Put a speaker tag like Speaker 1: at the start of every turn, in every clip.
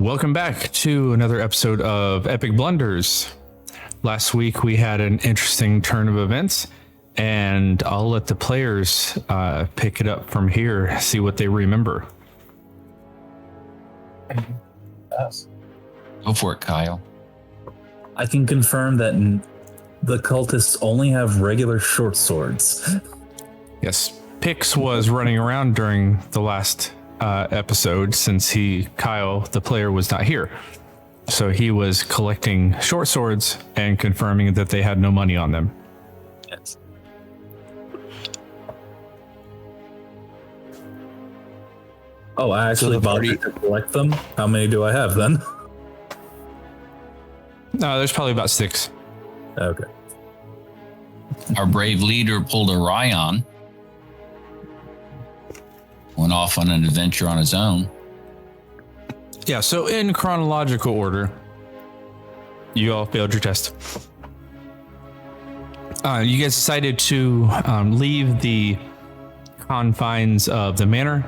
Speaker 1: Welcome back to another episode of Epic Blunders. Last week we had an interesting turn of events, and I'll let the players pick it up from here, see what they remember.
Speaker 2: Go for it, Kyle.
Speaker 3: I can confirm that the cultists only have regular short swords.
Speaker 1: Yes, Pix was running around during the last episode since Kyle, the player, was not here. So he was collecting short swords and confirming that they had no money on them.
Speaker 3: Yes. Oh, I actually bothered to collect them. How many do I have then?
Speaker 1: No, there's probably about 6.
Speaker 3: Okay.
Speaker 2: Our brave leader pulled a Ryan. Went off on an adventure on his own.
Speaker 1: Yeah, so in chronological order, you all failed your test. You guys decided to leave the confines of the manor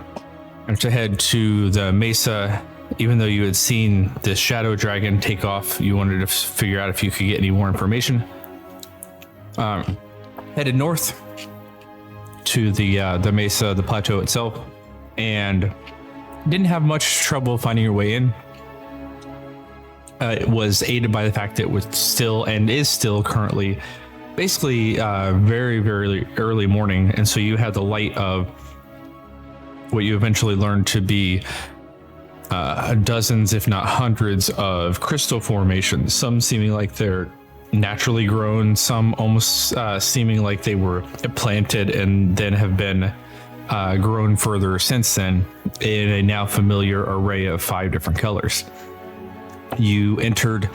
Speaker 1: and to head to the mesa. Even though you had seen the shadow dragon take off, you wanted to figure out if you could get any more information. Headed north to the mesa, the plateau itself, and didn't have much trouble finding your way in. It was aided by the fact that it was still and is still currently basically very, very early morning. And so you had the light of what you eventually learned to be dozens, if not hundreds, of crystal formations, some seeming like they're naturally grown, some almost seeming like they were planted and then have been grown further since then in a now familiar array of 5 different colors. You entered,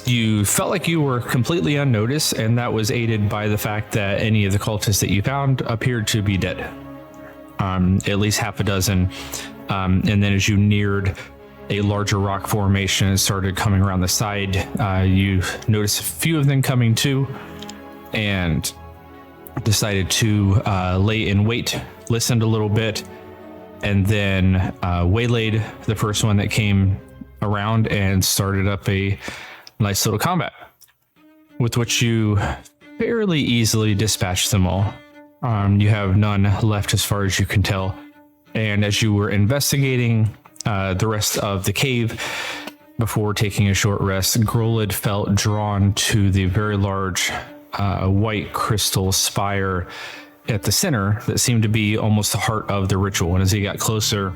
Speaker 1: you felt like you were completely unnoticed, and that was aided by the fact that any of the cultists that you found appeared to be dead. At least half a dozen. And then as you neared a larger rock formation and started coming around the side, you noticed a few of them coming too, and decided to lay in wait, listened a little bit, and then waylaid the first one that came around and started up a nice little combat, with which you fairly easily dispatched them all. You have none left as far as you can tell. And as you were investigating the rest of the cave before taking a short rest, Grolid felt drawn to the very large white crystal spire at the center that seemed to be almost the heart of the ritual. And as he got closer,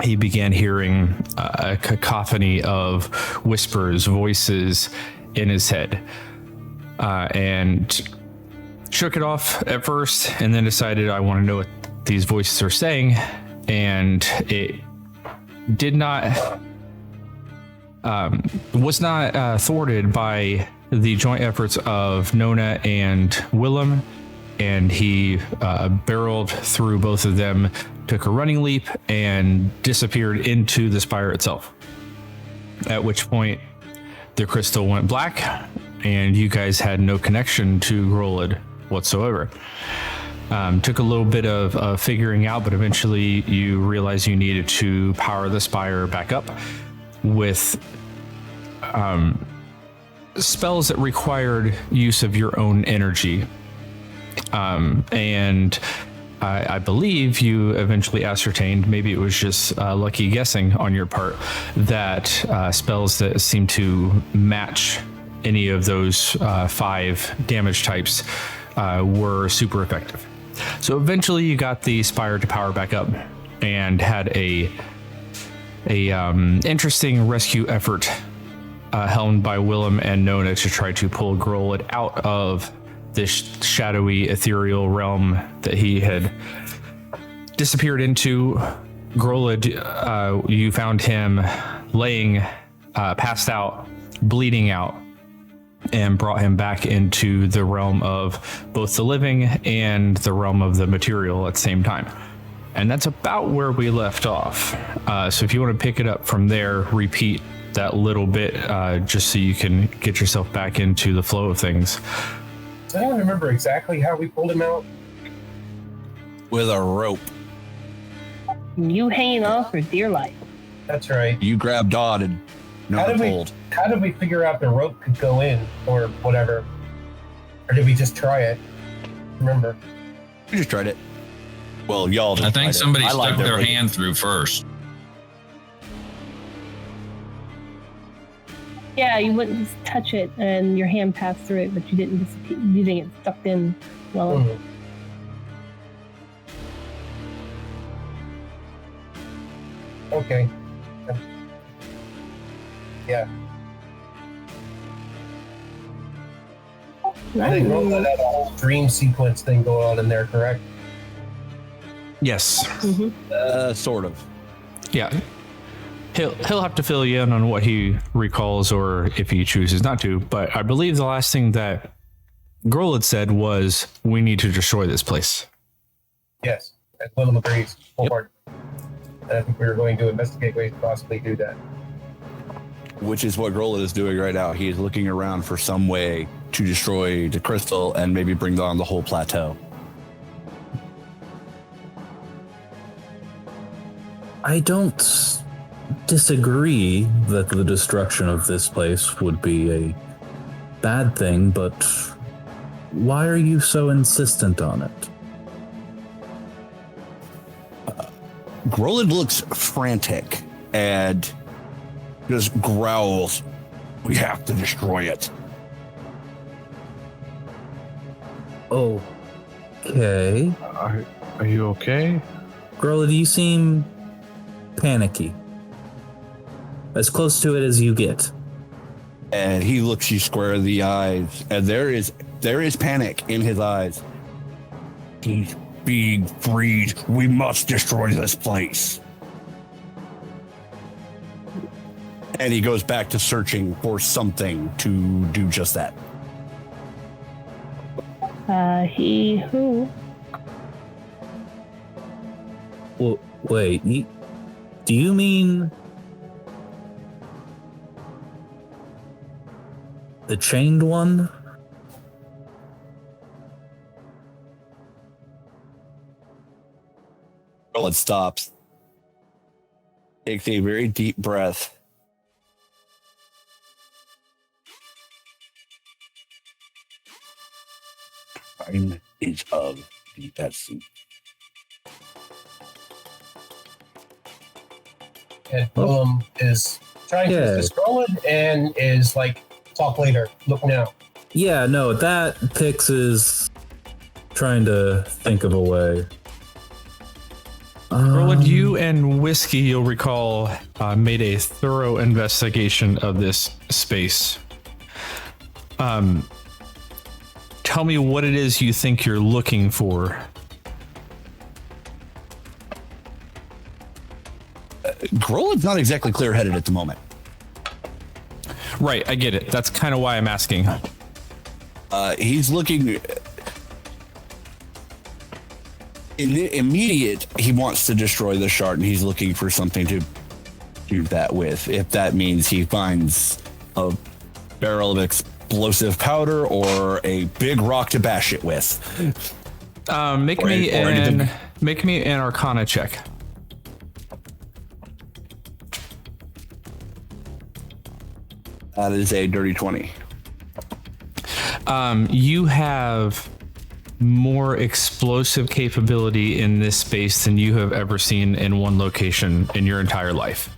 Speaker 1: he began hearing a cacophony of whispers, voices in his head, and shook it off at first, and then decided, I want to know what these voices are saying. And it did not, was not thwarted by the joint efforts of Nona and Willem, and he barreled through both of them, took a running leap, and disappeared into the spire itself. At which point, the crystal went black, and you guys had no connection to Grolid whatsoever. Took a little bit of figuring out, but eventually you realized you needed to power the spire back up with spells that required use of your own energy. And I believe you eventually ascertained, maybe it was just lucky guessing on your part, that spells that seem to match any of those 5 damage types were super effective. So eventually you got the spire to power back up and had a interesting rescue effort helmed by Willem and Nona to try to pull Grolid out of this shadowy ethereal realm that he had disappeared into. Grolid, you found him laying passed out, bleeding out, and brought him back into the realm of both the living and the realm of the material at the same time. And that's about where we left off. So if you want to pick it up from there, repeat that little bit, just so you can get yourself back into the flow of things.
Speaker 4: I don't remember exactly how we pulled him out.
Speaker 5: With a rope. You hanging on for dear life.
Speaker 4: That's right.
Speaker 6: You grab Dodd and
Speaker 4: How
Speaker 6: not
Speaker 4: did
Speaker 6: pulled.
Speaker 4: how did we figure out the rope could go in or whatever? Or did we just try it? Remember?
Speaker 6: We just tried it. Well, y'all just
Speaker 2: I
Speaker 6: tried
Speaker 2: think
Speaker 6: it.
Speaker 2: somebody
Speaker 6: I lied
Speaker 2: stuck
Speaker 6: there,
Speaker 2: their
Speaker 6: but-
Speaker 2: hand through first.
Speaker 5: Yeah, you wouldn't just touch it and your hand passed through it, but you didn't disappear. You didn't get stuck in. Well,
Speaker 4: Mhm. Okay. Yeah. I didn't know that had a whole dream sequence thing going on in there, correct?
Speaker 1: Yes.
Speaker 6: Sort of.
Speaker 1: Yeah. He'll have to fill you in on what he recalls or if he chooses not to. But I believe the last thing that Grohl had said was, we need to destroy this place.
Speaker 4: Yes. That's one of the agrees wholeheartedly. And I think we were going to investigate ways to possibly do that.
Speaker 6: Which is what Grola is doing right now. He is looking around for some way to destroy the crystal and maybe bring down the whole plateau.
Speaker 3: I don't disagree that the destruction of this place would be a bad thing, but why are you so insistent on it?
Speaker 6: Groland looks frantic and just growls, "We have to destroy it."
Speaker 3: Okay.
Speaker 7: Are you okay?
Speaker 3: Grola, you seem panicky. As close to it as you get.
Speaker 6: And he looks you square in the eyes, and there is panic in his eyes. He's being freed. We must destroy this place. And he goes back to searching for something to do just that.
Speaker 5: He who?
Speaker 3: Well, wait, do you mean the chained one?
Speaker 6: Roland stops, takes a very deep breath. Time is of the essence.
Speaker 4: And Willem is trying to assist Roland and is like, talk later, look now.
Speaker 3: Yeah, no, that Pix is trying to think of a way.
Speaker 1: Roland, you and Whiskey, you'll recall, made a thorough investigation of this space. Tell me what it is you think you're looking for.
Speaker 6: Groland's not exactly clear-headed at the moment.
Speaker 1: Right, I get it. That's kind of why I'm asking.
Speaker 6: He's looking... In the immediate, he wants to destroy the shard, and he's looking for something to do that with. If that means he finds a barrel of explosive powder or a big rock to bash it with.
Speaker 1: Make me an Arcana check.
Speaker 6: That is a dirty 20.
Speaker 1: You have more explosive capability in this space than you have ever seen in one location in your entire life.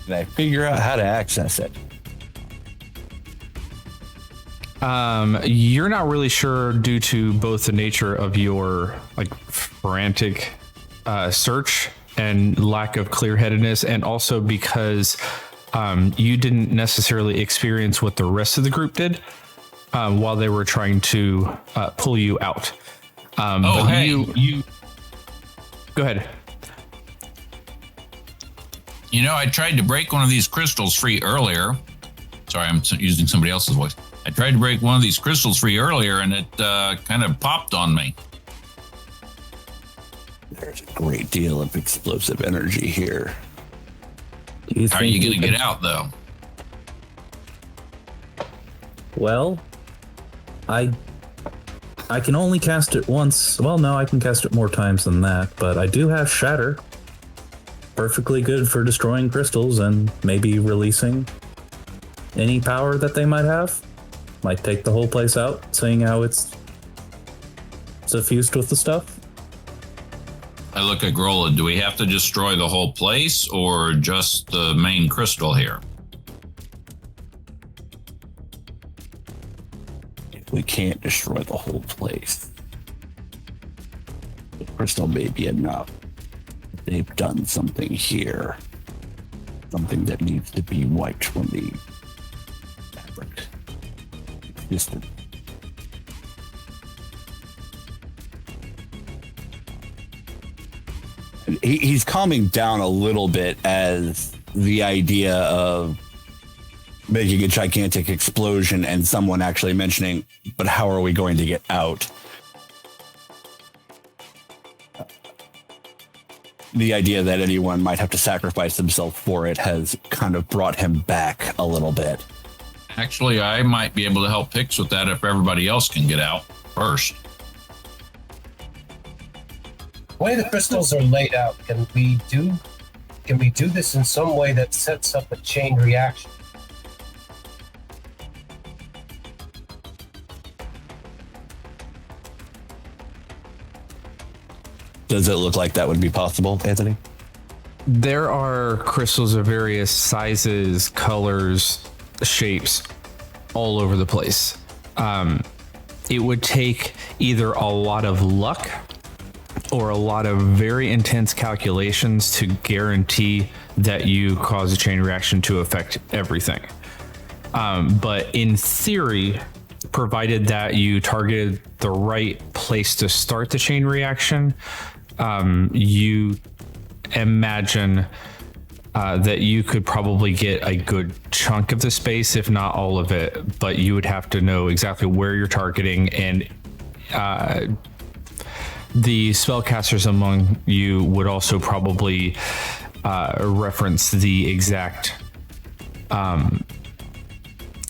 Speaker 6: And I figure out how to access it.
Speaker 1: You're not really sure due to both the nature of your like frantic search and lack of clear-headedness, and also because you didn't necessarily experience what the rest of the group did while they were trying to pull you out. But
Speaker 2: hey,
Speaker 1: you go ahead.
Speaker 2: You know, I tried to break one of these crystals free earlier. Sorry, I'm using somebody else's voice. I tried to break one of these crystals free earlier, and it kind of popped on me.
Speaker 6: There's a great deal of explosive energy here.
Speaker 2: How are you going to get out, though?
Speaker 3: Well, I can only cast it once. Well, no, I can cast it more times than that, but I do have Shatter. Perfectly good for destroying crystals and maybe releasing any power that they might have. Might take the whole place out, seeing how it's suffused with the stuff.
Speaker 2: I look at Grola. Do we have to destroy the whole place or just the main crystal here?
Speaker 6: We can't destroy the whole place. The crystal may be enough. They've done something here. Something that needs to be wiped from the fabric. Distant. He's calming down a little bit as the idea of making a gigantic explosion and someone actually mentioning, but how are we going to get out? The idea that anyone might have to sacrifice themselves for it has kind of brought him back a little bit.
Speaker 2: Actually, I might be able to help Pix with that if everybody else can get out first.
Speaker 4: The way the crystals are laid out, can we do this in some way that sets up a chain reaction?
Speaker 6: Does it look like that would be possible, Anthony?
Speaker 1: There are crystals of various sizes, colors, shapes all over the place. It would take either a lot of luck or a lot of very intense calculations to guarantee that you cause a chain reaction to affect everything. But in theory, provided that you targeted the right place to start the chain reaction, you imagine that you could probably get a good chunk of the space, if not all of it, but you would have to know exactly where you're targeting, and the spellcasters among you would also probably reference the exact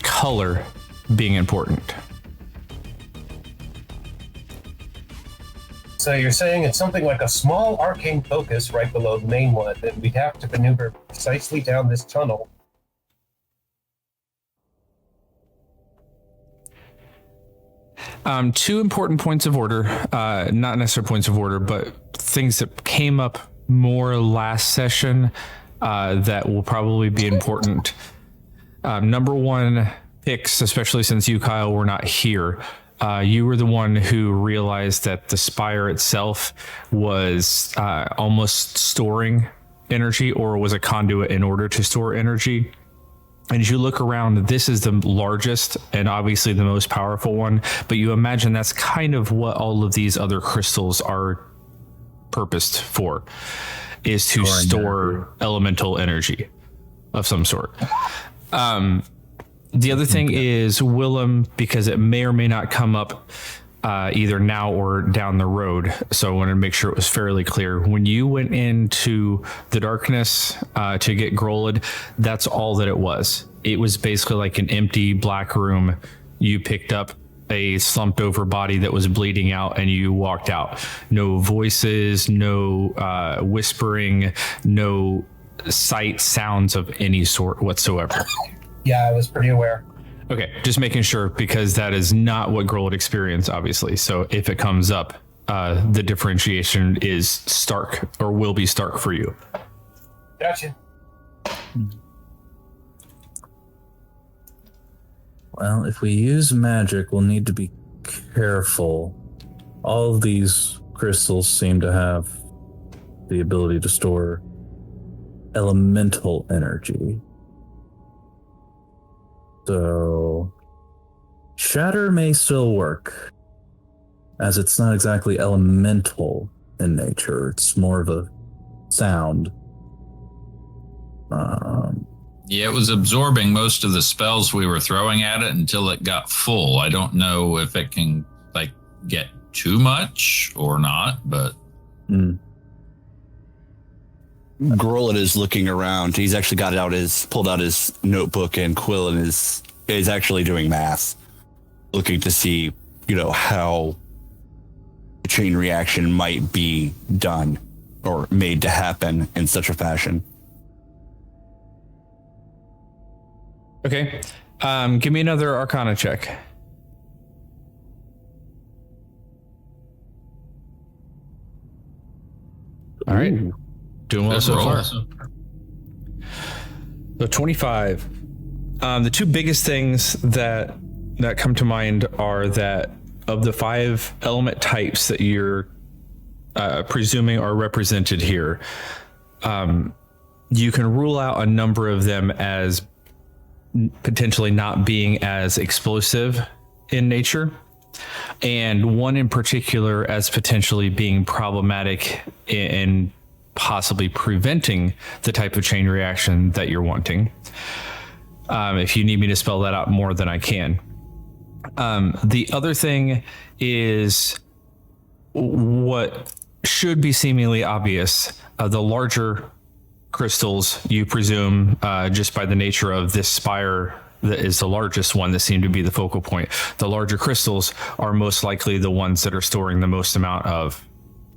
Speaker 1: color being important.
Speaker 4: So you're saying it's something like a small arcane focus right below the main one that we'd have to maneuver precisely down this tunnel.
Speaker 1: Two important points of order, not necessarily points of order, but things that came up more last session that will probably be important. Number one, Pix, especially since you, Kyle, were not here. You were the one who realized that the spire itself was almost storing energy, or was a conduit in order to store energy. And as you look around, this is the largest and obviously the most powerful one, but you imagine that's kind of what all of these other crystals are purposed for, is to store elemental energy of some sort. The other thing is Willem, because it may or may not come up either now or down the road. So I wanted to make sure it was fairly clear. When you went into the darkness to get Grolid, that's all that it was. It was basically like an empty black room. You picked up a slumped over body that was bleeding out and you walked out. No voices, no whispering, no sight, sounds of any sort whatsoever.
Speaker 4: Yeah, I was pretty aware.
Speaker 1: Okay, just making sure, because that is not what Grolid experienced, obviously. So if it comes up, the differentiation is stark, or will be stark for you.
Speaker 4: Gotcha.
Speaker 3: Well, if we use magic, we'll need to be careful. All of these crystals seem to have the ability to store elemental energy. So, Shatter may still work, as it's not exactly elemental in nature. It's more of a sound.
Speaker 2: Yeah, it was absorbing most of the spells we were throwing at it until it got full. I don't know if it can get too much or not, but
Speaker 6: Grolid is looking around. He's actually pulled out his notebook and quill, and is actually doing math, looking to see, how chain reaction might be done or made to happen in such a fashion.
Speaker 1: Okay. Give me another Arcana check. All right. Doing well so far. So 25. The two biggest things that come to mind are that of the 5 element types that you're presuming are represented here, you can rule out a number of them as potentially not being as explosive in nature, and one in particular as potentially being problematic in possibly preventing the type of chain reaction that you're wanting. If you need me to spell that out more than I can. The other thing is what should be seemingly obvious. The larger crystals, you presume, just by the nature of this spire that is the largest one that seemed to be the focal point, the larger crystals are most likely the ones that are storing the most amount of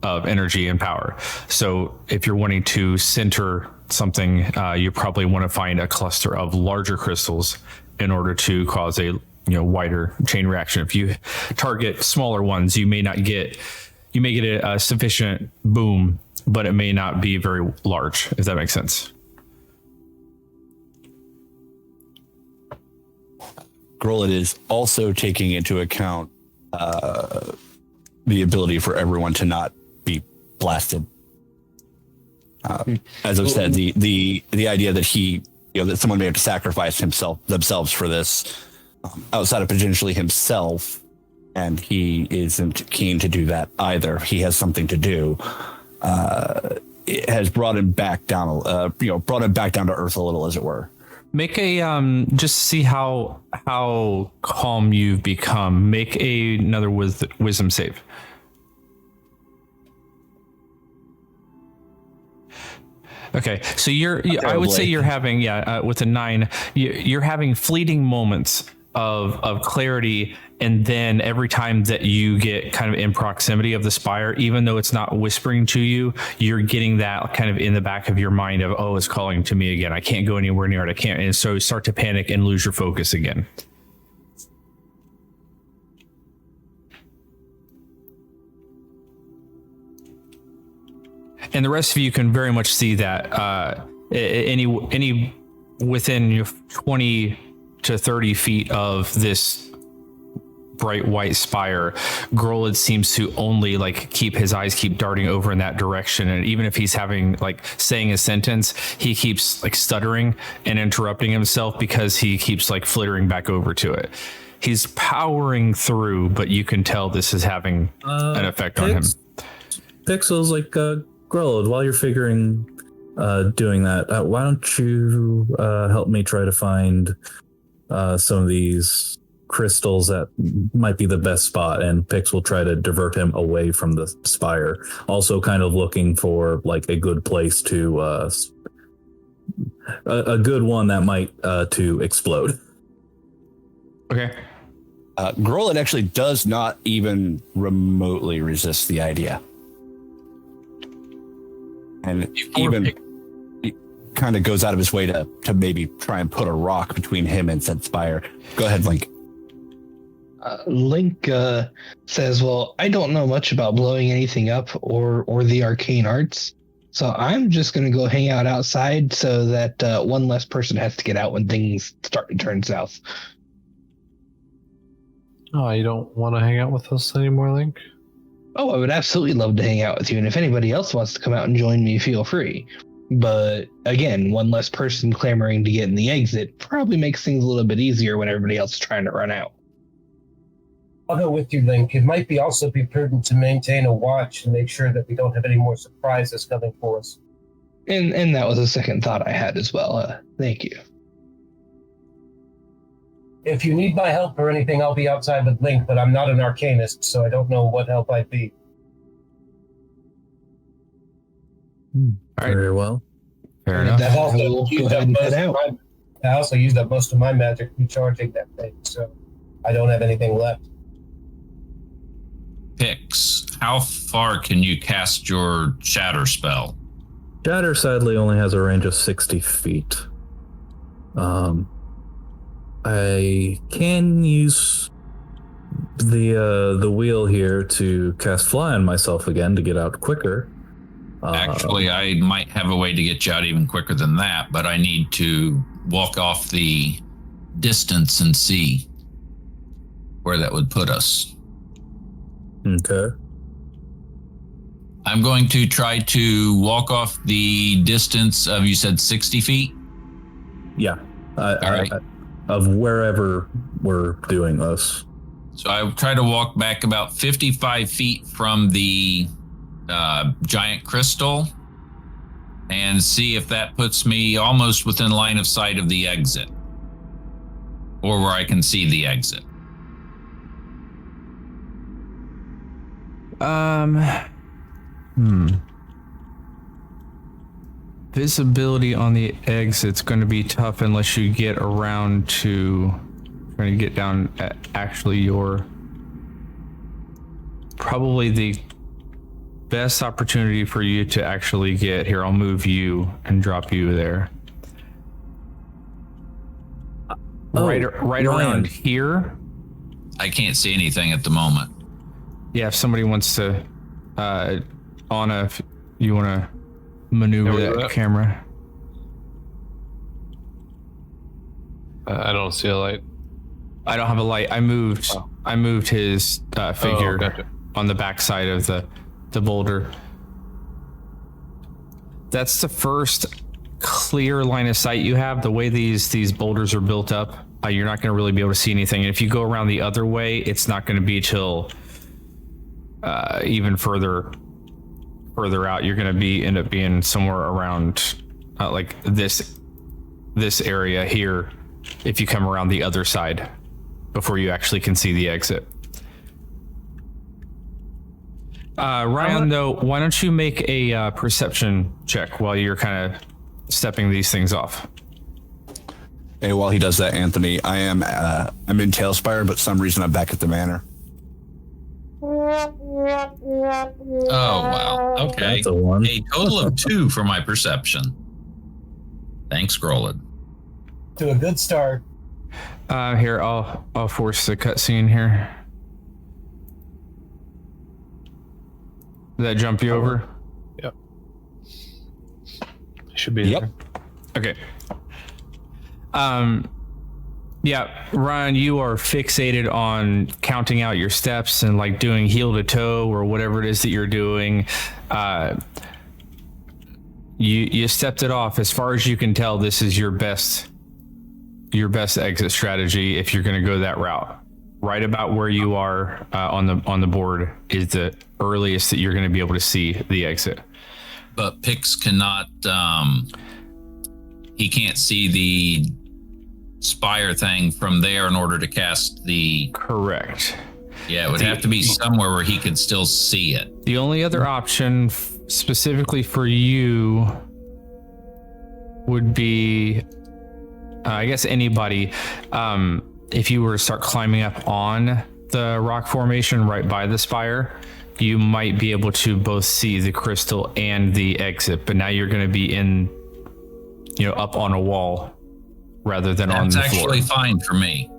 Speaker 1: energy and power. So if you're wanting to center something, you probably want to find a cluster of larger crystals in order to cause a wider chain reaction. If you target smaller ones, you may get a sufficient boom, but it may not be very large, if that makes sense.
Speaker 6: Grollet is also taking into account the ability for everyone to not be blasted. As I've said, the idea that that someone may have to sacrifice themselves for this, outside of potentially himself, and he isn't keen to do that either. He has something to do. It has brought him back down, brought him back down to earth a little, as it were.
Speaker 1: Make a just see how calm you've become. Make another wisdom save. Okay, so I would say you're having with a 9, you're having fleeting moments of clarity, and then every time that you get kind of in proximity of the spire, even though it's not whispering to you, you're getting that kind of in the back of your mind of, oh, it's calling to me again. I can't go anywhere near it. I can't. And so you start to panic and lose your focus again. And the rest of you can very much see that any within 20 to 30 feet of this bright white spire, Grolid seems to only keep his eyes keep darting over in that direction. And even if he's having saying a sentence, he keeps stuttering and interrupting himself because he keeps flittering back over to it. He's powering through, but you can tell this is having an effect on him.
Speaker 3: Pixels, Grolid, while you're figuring doing that, why don't you help me try to find some of these crystals that might be the best spot, and Pix will try to divert him away from the spire. Also kind of looking for a good place to a good one that might to explode.
Speaker 1: Okay.
Speaker 6: Grollet actually does not even remotely resist the idea. And he kind of goes out of his way to maybe try and put a rock between him and said spire. Go ahead, Link.
Speaker 8: Link says, well, I don't know much about blowing anything up or the arcane arts, so I'm just going to go hang out outside so that one less person has to get out when things start to turn south.
Speaker 7: Oh, you don't want to hang out with us anymore, Link?
Speaker 8: Oh, I would absolutely love to hang out with you, and if anybody else wants to come out and join me, feel free. But again, one less person clamoring to get in the exit probably makes things a little bit easier when everybody else is trying to run out.
Speaker 4: I'll go with you, Link. It might also be prudent to maintain a watch and make sure that we don't have any more surprises coming for us.
Speaker 8: And that was a second thought I had as well. Thank you.
Speaker 4: If you need my help or anything, I'll be outside with Link, but I'm not an arcanist, so I don't know what help I'd be.
Speaker 1: All right.
Speaker 3: Very well.
Speaker 1: Fair enough.
Speaker 4: I also used up most of my magic recharging that thing, so I don't have anything left.
Speaker 2: Pix, how far can you cast your shatter spell?
Speaker 3: Shatter sadly only has a range of 60 feet. I can use the wheel here to cast fly on myself again to get out quicker.
Speaker 2: Actually, I might have a way to get you out even quicker than that, but I need to walk off the distance and see where that would put us.
Speaker 3: Okay.
Speaker 2: I'm going to try to walk off the distance of, you said 60 feet?
Speaker 3: Yeah.
Speaker 2: All right.
Speaker 3: Of wherever we're doing this.
Speaker 2: So I try to walk back about 55 feet from the giant crystal and see if that puts me almost within line of sight of the exit, or where I can see the exit.
Speaker 1: Visibility on the exit's going to be tough unless you get around to trying to get down at actually your probably the best opportunity for you to actually get here. I'll move you and drop you there. Right around here.
Speaker 2: I can't see anything at the moment.
Speaker 1: Yeah, if somebody wants to, Anna, if you want to maneuver that camera.
Speaker 7: I don't see a light.
Speaker 1: I don't have a light. I moved his figure
Speaker 7: gotcha.
Speaker 1: on the backside of the boulder. That's the first clear line of sight you have. The way these boulders are built up, you're not going to really be able to see anything. And if you go around the other way, it's not going to be till even further out. You're going to end up being somewhere around like this area here. If you come around the other side before you actually can see the exit. Ryan, though, why don't you make a perception check while you're kind of stepping these things off?
Speaker 6: Hey, while he does that, Anthony, I'm in Tailspire, but some reason I'm back at the manor.
Speaker 2: Oh, wow. Okay.
Speaker 3: That's a 1.
Speaker 2: A total of 2 for my perception. Thanks, Grolid.
Speaker 4: To a good start.
Speaker 1: Here, I'll force the cutscene here. Did that jump you over?
Speaker 7: Yep. Should be
Speaker 6: Yep.
Speaker 7: there.
Speaker 1: Okay. Yeah, Ryan, you are fixated on counting out your steps and like doing heel to toe or whatever it is that you're doing. You stepped it off. As far as you can tell, this is your best exit strategy if you're going to go that route. Right about where you are on the board is the earliest that you're going to be able to see the exit.
Speaker 2: But Pix cannot, he can't see the spire thing from there in order to cast the...
Speaker 1: Correct.
Speaker 2: Yeah, it would have to be somewhere where he could still see it.
Speaker 1: The only other option specifically for you would be, I guess anybody, if you were to start climbing up on the rock formation right by the spire, you might be able to both see the crystal and the exit, but now you're going to be up on a wall rather than on the floor.
Speaker 2: That's actually fine for me.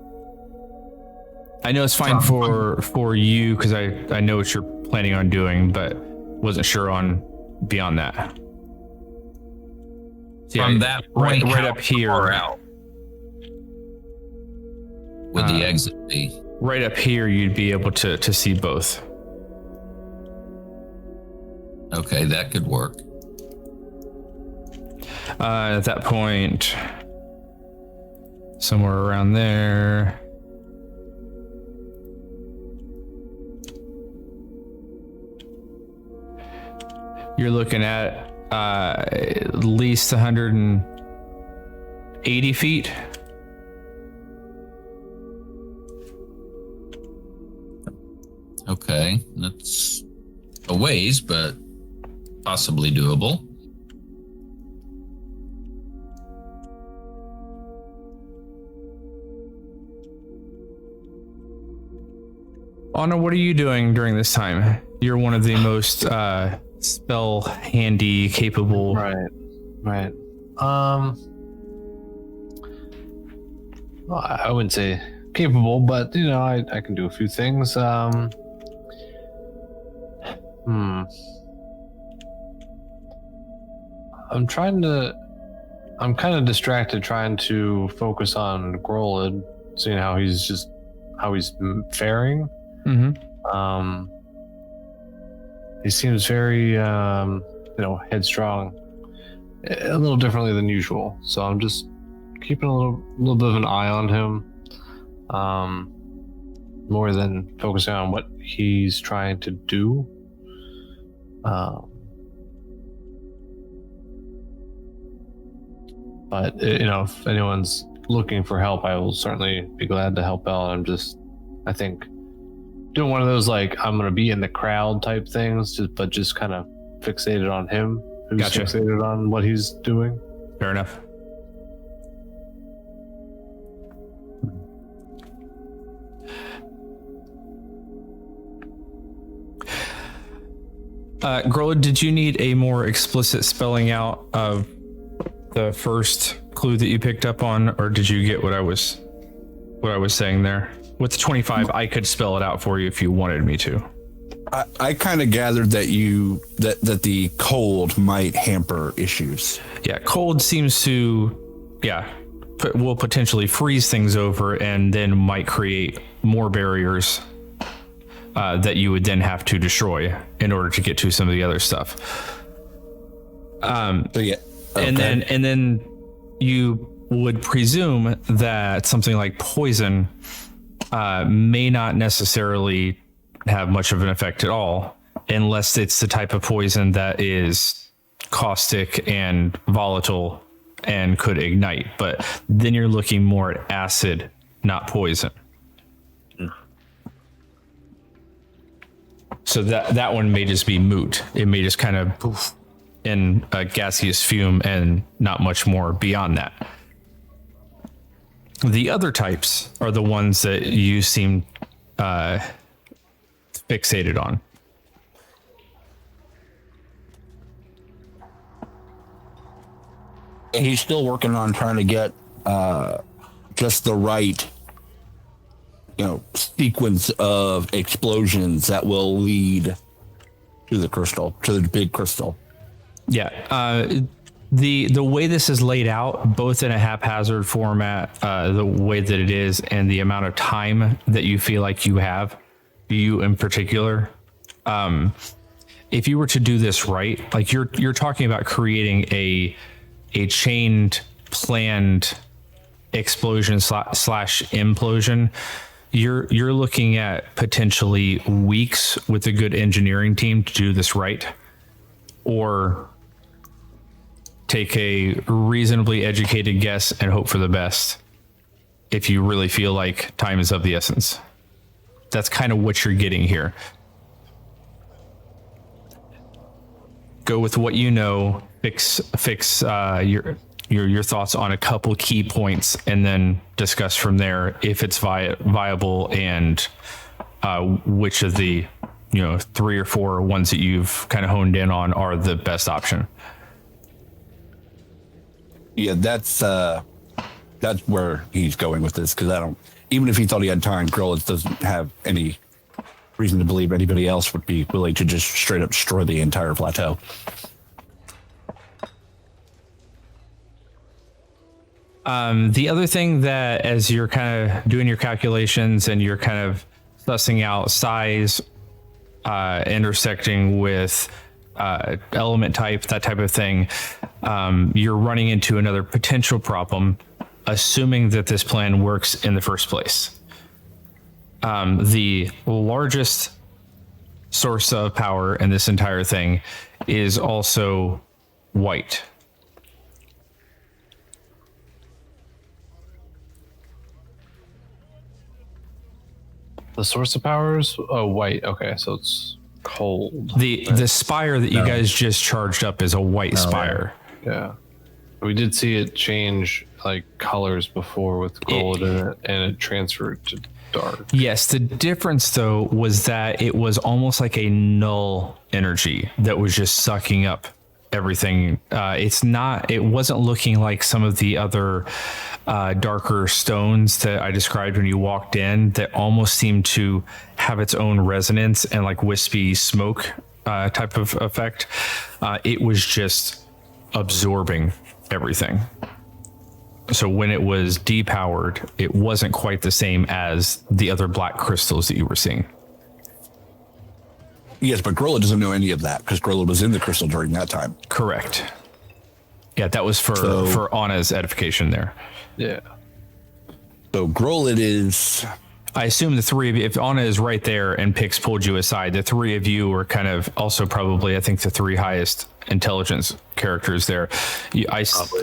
Speaker 1: I know it's fine for you because I know what you're planning on doing, but wasn't sure on beyond that. So
Speaker 2: From that point,
Speaker 1: right
Speaker 2: how
Speaker 1: up here,
Speaker 2: far out would the exit be?
Speaker 1: right up here, you'd be able to see both.
Speaker 2: Okay, that could work.
Speaker 1: At that point, somewhere around there. You're looking at at least 180 feet.
Speaker 2: Okay, that's a ways, but possibly doable.
Speaker 1: Anna, what are you doing during this time? You're one of the most spell handy capable.
Speaker 7: Right. Well, I wouldn't say capable, but I can do a few things. I'm kind of distracted trying to focus on Grolid, seeing how he's faring.
Speaker 1: Mm-hmm.
Speaker 7: He seems very, headstrong, a little differently than usual. So I'm just keeping a little bit of an eye on him, more than focusing on what he's trying to do. But if anyone's looking for help, I will certainly be glad to help out. I think doing one of those I'm gonna be in the crowd type things, but just kind of fixated on him, who's
Speaker 1: Gotcha.
Speaker 7: fixated on what he's doing.
Speaker 1: Fair enough. Grolid, did you need a more explicit spelling out of the first clue that you picked up on, or did you get what I was saying there? With the 25, I could spell it out for you if you wanted me to.
Speaker 6: I kind of gathered that that the cold might hamper issues.
Speaker 1: Yeah, cold seems to, will potentially freeze things over and then might create more barriers that you would then have to destroy in order to get to some of the other stuff.
Speaker 6: So yeah. Okay.
Speaker 1: And then you would presume that something like poison may not necessarily have much of an effect at all, unless it's the type of poison that is caustic and volatile and could ignite. But then you're looking more at acid, not poison. So that one may just be moot. It may just kind of poof in a gaseous fume and not much more beyond that. The other types are the ones that you seem fixated on.
Speaker 6: He's still working on trying to get just the right sequence of explosions that will lead to the big crystal.
Speaker 1: Yeah. The way this is laid out, both in a haphazard format, the way that it is, and the amount of time that you feel like you have, you in particular, if you were to do this right, like you're talking about creating a chained, planned explosion slash implosion. You're looking at potentially weeks with a good engineering team to do this right, or take a reasonably educated guess and hope for the best if you really feel like time is of the essence. That's kind of what you're getting here. Go with what you know, fix your thoughts on a couple key points, and then discuss from there if it's viable and which of the 3 or 4 ones that you've kind of honed in on are the best option.
Speaker 6: Yeah, that's where he's going with this, because even if he thought he had time, Grolitz doesn't have any reason to believe anybody else would be willing to just straight up destroy the entire plateau.
Speaker 1: The other thing that, as you're kind of doing your calculations and you're kind of sussing out size, intersecting with element type, that type of thing, you're running into another potential problem, assuming that this plan works in the first place. The largest source of power in this entire thing is also white.
Speaker 7: The source of power is white. Okay, so it's cold.
Speaker 1: The spire that you guys just charged up is a white spire.
Speaker 7: Yeah. We did see it change colors before with gold in it, and it transferred to dark.
Speaker 1: Yes, the difference though was that it was almost like a null energy that was just sucking up everything. It wasn't looking like some of the other darker stones that I described when you walked in that almost seemed to have its own resonance and like wispy smoke type of effect. It was just absorbing everything. So when it was depowered, it wasn't quite the same as the other black crystals that you were seeing.
Speaker 6: Yes, but Grola doesn't know any of that because Grola was in the crystal during that time.
Speaker 1: Correct. Yeah, that was for Anna's edification there.
Speaker 7: Yeah.
Speaker 6: So Grola is...
Speaker 1: I assume the three of you, if Anna is right there and Pix pulled you aside, the three of you are kind of also probably, I think, the three highest intelligence characters there.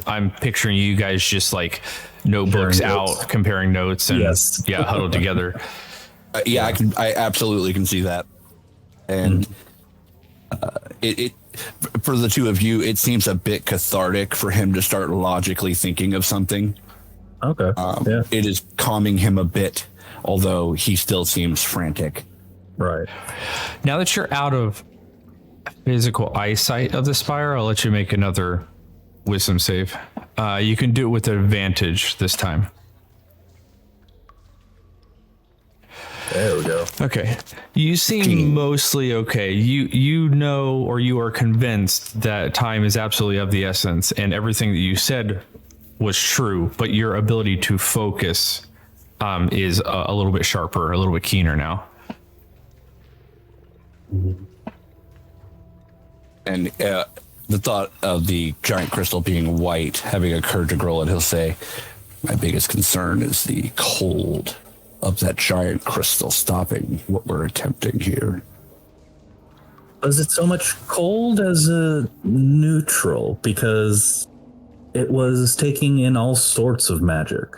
Speaker 1: I'm picturing you guys just like notebooks out, comparing notes and huddled together.
Speaker 6: I absolutely can see that. And it for the two of you, it seems a bit cathartic for him to start logically thinking of something.
Speaker 3: Okay.
Speaker 6: It is calming him a bit, although he still seems frantic.
Speaker 3: Right.
Speaker 1: Now that you're out of physical eyesight of the spire, I'll let you make another wisdom save. You can do it with advantage this time.
Speaker 3: There we go.
Speaker 1: Okay. You seem mostly okay. You know, or you are convinced that time is absolutely of the essence and everything that you said was true, but your ability to focus is a little bit sharper, a little bit keener now.
Speaker 6: And the thought of the giant crystal being white having occurred to Grola, he'll say, my biggest concern is the cold of that giant crystal stopping what we're attempting here.
Speaker 3: Was it so much cold as a neutral? Because it was taking in all sorts of magic,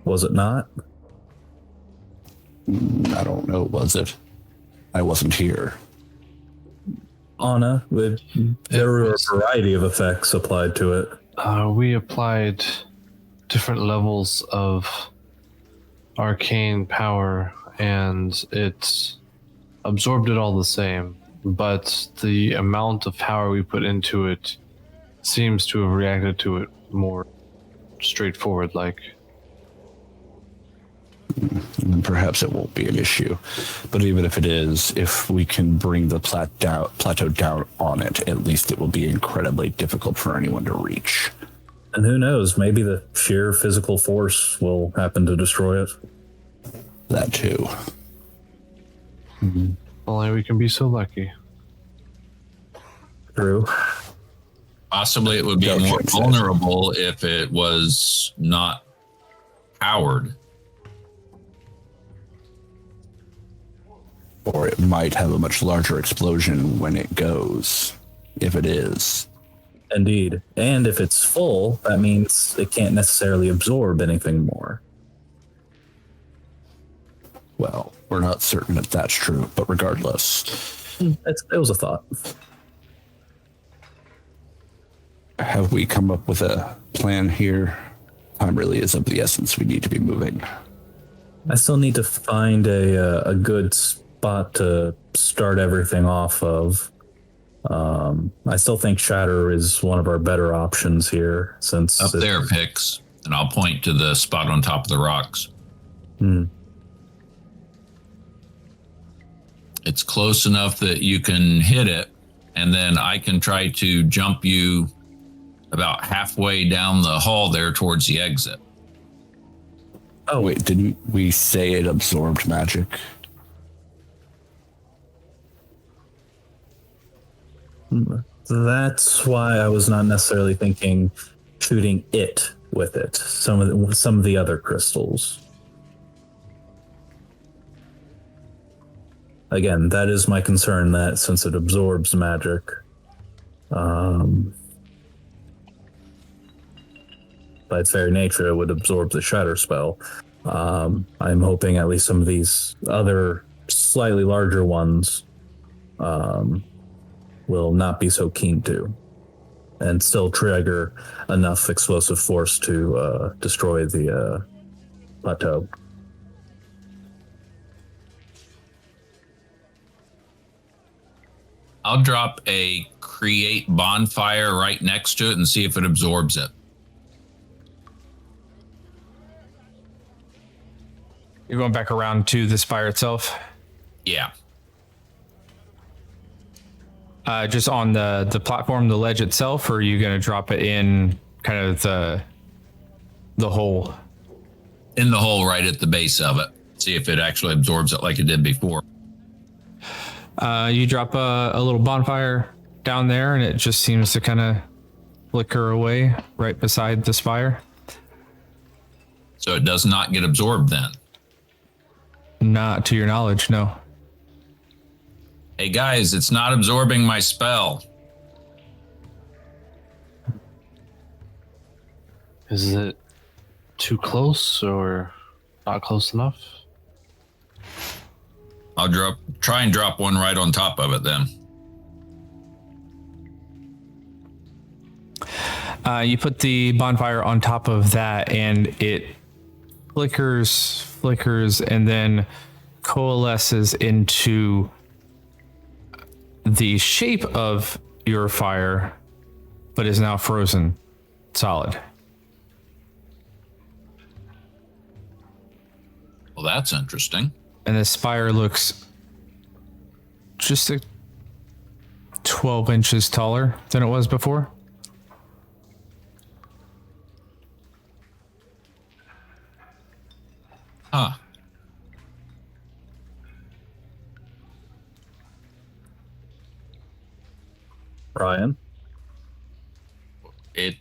Speaker 3: was it not?
Speaker 6: I don't know, was it? I wasn't here.
Speaker 3: Anna, there were a variety of effects applied to it.
Speaker 7: We applied different levels of arcane power, and it absorbed it all the same. But the amount of power we put into it seems to have reacted to it more straightforward, like.
Speaker 6: And perhaps it won't be an issue. But even if it is, if we can bring the plateau down on it, at least it will be incredibly difficult for anyone to reach.
Speaker 3: And who knows, maybe the sheer physical force will happen to destroy it.
Speaker 6: That too.
Speaker 7: Only we can be so lucky.
Speaker 3: True.
Speaker 2: Possibly it would be more vulnerable if it was not powered.
Speaker 6: Or it might have a much larger explosion when it goes, if it is.
Speaker 3: Indeed. And if it's full, that means it can't necessarily absorb anything more.
Speaker 6: Well, we're not certain if that's true, but regardless.
Speaker 3: It was a thought.
Speaker 6: Have we come up with a plan here? Time really is of the essence. We need to be moving.
Speaker 3: I still need to find a good spot to start everything off of. I still think Shatter is one of our better options here, since
Speaker 2: up there, Pix, and I'll point to the spot on top of the rocks. It's close enough that you can hit it, and then I can try to jump you about halfway down the hall there towards the exit.
Speaker 6: Oh, wait, didn't we say it absorbed magic?
Speaker 3: That's why I was not necessarily thinking shooting it with it. Some of the other crystals. Again, that is my concern, that since it absorbs magic, by its very nature, it would absorb the shatter spell. I'm hoping at least some of these other slightly larger ones will not be so keen to, and still trigger enough explosive force to destroy the plateau.
Speaker 2: I'll drop a create bonfire right next to it and see if it absorbs it.
Speaker 1: You're going back around to the spire itself?
Speaker 2: Yeah.
Speaker 1: Just on the platform, the ledge itself, or are you going to drop it in kind of the hole?
Speaker 2: In the hole right at the base of it. See if it actually absorbs it like it did before.
Speaker 1: You drop a little bonfire down there, and it just seems to kind of flicker away right beside the spire.
Speaker 2: So it does not get absorbed then?
Speaker 1: Not to your knowledge, no.
Speaker 2: Hey guys, it's not absorbing my spell.
Speaker 7: Is it too close or not close enough?
Speaker 2: I'll try and drop one right on top of it then.
Speaker 1: You put the bonfire on top of that, and it flickers, and then coalesces into the shape of your fire, but is now frozen solid.
Speaker 2: Well, that's interesting.
Speaker 1: And the spire looks just 12 inches taller than it was before.
Speaker 2: Huh.
Speaker 3: Ryan?
Speaker 2: It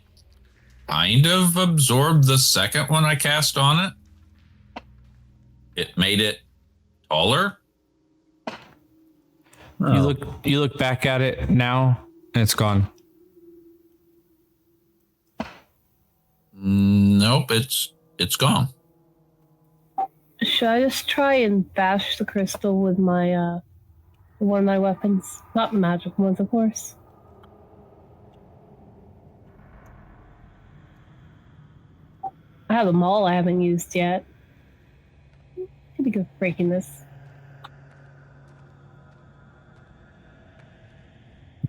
Speaker 2: kind of absorbed the second one I cast on it. It made it taller.
Speaker 3: Oh.
Speaker 1: You look back at it now, and it's gone.
Speaker 2: Nope, it's gone.
Speaker 5: Should I just try and bash the crystal with my one of my weapons? Not the magic ones, of course. I have them all I haven't used yet. Could be good for breaking this.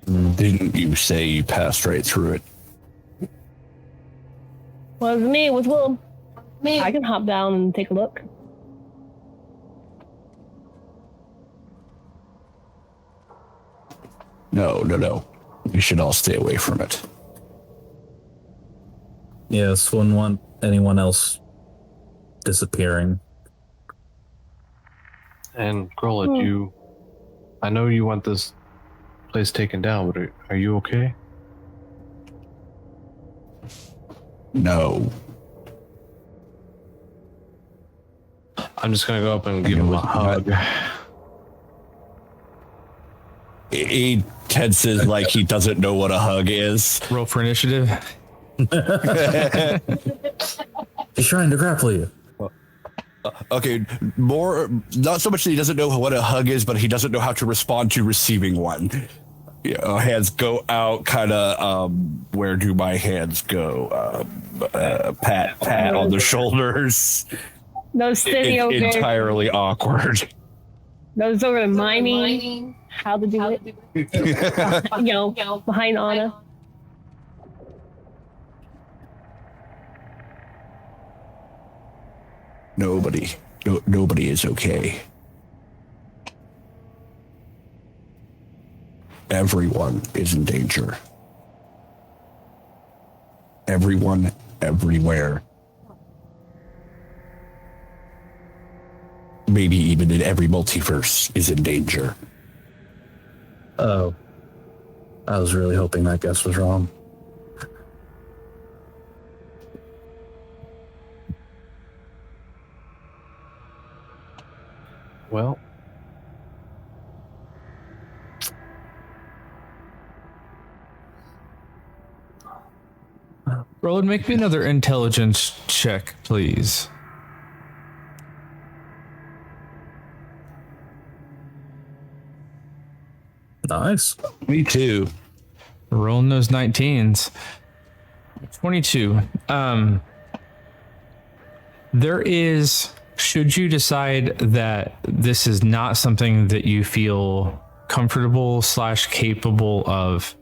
Speaker 6: Didn't you say you passed right through it?
Speaker 5: Wasn't me, it was Will. I can hop down and take a look.
Speaker 6: No. We should all stay away from it.
Speaker 3: Yes, wouldn't want anyone else disappearing.
Speaker 7: And Grola, I know you want this place taken down, but are you okay?
Speaker 6: No.
Speaker 7: I'm just gonna go up and give him a hug.
Speaker 6: He tenses like he doesn't know what a hug is.
Speaker 1: Roll for initiative.
Speaker 3: He's trying to grapple you.
Speaker 6: Okay, not so much that he doesn't know what a hug is, but he doesn't know how to respond to receiving one. Yeah, hands go out, kind of. Where do my hands go? Pat on the shoulders.
Speaker 5: Those steady over there.
Speaker 6: Entirely awkward.
Speaker 5: Those over reminding how to do it. Behind Anna.
Speaker 6: Nobody is okay. Everyone is in danger. Everyone, everywhere. Maybe even in every multiverse is in danger.
Speaker 3: Oh. I was really hoping that guess was wrong.
Speaker 7: Well,
Speaker 1: Roland, make me another intelligence check, please.
Speaker 3: Nice.
Speaker 6: Me too.
Speaker 1: Rolling those 19s. 22. There is, should you decide that this is not something that you feel comfortable / capable of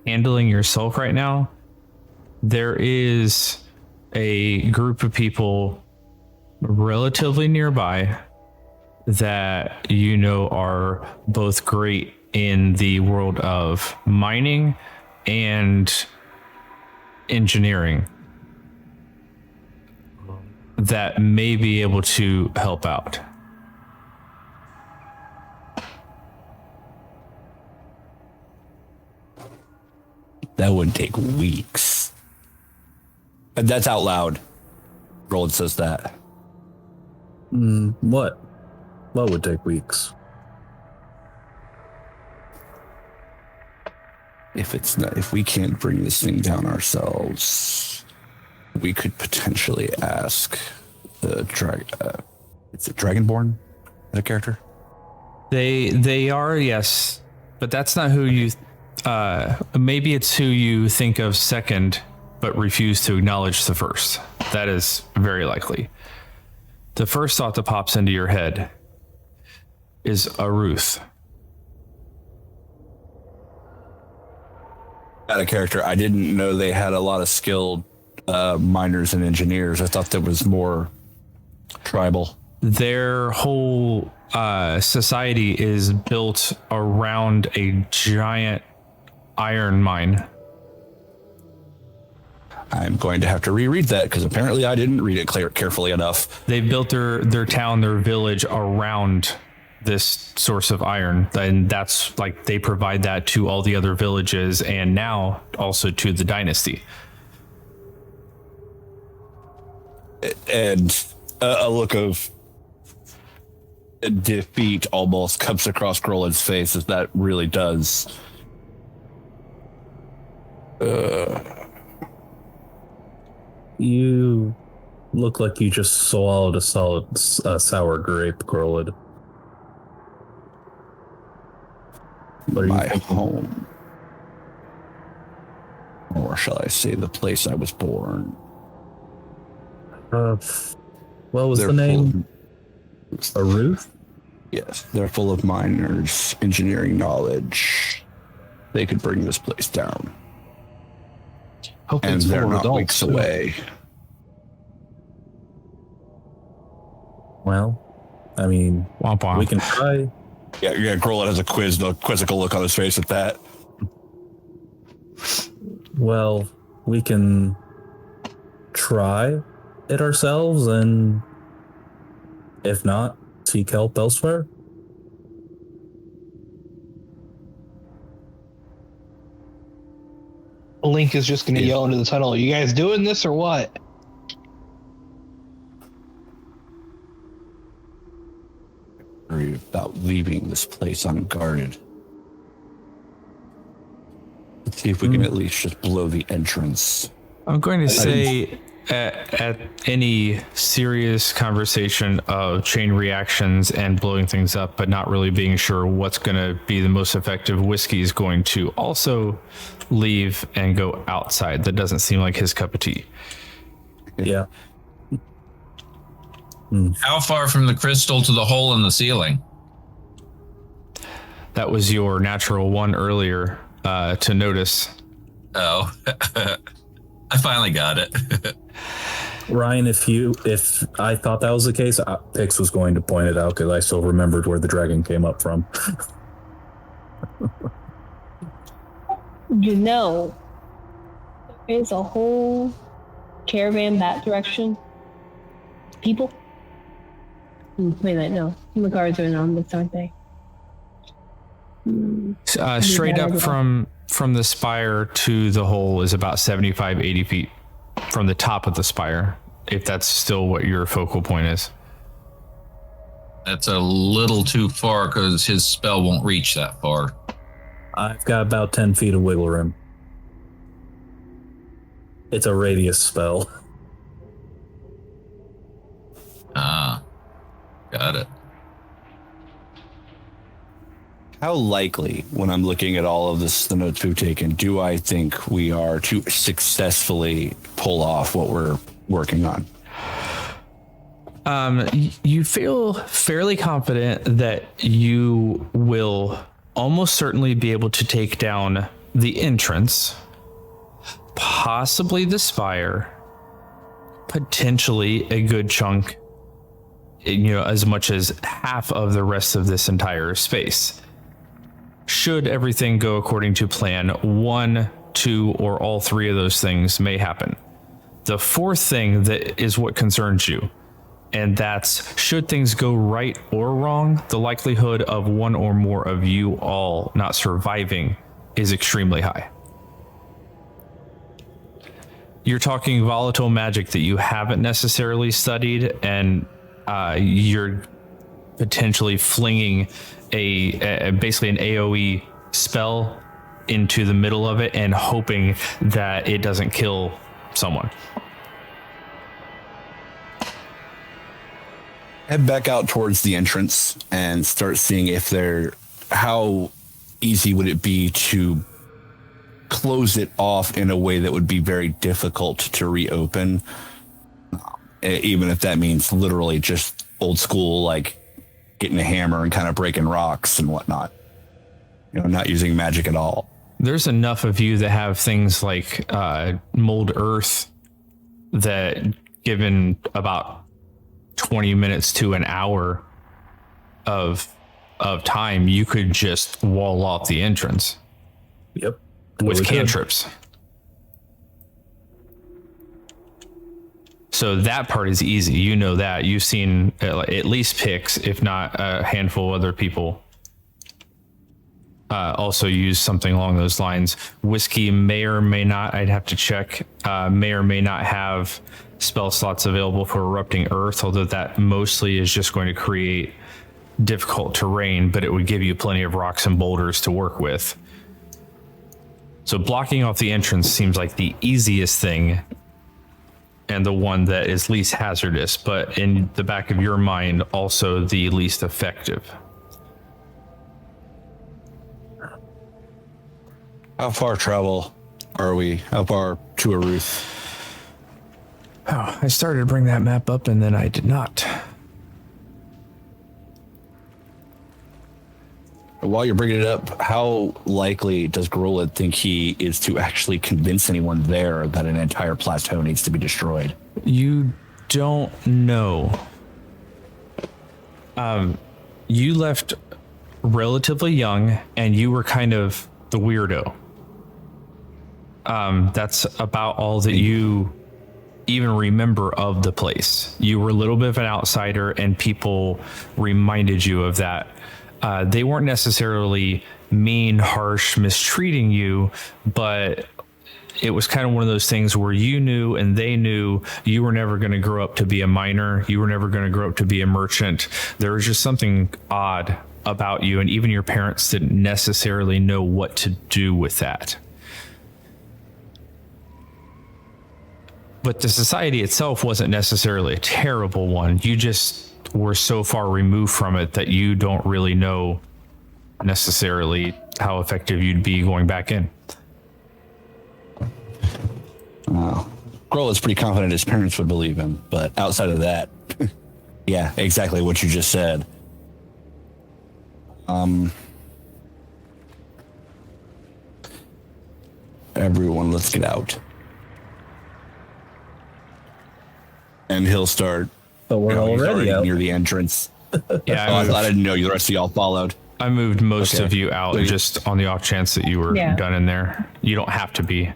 Speaker 1: handling yourself right now, there is a group of people relatively nearby that you know are both great in the world of mining and engineering that may be able to help out.
Speaker 6: That would take weeks. And that's out loud. Roland says that.
Speaker 3: What? What would take weeks?
Speaker 6: If we can't bring this thing down ourselves, we could potentially ask the it's a Dragonborn, the character.
Speaker 1: They are, yes, but that's not who you. Maybe it's who you think of second, but refuse to acknowledge the first. That is very likely. The first thought that pops into your head is a Ruth.
Speaker 6: Out of character, I didn't know they had a lot of skilled miners and engineers. I thought that was more tribal.
Speaker 1: Their whole society is built around a giant iron mine.
Speaker 6: I'm going to have to reread that because apparently I didn't read it carefully enough.
Speaker 1: They built their town, their village around this source of iron, and that's like they provide that to all the other villages and now also to the dynasty.
Speaker 6: And a look of defeat almost comes across Groland's face as that really does.
Speaker 3: You look like you just swallowed a solid sour grape, Groland.
Speaker 6: My home. Or shall I say the place I was born?
Speaker 3: What was the name? A Ruth?
Speaker 6: Yes, they're full of miners, engineering knowledge. They could bring this place down.
Speaker 7: Hopefully
Speaker 6: And
Speaker 7: it's
Speaker 6: they're
Speaker 7: full of
Speaker 6: not
Speaker 7: adults,
Speaker 6: weeks
Speaker 7: too.
Speaker 6: away.
Speaker 3: Well, I mean,
Speaker 1: Womp womp.
Speaker 3: we can try.
Speaker 6: Yeah, Groland has a quizzical look on his face at that.
Speaker 3: Well, we can try it ourselves, and if not, seek help elsewhere.
Speaker 8: Link is just going to yell into the tunnel, "You guys doing this or what?"
Speaker 6: Worry about leaving this place unguarded. Let's see if we can at least just blow the entrance.
Speaker 1: I'm going to say at any serious conversation of chain reactions and blowing things up, but not really being sure what's going to be the most effective, Whiskey is going to also leave and go outside. That doesn't seem like his cup of tea.
Speaker 3: Yeah.
Speaker 2: How far from the crystal to the hole in the ceiling?
Speaker 1: That was your natural one earlier to notice.
Speaker 2: Oh, I finally got it.
Speaker 3: Ryan, if I thought that was the case, Pix was going to point it out because I still remembered where the dragon came up from.
Speaker 5: You know, there's a whole caravan that direction. People? Wait, no. The guards are on this, aren't they?
Speaker 1: Straight up from the spire to the hole is about 75, 80 feet from the top of the spire, if that's still what your focal point is.
Speaker 2: That's a little too far because his spell won't reach that far.
Speaker 3: I've got about 10 feet of wiggle room. It's a radius spell.
Speaker 2: Ah, got it.
Speaker 6: How likely, when I'm looking at all of the notes we've taken, do I think we are to successfully pull off what we're working on?
Speaker 1: You feel fairly confident that you will almost certainly be able to take down the entrance, possibly the spire, potentially a good chunk, as much as half of the rest of this entire space. Should everything go according to plan, 1, 2, or all 3 of those things may happen. The fourth thing that is what concerns you, and that's should things go right or wrong, the likelihood of one or more of you all not surviving is extremely high. You're talking volatile magic that you haven't necessarily studied, and you're potentially flinging basically an AoE spell into the middle of it and hoping that it doesn't kill someone.
Speaker 6: Head back out towards the entrance and start seeing how easy would it be to close it off in a way that would be very difficult to reopen, even if that means literally just old school, like getting a hammer and kind of breaking rocks and whatnot, not using magic at all.
Speaker 1: There's enough of you that have things like mold earth that given about 20 minutes to an hour of time, you could just wall off the entrance.
Speaker 3: Yep.
Speaker 1: With cantrips. So that part is easy. You know that. You've seen at least Pix, if not a handful of other people, also use something along those lines. Whiskey may or may not, I'd have to check, may or may not have spell slots available for Erupting Earth, although that mostly is just going to create difficult terrain, but it would give you plenty of rocks and boulders to work with. So blocking off the entrance seems like the easiest thing and the one that is least hazardous, but in the back of your mind, also the least effective.
Speaker 6: How far travel are we? How far to Aruth?
Speaker 1: Oh, I started to bring that map up and then I did not.
Speaker 6: While you're bringing it up, how likely does Grolid think he is to actually convince anyone there that an entire plateau needs to be destroyed?
Speaker 1: You don't know. You left relatively young and you were kind of the weirdo. That's about all that you even remember of the place. You were a little bit of an outsider and people reminded you of that. They weren't necessarily mean, harsh, mistreating you, but it was kind of one of those things where you knew and they knew you were never going to grow up to be a miner. You were never going to grow up to be a merchant. There was just something odd about you, and even your parents didn't necessarily know what to do with that. But the society itself wasn't necessarily a terrible one. You just were so far removed from it that you don't really know necessarily how effective you'd be going back in.
Speaker 6: Grohl is pretty confident his parents would believe him, but outside of that, yeah, exactly what you just said. Everyone, let's get out. And he'll start.
Speaker 3: But we're already out
Speaker 6: near the entrance.
Speaker 1: Yeah,
Speaker 6: I didn't know the rest of y'all followed.
Speaker 1: I moved most of you out just on the off chance that you were done in there. You don't have to be.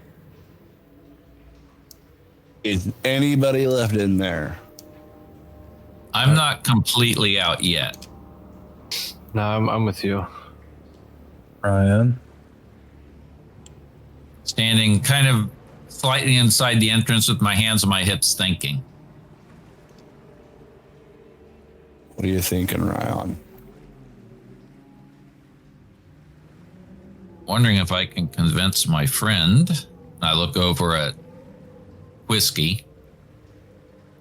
Speaker 6: Is anybody left in there?
Speaker 2: I'm not completely out yet.
Speaker 7: No, I'm with you.
Speaker 3: Ryan.
Speaker 2: Standing kind of slightly inside the entrance with my hands on my hips thinking.
Speaker 6: What are you thinking, Ryan?
Speaker 2: Wondering if I can convince my friend. I look over at Whiskey.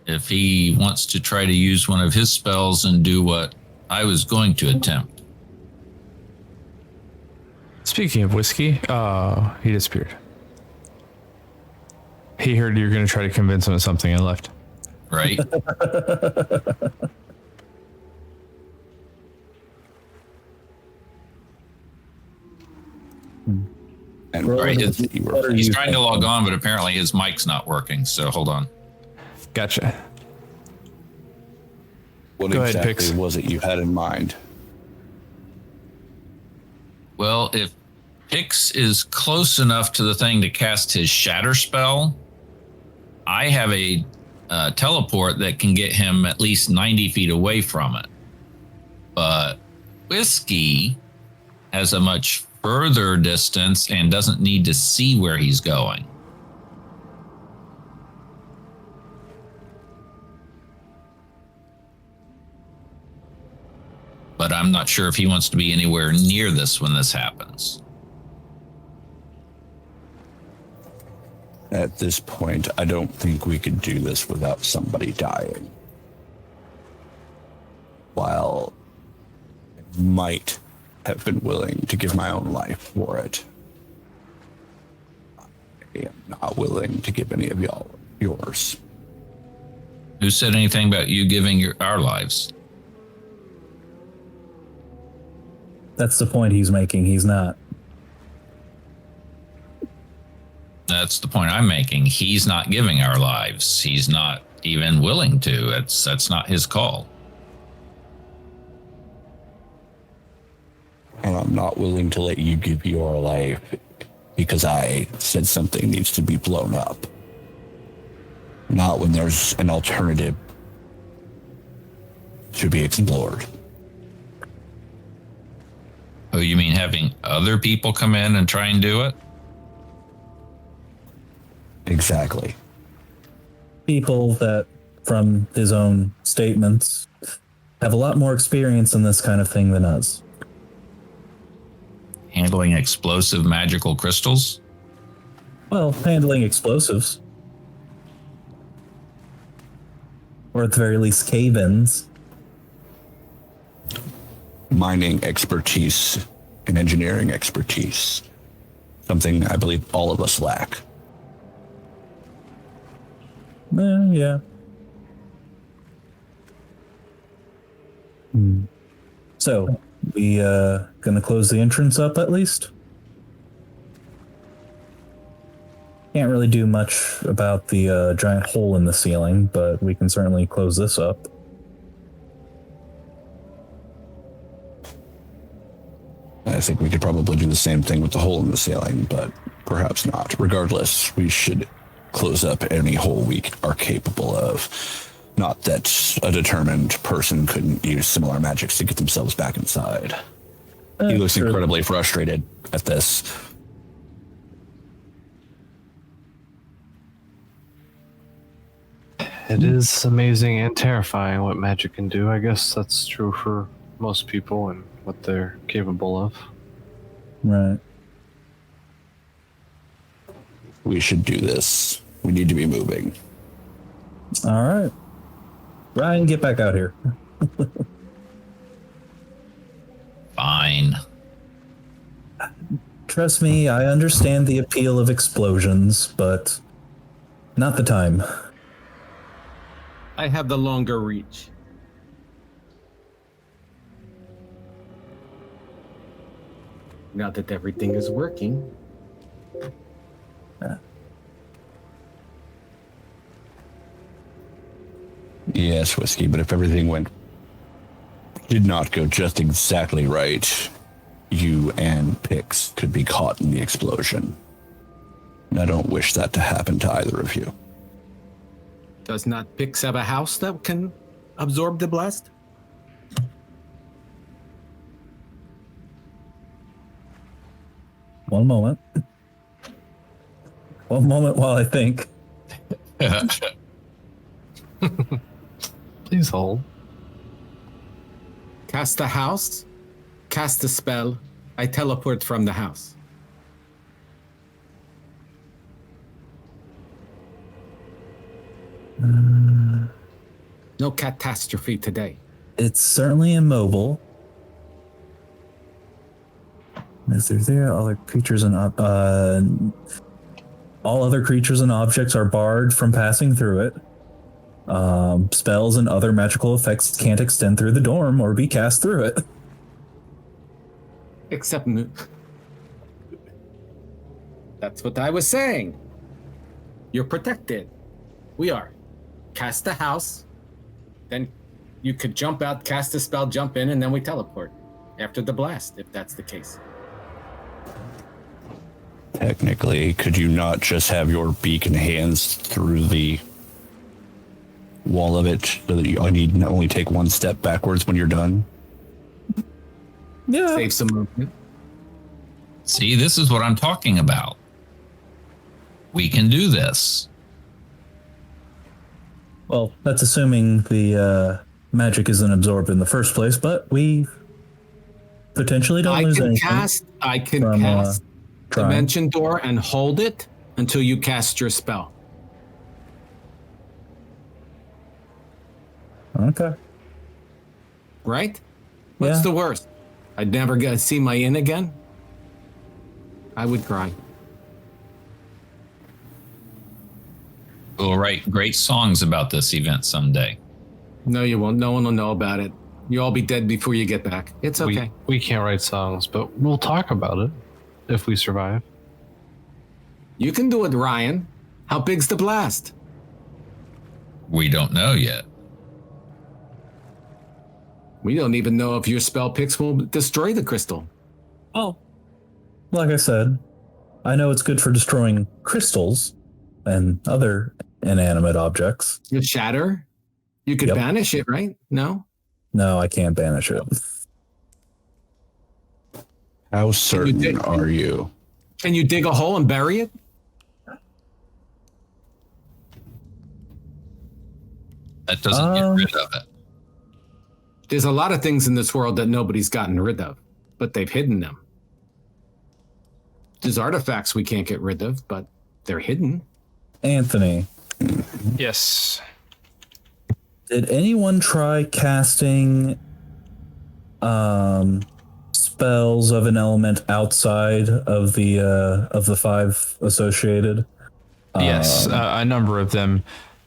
Speaker 2: If he wants to try to use one of his spells and do what I was going to attempt.
Speaker 1: Speaking of Whiskey, he disappeared. He heard you were going to try to convince him of something and left.
Speaker 2: Right?
Speaker 6: And
Speaker 3: Right,
Speaker 2: He's trying to log on, but apparently his mic's not working. So hold on.
Speaker 1: Gotcha.
Speaker 6: what
Speaker 1: Go ahead,
Speaker 6: exactly
Speaker 1: Pix.
Speaker 6: was it you had in mind?
Speaker 2: Well, if Pix is close enough to the thing to cast his shatter spell, I have a teleport that can get him at least 90 feet away from it. But Whiskey has a much further distance and doesn't need to see where he's going. But I'm not sure if he wants to be anywhere near this when this happens.
Speaker 6: At this point, I don't think we could do this without somebody dying. While I might have been willing to give my own life for it, I am not willing to give any of y'all yours.
Speaker 2: Who said anything about you giving our lives?
Speaker 3: That's the point he's making. He's not.
Speaker 2: That's the point I'm making. He's not giving our lives. He's not even willing to. That's not his call.
Speaker 6: And I'm not willing to let you give your life because I said something needs to be blown up. Not when there's an alternative to be explored.
Speaker 2: Oh, you mean having other people come in and try and do it?
Speaker 6: Exactly.
Speaker 3: People that, from his own statements, have a lot more experience in this kind of thing than us.
Speaker 2: Handling explosive magical crystals?
Speaker 3: Well, handling explosives. Or at the very least, cave-ins.
Speaker 6: Mining expertise and engineering expertise. Something I believe all of us lack.
Speaker 3: Yeah. So, we gonna close the entrance up at least? Can't really do much about the giant hole in the ceiling, but we can certainly close this up.
Speaker 6: I think we could probably do the same thing with the hole in the ceiling, but perhaps not. Regardless, we should close up any hole we are capable of. Not that a determined person couldn't use similar magics to get themselves back inside. He looks
Speaker 3: Sure.
Speaker 6: incredibly frustrated at this.
Speaker 7: It is amazing and terrifying what magic can do. I guess that's true for most people and what they're capable of.
Speaker 3: Right.
Speaker 6: We should do this. We need to be moving.
Speaker 3: All right. Ryan, get back out here.
Speaker 2: Fine.
Speaker 3: Trust me, I understand the appeal of explosions, but not the time.
Speaker 9: I have the longer reach. Now that everything is working.
Speaker 6: Yes, Whiskey, but if everything did not go just exactly right, you and Pix could be caught in the explosion. And I don't wish that to happen to either of you.
Speaker 9: Does not Pix have a house that can absorb the blast?
Speaker 3: One moment. One moment while I think.
Speaker 7: Please hold.
Speaker 9: Cast a house, cast a spell, I teleport from the house. No catastrophe today.
Speaker 3: It's certainly immobile. Is there other creatures and all other creatures and objects are barred from passing through it. Spells and other magical effects can't extend through the dorm or be cast through it.
Speaker 9: Except That's what I was saying. You're protected. We are. Cast the house. Then you could jump out, cast a spell, jump in, and then we teleport after the blast, if that's the case.
Speaker 6: Technically, could you not just have your beacon hands through the wall of it so that you only take one step backwards when you're done?
Speaker 3: Yeah.
Speaker 9: Save some movement.
Speaker 2: See, this is what I'm talking about. We can do this.
Speaker 3: Well, that's assuming the magic isn't absorbed in the first place, but we potentially don't lose anything.
Speaker 9: I can
Speaker 3: from,
Speaker 9: cast
Speaker 3: trying.
Speaker 9: Dimension Door and hold it until you cast your spell.
Speaker 3: Okay.
Speaker 9: Right? What's
Speaker 3: Yeah.
Speaker 9: the worst? I'd never get to see my inn again? I would cry.
Speaker 2: We'll write great songs about this event someday.
Speaker 9: No, you won't. No one will know about it. You'll all be dead before you get back. It's okay.
Speaker 7: We can't write songs, but we'll talk about it if we survive.
Speaker 9: You can do it, Ryan. How big's the blast?
Speaker 2: We don't know yet.
Speaker 9: We don't even know if your spell picks will destroy the crystal.
Speaker 3: Oh. Like I said, I know it's good for destroying crystals and other inanimate objects.
Speaker 9: You shatter? You could
Speaker 3: Yep.
Speaker 9: banish it, right? No?
Speaker 3: No, I can't banish it.
Speaker 6: How certain
Speaker 9: dig-
Speaker 6: are you?
Speaker 9: Can you dig a hole and bury it?
Speaker 2: That doesn't get rid of it.
Speaker 9: There's a lot of things in this world that nobody's gotten rid of, but they've hidden them. There's artifacts we can't get rid of, but they're hidden.
Speaker 3: Anthony,
Speaker 1: Yes.
Speaker 3: did anyone try casting spells of an element outside of the 5 associated?
Speaker 1: Yes, a number of them.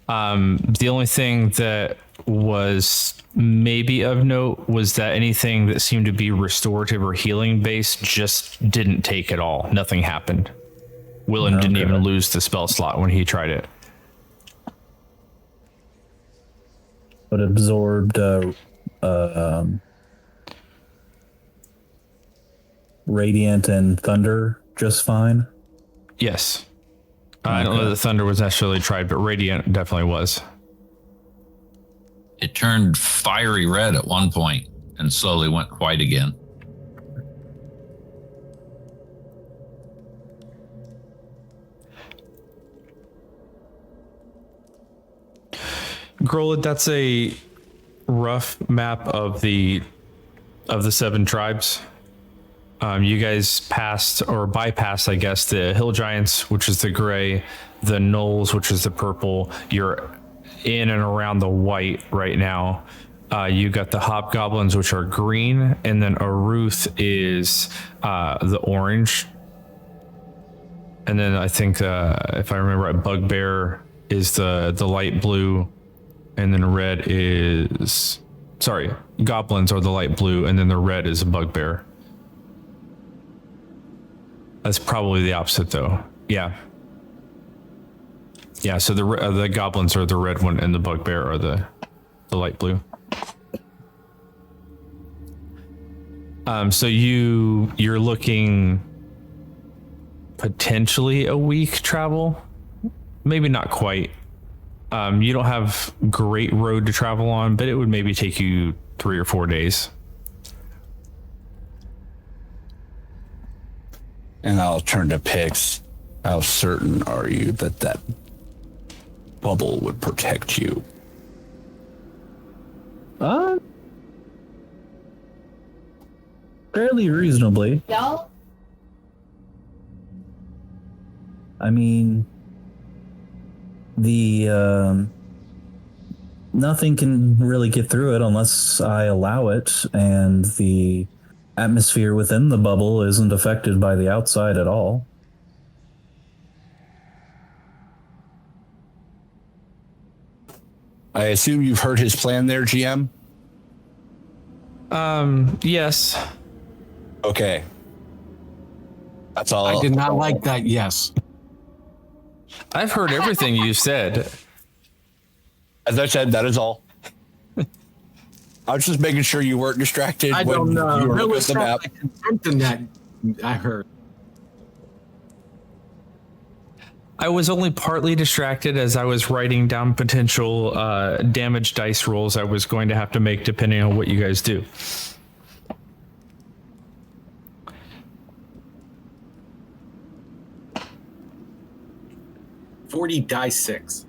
Speaker 1: The only thing that was maybe of note was that anything that seemed to be restorative or healing based just didn't take at all. Nothing happened. Willem didn't even lose the spell slot when he tried it.
Speaker 3: But absorbed radiant and thunder just fine.
Speaker 1: Yes. I don't know that Thunder was necessarily tried, but Radiant definitely was.
Speaker 2: It turned fiery red at one point and slowly went white again.
Speaker 1: Grolid, that's a rough map of the 7 tribes. You guys passed or bypassed, I guess, the hill giants, which is the gray, the gnolls, which is the purple. You're in and around the white right now. You got the hobgoblins, which are green, and then Aruth is the orange. And then I think, if I remember right, Bugbear is the light blue, and then red is, sorry, goblins are the light blue, and then the red is a Bugbear. That's probably the opposite, though. Yeah. Yeah, so the goblins are the red one, and the Bugbear are the light blue. So you're looking potentially a week travel, maybe not quite. You don't have great road to travel on, but it would maybe take you 3 or 4 days.
Speaker 6: And I'll turn to Pix. How certain are you that that bubble would protect you?
Speaker 3: Fairly reasonably.
Speaker 5: No?
Speaker 3: I mean, nothing can really get through it unless I allow it, and the atmosphere within the bubble isn't affected by the outside at all.
Speaker 6: I assume you've heard his plan there, GM?
Speaker 1: Yes.
Speaker 6: Okay. That's all.
Speaker 9: I did not like that. Yes.
Speaker 1: I've heard everything you said.
Speaker 6: As I said, that is all. I was just making sure you weren't distracted.
Speaker 9: I don't know.
Speaker 6: You were
Speaker 9: There
Speaker 6: looking
Speaker 9: was
Speaker 6: at the map.
Speaker 9: contempt in that. I heard.
Speaker 1: I was only partly distracted as I was writing down potential damage dice rolls I was going to have to make depending on what you guys do.
Speaker 9: $40 die 6.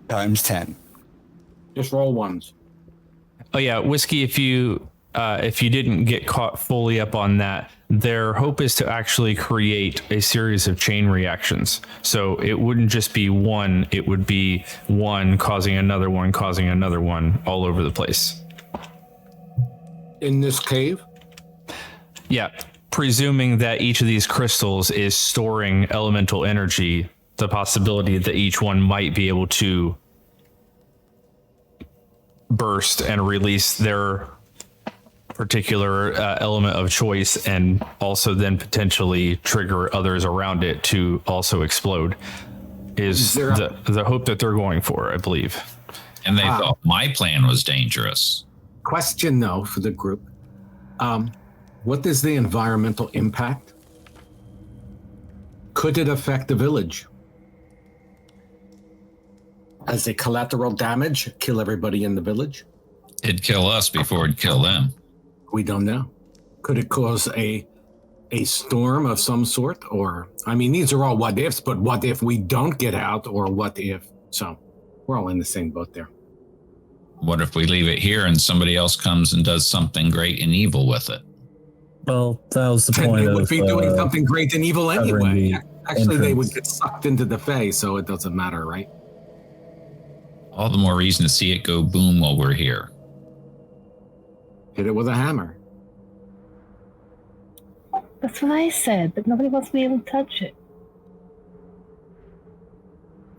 Speaker 6: Times 10.
Speaker 9: Just roll ones.
Speaker 1: Oh yeah, Whiskey, if you didn't get caught fully up on that, their hope is to actually create a series of chain reactions. So it wouldn't just be one, it would be one causing another one all over the place.
Speaker 9: In this cave?
Speaker 1: Yeah, presuming that each of these crystals is storing elemental energy, the possibility that each one might be able to burst and release their particular element of choice, and also then potentially trigger others around it to also explode is the hope that they're going for, I believe.
Speaker 2: And they thought my plan was dangerous.
Speaker 9: Question though for the group. What is the environmental impact? Could it affect the village? As a collateral damage, kill everybody in the village?
Speaker 2: It'd kill us before it'd kill them.
Speaker 9: We don't know. Could it cause a storm of some sort? Or, I mean, these are all what ifs, but what if we don't get out, or what if? So we're all in the same boat there.
Speaker 2: What if we leave it here and somebody else comes and does something great and evil with it?
Speaker 3: Well, that was the
Speaker 9: And
Speaker 3: point
Speaker 9: they
Speaker 3: of
Speaker 9: would be doing something great and evil anyway. Actually, they would
Speaker 3: entrance.
Speaker 9: get sucked into the Fae, so it doesn't matter, right?
Speaker 2: All the more reason to see it go boom while we're here.
Speaker 9: Hit it with a hammer.
Speaker 5: That's what I said, but nobody wants to be able to touch it.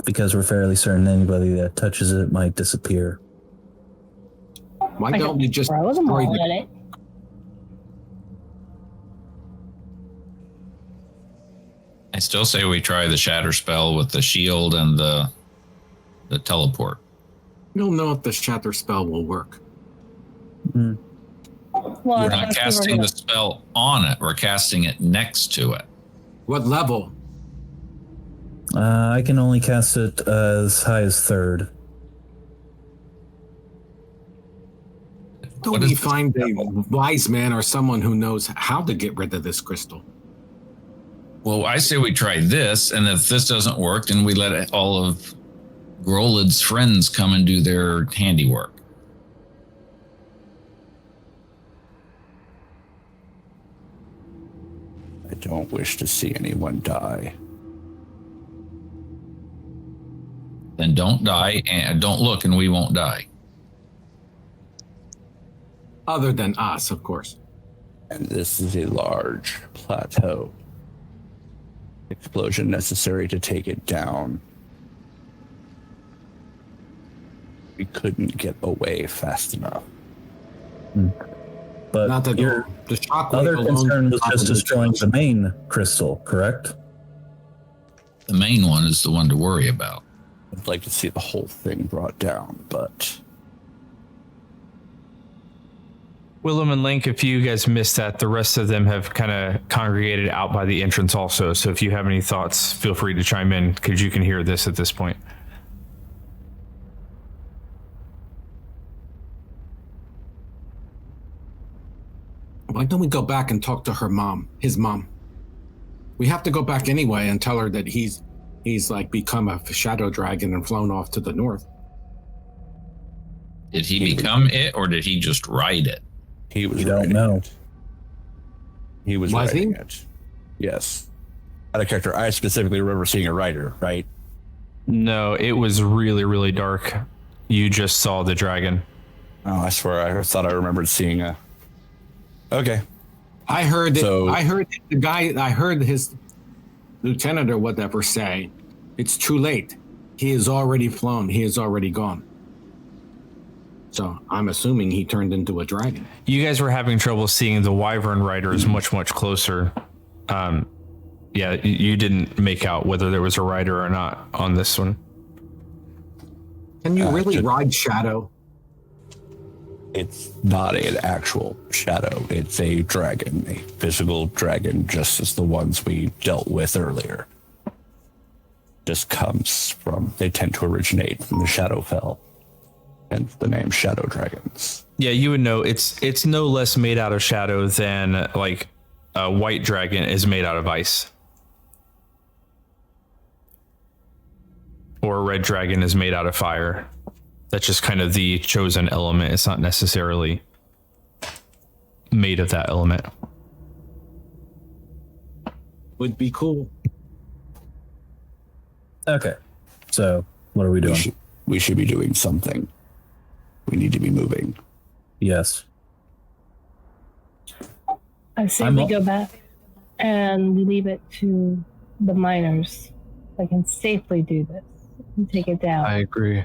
Speaker 3: because we're fairly certain anybody that touches it might disappear.
Speaker 9: Why don't we just
Speaker 5: throw them
Speaker 9: destroy
Speaker 5: all
Speaker 9: the
Speaker 5: at it?
Speaker 2: I still say we try the shatter spell with the shield and the teleport.
Speaker 9: You'll know if the shatter spell will work.
Speaker 3: Mm.
Speaker 5: Well,
Speaker 2: We're
Speaker 5: I
Speaker 2: not
Speaker 5: thought
Speaker 2: casting
Speaker 5: we
Speaker 2: the spell on it. We're casting it next to it.
Speaker 9: What level?
Speaker 3: I can only cast it as high as third.
Speaker 9: Don't
Speaker 2: What
Speaker 9: we
Speaker 2: is-
Speaker 9: find a wise man or someone who knows how to get rid of this crystal?
Speaker 2: Well, I say we try this, and if this doesn't work, then we let all of Grolid's friends come and do their handiwork.
Speaker 6: I don't wish to see anyone die.
Speaker 2: Then don't die, and don't look, and we won't die.
Speaker 9: Other than us, of course.
Speaker 6: And this is a large plateau. Explosion necessary to take it down. We couldn't get away fast enough.
Speaker 3: But
Speaker 9: Not that
Speaker 3: your
Speaker 9: the shockwave
Speaker 3: other
Speaker 9: alone
Speaker 3: concern was
Speaker 9: causes
Speaker 3: just
Speaker 9: the
Speaker 3: destroying the
Speaker 9: explosion.
Speaker 3: main crystal, correct?
Speaker 2: The main one is the one to worry about.
Speaker 6: I'd like to see the whole thing brought down, but
Speaker 1: Willem and Link, if you guys missed that, the rest of them have kind of congregated out by the entrance also. So if you have any thoughts, feel free to chime in because you can hear this at this point.
Speaker 9: Why don't we go back and talk to her mom, his mom? We have to go back anyway and tell her that he's like become a shadow dragon and flown off to the north.
Speaker 2: Did he become it, or did he just ride it?
Speaker 6: he was
Speaker 3: You don't
Speaker 6: riding
Speaker 3: know.
Speaker 6: it. He was
Speaker 9: Was
Speaker 6: riding
Speaker 9: he?
Speaker 6: it. Yes. Out of character, I specifically remember seeing a rider, right?
Speaker 1: No, it was really, really dark. You just saw the dragon.
Speaker 6: Oh, I swear, I thought I remembered seeing a. Okay.
Speaker 9: I heard
Speaker 6: So-
Speaker 9: I heard his lieutenant or whatever say, it's too late. He is already flown. He is already gone. So I'm assuming he turned into a dragon.
Speaker 1: You guys were having trouble seeing the wyvern riders much closer. Yeah, you didn't make out whether there was a rider or not on this one.
Speaker 9: Can you really ride Shadow?
Speaker 6: It's not an actual shadow. It's a dragon, a physical dragon, just as the ones we dealt with earlier. Just comes from, they tend to originate from the Shadowfell, and the name Shadow Dragons.
Speaker 1: Yeah, you would know it's no less made out of shadow than like a white dragon is made out of ice. Or a red dragon is made out of fire. That's just kind of the chosen element. It's not necessarily made of that element.
Speaker 9: Would be cool.
Speaker 3: Okay. So, what are we doing?
Speaker 6: We should be doing something. We need to be moving.
Speaker 3: Yes.
Speaker 5: I say we go back and we leave it to the miners that can safely do this and take it down.
Speaker 7: I agree.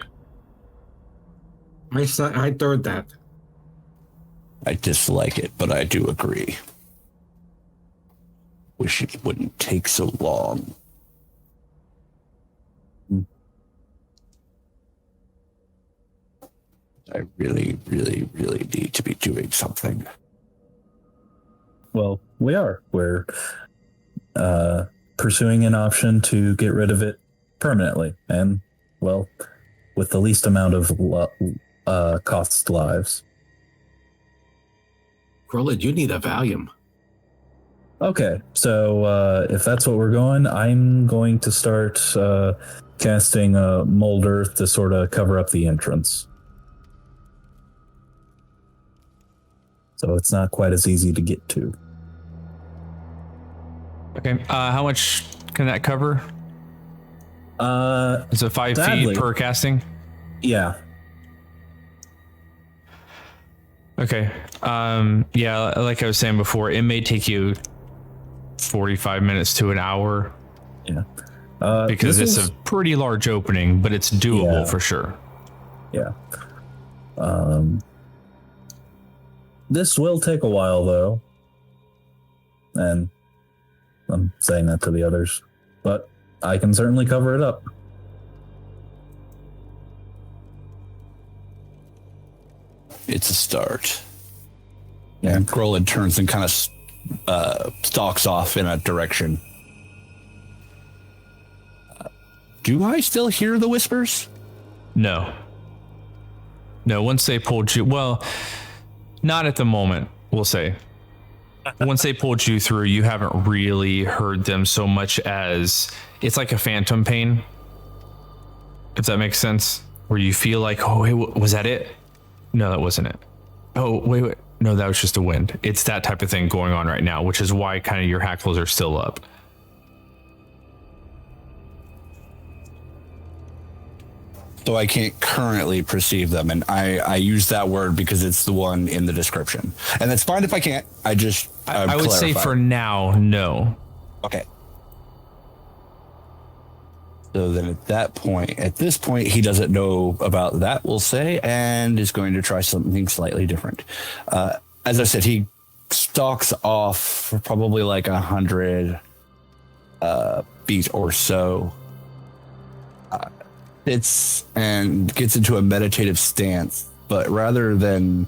Speaker 9: I third that.
Speaker 6: I dislike it, but I do agree. Wish it wouldn't take so long. I really, really, really need to be doing something.
Speaker 3: Well, we are. We're pursuing an option to get rid of it permanently, and well, with the least amount of cost lives.
Speaker 9: Grolid, you need a Valium.
Speaker 3: Okay, so if that's what we're going, I'm going to start casting mold earth to sort of cover up the entrance. So it's not quite as easy to get to.
Speaker 1: Okay. How much can that cover? Is it 5
Speaker 3: sadly,
Speaker 1: feet per casting?
Speaker 3: Yeah.
Speaker 1: Okay. Yeah, like I was saying before, it may take you 45 minutes to an hour.
Speaker 3: Yeah.
Speaker 1: Because it's a pretty large opening, but it's doable
Speaker 3: Yeah.
Speaker 1: for sure.
Speaker 3: Yeah. This will take a while, though. And I'm saying that to the others. But I can certainly cover it up.
Speaker 6: It's a start. Yeah. And Grolid turns and kind of stalks off in a direction. Do I still hear the whispers?
Speaker 1: No. No, once they pulled you, well, not at the moment, we'll say. Once they pulled you through, you haven't really heard them so much as it's like a phantom pain. If that makes sense. Where you feel like, oh, wait, was that it? No, that wasn't it. Oh, wait. No, that was just a wind. It's that type of thing going on right now, which is why kind of your hackles are still up.
Speaker 6: So I can't currently perceive them, and I use that word because it's the one in the description. And that's fine if I can't. I
Speaker 1: would say for now, no.
Speaker 6: Okay. So then at this point, he doesn't know about that, we'll say, and is going to try something slightly different. As I said, he stalks off for probably like 100 feet or so. Sits and gets into a meditative stance, but rather than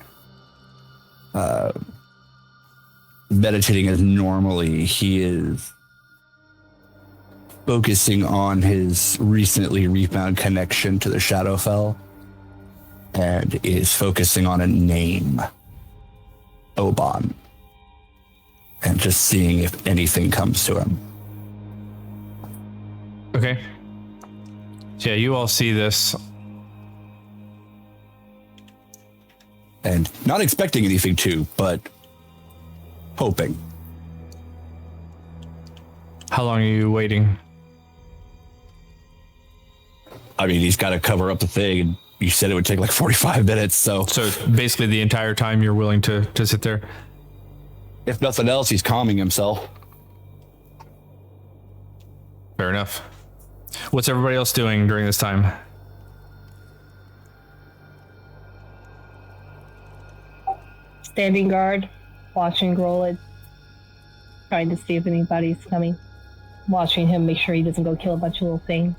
Speaker 6: meditating as normally, he is focusing on his recently refound connection to the Shadowfell and is focusing on a name, Oban, and just seeing if anything comes to him.
Speaker 1: Okay. Yeah, you all see this.
Speaker 6: And not expecting anything to, but hoping.
Speaker 1: How long are you waiting?
Speaker 6: I mean, he's got to cover up the thing, and you said it would take like 45 minutes, so
Speaker 1: basically the entire time you're willing to sit there?
Speaker 6: If nothing else, he's calming himself.
Speaker 1: Fair enough. What's everybody else doing during this time?
Speaker 5: standing guard, watching Grolid, trying to see if anybody's coming. Watching him, make sure he doesn't go kill a bunch of little things.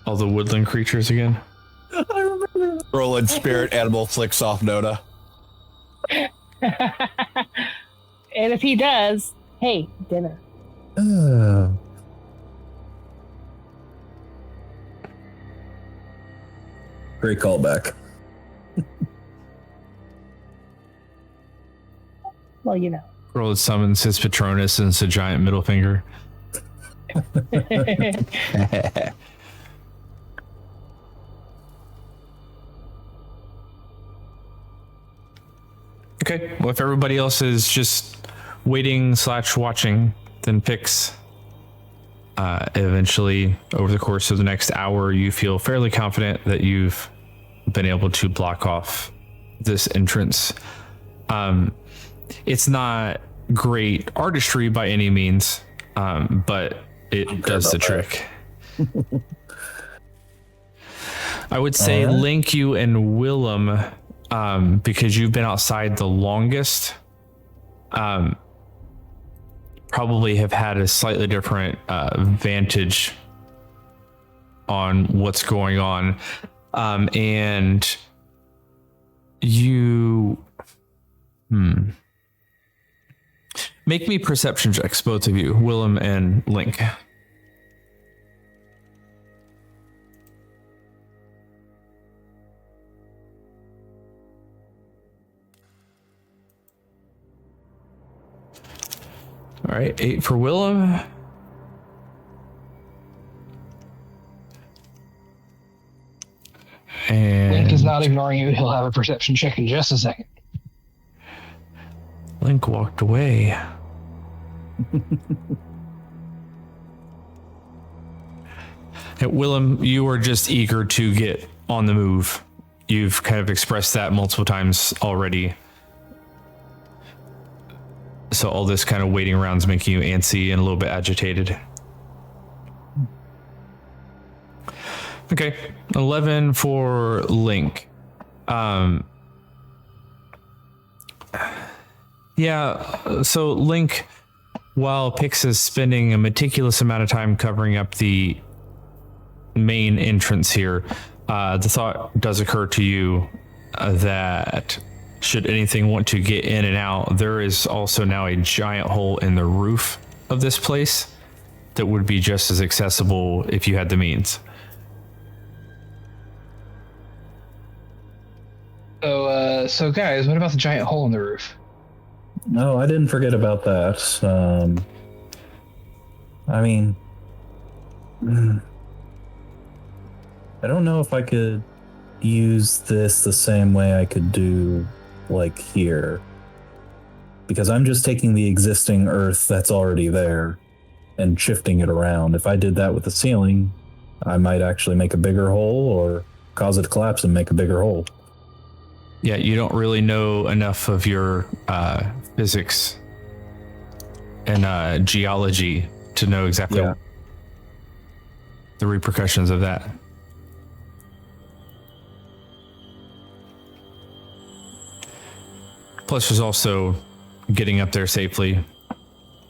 Speaker 1: All the woodland creatures again.
Speaker 6: I remember. Roland spirit animal flicks off Nona.
Speaker 5: And if he does, hey, dinner.
Speaker 3: Great callback.
Speaker 5: Well, you know.
Speaker 1: Roland summons his Patronus and it's a giant middle finger. Okay, well, if everybody else is just waiting / watching, then Pix, eventually over the course of the next hour, you feel fairly confident that you've been able to block off this entrance. It's not great artistry by any means, but it does the trick. I would say Link, you and Willem, because you've been outside the longest, probably have had a slightly different vantage on what's going on. And you make me perception checks, both of you, Willem and Link. All right, 8 for Willem. And
Speaker 8: Link is not ignoring you. He'll have a perception check in just a second.
Speaker 1: Link walked away. Hey, Willem, you are just eager to get on the move. You've kind of expressed that multiple times already. So all this kind of waiting around is making you antsy and a little bit agitated. Okay, 11 for Link. Yeah, so Link, while Pix is spending a meticulous amount of time covering up the main entrance here, the thought does occur to you that should anything want to get in and out, there is also now a giant hole in the roof of this place that would be just as accessible if you had the means.
Speaker 8: So guys, what about the giant hole in the roof?
Speaker 3: No, I didn't forget about that. I mean, I don't know if I could use this the same way I could do like here, because I'm just taking the existing earth that's already there and shifting it around. If I did that with the ceiling, I might actually make a bigger hole or cause it to collapse and make a bigger hole.
Speaker 1: Yeah, you don't really know enough of your physics and geology to know exactly the repercussions of that. Plus, there's also getting up there safely,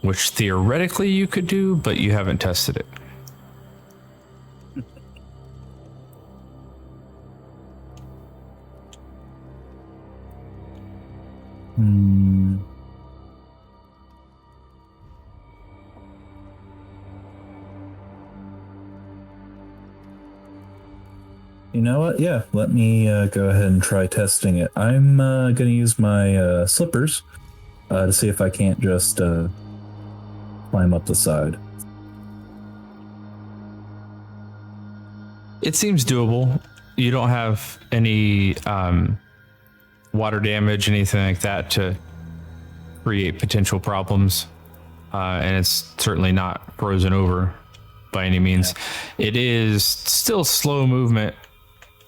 Speaker 1: which theoretically you could do, but you haven't tested it.
Speaker 3: You know what? Yeah, let me go ahead and try testing it. I'm going to use my slippers to see if I can't just climb up the side.
Speaker 1: It seems doable. You don't have any water damage, anything like that to create potential problems. And it's certainly not frozen over by any means. Yeah. It is still slow movement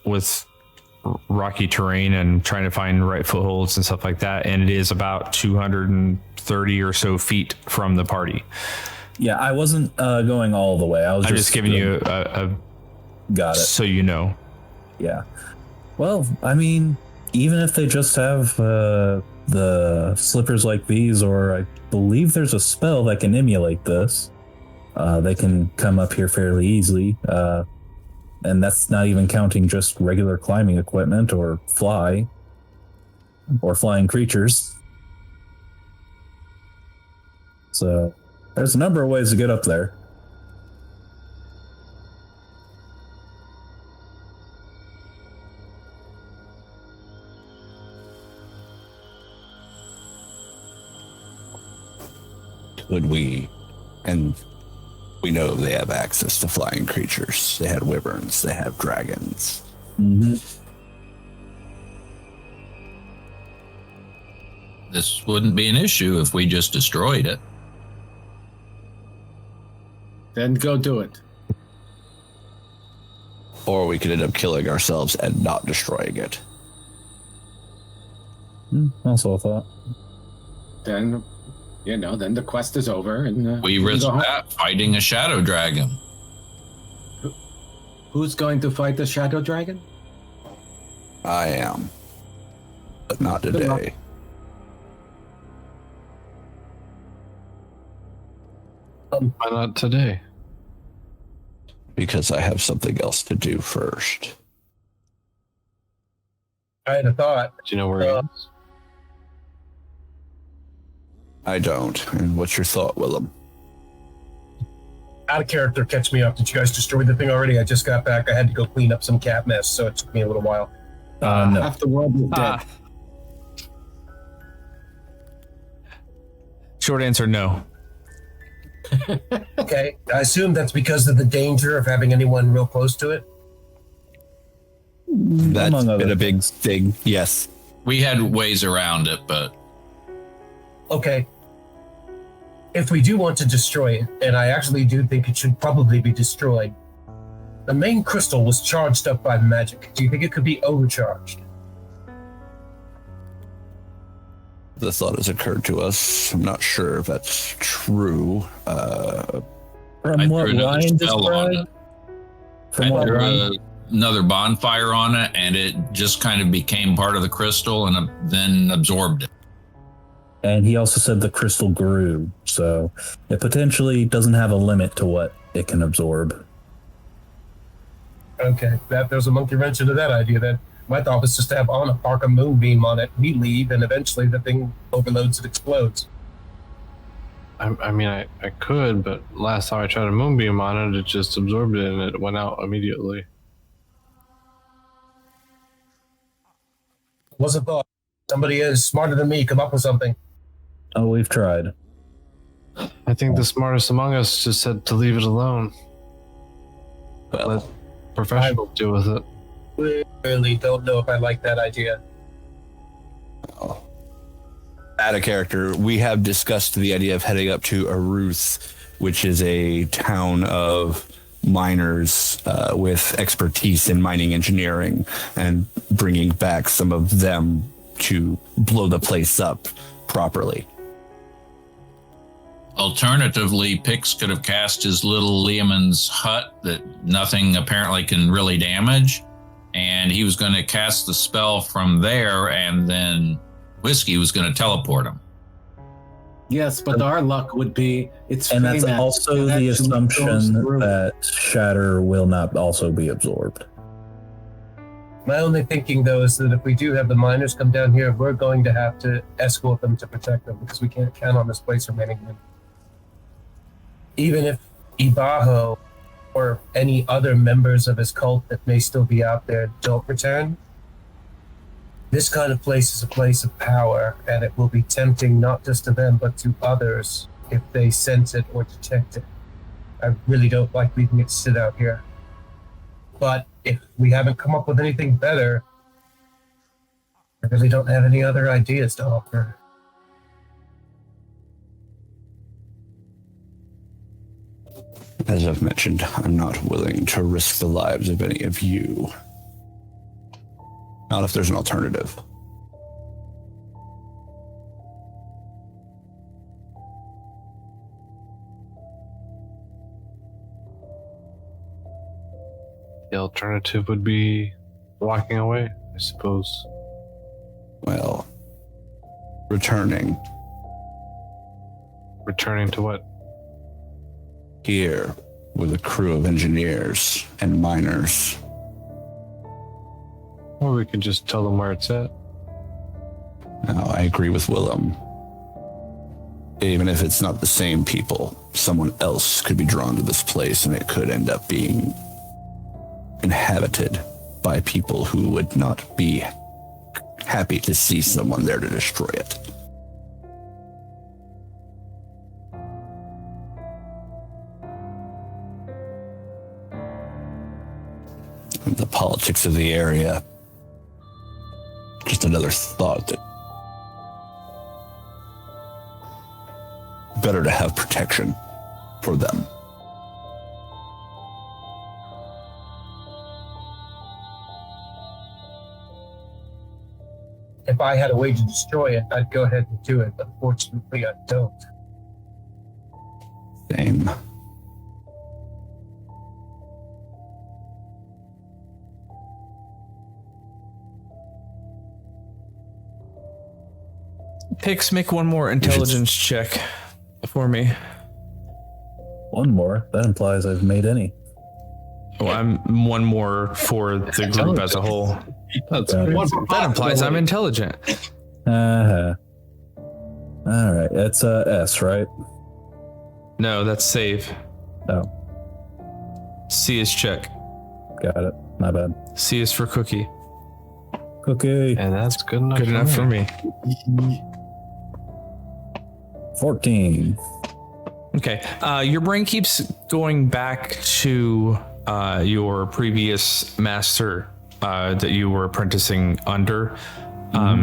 Speaker 1: with rocky terrain and trying to find the right footholds and stuff like that. And it is about 230 or so feet from the party.
Speaker 3: Yeah, I wasn't going all the way. I'm
Speaker 1: just giving you a
Speaker 3: got it.
Speaker 1: So you know.
Speaker 3: Yeah. Well, I mean, even if they just have the slippers like these, or I believe there's a spell that can emulate this, they can come up here fairly easily. And that's not even counting just regular climbing equipment or flying creatures. So there's a number of ways to get up there.
Speaker 6: Could we, and we know they have access to flying creatures. They had wyverns, they have dragons.
Speaker 3: Mm-hmm.
Speaker 2: This wouldn't be an issue if we just destroyed it.
Speaker 9: Then go do it.
Speaker 6: Or we could end up killing ourselves and not destroying it.
Speaker 3: Also a thought.
Speaker 9: Then, then the quest is over, and
Speaker 2: We
Speaker 9: can
Speaker 2: risk
Speaker 9: go home.
Speaker 2: that fighting a shadow dragon.
Speaker 9: Who's going to fight the shadow dragon?
Speaker 6: I am. But not
Speaker 9: Good luck.
Speaker 6: today.
Speaker 7: Why not today?
Speaker 6: Because I have something else to do first.
Speaker 4: I had a thought.
Speaker 7: Do you know where he is?
Speaker 6: I don't. And what's your thought, Willem?
Speaker 4: Out of character, catch me up. Did you guys destroy the thing already? I just got back. I had to go clean up some cat mess, so it took me a little while.
Speaker 3: No.
Speaker 9: Half the world is dead.
Speaker 1: Short answer, no.
Speaker 4: Okay, I assume that's because of the danger of having anyone real close to it.
Speaker 6: That's
Speaker 3: Among other
Speaker 6: been a big
Speaker 3: things.
Speaker 6: thing. Yes.
Speaker 2: We had ways around it, but
Speaker 4: Okay. If we do want to destroy it, and I actually do think it should probably be destroyed, the main crystal was charged up by magic. Do you think it could be overcharged?
Speaker 6: The thought has occurred to us. I'm not sure if that's true.
Speaker 3: From
Speaker 2: I
Speaker 3: what
Speaker 2: threw another
Speaker 3: Ryan
Speaker 2: spell on
Speaker 3: described?
Speaker 2: it.
Speaker 3: From
Speaker 2: I
Speaker 3: what
Speaker 2: threw
Speaker 3: Ryan...
Speaker 2: another bonfire on it, and it just kind of became part of the crystal and then absorbed it.
Speaker 3: And he also said the crystal grew, so it potentially doesn't have a limit to what it can absorb.
Speaker 4: Okay, there's a monkey wrench into that idea then. My thought was just to have on a park a moonbeam on it. We leave, and eventually the thing overloads and explodes.
Speaker 7: I mean, I could, but last time I tried a moonbeam on it, it just absorbed it and it went out immediately.
Speaker 4: What's a thought? Somebody is smarter than me. Come up with something.
Speaker 3: Oh, we've tried.
Speaker 7: I think the smartest among us just said to leave it alone.
Speaker 6: Well,
Speaker 7: Let professionals deal with it.
Speaker 4: Really don't know if I like that idea.
Speaker 6: out of character, we have discussed the idea of heading up to Aruth, which is a town of miners with expertise in mining engineering, and bringing back some of them to blow the place up properly.
Speaker 2: Alternatively, Pix could have cast his little Leomund's hut that nothing apparently can really damage, and he was going to cast the spell from there, and then Whiskey was going to teleport him.
Speaker 9: Yes, but our luck would be it's
Speaker 3: And that's
Speaker 9: Feymax
Speaker 3: also
Speaker 9: that
Speaker 3: the
Speaker 9: actually goes
Speaker 3: assumption
Speaker 9: through.
Speaker 3: that Shatter will not also be absorbed.
Speaker 4: My only thinking, though, is that if we do have the miners come down here, we're going to have to escort them to protect them, because we can't count on this place remaining good. Even if Ibaho or any other members of his cult that may still be out there don't return, this kind of place is a place of power, and it will be tempting not just to them, but to others if they sense it or detect it. I really don't like leaving it sit out here. But if we haven't come up with anything better, I really don't have any other ideas to offer.
Speaker 6: As I've mentioned, I'm not willing to risk the lives of any of you. Not if there's an alternative.
Speaker 7: The alternative would be walking away, I suppose.
Speaker 6: Well, returning
Speaker 7: Returning to what?
Speaker 6: here with a crew of engineers and miners.
Speaker 7: Or we can just tell them where it's at.
Speaker 6: Now, I agree with Willem. Even if it's not the same people, someone else could be drawn to this place and it could end up being inhabited by people who would not be happy to see someone there to destroy it. And the politics of the area, just another thought that better to have protection for them.
Speaker 4: If I had a way to destroy it, I'd go ahead and do it. Unfortunately, I don't.
Speaker 6: Same.
Speaker 1: Pix, make one more intelligence check for me.
Speaker 3: One more. That implies I've made any.
Speaker 1: Well, I'm one more for the group as a whole.
Speaker 7: That's
Speaker 3: Got it.
Speaker 1: That implies I'm intelligent.
Speaker 3: Uh-huh. All right. That's S, right?
Speaker 1: No, that's save.
Speaker 3: Oh,
Speaker 1: C is check.
Speaker 3: got it. My bad.
Speaker 1: C is for cookie.
Speaker 3: Cookie.
Speaker 7: And that's good enough.
Speaker 1: Good enough for me.
Speaker 3: 14.
Speaker 1: Okay. Your brain keeps going back to your previous master that you were apprenticing under.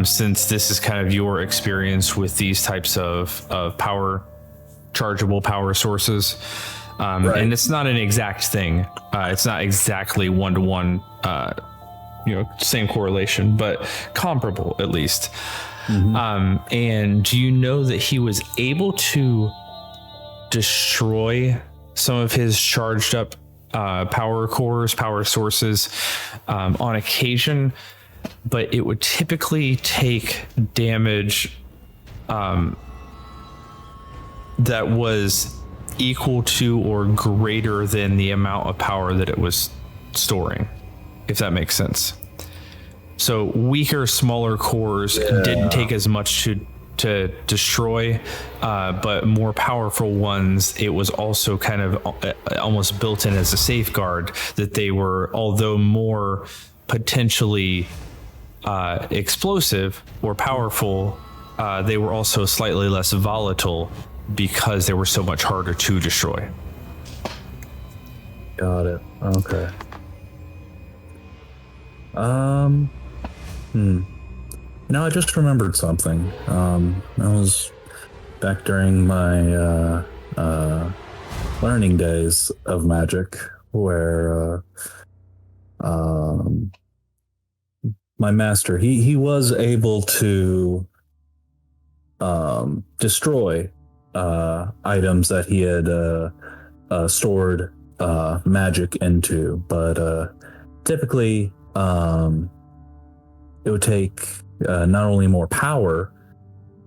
Speaker 1: Since this is kind of your experience with these types of power, chargeable power sources. And it's not an exact thing. It's not exactly one-to-one, same correlation, but comparable at least. And you know that he was able to destroy some of his charged up power cores, power sources on occasion, but it would typically take damage that was equal to or greater than the amount of power that it was storing, if that makes sense. So weaker, smaller cores didn't take as much to destroy, but more powerful ones, it was also kind of almost built in as a safeguard that they were, although more potentially explosive or powerful, they were also slightly less volatile because they were so much harder to destroy.
Speaker 3: Got it. Okay. No, I just remembered something. I was back during my learning days of magic, where my master he was able to destroy items that he had stored magic into, but typically it would take not only more power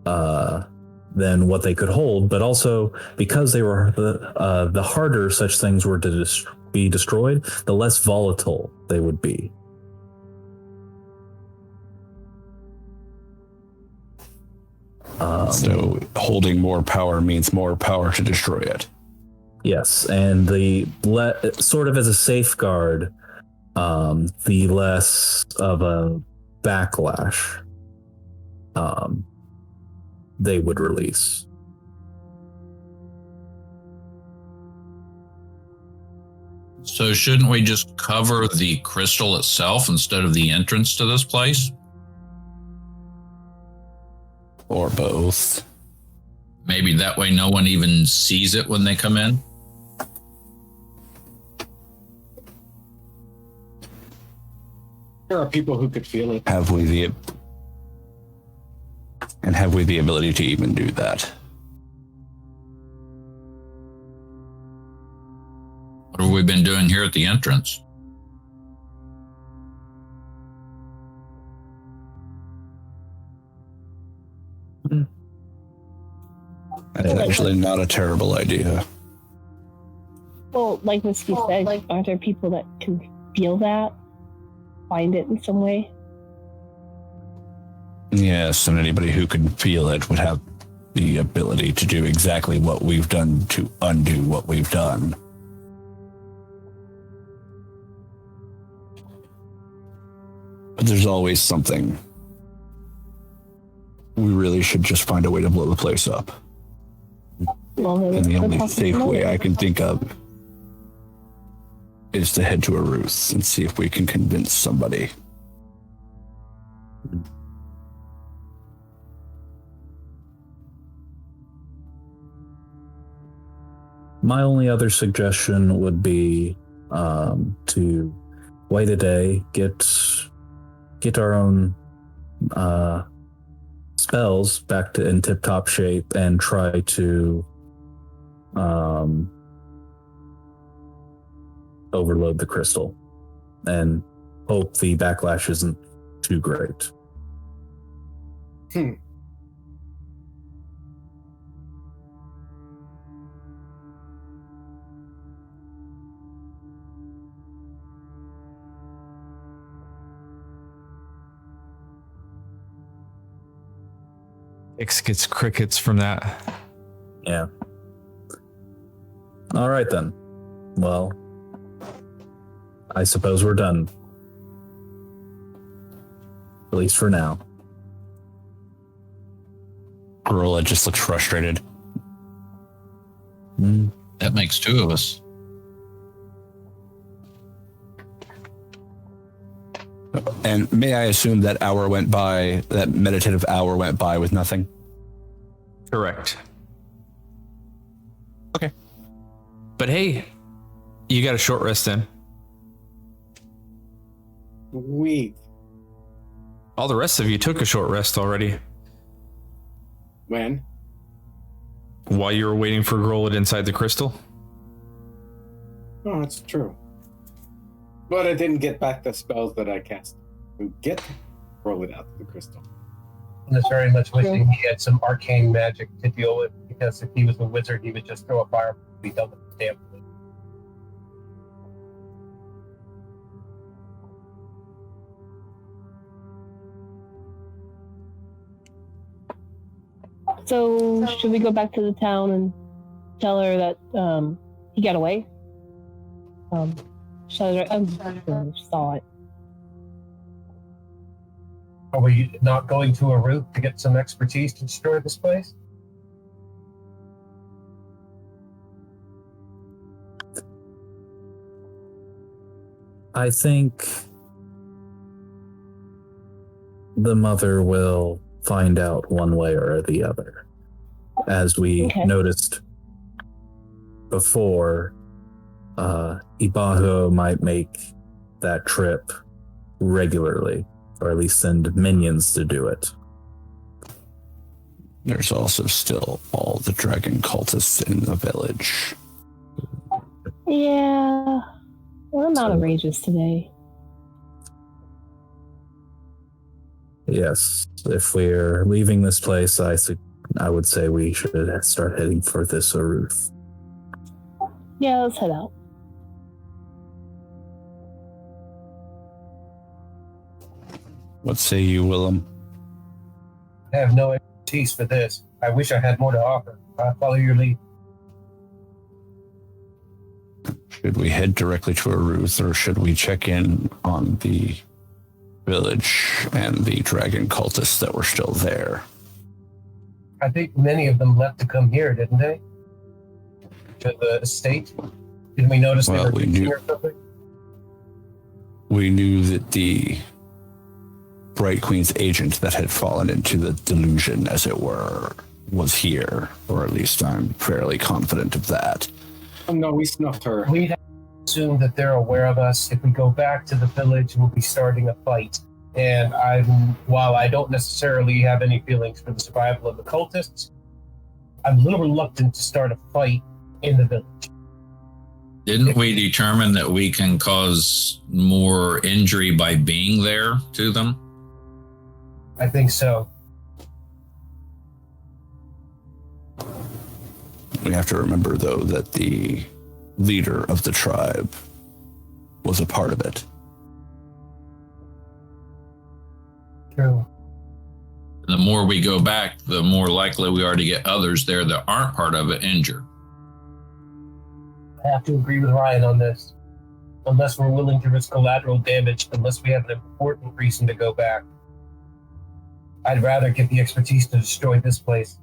Speaker 3: than what they could hold, but also because they were the harder such things were to be destroyed, the less volatile they would be.
Speaker 6: So holding more power means more power to destroy it.
Speaker 3: Yes, and the sort of as a safeguard, the less of a backlash they would release.
Speaker 2: So shouldn't we just cover the crystal itself instead of the entrance to this place?
Speaker 6: Or both.
Speaker 2: Maybe that way no one even sees it when they come in.
Speaker 9: There are people who could feel it.
Speaker 6: Have we the ability to even do that?
Speaker 2: What have we been doing here at the entrance?
Speaker 6: actually not a terrible idea.
Speaker 5: Well, like Whiskey said, aren't there people that can feel that? Find it in some way?
Speaker 6: Yes, and anybody who can feel it would have the ability to do exactly what we've done to undo what we've done. But there's always something. We really should just find a way to blow the place up.
Speaker 5: Well,
Speaker 6: And the only safe way I can think of is to head to a roost and see if we can convince somebody.
Speaker 3: My only other suggestion would be to wait a day, get our own spells back to in tip-top shape, and try to overload the crystal, and hope the backlash isn't too great.
Speaker 1: X gets crickets from that.
Speaker 3: Yeah. All right then. Well, I suppose we're done. At least for now.
Speaker 6: Gorilla just looks frustrated.
Speaker 2: That makes two of us.
Speaker 6: And may I assume that hour went by, that meditative hour went by with nothing?
Speaker 1: Correct.
Speaker 6: Okay.
Speaker 1: But hey, you got a short rest in.
Speaker 9: Sweet.
Speaker 1: All the rest of you took a short rest already.
Speaker 9: When?
Speaker 1: While you were waiting for Grolid inside the crystal?
Speaker 9: Oh, that's true. But I didn't get back the spells that I cast to get roll it out of the crystal.
Speaker 4: And it's very much wishing he had some arcane magic to deal with, because if he was a wizard, he would just throw a fire and be done with the damn thing.
Speaker 5: So, should we go back to the town and tell her that he got away? Saw it.
Speaker 4: Are we not going to a route to get some expertise to destroy this place?
Speaker 3: I think the mother will find out one way or the other. As we noticed before, Ibaho might make that trip regularly, or at least send minions to do it.
Speaker 6: There's also still all the dragon cultists in the village.
Speaker 5: Yeah. Well, I'm out of rages today.
Speaker 3: Yes, if we're leaving this place, I would say we should start heading for this Aruth.
Speaker 5: Yeah, let's head out.
Speaker 6: What say you, Willem?
Speaker 4: I have no expertise for this. I wish I had more to offer. I'll follow your lead.
Speaker 6: Should we head directly to Aruth, or should we check in on the village and the dragon cultists that were still there?
Speaker 4: I think many of them left to come here, didn't they? To the estate? Didn't we notice they were teaching or something?
Speaker 6: We knew that the Bright Queen's agent that had fallen into the delusion, as it were, was here, or at least I'm fairly confident of that.
Speaker 9: Oh no, we snuffed her.
Speaker 4: We'd have to assume that they're aware of us. If we go back to the village, we'll be starting a fight. And while I don't necessarily have any feelings for the survival of the cultists, I'm a little reluctant to start a fight in the village.
Speaker 2: Didn't we determine that we can cause more injury by being there to them?
Speaker 4: I think so.
Speaker 6: We have to remember, though, that the leader of the tribe was a part of it.
Speaker 4: True.
Speaker 2: The more we go back, the more likely we are to get others there that aren't part of it injured.
Speaker 4: I have to agree with Ryan on this. Unless we're willing to risk collateral damage, unless we have an important reason to go back, I'd rather get the expertise to destroy this place.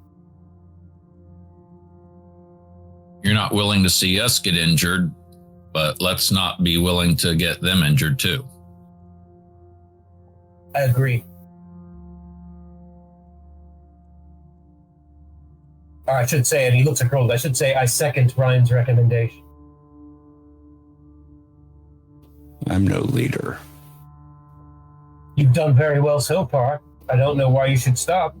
Speaker 2: You're not willing to see us get injured, but let's not be willing to get them injured too.
Speaker 4: I agree. Or I should say, and he looks at Grold, I should say I second Ryan's recommendation.
Speaker 6: I'm no leader.
Speaker 4: You've done very well so far. I don't know why you should stop.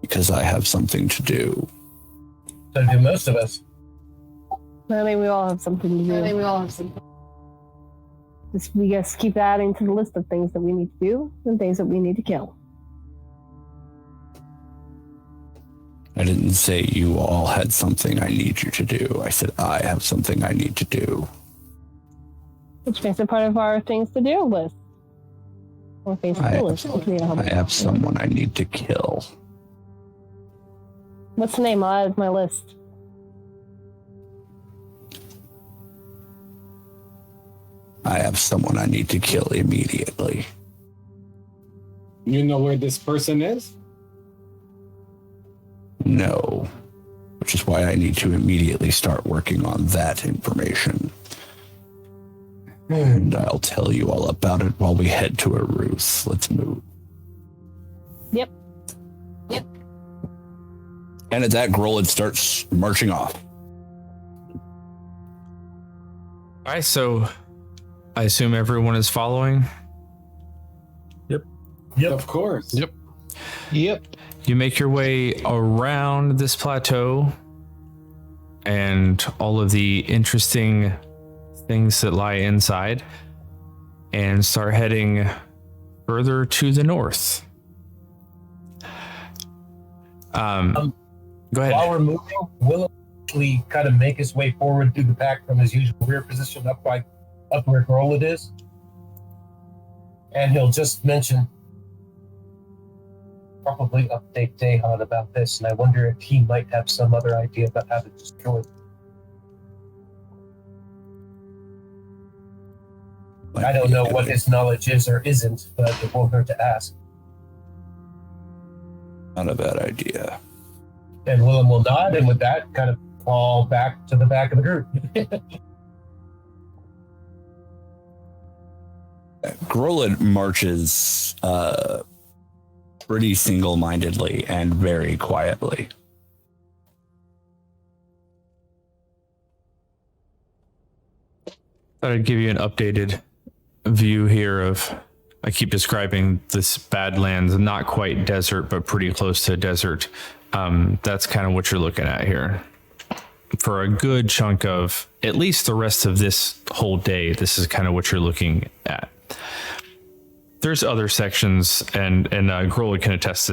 Speaker 6: Because I have something to do.
Speaker 4: So do most of us.
Speaker 5: I think we all have something to do. Just, we just keep adding to the list of things that we need to do and things that we need to kill.
Speaker 6: I didn't say you all had something I need you to do. I said I have something I need to do.
Speaker 5: Which makes it part of our things to do list. Or things to do list.
Speaker 6: I have someone I need to kill.
Speaker 5: What's the name? I'll add my list.
Speaker 6: I have someone I need to kill immediately.
Speaker 9: You know where this person is?
Speaker 6: No. Which is why I need to immediately start working on that information. And I'll tell you all about it while we head to a roost. Let's move.
Speaker 5: Yep.
Speaker 6: And at that, Grolid starts marching off.
Speaker 1: All right, so I assume everyone is following.
Speaker 4: Yep.
Speaker 9: Of course.
Speaker 8: Yep.
Speaker 1: You make your way around this plateau and all of the interesting things that lie inside and start heading further to the north. Go ahead.
Speaker 4: While we're moving, Will actually kind of make his way forward through the pack from his usual rear position up where Grolid is. And he'll just mention, probably update Dahan about this, and I wonder if he might have some other idea about how to destroy it. I don't know what his knowledge is or isn't, but it won't hurt to ask.
Speaker 6: Not a bad idea.
Speaker 4: And Willem will nod, and with that, kind of fall back to the back of the group.
Speaker 6: Grolid marches pretty single-mindedly and very quietly.
Speaker 1: Thought I'd give you an updated view here of, I keep describing this Badlands, not quite desert, but pretty close to desert. That's kind of what you're looking at here. For a good chunk of at least the rest of this whole day, this is kind of what you're looking at. There's other sections, and Grolid can attest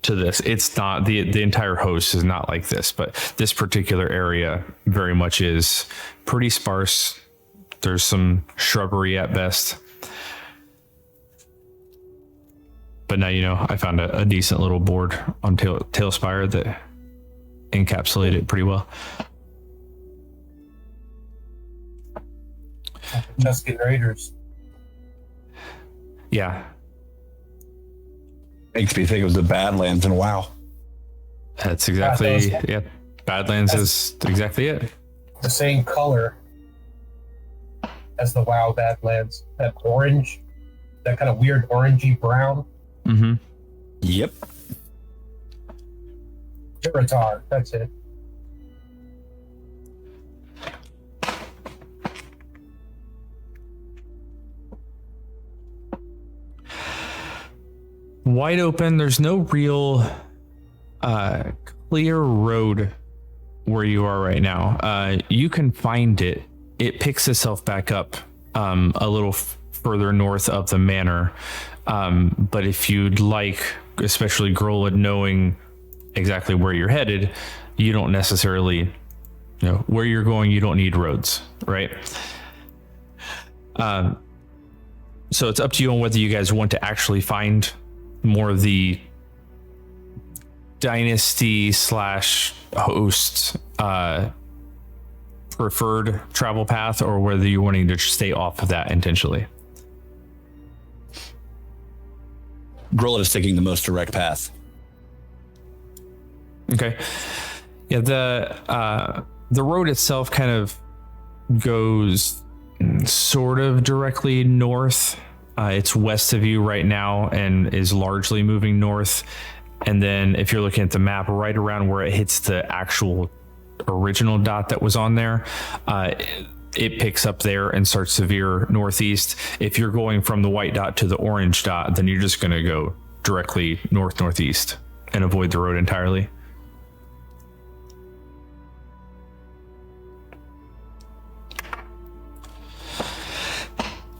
Speaker 1: to this. It's not, the entire host is not like this, but this particular area very much is pretty sparse. There's some shrubbery at best. But now, I found a decent little board on Tailspire that encapsulated it pretty well.
Speaker 4: Tuscan Raiders.
Speaker 1: Yeah.
Speaker 6: Makes me think of the Badlands and WoW.
Speaker 1: That's exactly, yeah. Badlands is exactly it.
Speaker 4: The same color as the WoW Badlands. That orange, that kind of weird orangey brown.
Speaker 1: Mm-hmm.
Speaker 6: Yep.
Speaker 4: Giratar, that's it.
Speaker 1: Wide open. There's no real clear road where you are right now. You can find it. It picks itself back up a little further north of the manor. But if you'd like especially Grola knowing exactly where you're headed, you don't necessarily where you're going. You don't need roads, right? So it's up to you on whether you guys want to actually find more of the dynasty / host preferred travel path, or whether you're wanting to stay off of that intentionally.
Speaker 6: Grola is taking the most direct path.
Speaker 1: Okay. Yeah, the road itself kind of goes sort of directly north. It's west of you right now and is largely moving north. And then if you're looking at the map, right around where it hits the actual original dot that was on there, it picks up there and starts to veer northeast. If you're going from the white dot to the orange dot, then you're just going to go directly northeast and avoid the road entirely.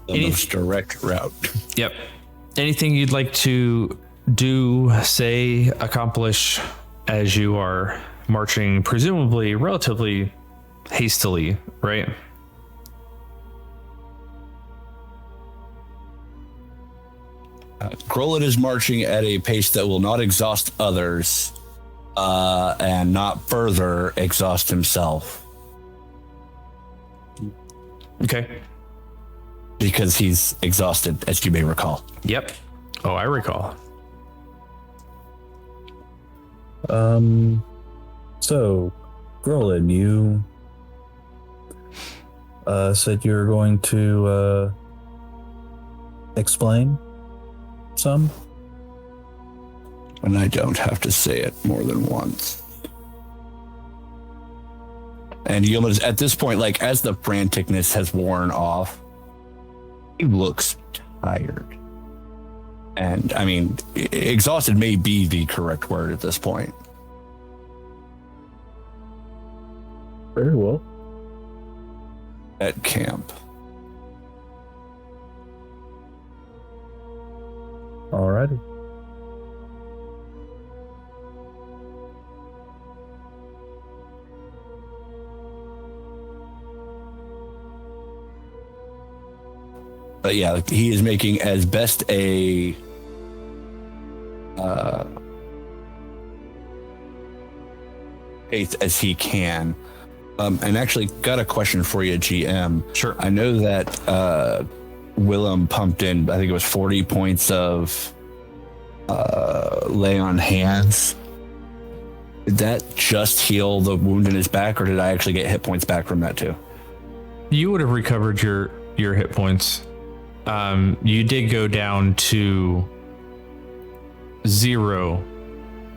Speaker 6: The most direct route.
Speaker 1: Yep. Anything you'd like to do, say, accomplish as you are marching, presumably relatively hastily, right?
Speaker 6: Grola is marching at a pace that will not exhaust others and not further exhaust himself.
Speaker 1: Okay.
Speaker 6: Because he's exhausted, as you may recall.
Speaker 1: Yep. Oh, I recall.
Speaker 3: So, Grolin, you said you were going to explain some?
Speaker 6: And I don't have to say it more than once. And Yilmaz, at this point, like, as the franticness has worn off, he looks tired. And, I mean, exhausted may be the correct word at this point.
Speaker 3: Very well.
Speaker 6: At camp.
Speaker 3: Alrighty.
Speaker 6: But yeah, he is making as best a pace as he can. And actually got a question for you, GM.
Speaker 1: Sure.
Speaker 6: I know that Willem pumped in, I think it was 40 points of lay on hands. Did that just heal the wound in his back, or did I actually get hit points back from that too?
Speaker 1: You would have recovered your hit points. You did go down to 0.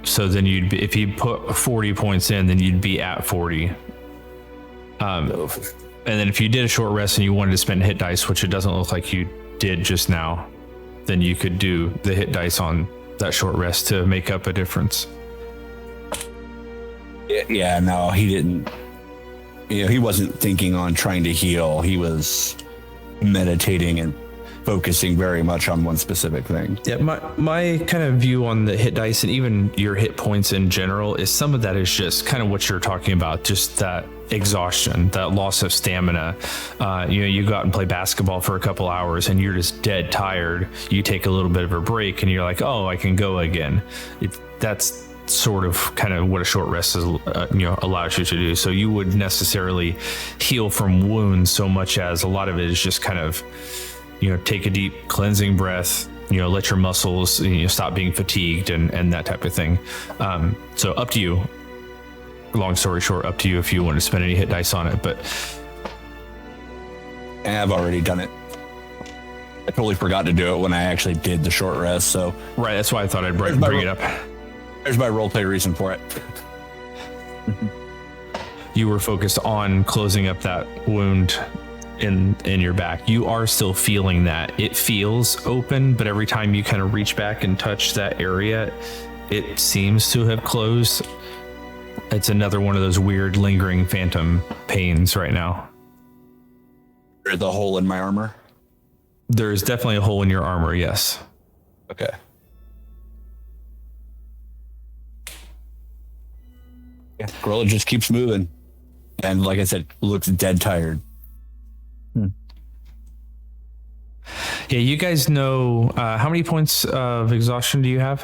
Speaker 1: So then you'd be, if you put 40 points in, then you'd be at 40. And then if you did a short rest and you wanted to spend hit dice, which it doesn't look like you did just now, then you could do the hit dice on that short rest to make up a difference.
Speaker 6: Yeah, no, he didn't. You know, he wasn't thinking on trying to heal. He was meditating and focusing very much on one specific thing.
Speaker 1: Yeah, my kind of view on the hit dice and even your hit points in general is some of that is just kind of what you're talking about, just that exhaustion, that loss of stamina. You go out and play basketball for a couple hours and you're just dead tired. You take a little bit of a break and you're like, oh, I can go again. That's sort of kind of what a short rest is, allows you to do. So you wouldn't necessarily heal from wounds so much as a lot of it is just kind of, take a deep cleansing breath, let your muscles, stop being fatigued and that type of thing. So up to you. Long story short, up to you if you want to spend any hit dice on it, but
Speaker 6: I've already done it. I totally forgot to do it when I actually did the short rest. So
Speaker 1: right, that's why I thought I'd bring it up.
Speaker 6: There's my roleplay reason for it.
Speaker 1: You were focused on closing up that wound in your back. You are still feeling that. It feels open, but every time you kind of reach back and touch that area, it seems to have closed. It's another one of those weird lingering phantom pains right now.
Speaker 6: There's a hole in my armor?
Speaker 1: There's definitely a hole in your armor, yes.
Speaker 6: Okay. Yeah, Gorilla just keeps moving. And like I said, looks dead tired.
Speaker 1: Yeah, you guys know how many points of exhaustion do you have?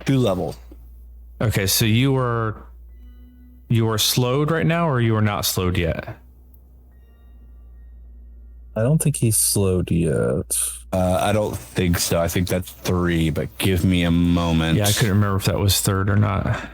Speaker 6: 2 levels.
Speaker 1: Okay, so you are slowed right now, or you are not slowed yet?
Speaker 3: I don't think he's slowed yet.
Speaker 6: I don't think so. I think that's 3, but give me a moment.
Speaker 1: Yeah, I couldn't remember if that was third or not.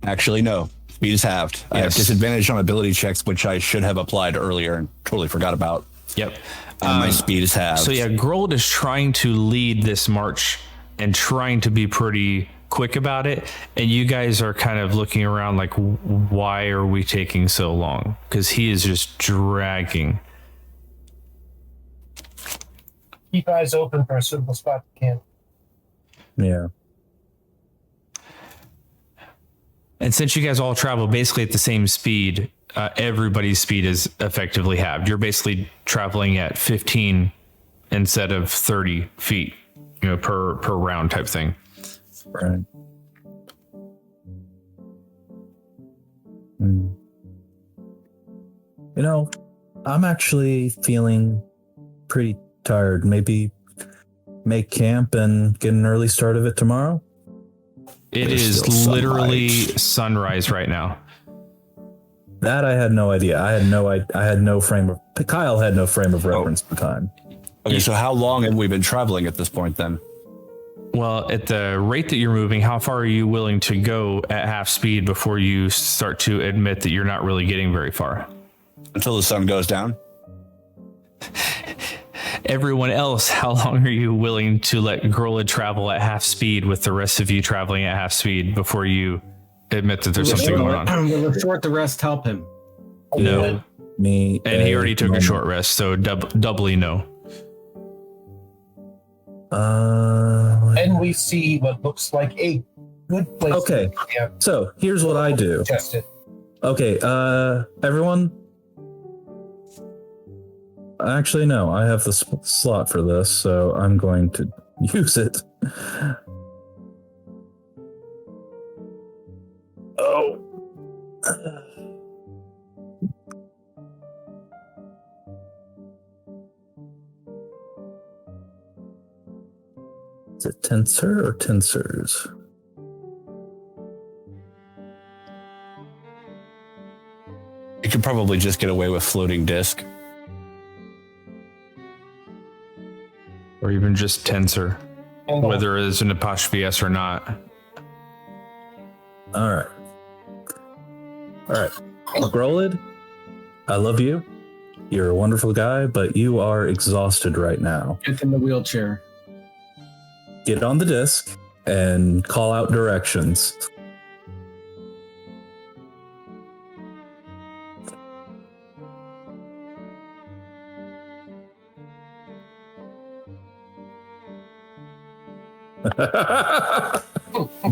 Speaker 6: Actually, no. Speed is halved. I have
Speaker 1: Yes.
Speaker 6: disadvantage on ability checks, which I should have applied earlier and totally forgot about.
Speaker 1: Yep.
Speaker 6: And my speed is halved.
Speaker 1: So yeah, Grold is trying to lead this march and trying to be pretty quick about it, and you guys are kind of looking around like, why are we taking so long? Because he is just dragging.
Speaker 4: Keep eyes open for a suitable spot to camp.
Speaker 3: Yeah.
Speaker 1: And since you guys all travel basically at the same speed, everybody's speed is effectively halved. You're basically traveling at 15 instead of 30 feet, per round type thing.
Speaker 3: Right. Mm. I'm actually feeling pretty tired. Maybe make camp and get an early start of it tomorrow?
Speaker 1: It
Speaker 6: There's
Speaker 1: is
Speaker 6: still
Speaker 1: literally
Speaker 6: sunlight.
Speaker 1: sunrise right now.
Speaker 3: That I had no idea. I had no frame of Kyle had no frame of reference for time.
Speaker 6: Okay, so how long have we been traveling at this point then?
Speaker 1: Well, at the rate that you're moving, how far are you willing to go at half speed before you start to admit that you're not really getting very far?
Speaker 6: Until the sun goes down?
Speaker 1: Everyone else, how long are you willing to let Grola travel at half speed with the rest of you traveling at half speed before you admit that there's something going on?
Speaker 9: Will a short rest help him?
Speaker 1: No.
Speaker 3: Me
Speaker 1: And he already took a short rest, so doubly no.
Speaker 4: And we see what looks like a good place.
Speaker 3: Okay.
Speaker 4: To camp.
Speaker 3: So here's what I do.
Speaker 4: Test it.
Speaker 3: Okay, everyone. Actually, no, I have the slot for this, so I'm going to use it. Oh. Is it tensor or tensors?
Speaker 6: You could probably just get away with floating disc.
Speaker 1: Or even just tensor, whether it's an apostrophe S or not.
Speaker 3: All right. Grolid, I love you. You're a wonderful guy, but you are exhausted right now.
Speaker 9: Get in the wheelchair.
Speaker 3: Get on the disc and call out directions.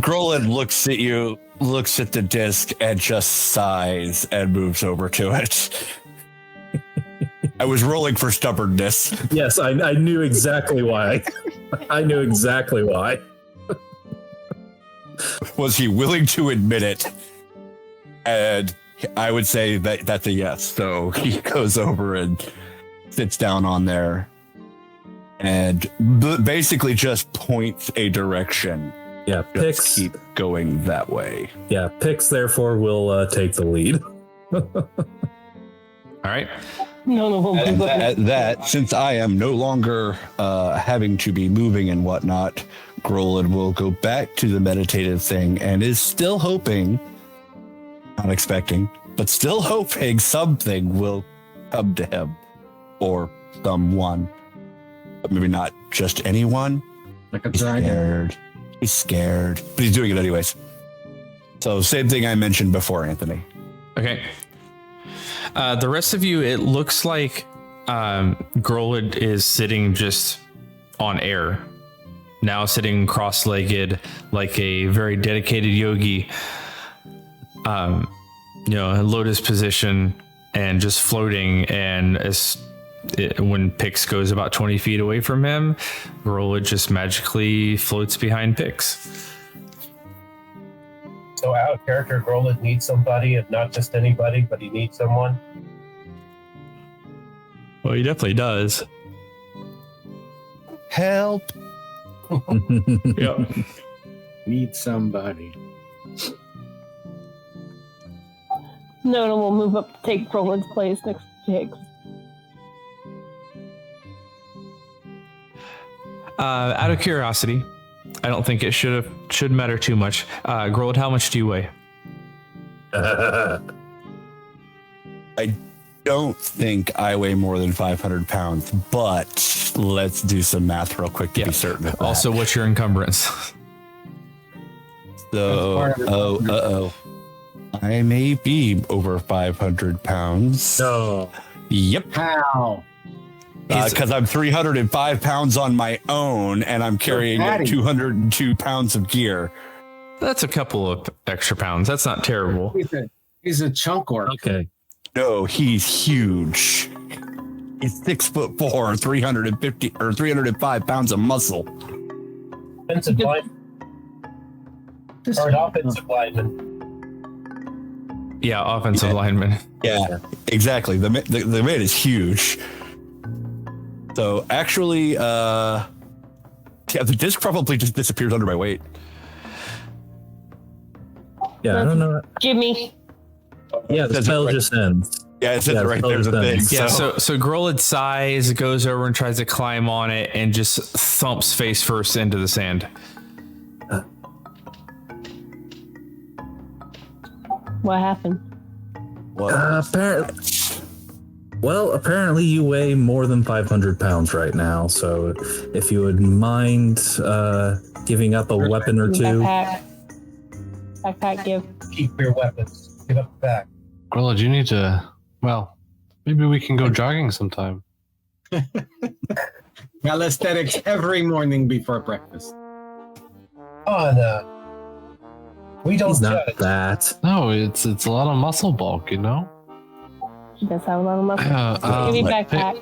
Speaker 6: Grolin looks at you, looks at the disc, and just sighs and moves over to it. I was rolling for stubbornness.
Speaker 3: Yes, I knew exactly why. I knew exactly why.
Speaker 6: Was he willing to admit it? And I would say that that's a yes. So he goes over and sits down on there and basically just points a direction.
Speaker 3: Yeah,
Speaker 6: Just
Speaker 3: Pix.
Speaker 6: keep going that way.
Speaker 3: Yeah, Pix therefore will take the lead.
Speaker 1: All right.
Speaker 5: No.
Speaker 6: At that, since I am no longer having to be moving and whatnot, Grolin will go back to the meditative thing and is still hoping, not expecting, but still hoping something will come to him or someone. But maybe not just anyone.
Speaker 9: Like a
Speaker 6: He's
Speaker 9: dragon.
Speaker 6: scared. He's scared, but he's doing it anyways. So same thing I mentioned before, Anthony.
Speaker 1: Okay. The rest of you, it looks like Grolid is sitting just on air. Now sitting cross-legged like a very dedicated yogi. In lotus position and just floating. And as when Pix goes about 20 feet away from him, Grola just magically floats behind Pix.
Speaker 4: So out of character, Grola needs somebody, and not just anybody, but he needs someone.
Speaker 1: Well, he definitely does.
Speaker 6: Help!
Speaker 1: Yep.
Speaker 9: Need somebody.
Speaker 5: Nona will move up to take Roland's place next to Higgs.
Speaker 1: Out of curiosity, I don't think it should matter too much. Grold, how much do you weigh?
Speaker 6: I don't think I weigh more than 500 pounds, but let's do some
Speaker 1: Oh,
Speaker 6: math real quick to be certain of that.
Speaker 1: Also, what's your encumbrance?
Speaker 6: So, I may be over 500 pounds.
Speaker 9: No.
Speaker 6: Yep.
Speaker 9: How?
Speaker 6: Because I'm 305 pounds on my own, and I'm carrying
Speaker 9: fatty.
Speaker 6: 202 pounds of gear.
Speaker 1: That's a couple of extra pounds. That's not terrible.
Speaker 9: He's a chunk orc.
Speaker 3: Okay.
Speaker 6: No, he's huge. He's 6'4", 350 or 305 pounds of muscle.
Speaker 4: Offensive line. Or an offensive lineman.
Speaker 1: Yeah, offensive lineman.
Speaker 6: Yeah, exactly. The man is huge. So actually, yeah, the disc probably just disappears under my weight.
Speaker 3: Yeah, I don't know.
Speaker 5: Jimmy.
Speaker 3: Yeah, the
Speaker 6: Says it
Speaker 3: spell
Speaker 6: right-
Speaker 3: just ends.
Speaker 6: Yeah, it says
Speaker 3: Yeah,
Speaker 6: it right there. The
Speaker 3: spell
Speaker 6: thing.
Speaker 3: just
Speaker 1: Yeah,
Speaker 6: So,
Speaker 1: so Grolid sighs, goes over and tries to climb on it and just thumps face first into the sand.
Speaker 5: What happened?
Speaker 3: Apparently you weigh more than 500 pounds right now. So if you would mind giving up a weapon or two.
Speaker 5: Backpack give.
Speaker 4: Keep your weapons. Give up the back.
Speaker 7: Grilla, do you need to? Well, maybe we can go jogging sometime.
Speaker 9: Calisthenics every morning before breakfast.
Speaker 4: Oh, no. We don't
Speaker 3: He's not
Speaker 4: judge.
Speaker 3: that.
Speaker 7: No, it's a lot of muscle bulk, you know.
Speaker 5: She does have a lot of muscle. Give me backpack.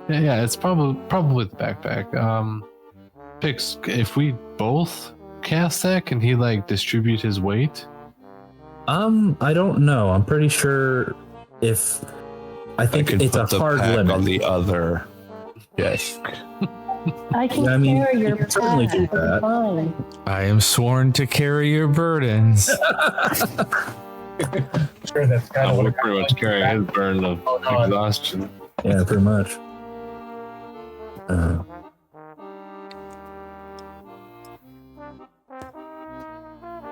Speaker 7: Yeah, it's probably the backpack. Pix, if we both cast that, can he like distribute his weight?
Speaker 3: I don't know. I'm pretty sure I think
Speaker 6: could
Speaker 3: it's a
Speaker 6: put the
Speaker 3: hard
Speaker 6: pack
Speaker 3: limit.
Speaker 6: on the other. Yes.
Speaker 5: I can
Speaker 3: Yeah, I mean,
Speaker 5: carry
Speaker 3: you
Speaker 5: your
Speaker 3: can certainly
Speaker 5: pack.
Speaker 3: do
Speaker 5: It's
Speaker 3: that.
Speaker 5: fine.
Speaker 1: I am sworn to carry your burdens.
Speaker 4: Sure, that's kind of what
Speaker 7: pretty much carry his burden of
Speaker 4: Hold on.
Speaker 7: exhaustion.
Speaker 3: Yeah, pretty much.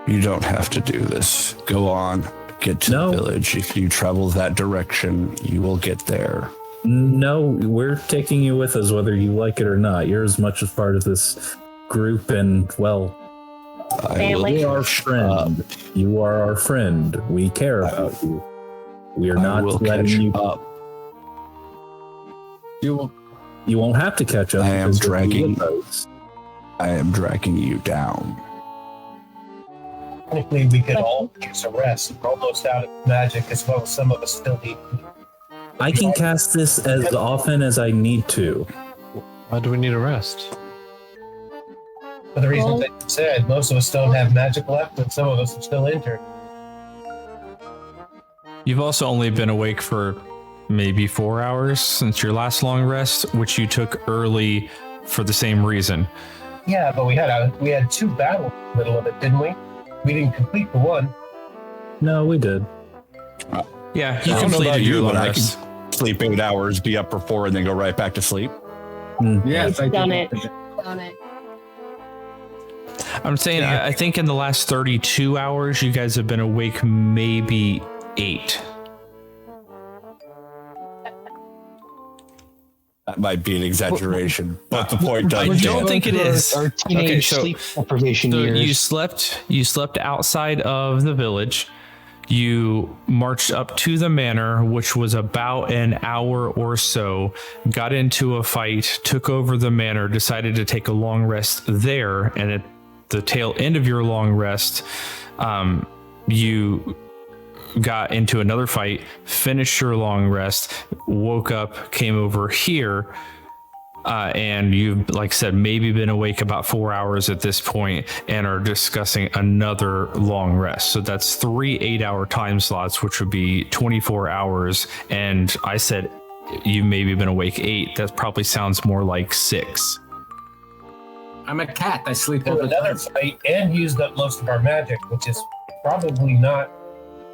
Speaker 6: You don't have to do this. Go on. Get to
Speaker 3: No.
Speaker 6: the village. If you travel that direction, you will get there.
Speaker 3: No, we're taking you with us whether you like it or not. You're as much a part of this group, and well,
Speaker 6: I
Speaker 5: Family.
Speaker 6: will
Speaker 3: our friend. You are our friend. We care about you. We are
Speaker 6: I will
Speaker 3: not
Speaker 6: catch
Speaker 3: letting you.
Speaker 6: up.
Speaker 9: You
Speaker 3: You won't have to catch up.
Speaker 6: I am
Speaker 3: because you'll be
Speaker 6: dragging-
Speaker 3: with us.
Speaker 6: I am dragging you down.
Speaker 4: Technically, we could all use a rest. We're almost out of magic as well as some of us still need.
Speaker 3: I can cast this as often as I need to.
Speaker 7: Why do we need a rest?
Speaker 4: For the reasons that you said, most of us don't have magic left, and some of us are still injured.
Speaker 1: You've also only been awake for maybe 4 hours since your last long rest, which you took early for the same reason.
Speaker 4: Yeah, but we had two battles in the middle of it, didn't we? We didn't complete the one.
Speaker 3: No, we did.
Speaker 1: Yeah, you
Speaker 6: I don't know about
Speaker 1: completed your
Speaker 6: you,
Speaker 1: long
Speaker 6: but I
Speaker 1: rest.
Speaker 6: Sleep 8 hours, be up for 4, and then go right back to sleep.
Speaker 9: yes, I
Speaker 5: Done
Speaker 9: did.
Speaker 5: it. Done it.
Speaker 1: I'm saying, I think in the last 32 hours, you guys have been awake maybe 8.
Speaker 6: That might be an exaggeration, but the point
Speaker 1: I
Speaker 6: does
Speaker 1: don't
Speaker 6: stand.
Speaker 1: think it is.
Speaker 8: Our teenage
Speaker 1: so-
Speaker 8: sleep deprivation
Speaker 1: So
Speaker 8: years.
Speaker 1: you slept outside of the village. You marched up to the manor, which was about an hour or so, got into a fight, took over the manor, decided to take a long rest there, and at the tail end of your long rest, you got into another fight, finished your long rest, woke up, came over here, and you've, like I said, maybe been awake about 4 hours at this point and are discussing another long rest. So that's 3 8-hour time slots, which would be 24 hours. And I said you've maybe been awake 8. That probably sounds more like 6.
Speaker 9: I'm a cat. I sleep
Speaker 4: For
Speaker 9: all the
Speaker 4: another
Speaker 9: time.
Speaker 4: fight and used up most of our magic, which is probably not.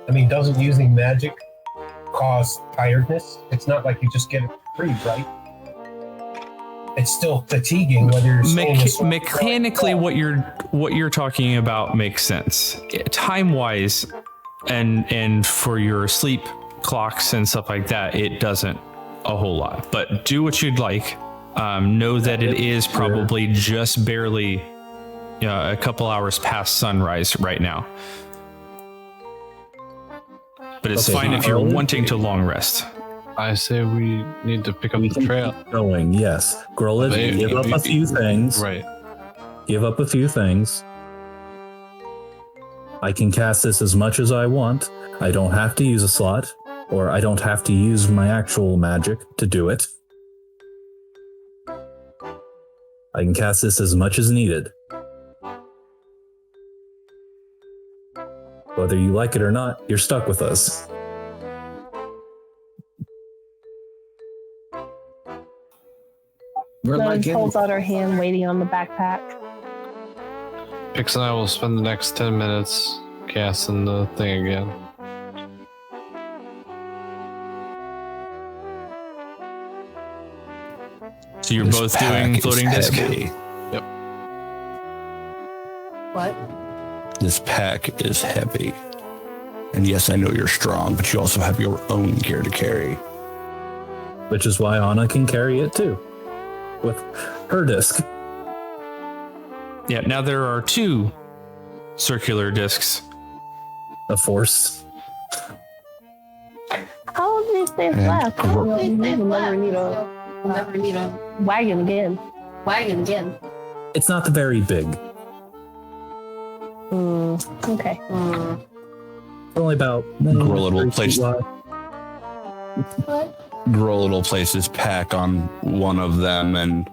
Speaker 4: I mean, doesn't using magic cause tiredness? It's not like you just get it free, right? It's still fatiguing whether you're swinging a sword.
Speaker 1: Mechanically, what you're talking about makes sense. Time wise, and for your sleep clocks and stuff like that, it doesn't a whole lot. But do what you'd like. Know that it is probably just barely a couple hours past sunrise right now. But it's
Speaker 3: Okay,
Speaker 1: fine if you're
Speaker 3: Grolid?
Speaker 1: wanting to long rest.
Speaker 7: I say we need to pick up
Speaker 3: We
Speaker 7: the
Speaker 3: can
Speaker 7: trail.
Speaker 3: keep going, yes. Grolid,
Speaker 7: They-
Speaker 3: give up a few things.
Speaker 7: Right.
Speaker 3: Give up a few things. I can cast this as much as I want. I don't have to use a slot, or I don't have to use my actual magic to do it. I can cast this as much as needed. Whether you like it or not, you're stuck with us.
Speaker 9: We're like
Speaker 5: None holds out her hand, waiting on the backpack.
Speaker 7: Pix and I will spend the next 10 minutes casting the thing again.
Speaker 1: So you're
Speaker 6: This
Speaker 1: both
Speaker 6: pack
Speaker 1: doing
Speaker 6: is
Speaker 1: floating disc.
Speaker 6: heavy.
Speaker 10: What?
Speaker 6: This pack is heavy. And yes, I know you're strong, but you also have your own gear to carry.
Speaker 3: Which is why Anna can carry it too. With her disc.
Speaker 1: Yeah, now there are 2 circular discs.
Speaker 3: A force.
Speaker 5: How old is this left?
Speaker 6: Gro-
Speaker 5: We'll never need a
Speaker 10: We'll never need a
Speaker 5: wagon again.
Speaker 10: wagon again.
Speaker 3: It's not very big.
Speaker 5: Okay.
Speaker 3: It's only about
Speaker 6: Grolid will
Speaker 3: 3
Speaker 6: place
Speaker 3: feet wide.
Speaker 6: Grolid will place his pack on one of them and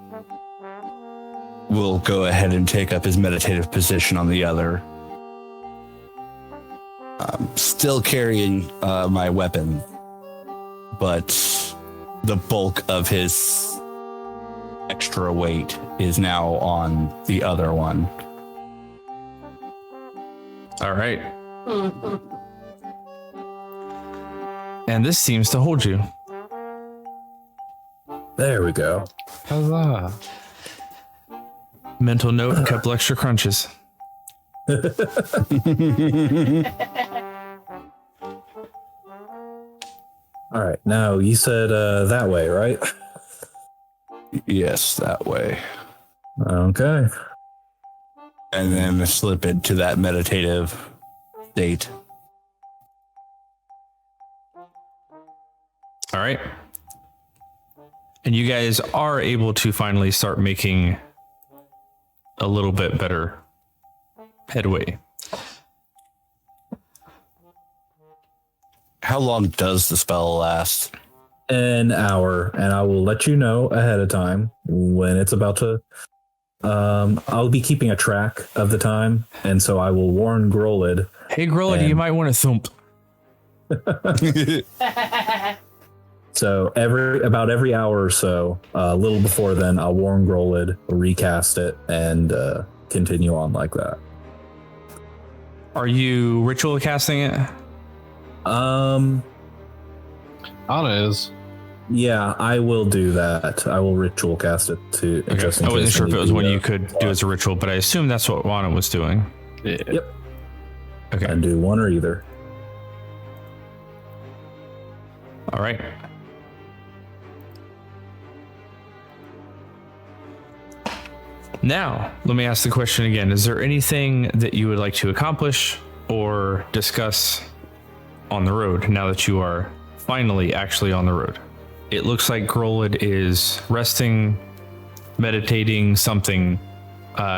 Speaker 6: will go ahead and take up his meditative position on the other. Still carrying my weapon, but the bulk of his extra weight is now on the other one.
Speaker 1: All right. And this seems to hold you.
Speaker 3: There we go.
Speaker 7: Huzzah.
Speaker 1: Mental note, a couple extra crunches.
Speaker 3: All right. Now you said that way, right?
Speaker 6: Yes, that way.
Speaker 3: Okay.
Speaker 6: And then slip into that meditative state.
Speaker 1: All right. And you guys are able to finally start making a little bit better headway.
Speaker 6: How long does the spell last?
Speaker 3: An hour, and I will let you know ahead of time when it's about to. I'll be keeping a track of the time, and so I will warn Grolid.
Speaker 1: Hey, Grolid,
Speaker 3: And-
Speaker 1: you might want to thump.
Speaker 3: So about every hour or so, a little before then, I'll warn Grolid, recast it, and continue on like that.
Speaker 1: Are you ritual casting it?
Speaker 7: Anna is.
Speaker 3: Yeah, I will do that. I will ritual cast it to.
Speaker 1: Okay.
Speaker 3: just in
Speaker 1: I wasn't
Speaker 3: case
Speaker 1: sure if it
Speaker 3: need
Speaker 1: was
Speaker 3: to,
Speaker 1: one you could do as a ritual, but I assume that's what Juana was doing.
Speaker 7: Yeah.
Speaker 3: Yep.
Speaker 1: Okay.
Speaker 3: And do one or either.
Speaker 1: All right. Now, let me ask the question again. Is there anything that you would like to accomplish or discuss on the road now that you are finally actually on the road? It looks like Grolid is resting, meditating, something.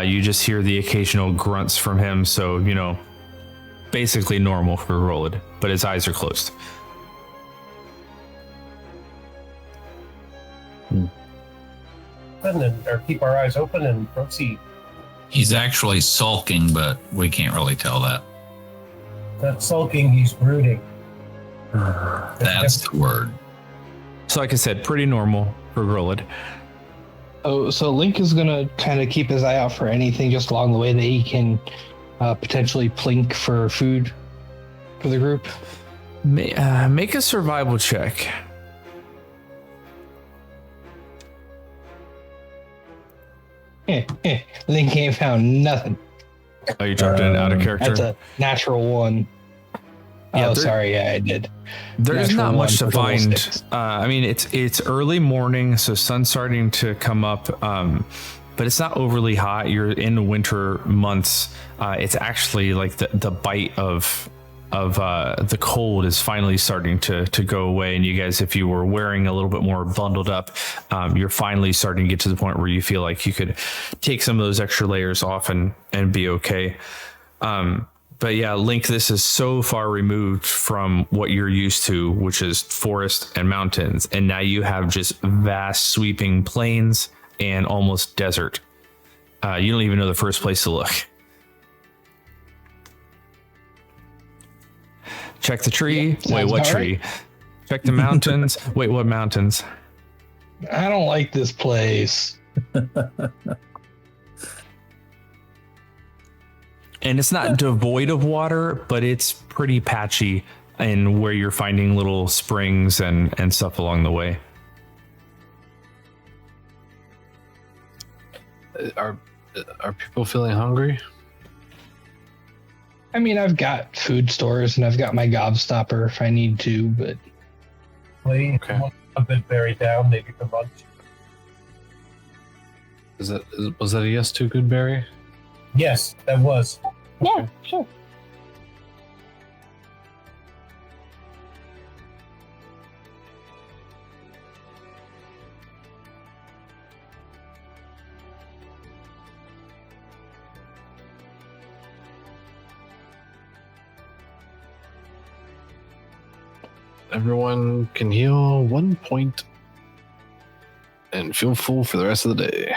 Speaker 1: You just hear the occasional grunts from him. So, basically normal for Roland, but his eyes are closed.
Speaker 4: Or keep our eyes open and proceed.
Speaker 2: He's actually sulking, but we can't really tell that.
Speaker 4: Not sulking, he's brooding.
Speaker 2: That's the word.
Speaker 1: So like I said, pretty normal for Roland.
Speaker 8: Oh, so Link is gonna kind of keep his eye out for anything just along the way that he can potentially plink for food for the group.
Speaker 1: Make a survival check.
Speaker 8: Link ain't found nothing.
Speaker 1: Oh, you dropped in out of character?
Speaker 8: That's a natural one.
Speaker 1: Yeah,
Speaker 8: sorry. Yeah, I did.
Speaker 1: There's
Speaker 8: Natural
Speaker 1: not much
Speaker 8: one
Speaker 1: to
Speaker 8: with little
Speaker 1: find.
Speaker 8: sticks.
Speaker 1: I mean, it's early morning, so sun's starting to come up, but it's not overly hot. You're in the winter months. It's actually like the bite of the cold is finally starting to go away. And you guys, if you were wearing a little bit more bundled up, you're finally starting to get to the point where you feel like you could take some of those extra layers off and be okay. But yeah, Link, this is so far removed from what you're used to, which is forest and mountains. And now you have just vast sweeping plains and almost desert. You don't even know the first place to look. Check the tree.
Speaker 8: Yeah,
Speaker 1: wait, what
Speaker 8: sounds about
Speaker 1: tree? Check the mountains. Wait, what mountains?
Speaker 8: I don't like this place.
Speaker 1: And it's not devoid of water, but it's pretty patchy in where you're finding little springs and stuff along the way.
Speaker 7: Are people feeling hungry?
Speaker 8: I mean, I've got food stores and I've got my gobstopper if I need to, but
Speaker 4: Play
Speaker 7: Okay.
Speaker 4: a bit buried down, maybe for lunch.
Speaker 7: Was that a yes to Goodberry?
Speaker 4: Yes, that was.
Speaker 5: Yeah, sure.
Speaker 7: Everyone can heal 1 point and feel full for the rest of the day.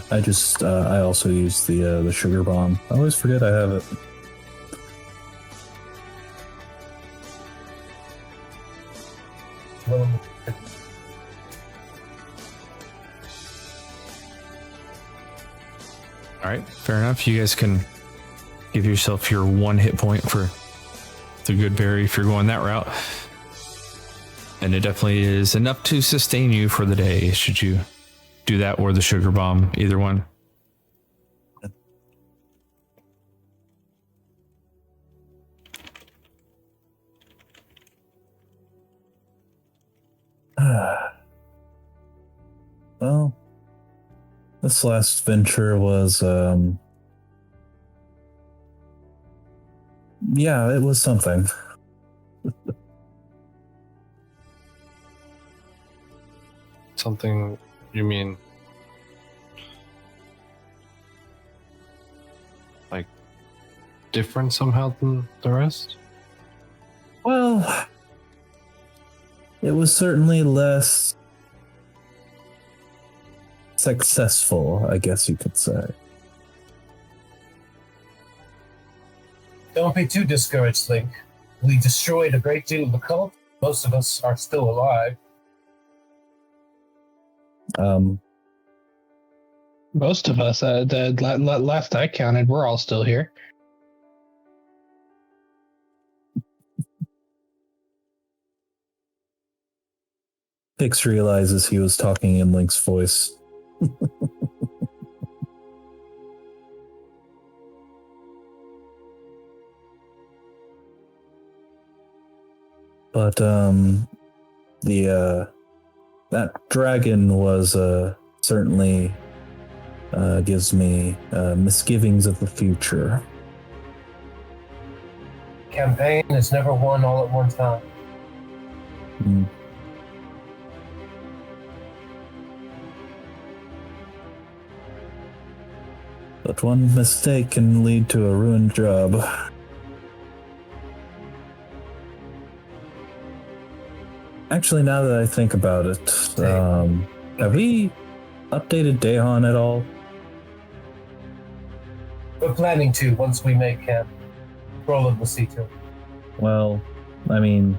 Speaker 3: I also use the sugar bomb. I always forget I have it.
Speaker 4: Well,
Speaker 1: All right, fair enough. You guys can give yourself your 1 hit point for the good berry if you're going that route. And it definitely is enough to sustain you for the day, should you do that or the sugar bomb, either one.
Speaker 3: Well, this last venture was, yeah, it was something.
Speaker 7: Something, you mean like different somehow than the rest?
Speaker 3: Well, it was certainly less successful, I guess you could say.
Speaker 4: don't be too discouraged, Link. We destroyed a great deal of the cult. Most of us are still alive.
Speaker 8: most of us, the last I counted, we're all still here.
Speaker 3: Pix realizes he was talking in Link's voice. But that dragon was certainly gives me misgivings of the future.
Speaker 4: Campaign is never won all at one time.
Speaker 3: Mm. But one mistake can lead to a ruined job. Actually, now that I think about it, have we updated Dahan at all?
Speaker 4: We're planning to once we make camp. Roland will see to it.
Speaker 3: Well, I mean,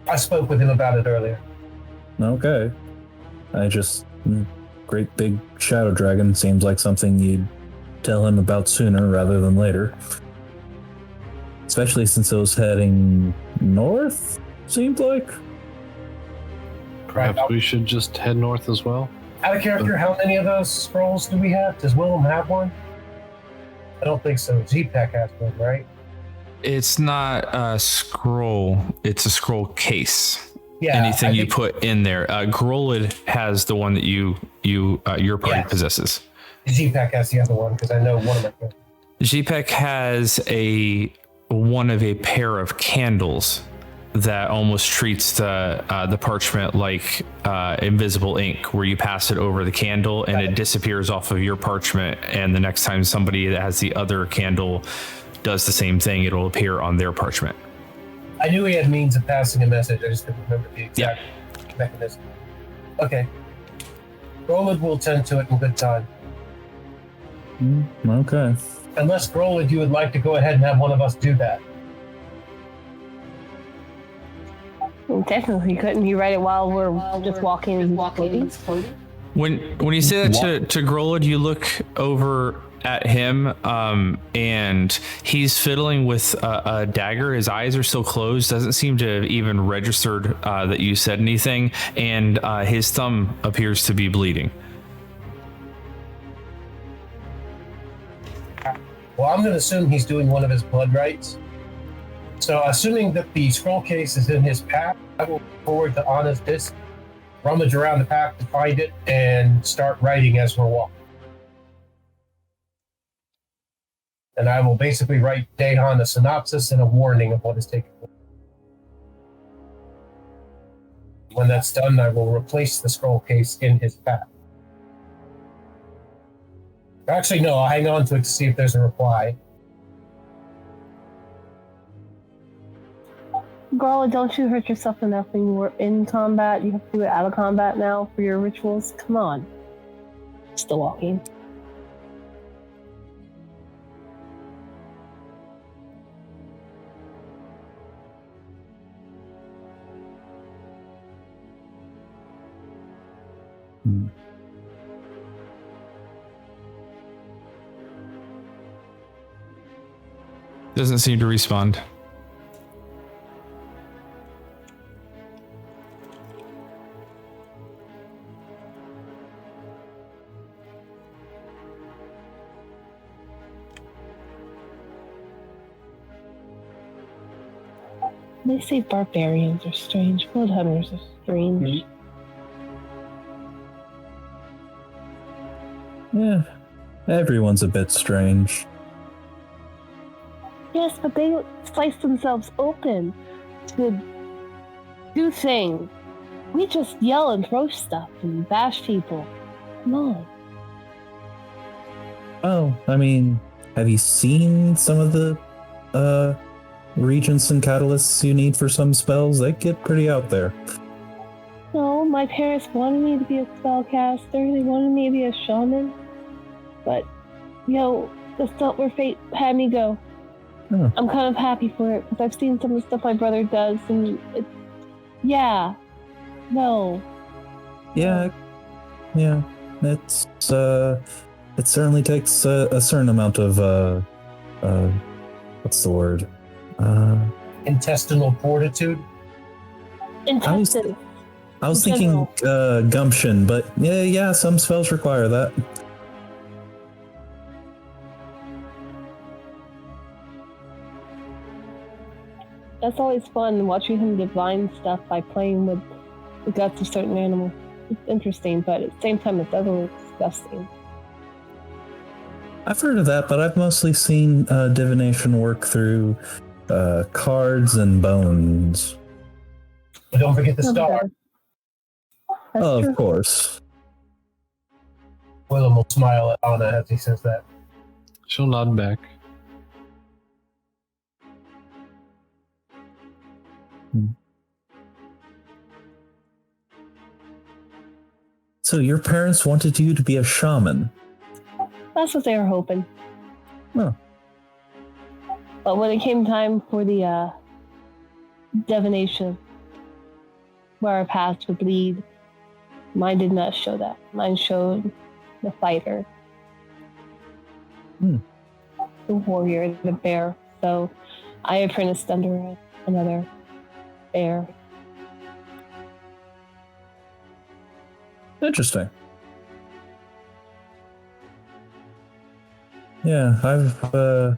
Speaker 4: I spoke with him about it earlier.
Speaker 3: okay. Great big shadow dragon seems like something you'd tell him about sooner rather than later. Especially since it was heading north, seemed like.
Speaker 7: Perhaps we should just head north as well.
Speaker 4: Out of character, how many of those scrolls do we have? Does Willem have one? I don't think so. Z-Pack has one, right?
Speaker 1: It's not a scroll. It's a scroll case.
Speaker 4: Yeah.
Speaker 1: Anything you put in there. Grolid has the one that your party possesses.
Speaker 4: Z-Pack has the other one because I know one of my friends.
Speaker 1: Zpec has one of a pair of candles that almost treats the parchment like invisible ink, where you pass it over the candle and it disappears off of your parchment, and the next time somebody that has the other candle does the same thing, it'll appear on their parchment.
Speaker 4: I knew he had means of passing a message. I just couldn't remember the exact mechanism. Okay. Roland will tend to it in good time.
Speaker 3: Okay.
Speaker 4: Unless, Roland, you would like to go ahead and have one of us do that.
Speaker 5: Well, technically, couldn't you write it while we're just walking and floating?
Speaker 1: When you say that to Grolid, you look over at him, and he's fiddling with a dagger. His eyes are still closed. Doesn't seem to have even registered that you said anything, and his thumb appears to be bleeding.
Speaker 4: Well, I'm going to assume he's doing one of his blood rites. So, assuming that the scroll case is in his pack, I will forward to Anna's disc, rummage around the pack to find it, and start writing as we're walking. And I will basically write Dahan a synopsis and a warning of what is taking place. When that's done, I will replace the scroll case in his pack. Actually, no, I'll hang on to it to see if there's a reply.
Speaker 5: Garla, don't you hurt yourself enough when you were in combat? You have to do it out of combat now for your rituals? Come on. Still walking.
Speaker 1: Doesn't seem to respond.
Speaker 5: They say barbarians are strange. Blood hunters are strange.
Speaker 3: Yeah, everyone's a bit strange.
Speaker 5: Yes, but they slice themselves open to do things. We just yell and throw stuff and bash people. Come on.
Speaker 3: Oh, I mean, have you seen some of the regents and catalysts you need for some spells? They get pretty out there.
Speaker 5: No, my parents wanted me to be a spellcaster. They wanted me to be a shaman. But, that's not where fate had me go.
Speaker 3: Oh.
Speaker 5: I'm kind of happy for it, because I've seen some of the stuff my brother does, and it it
Speaker 3: certainly takes a certain amount of what's the word?
Speaker 4: Intestinal fortitude.
Speaker 5: Intestine.
Speaker 3: I was thinking gumption, but yeah, some spells require that.
Speaker 5: That's always fun, watching him divine stuff by playing with the guts of certain animals. It's interesting, but at the same time, it's utterly disgusting.
Speaker 3: I've heard of that, but I've mostly seen divination work through cards and bones.
Speaker 4: But don't forget the star.
Speaker 5: That's
Speaker 3: Of
Speaker 5: true.
Speaker 3: course.
Speaker 4: Willem will smile at Anna as he says that.
Speaker 7: She'll nod back.
Speaker 3: So your parents wanted you to be a shaman?
Speaker 5: That's what they were hoping.
Speaker 3: Oh.
Speaker 5: But when it came time for the divination, where our paths would lead, mine did not show that. Mine showed the fighter, the warrior, the bear. So I apprenticed under another bear.
Speaker 3: Interesting. Yeah, I've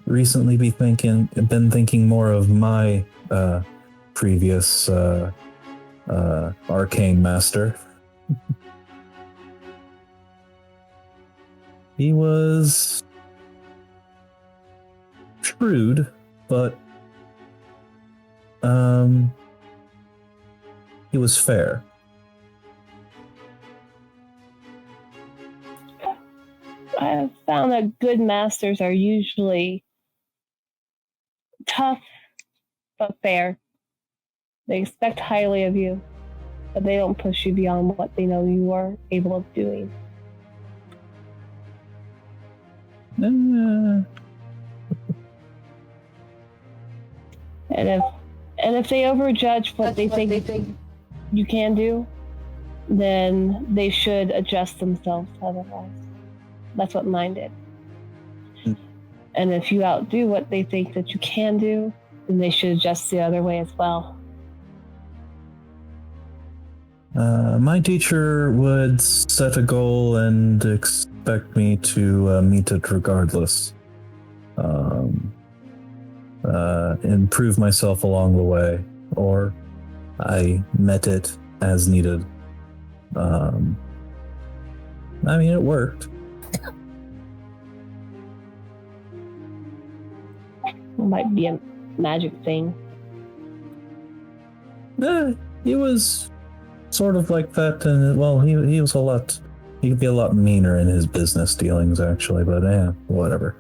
Speaker 3: recently been thinking more of my previous arcane master. He was shrewd, but he was fair.
Speaker 5: I have found that good masters are usually tough but fair. They expect highly of you, but they don't push you beyond what they know you are able of doing. And if they overjudge what they think you can do, then they should adjust themselves otherwise. That's what mine did. And if you outdo what they think that you can do, then they should adjust the other way as well.
Speaker 3: My teacher would set a goal and expect me to meet it regardless. Improve myself along the way, or I met it as needed. I mean, it worked.
Speaker 5: It might be a magic thing.
Speaker 3: He was sort of like that, and well, he was a lot. He could be a lot meaner in his business dealings, actually. But yeah, whatever.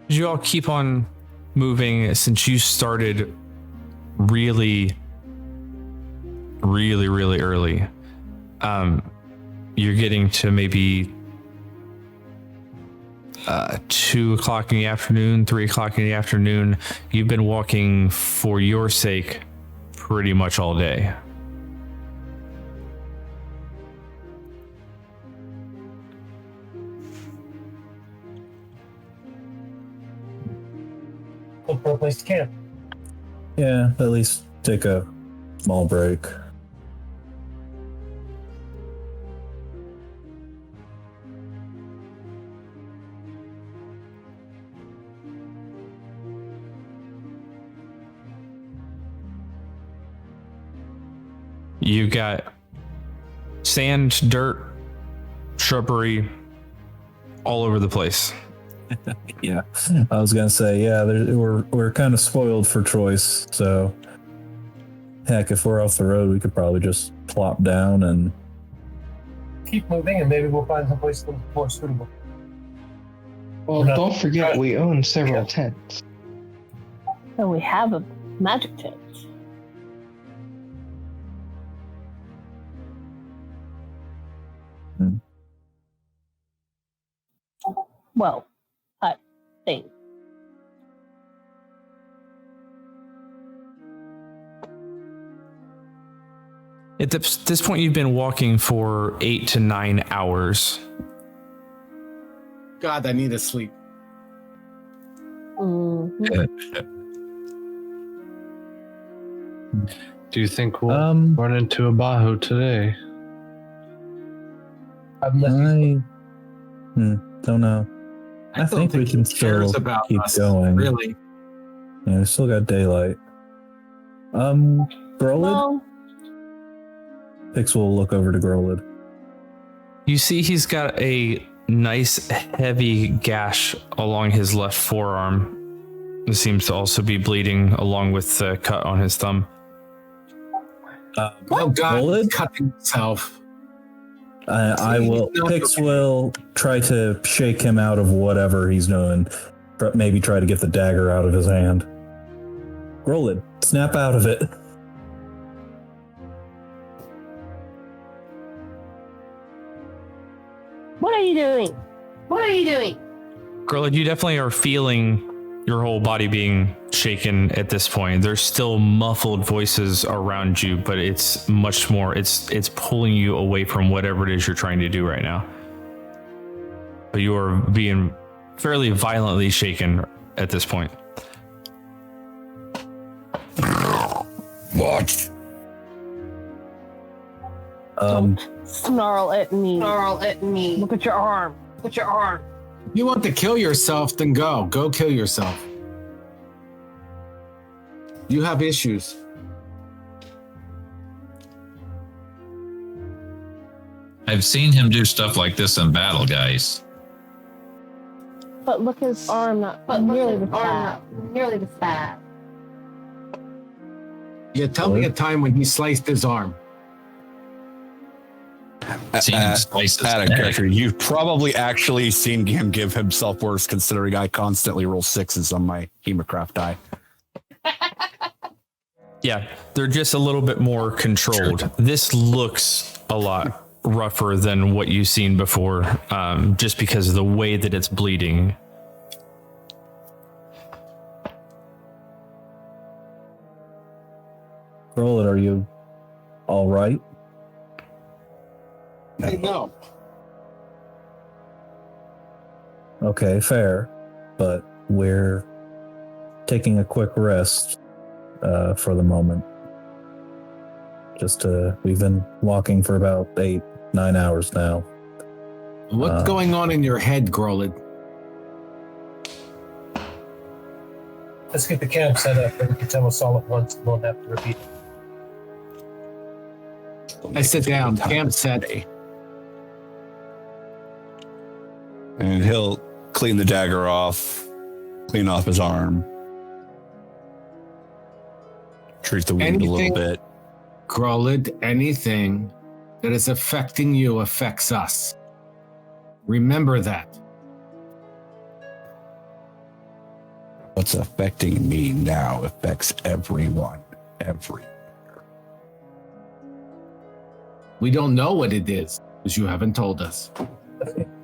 Speaker 1: You all keep on moving since you started really early. You're getting to maybe 2 o'clock in the afternoon, 3 o'clock in the afternoon. You've been walking for your sake pretty much all day.
Speaker 4: Look for a place to camp.
Speaker 3: Yeah, at least take a small break.
Speaker 1: You got sand, dirt, shrubbery all over the place.
Speaker 3: Yeah, I was gonna say, yeah, we're kind of spoiled for choice. So, heck, if we're off the road, we could probably just plop down and
Speaker 4: keep moving, and maybe we'll find someplace a little more suitable.
Speaker 8: Well, don't forget we own several tents.
Speaker 5: And we have a magic tent. Well, I think.
Speaker 1: At this point, you've been walking for 8 to 9 hours.
Speaker 9: God, I need to sleep.
Speaker 7: Do you think we'll run into a Bajo today?
Speaker 3: I don't know. I think we can still
Speaker 9: about
Speaker 3: keep
Speaker 9: us,
Speaker 3: going.
Speaker 9: Really.
Speaker 3: Yeah, I still got daylight. Grolid?
Speaker 5: Well,
Speaker 3: Pix will look over to Grolid.
Speaker 1: You see he's got a nice heavy gash along his left forearm. It seems to also be bleeding along with the cut on his thumb.
Speaker 9: Oh God,
Speaker 3: Grolid?
Speaker 9: he's cutting himself.
Speaker 3: Pix will try to shake him out of whatever he's doing. Maybe try to get the dagger out of his hand. Grolid, snap out of it.
Speaker 5: what are you doing?
Speaker 10: What are you doing?
Speaker 1: Grolid, you definitely are feeling your whole body being shaken at this point. There's still muffled voices around you, but it's much more, it's pulling you away from whatever it is you're trying to do right now. But you are being fairly violently shaken at this point.
Speaker 6: What?
Speaker 5: Snarl at me.
Speaker 10: Snarl at me.
Speaker 5: Look at your arm.
Speaker 10: Put your arm.
Speaker 9: If you want to kill yourself, then go. Go kill yourself. You have issues.
Speaker 2: I've seen him do stuff like this in battle, guys.
Speaker 5: But look at his arm, not
Speaker 10: But
Speaker 5: nearly
Speaker 10: look
Speaker 5: the
Speaker 10: at his arm,
Speaker 5: fat.
Speaker 10: not nearly the fat.
Speaker 9: Yeah, tell me a time when he sliced his arm.
Speaker 2: Seen him slice his
Speaker 6: Out of
Speaker 2: neck.
Speaker 6: character, you've probably actually seen him give himself worse, considering I constantly roll 6s on my Hemocraft die.
Speaker 1: Yeah, they're just a little bit more controlled. This looks a lot rougher than what you've seen before, just because of the way that it's bleeding.
Speaker 3: Grolid, are you all right?
Speaker 9: Hey, no.
Speaker 3: Okay, fair. But we're taking a quick rest for the moment. We've been walking for about 8-9 hours now.
Speaker 9: What's going on in your head, Grolid?
Speaker 4: Let's get the camp set up and you can tell us all at once and won't have to repeat it.
Speaker 9: I sit down. Camp set.
Speaker 6: And he'll clean the dagger off, clean off his arm, treat the wound a little bit.
Speaker 9: Grolid, anything that is affecting you affects us. Remember that.
Speaker 6: What's affecting me now affects everyone, everywhere.
Speaker 9: We don't know what it is because you haven't told us.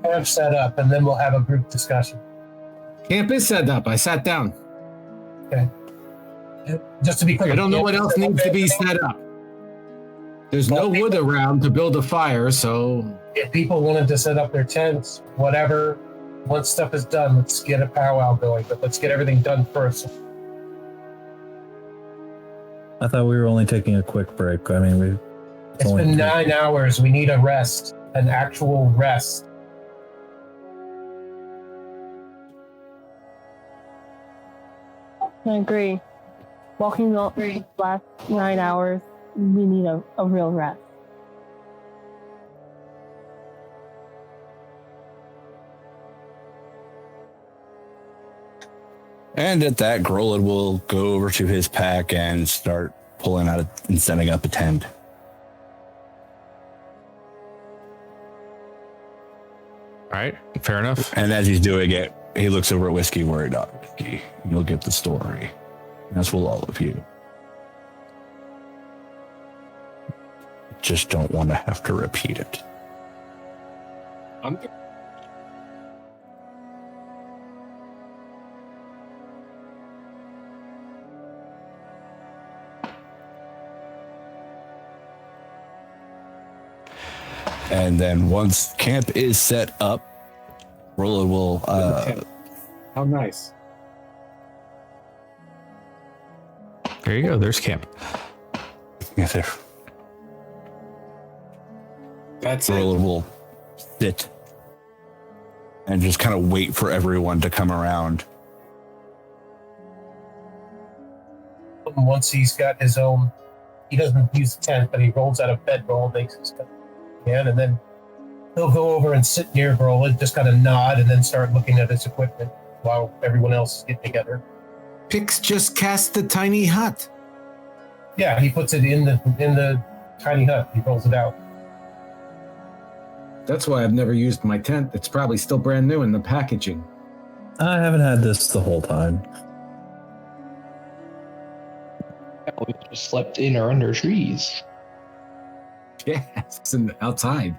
Speaker 4: Camp set up and then we'll have a group discussion.
Speaker 9: Camp is set up. I sat down.
Speaker 4: Okay. Just to be clear.
Speaker 9: I don't know what else needs to be set up. There's no wood around to build a fire, so
Speaker 4: If people wanted to set up their tents, whatever, once stuff is done, let's get a powwow going, but let's get everything done first.
Speaker 3: I thought we were only taking a quick break. I mean,
Speaker 4: It's been 9 hours. We need a rest, an actual rest.
Speaker 5: I agree. Walking the last 9 hours, we need a real rest.
Speaker 6: And at that, Grolid will go over to his pack and start pulling out and setting up a tent.
Speaker 1: All right, fair enough.
Speaker 6: And as he's doing it, he looks over at Whiskey, worried about Whiskey. You'll get the story. As will all of you. Just don't want to have to repeat it. And then once camp is set up, Rolla will
Speaker 9: how nice.
Speaker 1: There you go. There's camp.
Speaker 6: yeah, there.
Speaker 9: That's
Speaker 6: Rolla will sit and just kind of wait for everyone to come around.
Speaker 4: once he's got his own. He doesn't use the tent, but he rolls out a bedroll, makes his tent again, and then he'll go over and sit near Grola, just kind of nod, and then start looking at his equipment while everyone else is getting together.
Speaker 11: Pix just cast the tiny hut.
Speaker 4: Yeah, he puts it in the tiny hut. He rolls it out.
Speaker 11: That's why I've never used my tent. It's probably still brand new in the packaging.
Speaker 3: I haven't had this the whole time.
Speaker 8: We just slept in or under trees.
Speaker 11: Yeah, it's outside.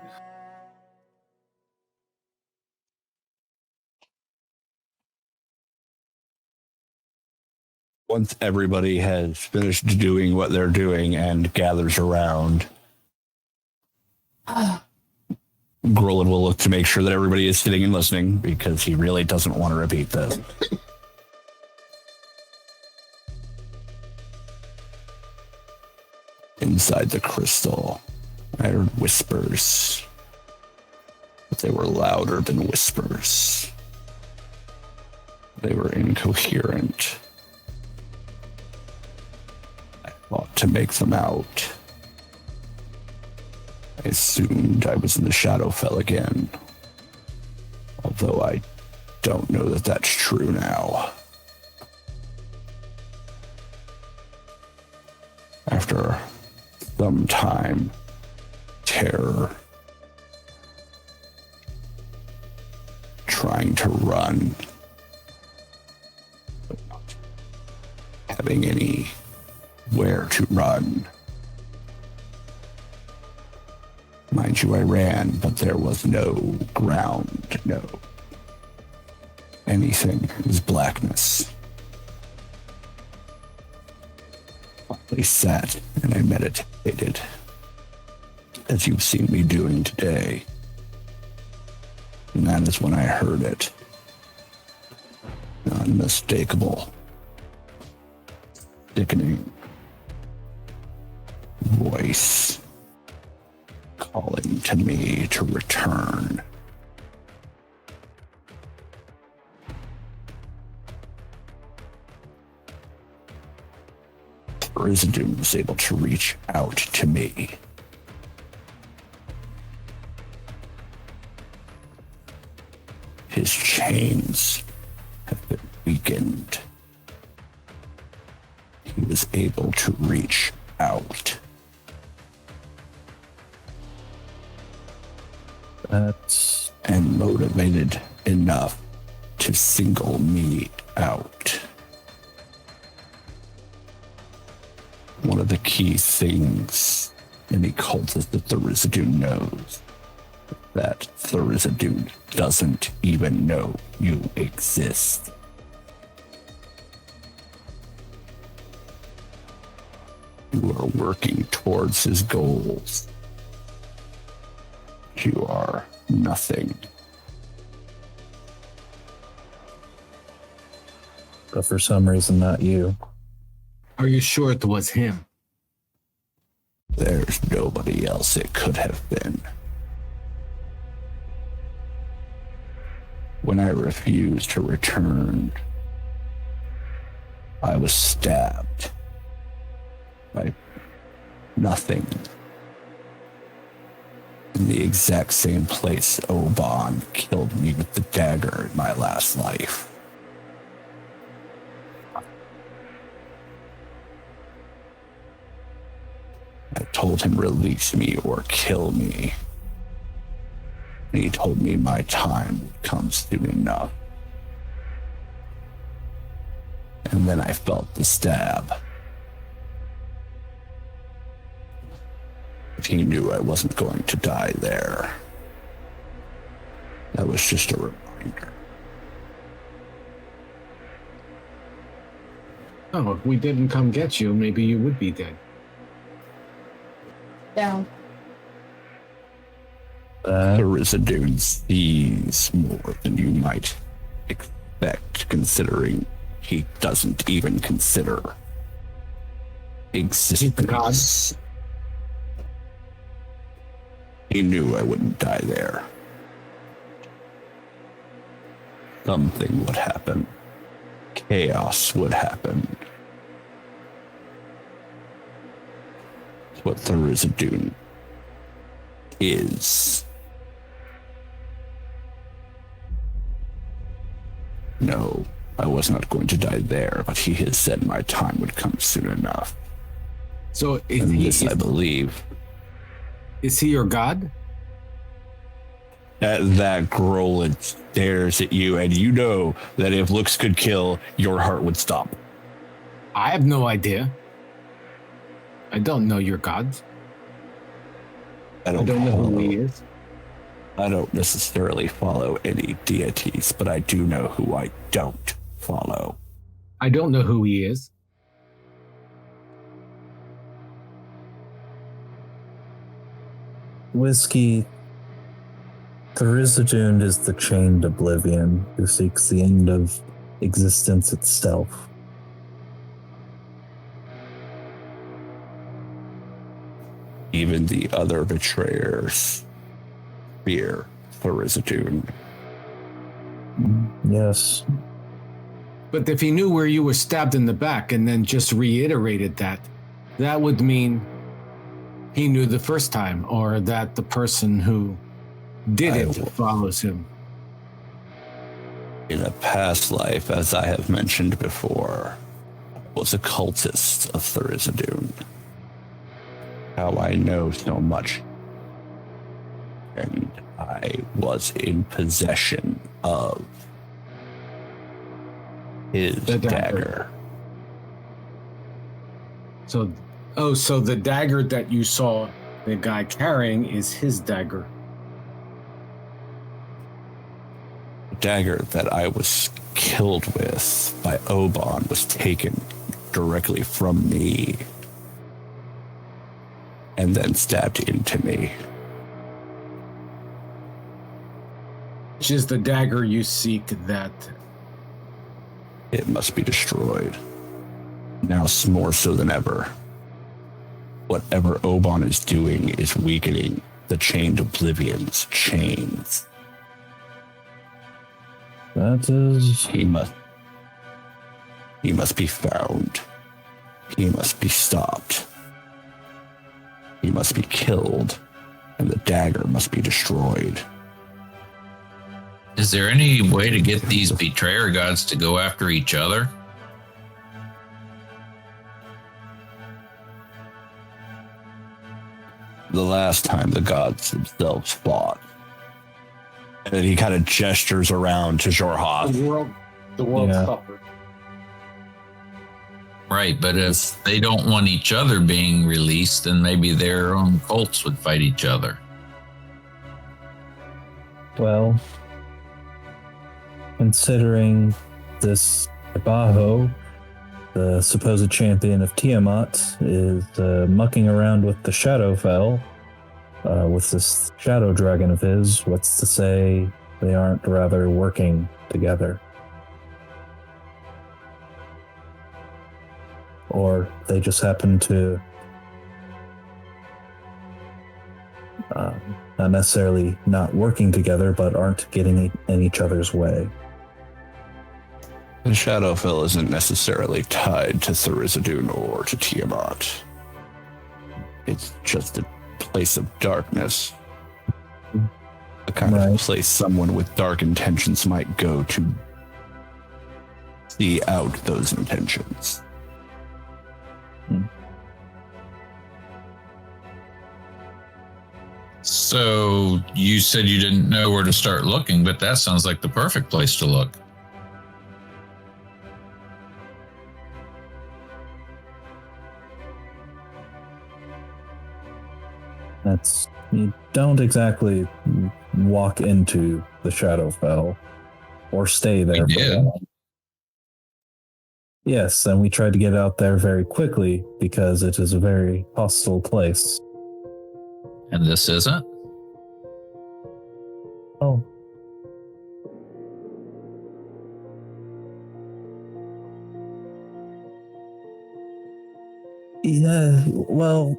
Speaker 6: Once everybody has finished doing what they're doing and gathers around, Grolan will look to make sure that everybody is sitting and listening because he really doesn't want to repeat this. Inside the crystal, I heard whispers, but they were louder than whispers. They were incoherent. I fought to make them out. I assumed I was in the Shadowfell again, although I don't know that that's true now. After some time, terror, trying to run, but not having anywhere to run. Mind you, I ran, but there was no ground, no anything. It was blackness. I sat and I meditated, as you've seen me doing today. And that is when I heard it. An unmistakable, sickening voice calling to me to return. Residue was able to reach out to me. His chains have been weakened. He was able to reach out. And motivated enough to single me out. One of the key things any cultist that Tharizdun knows, that Tharizdun doesn't even know you exist. You are working towards his goals. You are nothing.
Speaker 3: But for some reason, not you.
Speaker 11: Are you sure it was him?
Speaker 6: There's nobody else it could have been. When I refused to return, I was stabbed by nothing. In the exact same place Oban killed me with the dagger in my last life. I told him release me or kill me. And he told me my time would come soon enough. And then I felt the stab. But he knew I wasn't going to die there. That was just a reminder.
Speaker 11: Oh, if we didn't come get you, maybe you would be dead.
Speaker 10: Down.
Speaker 6: Tharizdun sees more than you might expect, considering he doesn't even consider existence. He knew I wouldn't die there. Something would happen. Chaos would happen. what Tharizdun is. No, I was not going to die there, but he has said my time would come soon enough.
Speaker 11: So
Speaker 6: And this, I believe.
Speaker 11: is he your god?
Speaker 6: At that, Grolan stares at you, and you know that if looks could kill, your heart would stop.
Speaker 11: I have no idea. I don't know your god.
Speaker 6: I
Speaker 11: I don't know who
Speaker 6: follow-
Speaker 11: he is.
Speaker 6: I don't necessarily follow any deities, but I do know who I don't follow.
Speaker 11: I don't know who he is.
Speaker 3: Whiskey. Tharizdun is the chained oblivion who seeks the end of existence itself.
Speaker 6: Even the other betrayers fear Tharizdun.
Speaker 3: Yes.
Speaker 11: But if he knew where you were stabbed in the back and then just reiterated that, that would mean he knew the first time, or that the person who did it follows him.
Speaker 6: In a past life, as I have mentioned before, I was a cultist of Tharizdun. How I know so much. And I was in possession of his
Speaker 11: The dagger. So the dagger that you saw the guy carrying is his dagger.
Speaker 6: The dagger that I was killed with by Oban was taken directly from me and then stabbed into me.
Speaker 11: Which is the dagger you seek that...
Speaker 6: It must be destroyed. Now more so than ever. Whatever Oban is doing is weakening the chained oblivion's chains.
Speaker 3: That is...
Speaker 6: He must be found. He must be stopped. He must be killed, and the dagger must be destroyed.
Speaker 2: Is there any way to get these betrayer gods to go after each other?
Speaker 6: The last time the gods themselves fought. And then he kind of gestures around to Jorhoth.
Speaker 9: The world
Speaker 3: Yeah.
Speaker 9: suffered.
Speaker 2: Right, but if they don't want each other being released, then maybe their own cults would fight each other.
Speaker 3: Well, considering this Ibaho, the supposed champion of Tiamat, is mucking around with the Shadowfell, with this shadow dragon of his, what's to say they aren't rather working together? Or they just happen to not necessarily not working together, but aren't getting in each other's way.
Speaker 6: The Shadowfell isn't necessarily tied to Tharizdun or to Tiamat. It's just a place of darkness. The kind of place someone with dark intentions might go to see out those intentions.
Speaker 2: So you said you didn't know where to start looking, but that sounds like the perfect place to look.
Speaker 3: That's, you don't exactly walk into the Shadowfell or stay there.
Speaker 2: We
Speaker 3: for
Speaker 2: did.
Speaker 3: long. Yes, and we tried to get out there very quickly because it is a very hostile place.
Speaker 2: And this isn't?
Speaker 3: Oh. Yeah, well,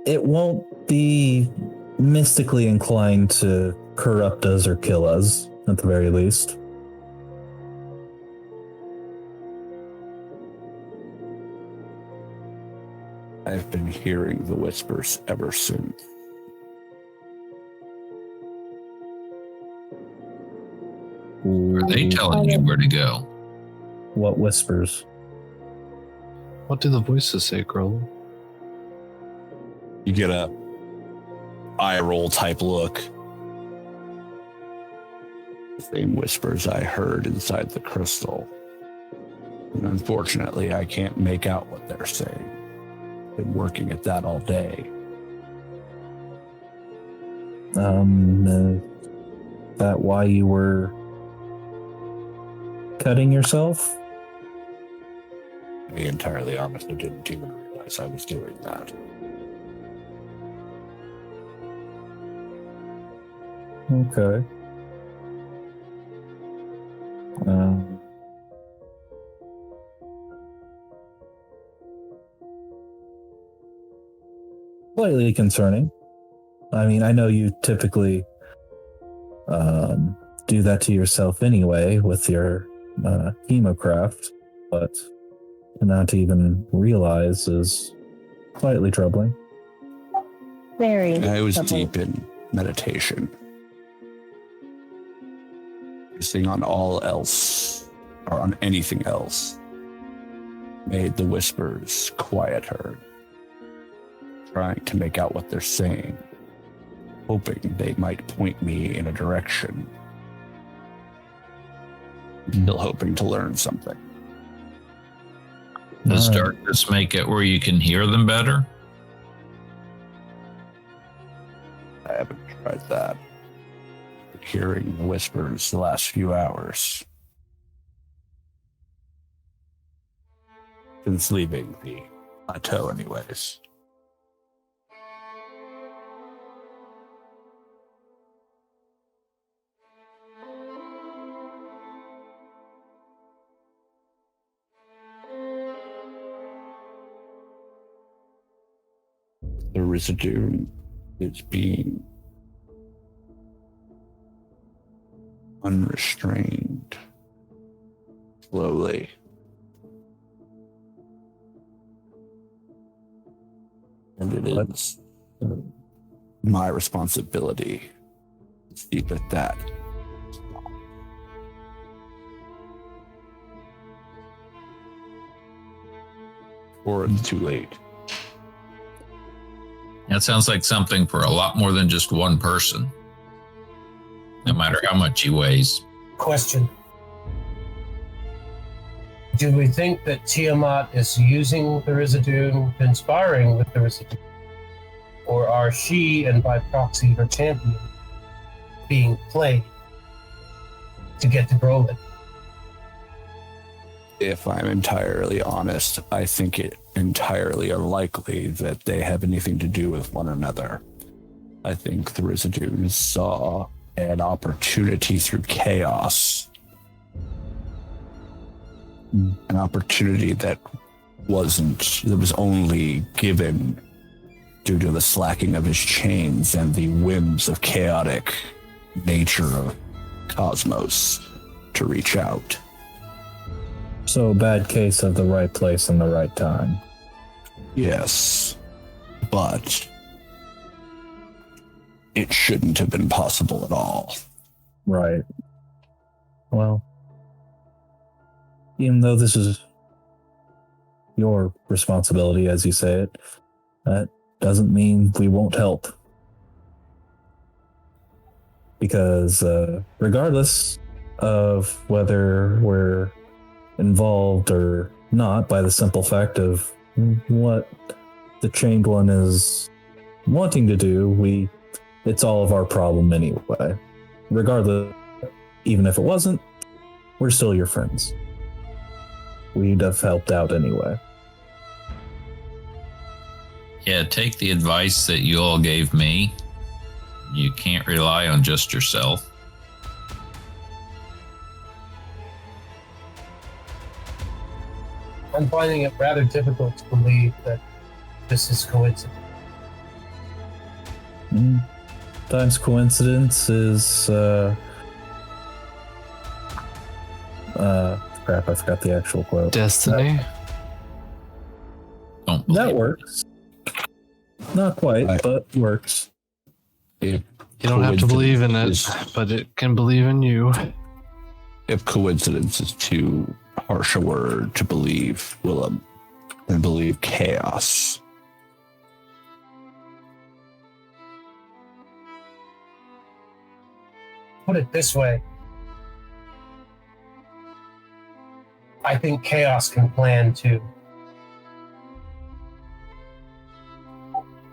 Speaker 3: it won't be mystically inclined to corrupt us or kill us, at the very least.
Speaker 6: I've been hearing the whispers ever since.
Speaker 2: Are they telling you where to go?
Speaker 3: What whispers?
Speaker 7: What do the voices say, Growl?
Speaker 6: You get a eye roll type look. The same whispers I heard inside the crystal. And unfortunately, I can't make out what they're saying. Been working at that all day.
Speaker 3: That why you were cutting yourself?
Speaker 6: To be entirely honest, I didn't even realize I was doing that.
Speaker 3: Okay. Slightly concerning. I mean, I know you typically do that to yourself anyway with your hemocraft, but not to even realize is slightly troubling.
Speaker 5: Very.
Speaker 6: I was
Speaker 5: troubling.
Speaker 6: deep in meditation. Focusing on all else, or on anything else, made the whispers quieter. Trying to make out what they're saying, hoping they might point me in a direction. Still hoping to learn something.
Speaker 2: Does darkness make it where you can hear them better?
Speaker 6: I haven't tried that. Hearing the whispers the last few hours. Since leaving the plateau anyways. The residue is being unrestrained slowly. And it is my responsibility to see that that. Or it's too late.
Speaker 2: That sounds like something for a lot more than just one person. No matter how much he weighs.
Speaker 4: Question. Do we think that Tiamat is using the residue, conspiring with the residue? Or are she, and by proxy her champion, being played to get to Brolin?
Speaker 6: If I'm entirely honest, I think it entirely unlikely that they have anything to do with one another. I think the residues saw an opportunity through chaos. An opportunity that was only given due to the slacking of his chains and the whims of chaotic nature of cosmos to reach out.
Speaker 3: So a bad case of the right place and the right time.
Speaker 6: Yes, but it shouldn't have been possible at all.
Speaker 3: Right. Well, even though this is your responsibility, as you say it, that doesn't mean we won't help. Because regardless of whether we're involved or not, by the simple fact of what the Chained One is wanting to do, it's all of our problem anyway. Regardless, even if it wasn't, we're still your friends. We'd have helped out anyway.
Speaker 2: Yeah, take the advice that you all gave me. You can't rely on just yourself.
Speaker 4: I'm finding it rather difficult to believe that this is coincidence.
Speaker 3: Sometimes coincidence is crap, I forgot the actual quote.
Speaker 7: Destiny?
Speaker 2: Don't believe
Speaker 3: That
Speaker 2: it.
Speaker 3: works. Not quite,
Speaker 6: I-
Speaker 3: but works.
Speaker 6: If
Speaker 7: You don't have to believe in it,
Speaker 6: coincidence
Speaker 7: but it can believe in you.
Speaker 6: if coincidence is too harsh a word to believe, Willem, then believe chaos.
Speaker 4: Put it this way. I think chaos can plan too.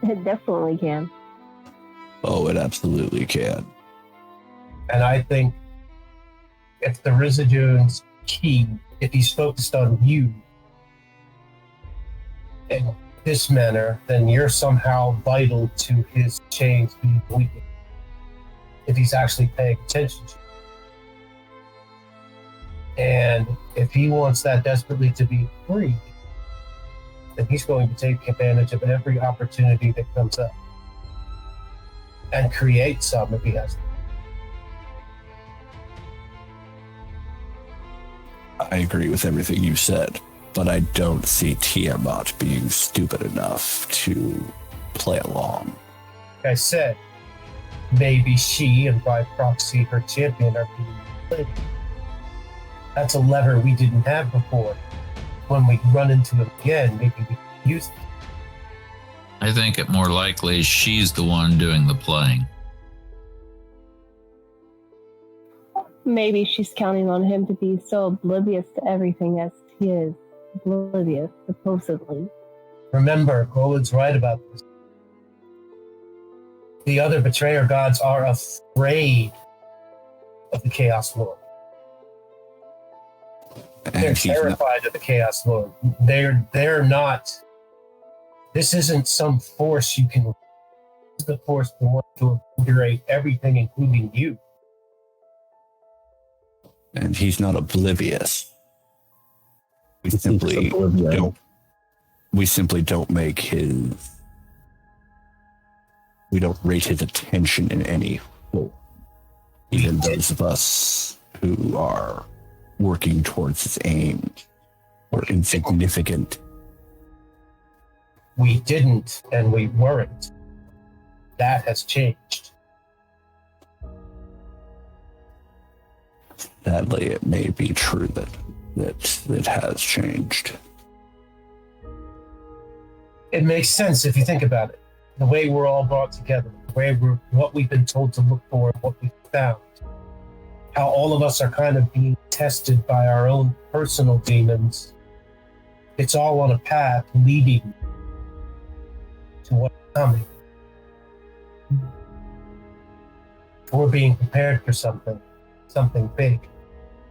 Speaker 5: It definitely can.
Speaker 6: Oh, it absolutely can.
Speaker 4: And I think if the Residuum's key, if he's focused on you in this manner, then you're somehow vital to his chains being weakened. If he's actually paying attention to you. And if he wants that desperately to be free, then he's going to take advantage of every opportunity that comes up. And create some if he has to.
Speaker 6: I agree with everything you said, but I don't see Tiamat being stupid enough to play along.
Speaker 4: Like I said, maybe she and by proxy her champion are being played. That's a lever we didn't have before. When we run into him again, maybe we can use it.
Speaker 2: I think it more likely she's the one doing the playing.
Speaker 5: Maybe she's counting on him to be so oblivious to everything as he is oblivious, supposedly.
Speaker 4: Remember, Golan's right about this. The other betrayer gods are afraid of the Chaos Lord. They're
Speaker 6: And he's not,
Speaker 4: terrified of the Chaos Lord. They're not. This isn't some force you can. This is the force that wants to obliterate everything, including you.
Speaker 6: and he's not oblivious. We simply
Speaker 3: oblivious.
Speaker 6: don't. We simply don't make his. We don't rate his attention in any form. Even those of us who are working towards his aim are insignificant.
Speaker 4: We didn't, and we weren't. That has changed.
Speaker 6: Sadly, it may be true that it has changed.
Speaker 4: It makes sense if you think about it. The way we're all brought together, the way what we've been told to look for, what we found. How all of us are kind of being tested by our own personal demons. It's all on a path leading to what's coming. We're being prepared for something big,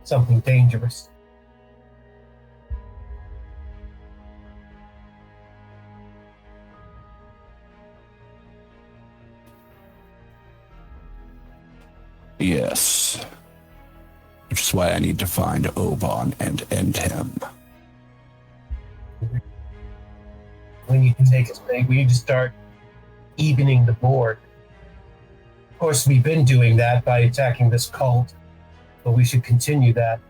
Speaker 4: something dangerous.
Speaker 6: Yes. Which is why I need to find Oban and end him.
Speaker 4: We need to take us big. We need to start evening the board. Of course, we've been doing that by attacking this cult, but we should continue that.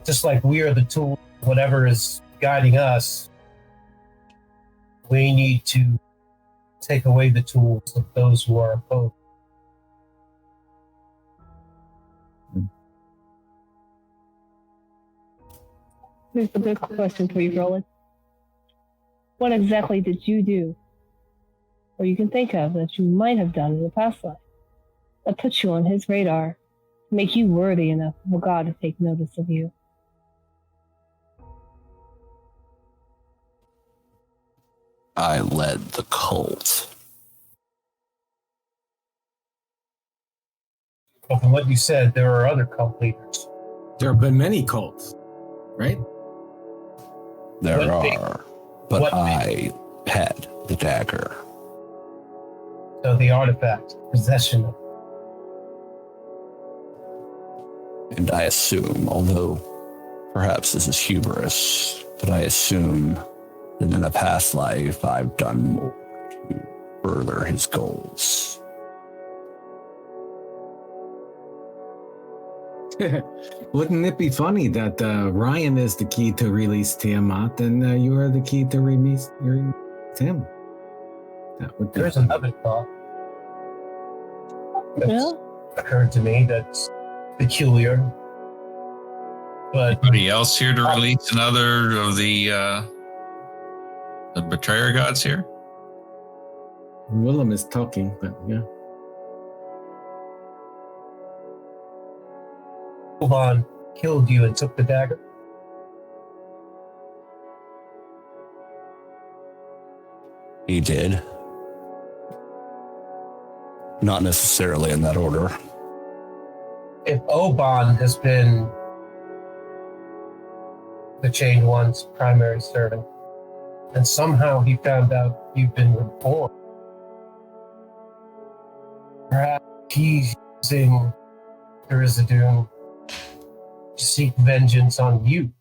Speaker 4: Just like we are the tool, whatever is guiding us, we need to take away the tools of those who are opposed.
Speaker 5: Here's the big question for you, Roland. What exactly did you do, or you can think of that you might have done in the past life, that puts you on his radar, to make you worthy enough of a god to take notice of you?
Speaker 6: I led the cult.
Speaker 4: But from what you said, there are other cult leaders.
Speaker 11: There have been many cults, right?
Speaker 6: There
Speaker 4: What big-
Speaker 6: are, but
Speaker 4: what
Speaker 6: I had the dagger.
Speaker 4: So the artifact, possession of.
Speaker 6: And I assume, although perhaps this is hubris, but I assume that in a past life I've done more to further his goals.
Speaker 11: Wouldn't it be funny that Ryan is the key to release Tiamat and you are the key to release him? That would be
Speaker 4: There's another thought that's
Speaker 5: Yeah.
Speaker 4: occurred to me that's peculiar. But
Speaker 2: Anybody else here to release another of the betrayer gods here?
Speaker 11: Willem is talking, but yeah.
Speaker 4: Oban killed you and took the dagger.
Speaker 6: He did. Not necessarily in that order.
Speaker 4: If Oban has been the Chained One's primary servant, and somehow he found out you've been reborn, perhaps he's using the Rizadoon to seek vengeance on you.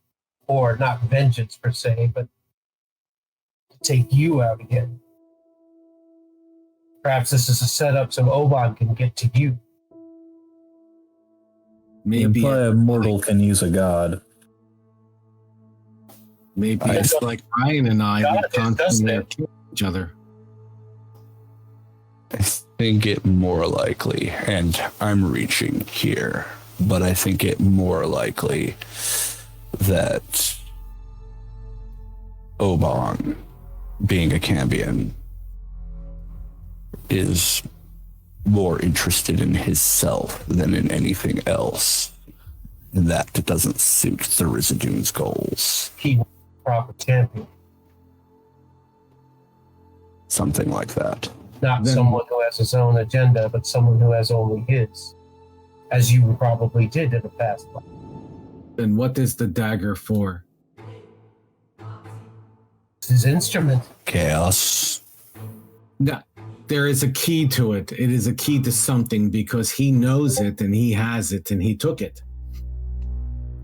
Speaker 4: Or not vengeance per se, but to take you out again. Perhaps this is a setup so Oban can get to you.
Speaker 11: Maybe
Speaker 3: Imply a mortal can use a god.
Speaker 11: it's like Ryan and I
Speaker 4: God
Speaker 11: would constantly
Speaker 4: doesn't it?
Speaker 11: kill each other.
Speaker 6: I think it more likely, and I'm reaching here, but I think it more likely that Oban, being a Cambion, is more interested in himself than in anything else. And that doesn't suit the Rizadoon's goals.
Speaker 4: He was a proper champion,
Speaker 6: Something like that.
Speaker 4: not
Speaker 11: Then-
Speaker 4: someone who has his own agenda, but someone who has only his, as you probably did in the past life.
Speaker 11: Then what is the dagger for?
Speaker 4: It's his instrument.
Speaker 6: Chaos.
Speaker 11: No, there is a key to it. It is a key to something because he knows it and he has it and he took it.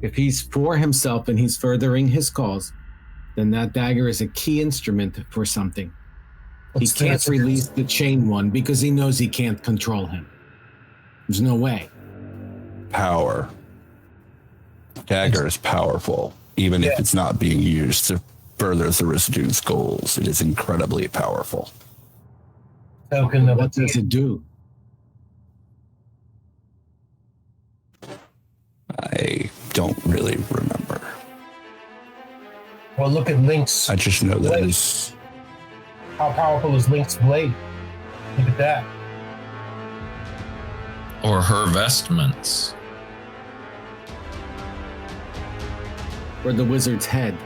Speaker 11: If he's for himself and he's furthering his cause, then that dagger is a key instrument for something. He
Speaker 4: What's the
Speaker 11: can't
Speaker 4: instrument?
Speaker 11: release the chain one because he knows he can't control him. There's no way.
Speaker 6: Power. Dagger is powerful, even if it's not being used to further the Rizadoon's goals. It is incredibly powerful.
Speaker 4: Token of
Speaker 11: What
Speaker 4: a
Speaker 11: does it do?
Speaker 6: I don't really remember.
Speaker 4: Well, look at Link's.
Speaker 6: I just know that it's
Speaker 4: How powerful is Link's blade? Look at that.
Speaker 2: Or her vestments?
Speaker 11: Or the wizard's head.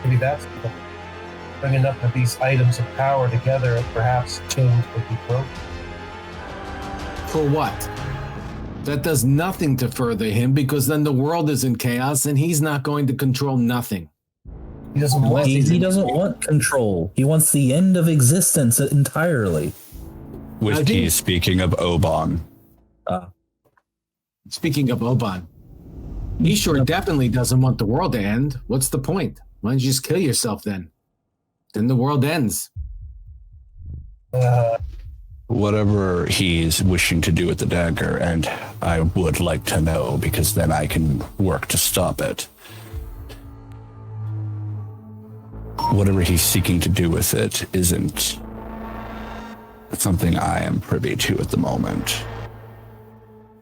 Speaker 4: Maybe that's bringing up these items of power together, and perhaps chains would be broken.
Speaker 11: For what? That does nothing to further him because then the world is in chaos and he's not going to control nothing.
Speaker 4: He doesn't want
Speaker 3: He doesn't want control. He wants the end of existence entirely.
Speaker 6: Whiskey speaking of Oban.
Speaker 11: Speaking of Oban, he sure definitely doesn't want the world to end. What's the point? Why don't you just kill yourself then? Then the world ends.
Speaker 6: Whatever he's wishing to do with the dagger, and I would like to know because then I can work to stop it. Whatever he's seeking to do with it isn't something I am privy to at the moment.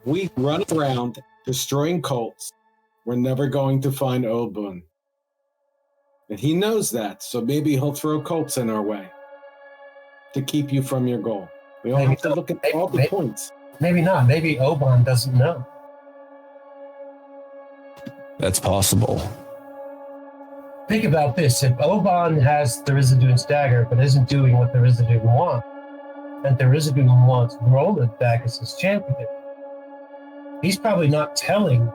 Speaker 11: We run around destroying cults. We're never going to find Obun. And he knows that, so maybe he'll throw cults in our way to keep you from your goal. We all have to look at all the points.
Speaker 4: Maybe not. Maybe Oban doesn't know.
Speaker 6: That's possible.
Speaker 4: Think about this. If Oban has the Rizadoon's dagger, but isn't doing what the Rizadoon wants, and the Rizadoon wants Roland back as his champion, he's probably not telling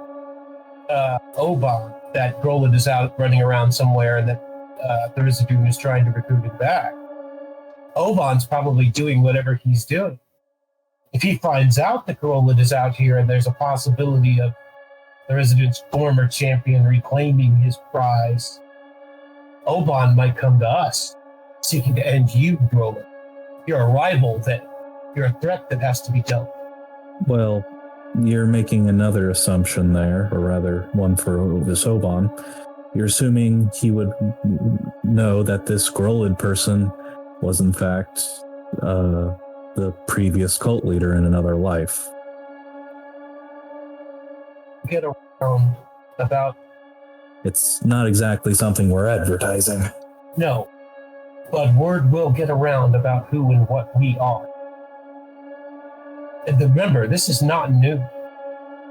Speaker 4: Oban that Roland is out running around somewhere and that the Rizadoon is trying to recruit him back. Oban's probably doing whatever he's doing. If he finds out that Roland is out here and there's a possibility of the Rizadoon's former champion reclaiming his prize, Oban might come to us, seeking to end you, Roland. You're a rival that you're a threat that has to be dealt with.
Speaker 3: Well, you're making another assumption there, or rather one for Oban. You're assuming he would know that this Grolid person was in fact the previous cult leader in another life.
Speaker 4: Get around about...
Speaker 3: It's not exactly something we're advertising.
Speaker 4: No, but word will get around about who and what we are. And remember, this is not new.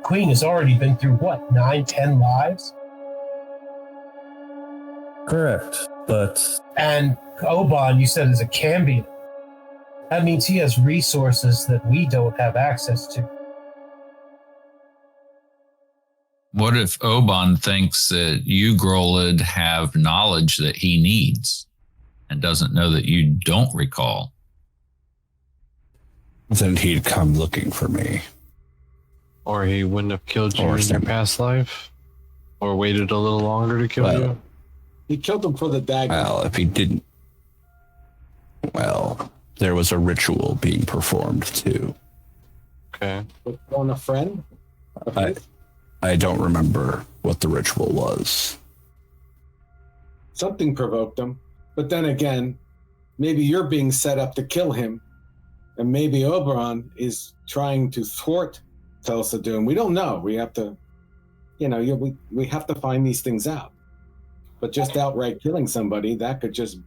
Speaker 4: Queen has already been through, 9, 10 lives?
Speaker 3: Correct, but...
Speaker 4: And Oban, you said, is a Cambion. That means he has resources that we don't have access to.
Speaker 2: What if Oban thinks that you, Grolid, have knowledge that he needs and doesn't know that you don't recall?
Speaker 6: Then he'd come looking for me.
Speaker 7: Or he wouldn't have killed you in your past life? Or waited a little longer to kill you?
Speaker 11: He killed him for the dagger.
Speaker 6: Well, if he didn't... Well, there was a ritual being performed, too.
Speaker 7: Okay.
Speaker 11: On a friend?
Speaker 6: I don't remember what the ritual was.
Speaker 11: Something provoked him. But then again, maybe you're being set up to kill him. And maybe Oberon is trying to thwart Telsa Doom. We don't know. We have to, we have to find these things out. But just outright killing somebody, that could just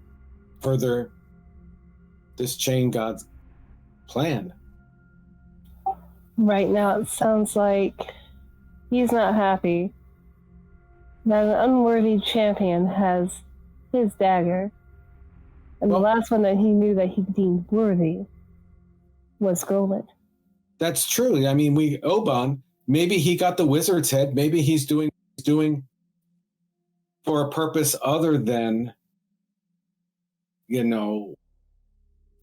Speaker 11: further this chain god's plan.
Speaker 5: Right now, it sounds like he's not happy that an unworthy champion has his dagger. And the last one that he knew that he deemed worthy was Grolid.
Speaker 11: That's true. I mean, Oban, maybe he got the wizard's head. Maybe he's doing for a purpose other than,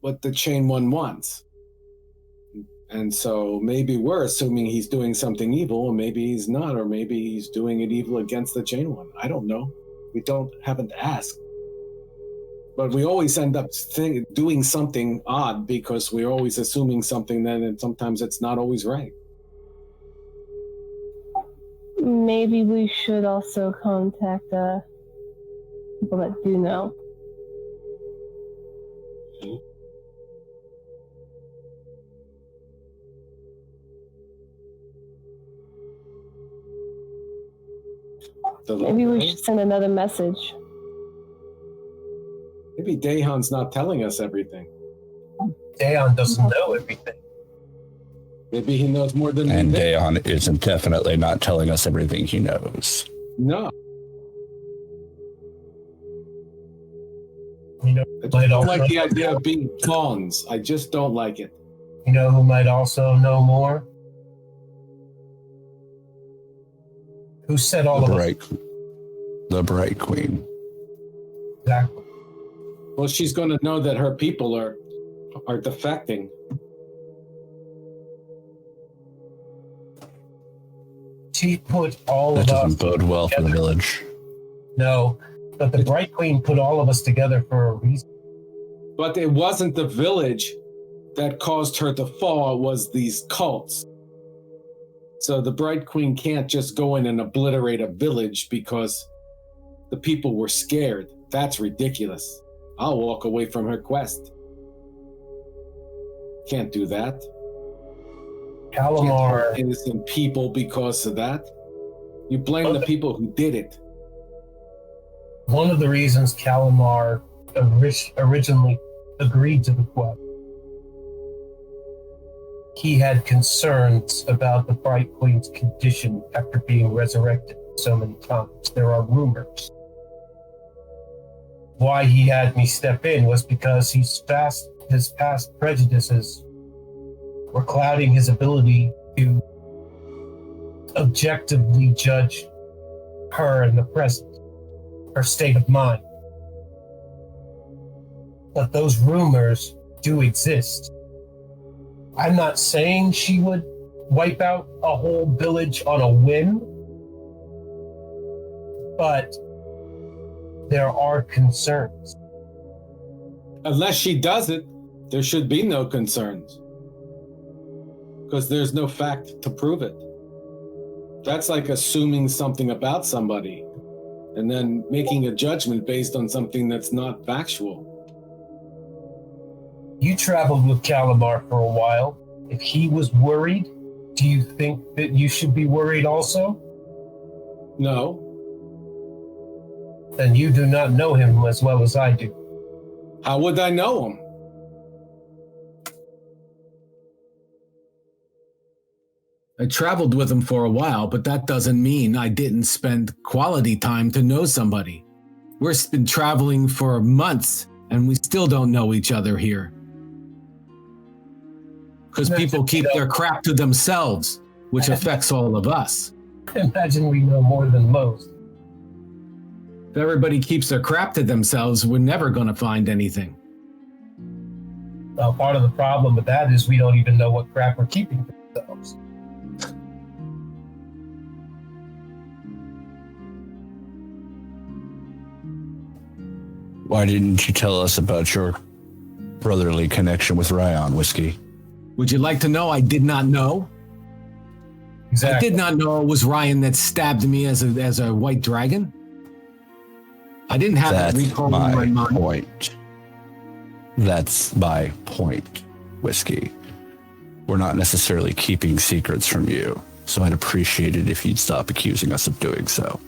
Speaker 11: what the chain one wants. And so maybe we're assuming he's doing something evil, and maybe he's not, or maybe he's doing it evil against the chain one. I don't know. We haven't asked. But we always end up doing something odd because we're always assuming something then, and sometimes it's not always right.
Speaker 5: Maybe we should also contact people that do know. Maybe we should send another message.
Speaker 11: Maybe Dahan's not telling us everything.
Speaker 4: Dahan doesn't know everything.
Speaker 11: Maybe he knows more than
Speaker 6: And
Speaker 11: we think.
Speaker 6: Dahan isn't definitely not telling us everything he knows.
Speaker 11: No.
Speaker 4: I
Speaker 11: I don't like the idea of being pawns. I just don't like it.
Speaker 4: You know who might also know more? Who said all of us?
Speaker 6: The Bright Queen.
Speaker 4: Exactly.
Speaker 11: Well, she's going to know that her people are defecting.
Speaker 4: She put all
Speaker 6: That
Speaker 4: of us
Speaker 6: doesn't bode well for the village.
Speaker 4: No, but the Bright Queen put all of us together for a reason.
Speaker 11: But it wasn't the village that caused her to fall, it was these cults. So the Bright Queen can't just go in and obliterate a village because the people were scared. That's ridiculous. I'll walk away from her quest. Can't do that.
Speaker 4: Calamar.
Speaker 11: Innocent people because of that. You blame the people who did it.
Speaker 4: One of the reasons Calamar originally agreed to the quest, he had concerns about the Bright Queen's condition after being resurrected so many times. There are rumors. Why he had me step in was because his past prejudices were clouding his ability to objectively judge her in the present, her state of mind. But those rumors do exist. I'm not saying she would wipe out a whole village on a whim, but there are concerns.
Speaker 11: Unless she does it, there should be no concerns. because there's no fact to prove it. That's like assuming something about somebody and then making a judgment based on something that's not factual.
Speaker 4: You traveled with Calamar for a while. If he was worried, do you think that you should be worried also?
Speaker 11: No.
Speaker 4: Then you do not know him as well as I do.
Speaker 11: How would I know him? I traveled with him for a while, but that doesn't mean I didn't spend quality time to know somebody. We've been traveling for months, and we still don't know each other here. Because people keep their crap to themselves, which affects all of us.
Speaker 4: Imagine we know more than most.
Speaker 11: If everybody keeps their crap to themselves, we're never going to find anything.
Speaker 4: Well, part of the problem with that is we don't even know what crap we're keeping to ourselves.
Speaker 6: Why didn't you tell us about your brotherly connection with Ryan, Whiskey?
Speaker 11: Would you like to know? I did not know.
Speaker 4: Exactly.
Speaker 11: I did not know it was Ryan that stabbed me as a white dragon. I didn't have that recall in my mind.
Speaker 6: Point. That's my point, Whiskey. We're not necessarily keeping secrets from you, so I'd appreciate it if you'd stop accusing us of doing so.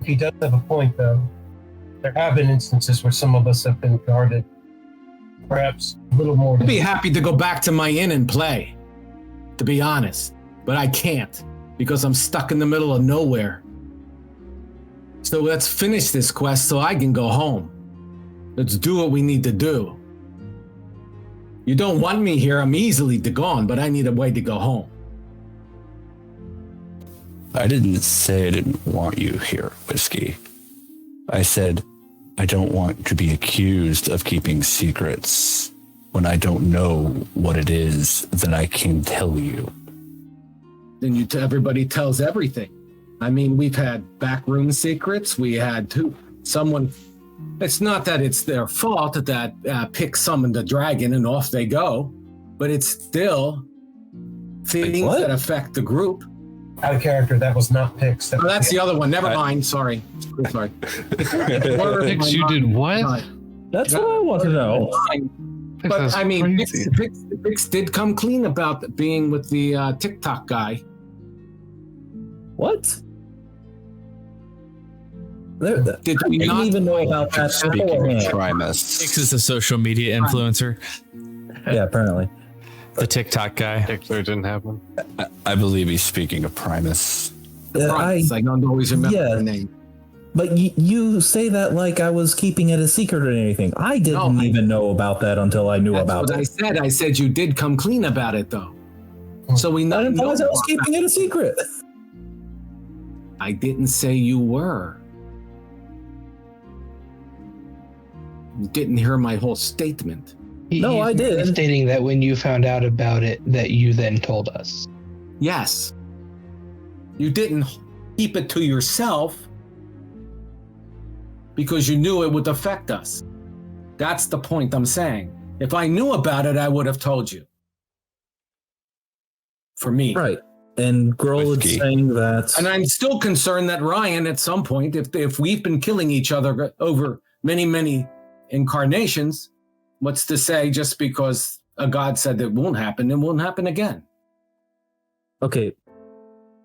Speaker 4: He does have a point, though. There have been instances where some of us have been guarded. Perhaps a little more.
Speaker 11: I'd be happy to go back to my inn and play, to be honest. But I can't, because I'm stuck in the middle of nowhere. So let's finish this quest so I can go home. Let's do what we need to do. You don't want me here, I'm easily gone, but I need a way to go home.
Speaker 6: I didn't say I didn't want you here, Whiskey. I said I don't want to be accused of keeping secrets when I don't know what it is that I can tell you.
Speaker 11: Then everybody tells everything. I mean, we've had backroom secrets. We had someone. It's not that it's their fault that Pick summoned the dragon and off they go, but it's still things that affect the group.
Speaker 4: Out of character, that was not Pix.
Speaker 11: That's the other one. Never mind. Sorry.
Speaker 7: Pix, you did what?
Speaker 3: That's what I want to know.
Speaker 11: But I mean, Pix did come clean about being with the TikTok guy.
Speaker 3: What?
Speaker 11: Did we
Speaker 3: I
Speaker 11: not
Speaker 3: didn't even know about that beforehand.
Speaker 1: Pix is a social media influencer.
Speaker 3: Yeah, apparently.
Speaker 1: The TikTok guy.
Speaker 7: Pixar didn't have one.
Speaker 6: I believe he's speaking of Primus.
Speaker 11: I don't always remember the name.
Speaker 3: But you say that like I was keeping it a secret or anything. I didn't even know about that until I knew about it.
Speaker 11: I said you did come clean about it, though. So we know. I
Speaker 3: was keeping it a secret.
Speaker 11: I didn't say you were. You didn't hear my whole statement.
Speaker 3: No, I did.
Speaker 8: Stating that when you found out about it, that you then told us.
Speaker 11: Yes. You didn't keep it to yourself because you knew it would affect us. That's the point I'm saying. If I knew about it, I would have told you. For me.
Speaker 3: Right. And Grohl is saying that.
Speaker 11: And I'm still concerned that Ryan, at some point, if we've been killing each other over many, many incarnations, what's to say just because a god said it won't happen again?
Speaker 3: Okay.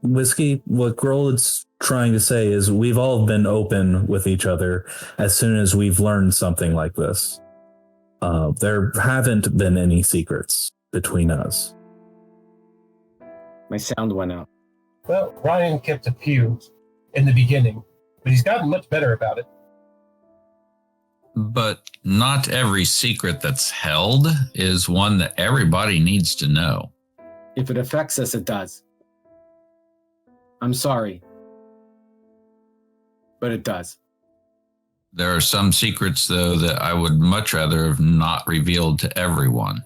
Speaker 3: Whiskey, what Grohl is trying to say is we've all been open with each other as soon as we've learned something like this. There haven't been any secrets between us.
Speaker 9: My sound went out.
Speaker 4: Well, Ryan kept a few in the beginning, but he's gotten much better about it.
Speaker 2: But not every secret that's held is one that everybody needs to know.
Speaker 11: If it affects us, it does. I'm sorry. But it does.
Speaker 2: There are some secrets, though, that I would much rather have not revealed to everyone.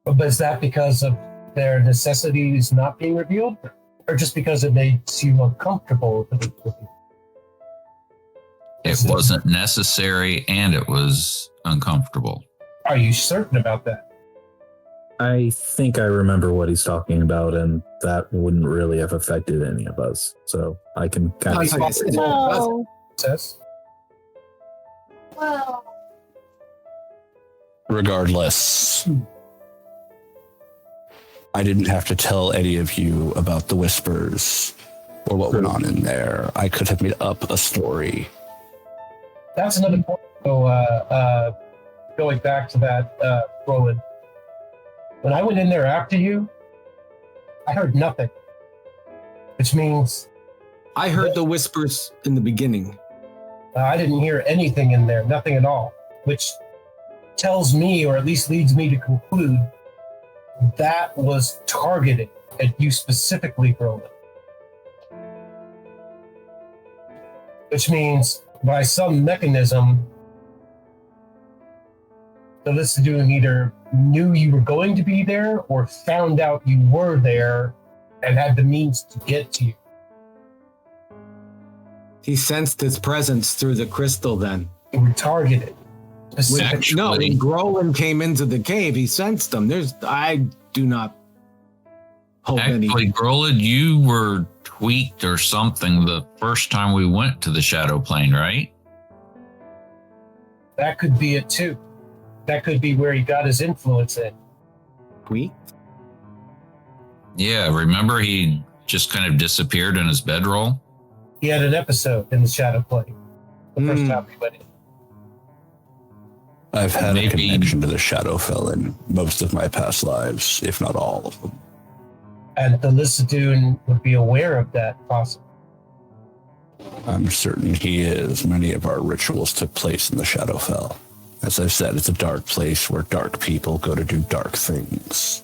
Speaker 4: But is that because of their necessities not being revealed? Or just because it makes you uncomfortable with it?
Speaker 2: It wasn't necessary and it was uncomfortable.
Speaker 4: Are you certain about that?
Speaker 3: I think I remember what he's talking about, and that wouldn't really have affected any of us. So I can kind of
Speaker 5: Well,
Speaker 4: Says.
Speaker 10: Well,
Speaker 6: Regardless, I didn't have to tell any of you about the whispers or what went on in there. I could have made up a story.
Speaker 4: That's another point. So, going back to that, Roland, when I went in there after you, I heard nothing, which means
Speaker 11: I heard the whispers in the beginning.
Speaker 4: I didn't hear anything in there, nothing at all, which tells me, or at least leads me to conclude, that was targeted at you specifically, Roland. Which means, by some mechanism, the Listidoon either knew you were going to be there or found out you were there and had the means to get to you.
Speaker 11: He sensed his presence through the crystal then.
Speaker 4: You were targeted.
Speaker 11: When,
Speaker 2: Actually-
Speaker 11: no, when Grolan came into the cave, he sensed them. I do not hold any.
Speaker 2: Actually, Grolid, you were tweaked or something the first time we went to the Shadow Plane, right?
Speaker 4: That could be it too. That could be where he got his influence in.
Speaker 11: Tweet?
Speaker 2: Yeah, remember he just kind of disappeared in his bedroll?
Speaker 4: He had an episode in the Shadow Plane the first time we went in.
Speaker 6: I've had
Speaker 2: Maybe-
Speaker 6: a connection to the Shadowfell in most of my past lives, if not all of them.
Speaker 4: And the Listidoon would be aware of that, possibly.
Speaker 6: I'm certain he is. Many of our rituals took place in the Shadowfell. As I've said, it's a dark place where dark people go to do dark things.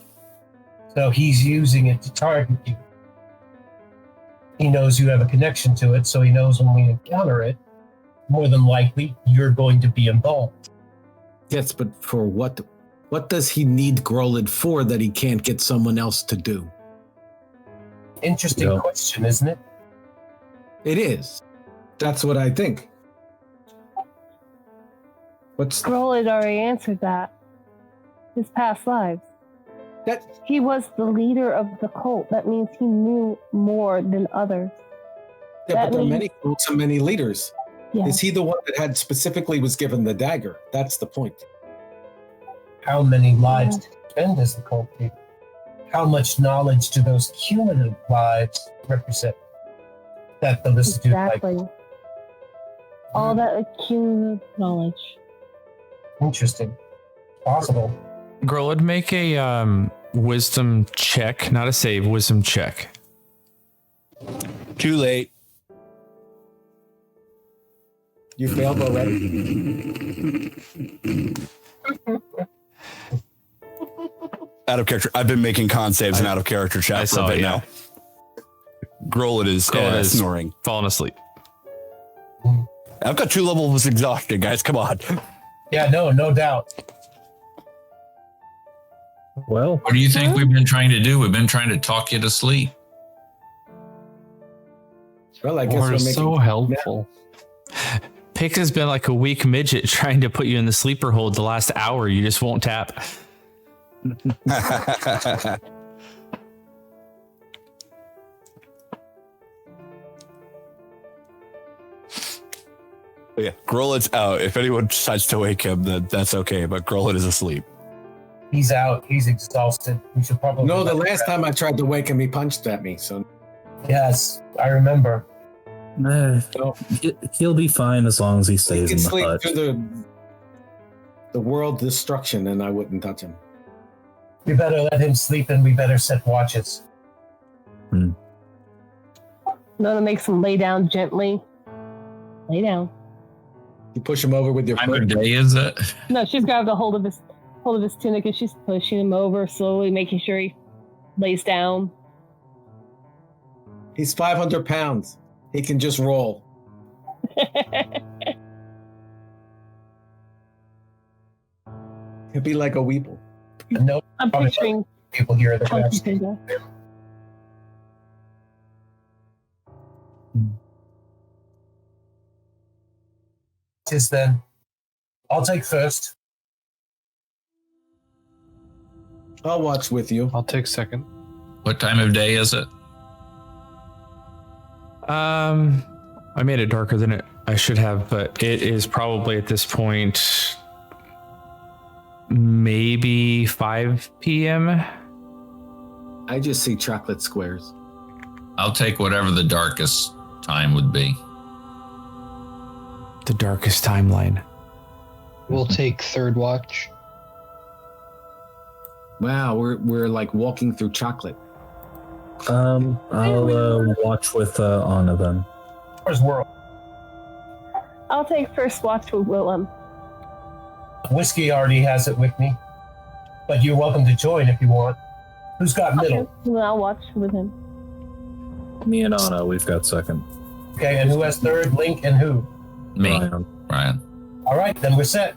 Speaker 4: So he's using it to target you. He knows you have a connection to it, so he knows when we encounter it, more than likely, you're going to be involved.
Speaker 11: Yes, but for what? What does he need Grolid for that he can't get someone else to do?
Speaker 4: Interesting
Speaker 3: Yeah.
Speaker 4: question, isn't it?
Speaker 11: It is. That's what I think. What's
Speaker 5: Scroll had already answered that. His past lives.
Speaker 11: that?
Speaker 5: He was the leader of the cult. That means he knew more than others.
Speaker 11: Yeah,
Speaker 5: That
Speaker 11: but there are
Speaker 5: means-
Speaker 11: many cults and many leaders.
Speaker 5: Yeah.
Speaker 11: Is he the one that had specifically was given the dagger? That's the point.
Speaker 4: How many lives did he spend as the cult leader? How much knowledge do those cumulative lives represent? That the Listidoon
Speaker 5: Exactly. All that accumulative knowledge.
Speaker 4: Interesting. Possible.
Speaker 1: Grolid, make a wisdom check, not a save, wisdom check.
Speaker 6: Too late.
Speaker 11: You failed already.
Speaker 6: Out of character. I've been making con saves and out of character
Speaker 1: I
Speaker 6: chat for a
Speaker 1: saw
Speaker 6: bit
Speaker 1: it,
Speaker 6: now. Grolid is snoring.
Speaker 1: Falling asleep.
Speaker 6: I've got 2 levels of exhaustion, guys. Come on.
Speaker 4: Yeah, no doubt.
Speaker 3: Well,
Speaker 2: What do you think we've been trying to do? We've been trying to talk you to sleep.
Speaker 11: Well, I guess
Speaker 7: Or
Speaker 11: we're making
Speaker 7: so helpful.
Speaker 1: Pick has been like a weak midget trying to put you in the sleeper hold the last hour. You just won't tap.
Speaker 6: Yeah, Grolid's out. If anyone decides to wake him, then that's okay. But Grolid is asleep.
Speaker 4: He's out. He's exhausted. We should probably.
Speaker 11: No, the last time I tried to wake him, he punched at me. So
Speaker 4: Yes, I remember.
Speaker 3: he'll be fine as long as he
Speaker 11: he
Speaker 3: stays
Speaker 11: can
Speaker 3: in the
Speaker 11: sleep
Speaker 3: hut.
Speaker 11: through the world destruction, and I wouldn't touch him.
Speaker 4: We better let him sleep, and we better set watches.
Speaker 5: Nona makes him lay down gently. Lay down.
Speaker 11: You push him over with your
Speaker 2: Time of
Speaker 11: foot.
Speaker 2: day is it?
Speaker 5: No, she's grabbed a hold of his tunic and she's pushing him over slowly, making sure he lays down.
Speaker 11: He's 500 pounds. He can just roll. He'll be like a weeble.
Speaker 4: No
Speaker 5: I'm picturing
Speaker 4: people here that can
Speaker 5: Chunky
Speaker 4: actually.
Speaker 5: Finger.
Speaker 4: Tis then. I'll take first.
Speaker 11: I'll watch with you.
Speaker 7: I'll take second.
Speaker 2: What time of day is it?
Speaker 1: I made it darker than I should have, but it is probably at this point maybe 5 p.m.
Speaker 11: I just see chocolate squares.
Speaker 2: I'll take whatever the darkest time would be.
Speaker 1: The darkest timeline.
Speaker 8: We'll take third watch.
Speaker 11: Wow, we're like walking through chocolate.
Speaker 3: I'll watch with Anna then.
Speaker 4: Where's World?
Speaker 5: I'll take first watch with Willem.
Speaker 4: Whiskey already has it with me, but you're welcome to join if you want. Who's got middle?
Speaker 5: Okay, then I'll watch with him.
Speaker 3: Me and Anna, we've got second.
Speaker 4: Okay, and who has third? Link and who?
Speaker 2: Me,
Speaker 3: Ryan.
Speaker 2: Brian.
Speaker 4: All right, then we're set.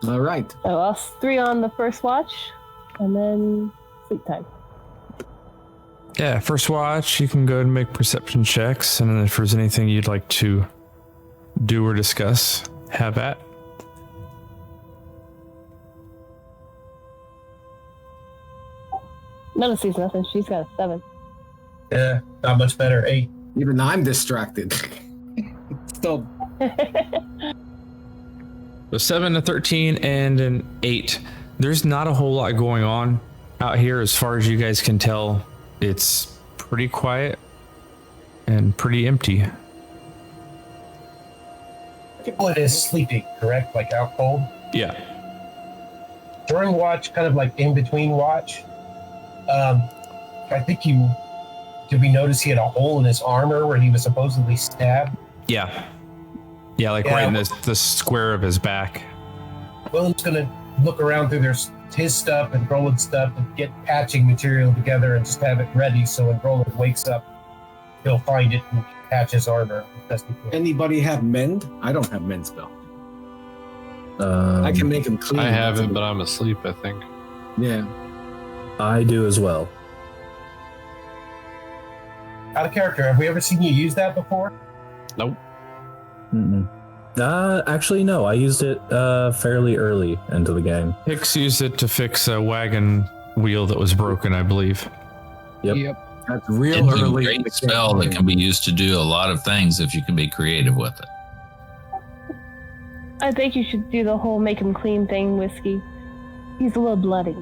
Speaker 11: All right.
Speaker 5: So us 3 on the first watch, and then sleep time.
Speaker 1: Yeah, first watch, you can go and make perception checks, and then if there's anything you'd like to do or discuss, have at.
Speaker 5: None sees nothing. She's got a 7.
Speaker 4: Yeah, not much better. 8.
Speaker 11: Even I'm distracted. Still.
Speaker 1: So 7, a 13, and an 8. There's not a whole lot going on out here as far as you guys can tell. It's pretty quiet and pretty empty.
Speaker 4: People it is sleeping, correct? Like out cold?
Speaker 1: Yeah.
Speaker 4: During watch, kind of like in between watch, I think did we notice he had a hole in his armor where he was supposedly stabbed?
Speaker 1: Yeah. Yeah, like
Speaker 4: Yeah.
Speaker 1: right in the square of his back.
Speaker 4: Willem's gonna look around through his stuff and Roland's stuff and get patching material together and just have it ready so when Roland wakes up, he'll find it and patch his armor as best he can.
Speaker 11: Anybody have mend? I don't have mend spell. I can make him clean.
Speaker 7: I have it, but I'm asleep, I think.
Speaker 11: Yeah.
Speaker 3: I do as well.
Speaker 4: Out of character, have we ever seen you use that before?
Speaker 7: Nope.
Speaker 3: Mm-mm. Actually, no. I used it fairly early into the game.
Speaker 1: Hicks used it to fix a wagon wheel that was broken, I believe.
Speaker 3: Yep.
Speaker 11: That's real
Speaker 2: It's a
Speaker 11: early. in the
Speaker 2: great spell that
Speaker 11: campaign.
Speaker 2: can be used to do a lot of things if you can be creative with it.
Speaker 5: I think you should do the whole make him clean thing, Whiskey. He's a little bloody.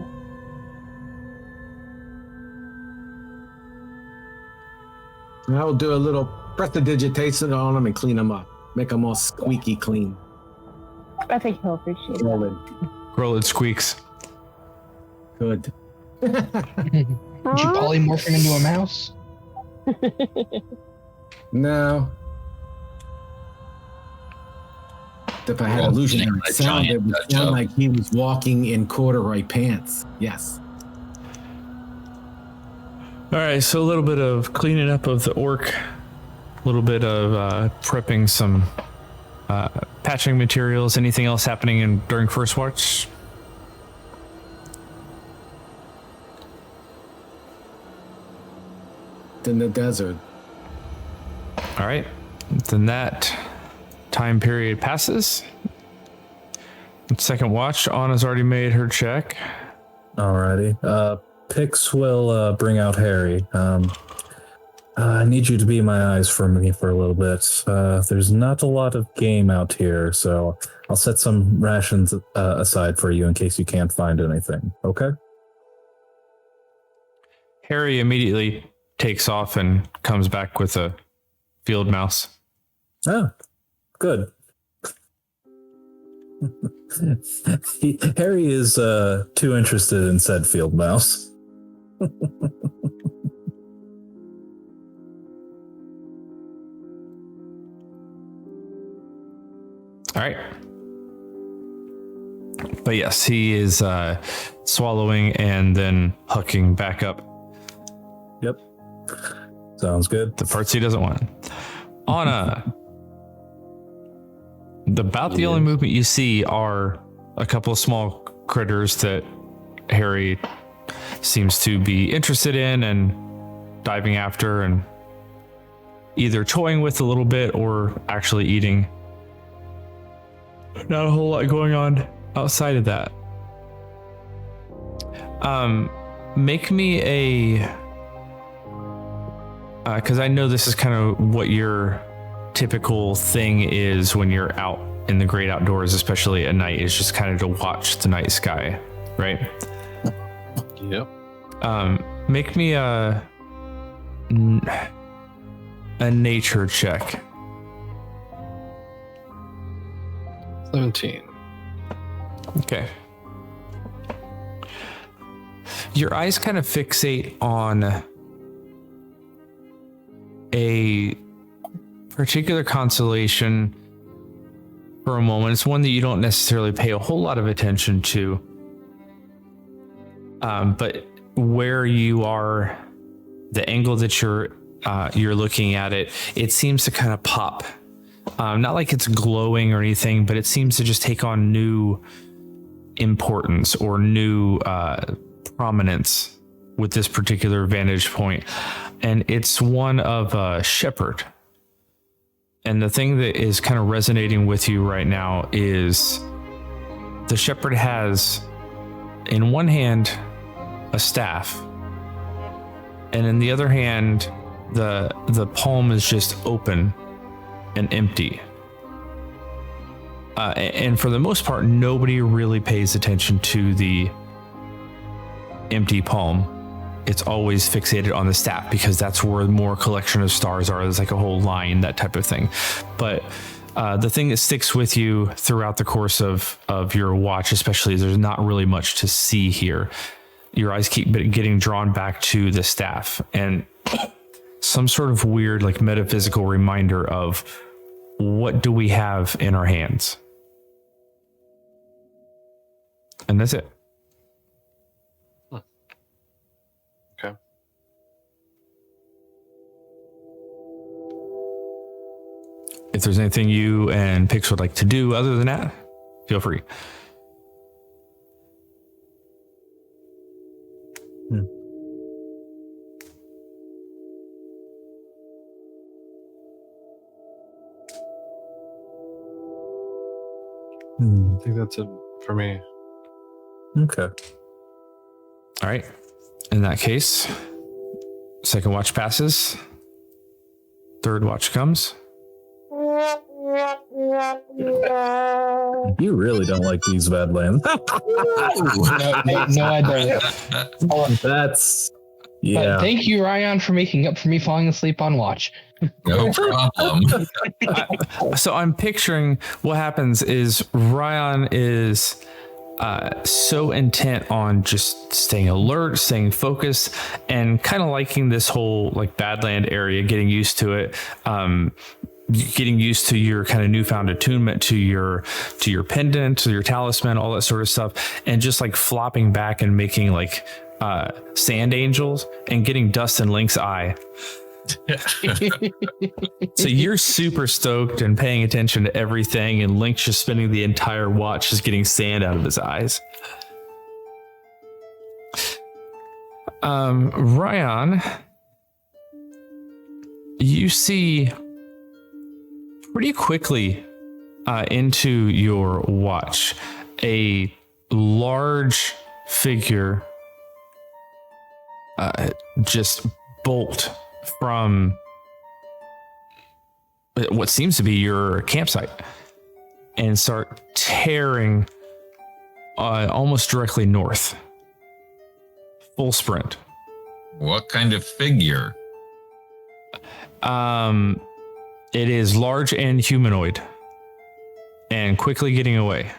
Speaker 11: I'll do a little prestidigitation on him and clean him up. Make him all squeaky clean.
Speaker 5: I think he'll appreciate that.
Speaker 11: Roland.
Speaker 1: Roland squeaks.
Speaker 11: Good.
Speaker 8: Did you polymorph him into a mouse?
Speaker 11: No. If I had
Speaker 2: Well,
Speaker 11: illusionary
Speaker 2: a
Speaker 11: sound,
Speaker 2: giant
Speaker 11: it would
Speaker 2: touch
Speaker 11: sound
Speaker 2: up.
Speaker 11: like he was walking in corduroy pants. Yes.
Speaker 1: All right, so a little bit of cleaning up of the orc, a little bit of prepping some patching materials. Anything else happening during first watch?
Speaker 11: In the desert.
Speaker 1: All right, then that time period passes. Second watch, Anna's already made her check.
Speaker 3: Alrighty. Pix will bring out Harry. I need you to be my eyes for me for a little bit. There's not a lot of game out here, so I'll set some rations aside for you in case you can't find anything. Okay?
Speaker 1: Harry immediately takes off and comes back with a field mouse.
Speaker 3: Oh, good. Harry is too interested in said field mouse.
Speaker 1: All right. But yes, he is swallowing and then hucking back up
Speaker 3: Yep. Sounds good.
Speaker 1: the parts he doesn't want. Anna, about the only movement you see are a couple of small critters that Harry seems to be interested in and diving after and either toying with a little bit or actually eating. Not a whole lot going on outside of that. Make me a... because I know this is kind of what your typical thing is when you're out in the great outdoors, especially at night, is just kind of to watch the night sky, right?
Speaker 7: Yep.
Speaker 1: Make me a nature check.
Speaker 7: 17.
Speaker 1: Okay. Your eyes kind of fixate on a particular constellation for a moment. It's one that you don't necessarily pay a whole lot of attention to. But where you are, the angle that you're looking at it, it seems to kind of pop. Not like it's glowing or anything, but it seems to just take on new importance or new prominence with this particular vantage point. And it's one of a shepherd. And the thing that is kind of resonating with you right now is the shepherd has in one hand a staff, and in the other hand the palm is just open and empty. And for the most part, nobody really pays attention to the empty palm. It's always fixated on the staff because that's where more collection of stars are. There's like a whole line, that type of thing. But the thing that sticks with you throughout the course of your watch, especially, is there's not really much to see here. Your eyes keep getting drawn back to the staff and some sort of weird, like, metaphysical reminder of what do we have in our hands. And that's it.
Speaker 7: Okay.
Speaker 1: If there's anything you and Pix would like to do other than that, feel free.
Speaker 7: I think that's it for me.
Speaker 3: Okay.
Speaker 1: All right. In that case, second watch passes. Third watch comes.
Speaker 3: You really don't like these Badlands.
Speaker 8: No, I don't.
Speaker 3: That's...
Speaker 8: But
Speaker 3: Yeah.
Speaker 8: thank you, Ryan, for making up for me falling asleep on watch.
Speaker 2: No problem.
Speaker 1: So I'm picturing what happens is Ryan is so intent on just staying alert, staying focused, and kind of liking this whole like Badland area, getting used to it, getting used to your kind of newfound attunement to your pendant, to your talisman, all that sort of stuff, and just like flopping back and making like sand angels and getting dust in Link's eye. So you're super stoked and paying attention to everything, and Link's just spending the entire watch just getting sand out of his eyes. Ryan, you see pretty quickly into your watch a large figure just bolt from what seems to be your campsite and start tearing almost directly north. Full sprint.
Speaker 2: What kind of figure?
Speaker 1: It is large and humanoid and quickly getting away.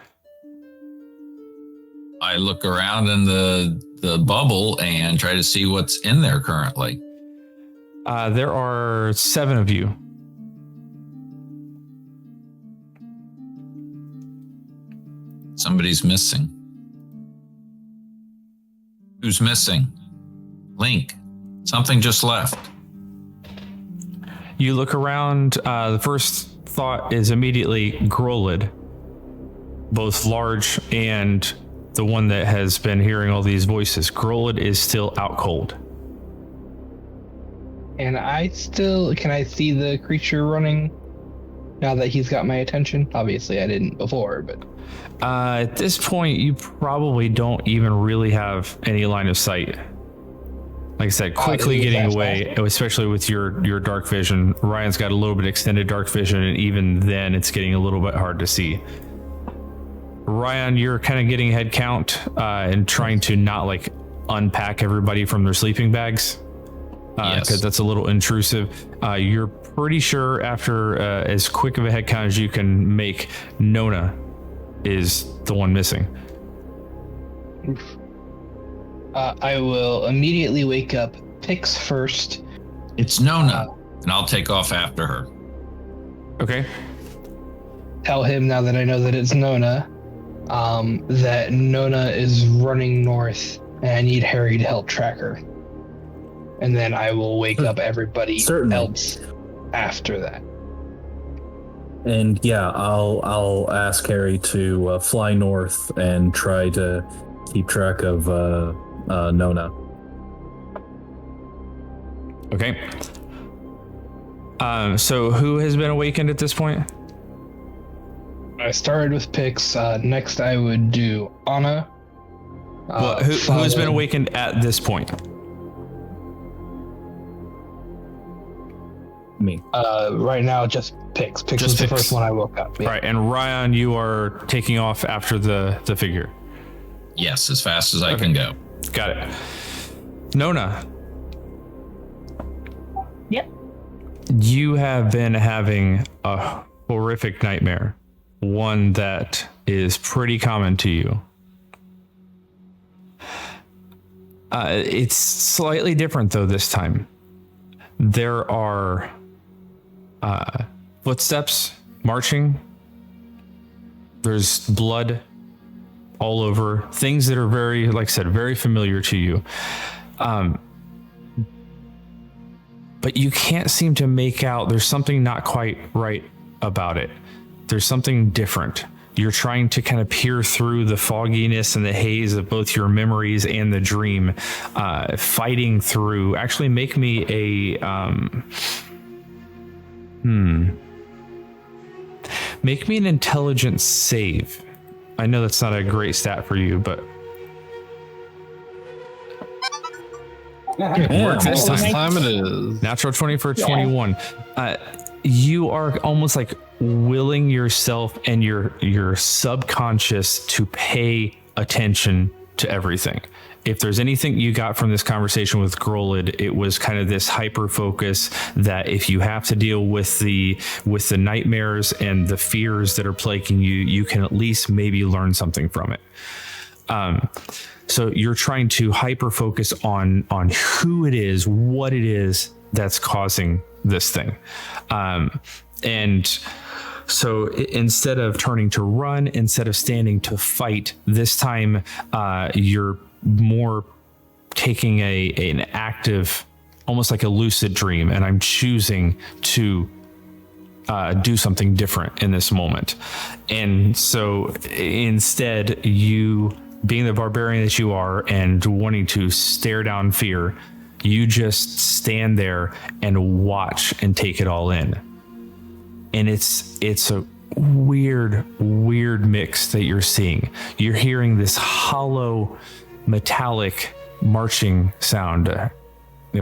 Speaker 2: I look around in the bubble and try to see what's in there currently.
Speaker 1: There are 7 of you.
Speaker 2: Somebody's missing. Who's missing? Link. Something just left.
Speaker 1: You look around. The first thought is immediately Grolid, both large and the one that has been hearing all these voices. Grolid is still out cold.
Speaker 8: And can I see the creature running? Now that he's got my attention, obviously I didn't before, but
Speaker 1: At this point, you probably don't even really have any line of sight. Like I said, quickly getting away, especially with your dark vision. Ryan's got a little bit extended dark vision, and even then it's getting a little bit hard to see. Ryan, you're kind of getting head count and trying to not like unpack everybody from their sleeping bags. Because that's a little intrusive. You're pretty sure after as quick of a head count as you can make, Nona is the one missing.
Speaker 8: I will immediately wake up Pix first.
Speaker 2: It's Nona, and I'll take off after her.
Speaker 1: Okay.
Speaker 8: Tell him now that I know that it's Nona, that Nona is running north and I need Harry to help track her. And then I will wake up everybody else after that.
Speaker 3: And yeah, I'll ask Harry to fly north and try to keep track of Nona.
Speaker 1: Okay. So who has been awakened at this point?
Speaker 8: I started with Pix. Next, I would do Anna.
Speaker 1: Who has been awakened at this point?
Speaker 3: Me.
Speaker 8: Right now, just Pix. Pix was the first one I woke up. Yeah.
Speaker 1: All right, and Ryan, you are taking off after the figure.
Speaker 2: Yes, as fast as I can go.
Speaker 1: Got it. Nona.
Speaker 5: Yep.
Speaker 1: You have been having a horrific nightmare, one that is pretty common to you. It's slightly different though this time. There are footsteps marching. There's blood all over, things that are very, like I said, very familiar to you. But you can't seem to make out, there's something not quite right about it. There's something different. You're trying to kind of peer through the fogginess and the haze of both your memories and the dream, fighting through. Actually, make me a make me an intelligence save. I know that's not a great stat for you, but
Speaker 7: work this time it is.
Speaker 1: Natural 20 for 21. You are almost like willing yourself and your subconscious to pay attention to everything. If there's anything you got from this conversation with Grolid, it was kind of this hyper focus that if you have to deal with the nightmares and the fears that are plaguing you, you can at least maybe learn something from it. So you're trying to hyper focus on who it is, what it is that's causing this thing. And so instead of turning to run, instead of standing to fight, this time you're more taking an active, almost like a lucid dream, and I'm choosing to do something different in this moment. And so instead, you, being the barbarian that you are and wanting to stare down fear, you just stand there and watch and take it all in. And it's a weird mix that you're seeing. You're hearing this hollow, metallic marching sound,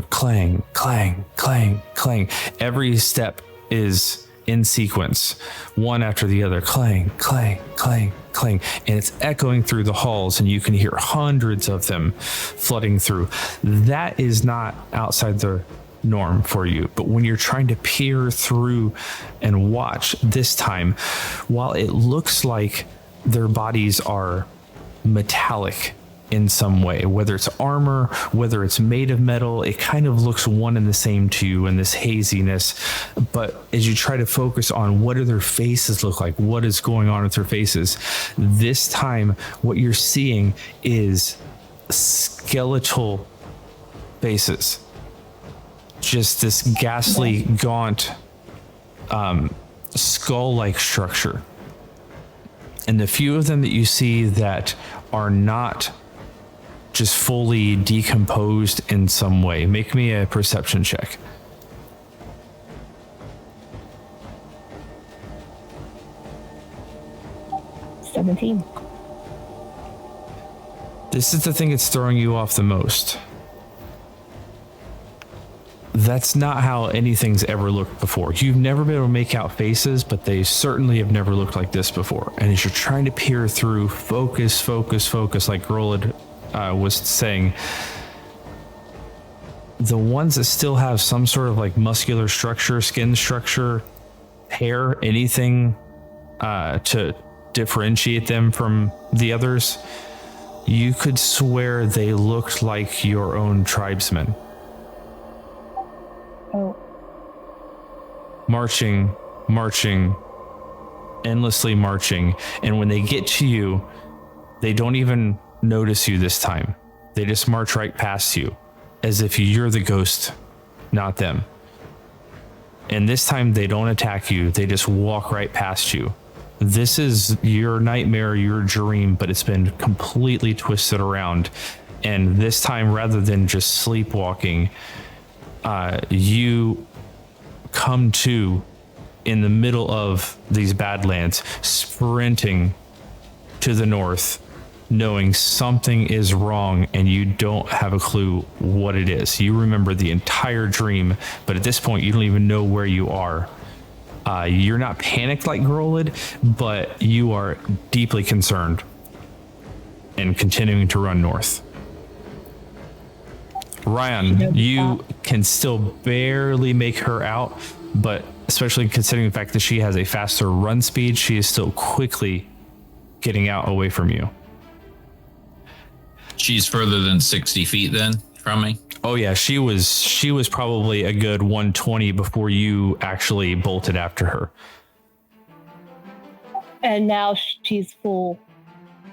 Speaker 1: clang, clang, clang, clang. Every step is in sequence, one after the other, clang, clang, clang, clang, and it's echoing through the halls, and you can hear hundreds of them flooding through. That is not outside the norm for you, but when you're trying to peer through and watch this time, while it looks like their bodies are metallic in some way, whether it's armor, whether it's made of metal, it kind of looks one and the same to you in this haziness. But as you try to focus on what do their faces look like, what is going on with their faces, this time what you're seeing is skeletal faces. Just this ghastly, gaunt, skull-like structure. And the few of them that you see that are not just fully decomposed in some way, make me a perception check.
Speaker 5: 17.
Speaker 1: This is the thing that's throwing you off the most. That's not how anything's ever looked before. You've never been able to make out faces, but they certainly have never looked like this before. And as you're trying to peer through, focus, like Grolid was saying, the ones that still have some sort of like muscular structure, skin structure, hair, anything to differentiate them from the others, you could swear they looked like your own tribesmen.
Speaker 5: Oh.
Speaker 1: Marching, endlessly marching. And when they get to you, they don't even notice you this time. They just march right past you as if you're the ghost, not them. And this time they don't attack you. They just walk right past you. This is your nightmare, your dream, but it's been completely twisted around. And this time, rather than just sleepwalking, you come to in the middle of these Badlands, sprinting to the north, knowing something is wrong and you don't have a clue what it is. You remember the entire dream, but at this point, you don't even know where you are. You're not panicked like Grolid, but you are deeply concerned and continuing to run north. Ryan, you can still barely make her out, but especially considering the fact that she has a faster run speed, she is still quickly getting out away from you.
Speaker 2: She's further than 60 feet then from me?
Speaker 1: Oh yeah, she was probably a good 120 before you actually bolted after her.
Speaker 5: And now she's full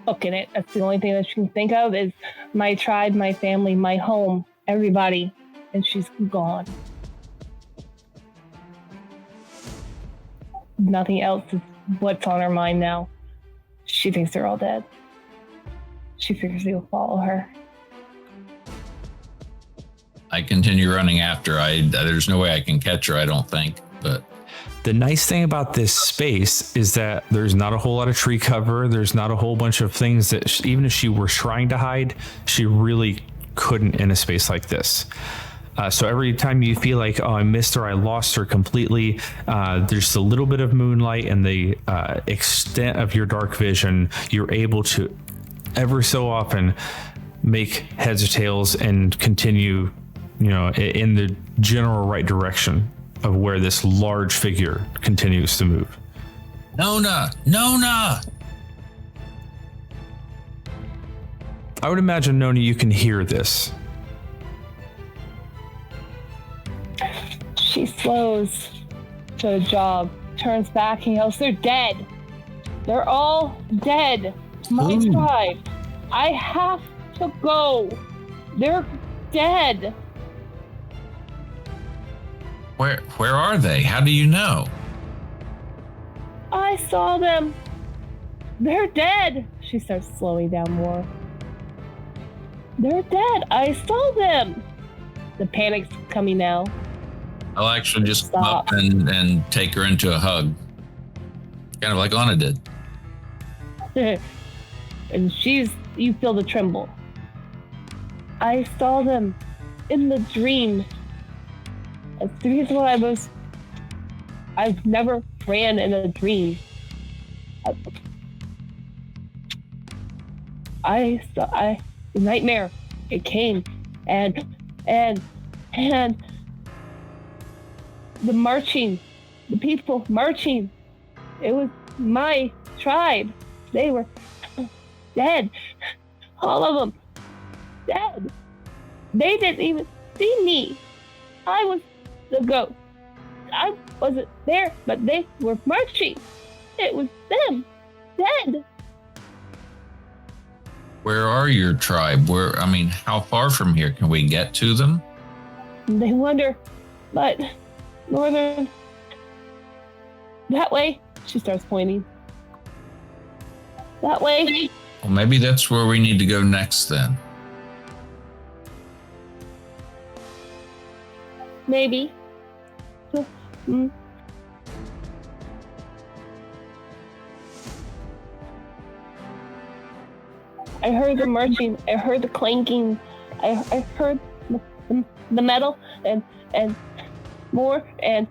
Speaker 5: hooking it. That's the only thing that she can think of is my tribe, my family, my home, everybody. And she's gone. Nothing else is what's on her mind now. She thinks they're all dead. She figures they will follow her.
Speaker 2: I continue running after. There's no way I can catch her, I don't think. But
Speaker 1: the nice thing about this space is that there's not a whole lot of tree cover. There's not a whole bunch of things that even if she were trying to hide, she really couldn't in a space like this. So every time you feel like, oh, I missed her, I lost her completely, there's a little bit of moonlight and the extent of your dark vision, you're able to ever so often make heads or tails and continue, in the general right direction of where this large figure continues to move.
Speaker 2: Nona!
Speaker 1: I would imagine, Nona, you can hear this.
Speaker 5: She slows to a jog, turns back and yells, "They're dead! They're all dead! My tribe! I have to go! They're dead!"
Speaker 2: Where are they? How do you know?
Speaker 5: I saw them! They're dead! She starts slowing down more. They're dead! I saw them! The panic's coming now.
Speaker 2: I'll actually just come up and take her into a hug. Kind of like Anna did.
Speaker 5: And you feel the tremble. I saw them in the dream. That's the reason why I've never ran in a dream. The nightmare, it came, and the marching, the people marching, it was my tribe. They were dead. All of them dead. They didn't even see me. I was the ghost. I wasn't there, but they were marching. It was them, dead.
Speaker 2: Where are your tribe? How far from here can we get to them?
Speaker 5: They wonder, but northern, that way. She starts pointing. That way.
Speaker 2: Well, maybe that's where we need to go next then.
Speaker 5: Maybe. I heard the marching. I heard the clanking. I heard the metal and more and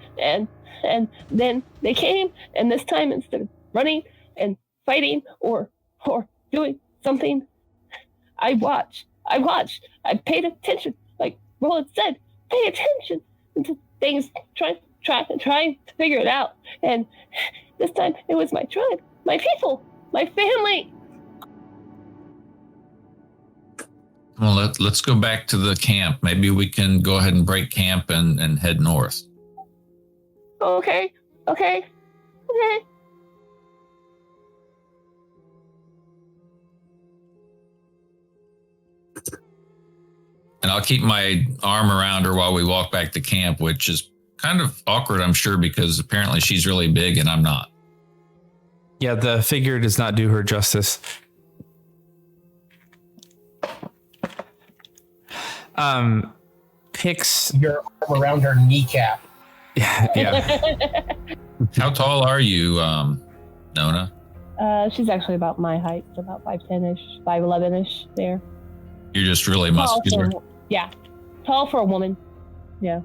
Speaker 5: then they came, and this time instead of running and fighting or doing something, I watched. I paid attention, like Roland said. Pay attention to things. Trying to figure it out. And this time it was my tribe, my people, my family.
Speaker 2: Well, let's go back to the camp. Maybe we can go ahead and break camp and head north.
Speaker 5: Okay.
Speaker 2: And I'll keep my arm around her while we walk back to camp, which is kind of awkward, I'm sure, because apparently she's really big and I'm not.
Speaker 1: Yeah, the figure does not do her justice. Picks
Speaker 4: Your arm around her kneecap.
Speaker 1: Yeah.
Speaker 2: How tall are you, Nona?
Speaker 5: She's actually about my height, so about 5'10"-ish, 11"-ish there.
Speaker 2: You're just really muscular.
Speaker 5: Yeah. Tall for a woman. Yeah.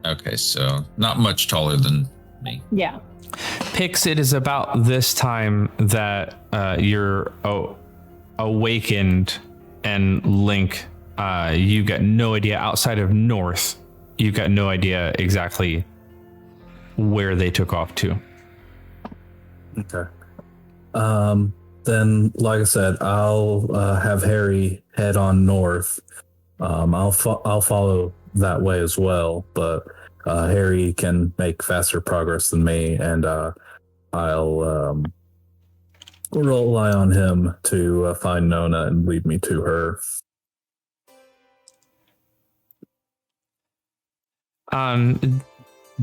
Speaker 2: Okay, so not much taller than me.
Speaker 5: Yeah.
Speaker 1: Pix, it is about this time that you're awakened, and Link, you got no idea outside of North. You've got no idea exactly where they took off to.
Speaker 3: Okay. Then, like I said, I'll have Harry head on north. I'll follow that way as well, but Harry can make faster progress than me, and I'll rely on him to find Nona and lead me to her.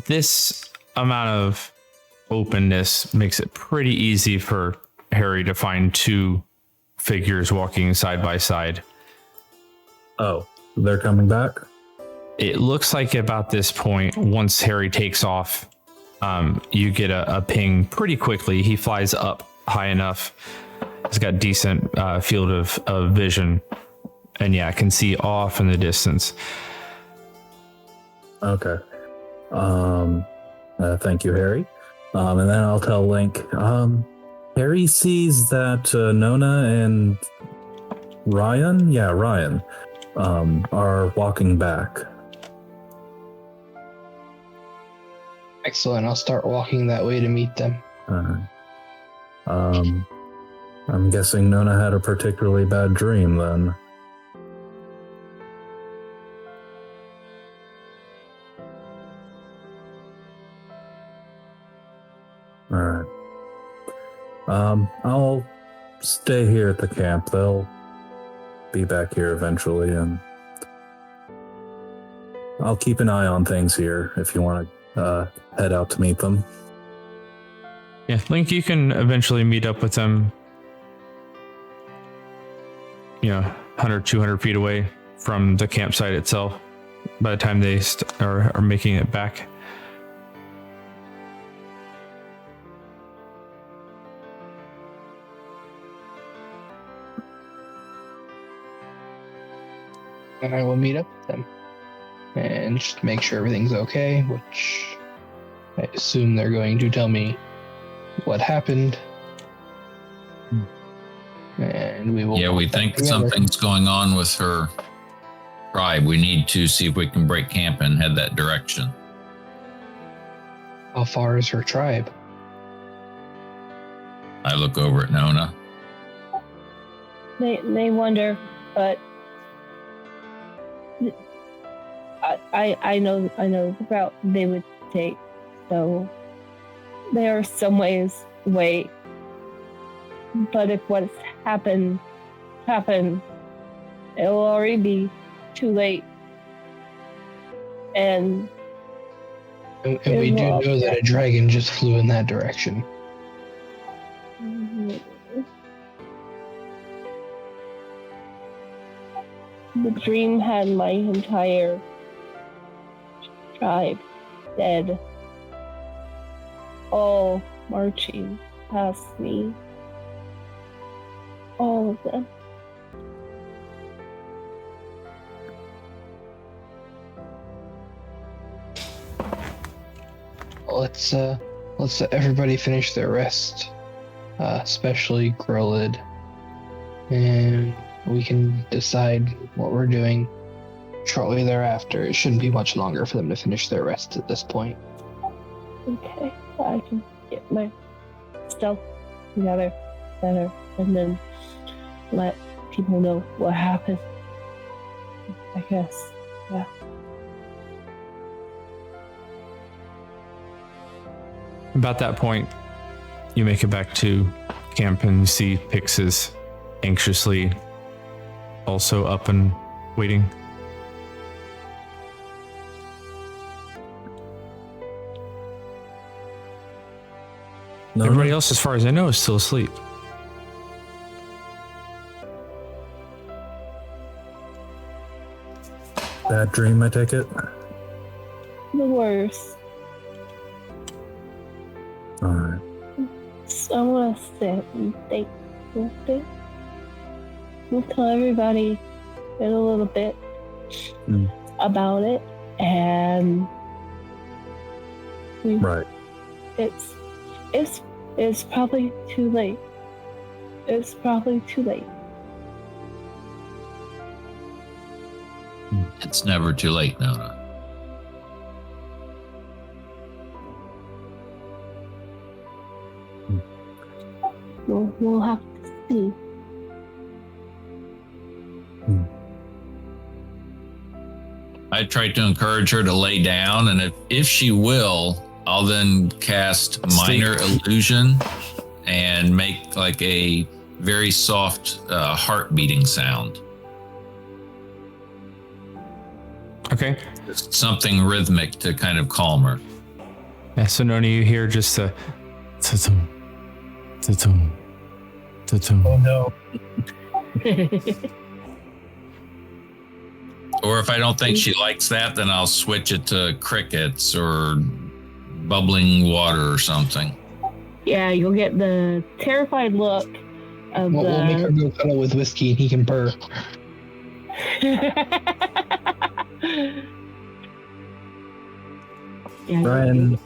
Speaker 1: This amount of openness makes it pretty easy for Harry to find two figures walking side by side.
Speaker 3: Oh, they're coming back?
Speaker 1: It looks like about this point, once Harry takes off, you get a ping pretty quickly. He flies up high enough. He's got decent field of vision. And yeah, can see off in the distance.
Speaker 3: Okay. Thank you, Harry. And then I'll tell Link, Harry sees that Nona and Ryan, are walking back.
Speaker 8: Excellent. I'll start walking that way to meet them.
Speaker 3: I'm guessing Nona had a particularly bad dream then. All right. I'll stay here at the camp. They'll be back here eventually, and I'll keep an eye on things here if you want to head out to meet them.
Speaker 1: Yeah, Link, you can eventually meet up with them, 100, 200 feet away from the campsite itself by the time they are making it back.
Speaker 8: And I will meet up with them and just make sure everything's okay, which I assume they're going to tell me what happened. And we will.
Speaker 2: Yeah, we think something's going on with her tribe. We need to see if we can break camp and head that direction.
Speaker 8: How far is her tribe?
Speaker 2: I look over at Nona.
Speaker 5: They wonder, but I know the route they would take, so there are some ways away. But if what's happened, it will already be too late. And
Speaker 8: we do know that a dragon just flew in that direction.
Speaker 5: The dream had my entire tribe dead, all marching past me, all of them.
Speaker 8: let's let everybody finish their rest, especially Grillid, and we can decide what we're doing shortly thereafter. It shouldn't be much longer for them to finish their rest at this point.
Speaker 5: Okay, I can get my stuff together better and then let people know what happened. I guess, yeah.
Speaker 1: About that point, you make it back to camp and you see Pix is anxiously also up and waiting.
Speaker 3: No,
Speaker 1: Everybody else, as far as I know, is still asleep.
Speaker 3: Bad dream, I take it?
Speaker 5: The worst.
Speaker 3: Alright.
Speaker 5: So I want to sit and think with it. We'll tell everybody in a little bit about it, and
Speaker 3: Right.
Speaker 5: it's probably too late. It's probably too late.
Speaker 2: It's never too late, Nona.
Speaker 5: We'll have to see.
Speaker 2: I tried to encourage her to lay down, and if she will, I'll then cast minor illusion and make like a very soft heart beating sound.
Speaker 1: Okay.
Speaker 2: Just something rhythmic to kind of calm her.
Speaker 1: Yeah, so Nona, you hear just a ta-tum, ta-tum, ta-tum.
Speaker 4: Oh no.
Speaker 2: Or if I don't think she likes that, then I'll switch it to crickets or bubbling water or something.
Speaker 5: Yeah, you'll get the terrified look of
Speaker 8: We'll make her go cuddle with whiskey and he can purr.
Speaker 5: Yeah,
Speaker 3: Brian.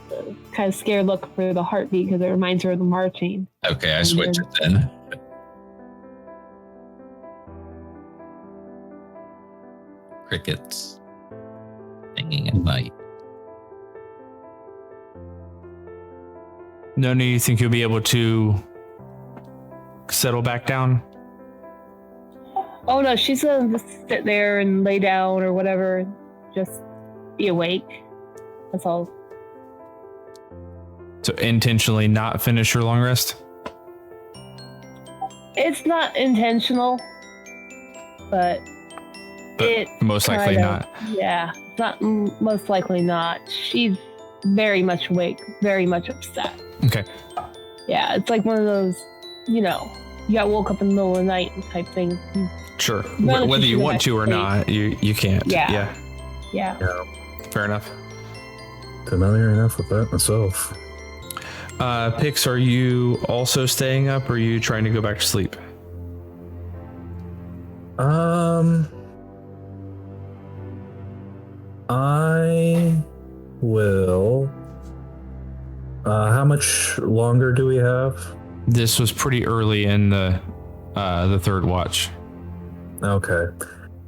Speaker 5: kind of scared look for the heartbeat because it reminds her of the marching.
Speaker 2: Okay, I switch it then. Crickets singing at night.
Speaker 1: Nona, you think you'll be able to settle back down?
Speaker 5: Oh no, she's gonna just sit there and lay down or whatever, just be awake. That's all.
Speaker 1: So intentionally not finish your long rest?
Speaker 5: It's not intentional, but it
Speaker 1: most likely
Speaker 5: kinda-
Speaker 1: not.
Speaker 5: Yeah, it's not most likely not. She's very much awake, very much upset.
Speaker 1: Okay.
Speaker 5: Yeah, it's like one of those, you got woke up in the middle of the night type thing.
Speaker 1: Sure.
Speaker 5: Rather
Speaker 1: Whether you
Speaker 5: just
Speaker 1: want to or
Speaker 5: sleep.
Speaker 1: not, you can't.
Speaker 5: Yeah.
Speaker 1: Yeah.
Speaker 5: Yeah.
Speaker 1: Fair enough.
Speaker 3: Familiar enough with that myself.
Speaker 1: Pix, are you also staying up or are you trying to go back to sleep?
Speaker 3: I will. How much longer do we have?
Speaker 1: This was pretty early in the third watch.
Speaker 3: Okay.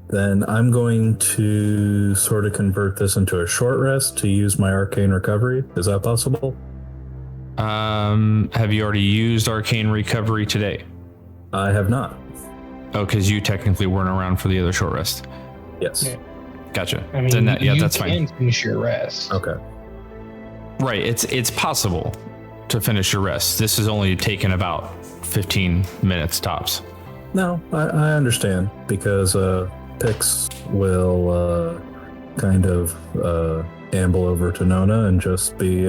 Speaker 3: Then I'm going to sort of convert this into a short rest to use my arcane recovery. Is that possible?
Speaker 1: Have you already used arcane recovery today?
Speaker 3: I have not.
Speaker 1: Oh, because you technically weren't around for the other short rest.
Speaker 3: Yes.
Speaker 8: Yeah.
Speaker 1: Gotcha.
Speaker 8: I mean,
Speaker 1: Then that,
Speaker 8: you
Speaker 1: that's
Speaker 8: can
Speaker 1: fine.
Speaker 8: finish your rest.
Speaker 3: Okay.
Speaker 1: Right. It's possible to finish your rest. This is only taken about 15 minutes tops.
Speaker 3: No, I understand because Pix will kind of amble over to Nona and just be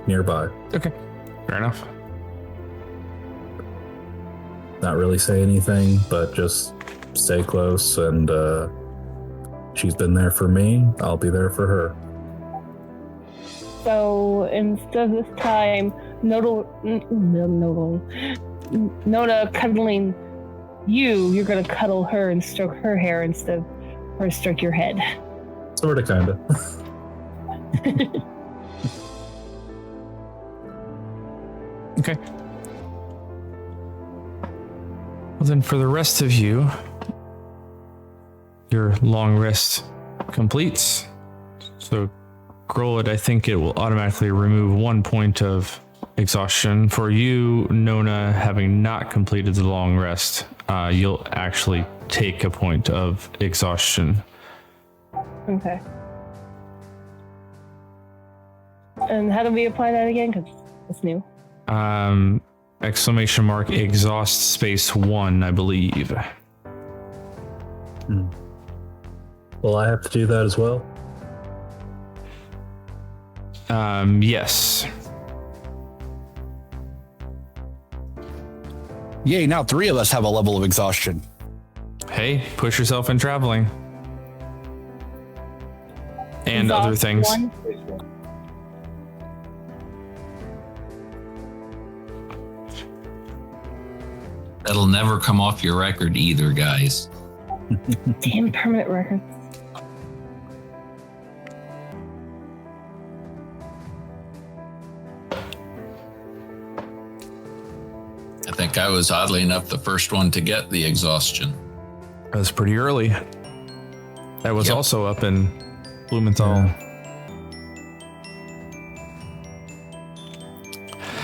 Speaker 3: nearby.
Speaker 1: Okay. Fair enough.
Speaker 3: Not really say anything, but just stay close. And she's been there for me. I'll be there for her.
Speaker 5: So instead of this time, Nona cuddling you're gonna cuddle her and stroke her hair instead of her stroke your head.
Speaker 3: Sort of, kind of.
Speaker 1: Okay. Well, then for the rest of you, your long rest completes. So, Grolid, I think it will automatically remove 1 point of exhaustion. For you, Nona, having not completed the long rest, you'll actually take a point of exhaustion.
Speaker 5: Okay. And how do we apply that again? Because it's new.
Speaker 1: Exclamation mark exhaust space 1, I believe.
Speaker 3: Will I have to do that as well?
Speaker 1: Yes.
Speaker 6: Yay, now 3 of us have a level of exhaustion.
Speaker 1: Hey, push yourself in traveling. And other things.
Speaker 2: That'll never come off your record either, guys.
Speaker 5: Damn permanent records.
Speaker 2: I think I was oddly enough the first one to get the exhaustion.
Speaker 1: That was pretty early. That was
Speaker 2: Yep.
Speaker 1: also up in Blumenthal.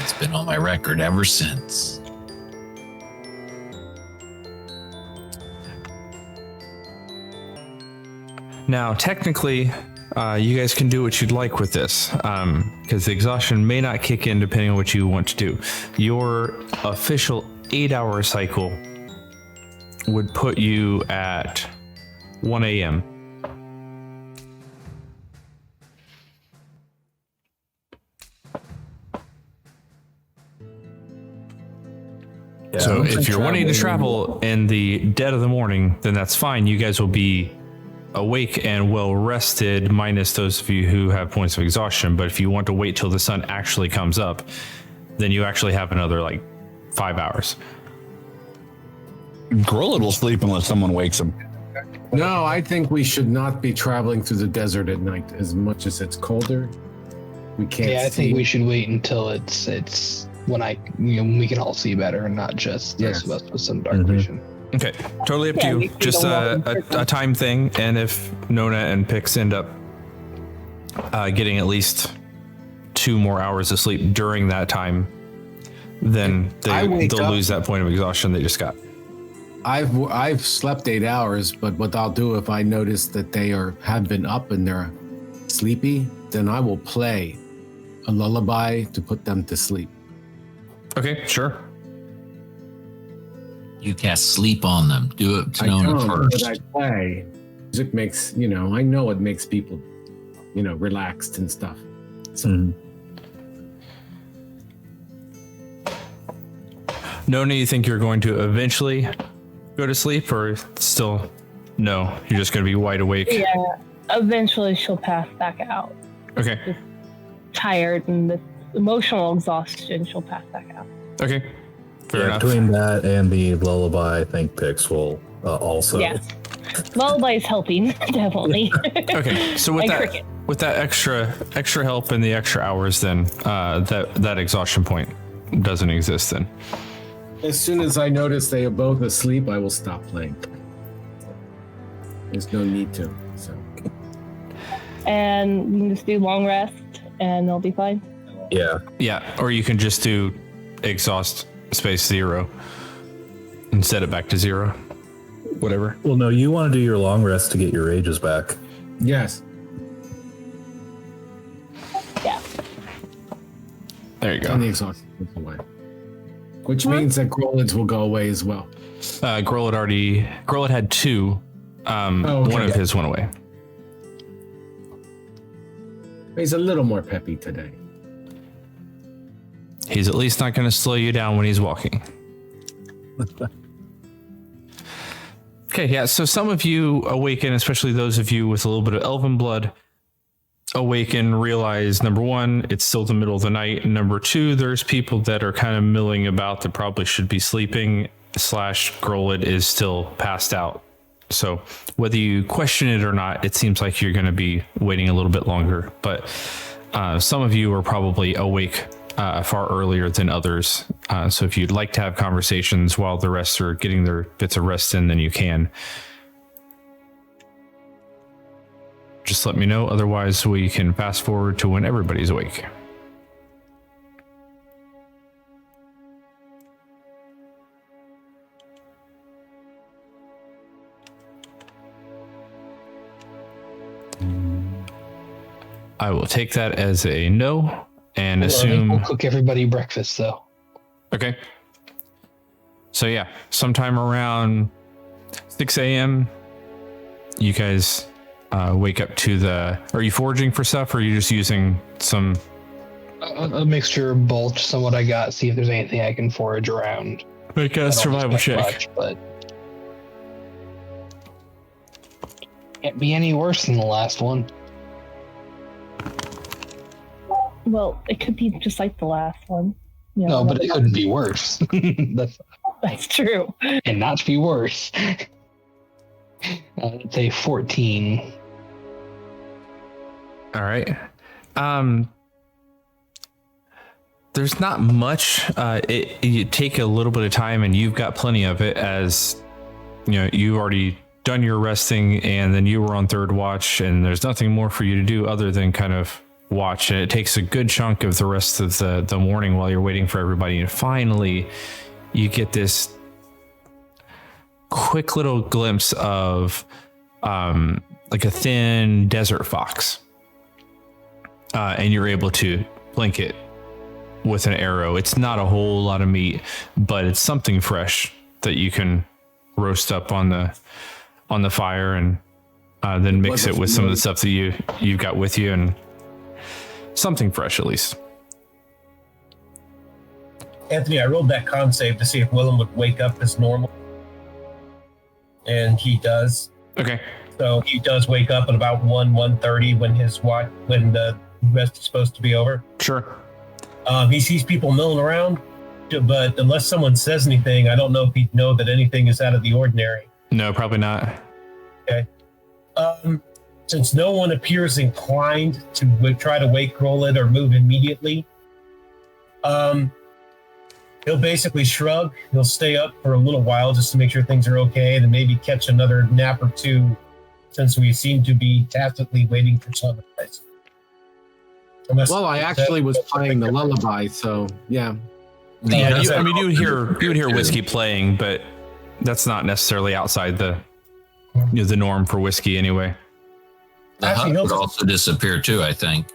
Speaker 2: It's been on my record ever since.
Speaker 1: Now, technically, you guys can do what you'd like with this, because the exhaustion may not kick in depending on what you want to do. Your official 8-hour cycle would put you at 1 a.m.
Speaker 3: Yeah,
Speaker 1: So
Speaker 3: I don't
Speaker 1: if
Speaker 3: think
Speaker 1: you're wanting to
Speaker 3: traveling-
Speaker 1: travel in the dead of the morning, then that's fine. You guys will be awake and well rested, minus those of you who have points of exhaustion. But if you want to wait till the sun actually comes up, then you actually have another 5 hours.
Speaker 6: Grolid will sleep unless someone wakes him.
Speaker 11: No, I think we should not be traveling through the desert at night. As much as it's colder, we can't.
Speaker 8: Yeah, I
Speaker 11: see.
Speaker 8: think we should wait until it's when we can all see better and not just those of us with some dark vision.
Speaker 1: Okay, totally up
Speaker 5: Yeah,
Speaker 1: to
Speaker 5: we
Speaker 1: you.
Speaker 5: can
Speaker 1: Just
Speaker 5: go walk in
Speaker 1: a
Speaker 5: circles.
Speaker 1: time thing, and if Nona and Pix end up getting at least 2 more hours of sleep during that time, then
Speaker 11: I wake
Speaker 1: they'll
Speaker 11: up-
Speaker 1: lose that point of exhaustion they just got.
Speaker 11: I've slept 8 hours, but what I'll do if I notice that they have been up and they're sleepy, then I will play a lullaby to put them to sleep.
Speaker 1: Okay, sure.
Speaker 2: You cast sleep on them. Do it to
Speaker 11: I
Speaker 2: Nona
Speaker 11: don't,
Speaker 2: first.
Speaker 11: but I play. Music makes, I know it makes people, relaxed and stuff. So
Speaker 1: Nona, you think you're going to eventually go to sleep, or still no? You're just going to be wide awake.
Speaker 5: Yeah. Eventually, she'll pass back out.
Speaker 1: Okay.
Speaker 5: Tired and the emotional exhaustion, she'll pass back out.
Speaker 1: Okay. Fair
Speaker 3: Yeah,
Speaker 1: enough.
Speaker 3: between that and the lullaby, I think Pix will also.
Speaker 5: Yeah. Lullaby's helping, definitely.
Speaker 1: Okay. So with
Speaker 5: And
Speaker 1: that,
Speaker 5: cricket.
Speaker 1: with that extra help and the extra hours, then that exhaustion point doesn't exist. Then.
Speaker 11: as soon as I notice they are both asleep, I will stop playing. There's no need to. So
Speaker 5: And we can just do long rest and they'll be fine.
Speaker 3: Yeah.
Speaker 1: Yeah. Or you can just do exhaust space 0 and set it back to 0. Whatever.
Speaker 3: Well, no, you want to do your long rest to get your rages back.
Speaker 11: yes,
Speaker 5: Yeah.
Speaker 1: There you go.
Speaker 11: and the exhaustion goes away, which means that Grolids will go away as well.
Speaker 1: Grolid had 2.
Speaker 11: okay.
Speaker 1: One of his went away.
Speaker 11: He's a little more peppy today.
Speaker 1: He's at least not going to slow you down when he's walking. Okay, yeah, so some of you awaken, especially those of you with a little bit of elven blood, awaken, realize, number 1, it's still the middle of the night. And number 2, there's people that are kind of milling about that probably should be sleeping, / Grolid is still passed out. So whether you question it or not, it seems like you're going to be waiting a little bit longer. But some of you are probably awake far earlier than others. So if you'd like to have conversations while the rest are getting their bits of rest in, then you can. Just let me know. Otherwise, we can fast forward to when everybody's awake. I will take that as a no and assume
Speaker 8: we'll cook everybody breakfast though.
Speaker 1: Okay. So yeah, sometime around 6 a.m. you guys wake up to the. Are you foraging for stuff, or are you just using some?
Speaker 8: A mixture of both. Some what I got. See if there's anything I can forage around.
Speaker 1: Make a survival check.
Speaker 8: Much, but can't be any worse than the last one.
Speaker 5: Well, it could be just like the last one. You
Speaker 8: No,
Speaker 5: know,
Speaker 8: but it couldn't be worse.
Speaker 5: That's true.
Speaker 8: And not be worse. It's a 14.
Speaker 1: All right. There's not much. You take a little bit of time, and you've got plenty of it. As you know, you already done your resting, and then you were on third watch, and there's nothing more for you to do other than kind of watch. And it takes a good chunk of the rest of the morning while you're waiting for everybody, and finally, you get this quick little glimpse of like a thin desert fox, and you're able to blink it with an arrow. It's not a whole lot of meat, but it's something fresh that you can roast up on the fire, and then mix it with some of the stuff that you've got with you, and something fresh at least.
Speaker 4: Anthony, I rolled that con save to see if Willem would wake up as normal, and he does.
Speaker 1: Okay.
Speaker 4: So he does wake up at about 1:30 when the rest is supposed to be over.
Speaker 1: Sure.
Speaker 4: He sees people milling around, but unless someone says anything, I don't know if he'd know that anything is out of the ordinary.
Speaker 1: No, probably not.
Speaker 4: Okay. Since no one appears inclined to try to wake Roland or move immediately, he'll basically shrug. He'll stay up for a little while just to make sure things are okay, and then maybe catch another nap or two, since we seem to be tacitly waiting for sunrise.
Speaker 11: Well, I actually was playing the lullaby, so yeah.
Speaker 1: You would hear whiskey playing, but that's not necessarily outside the norm for whiskey anyway.
Speaker 2: The hut would also disappear too, I think.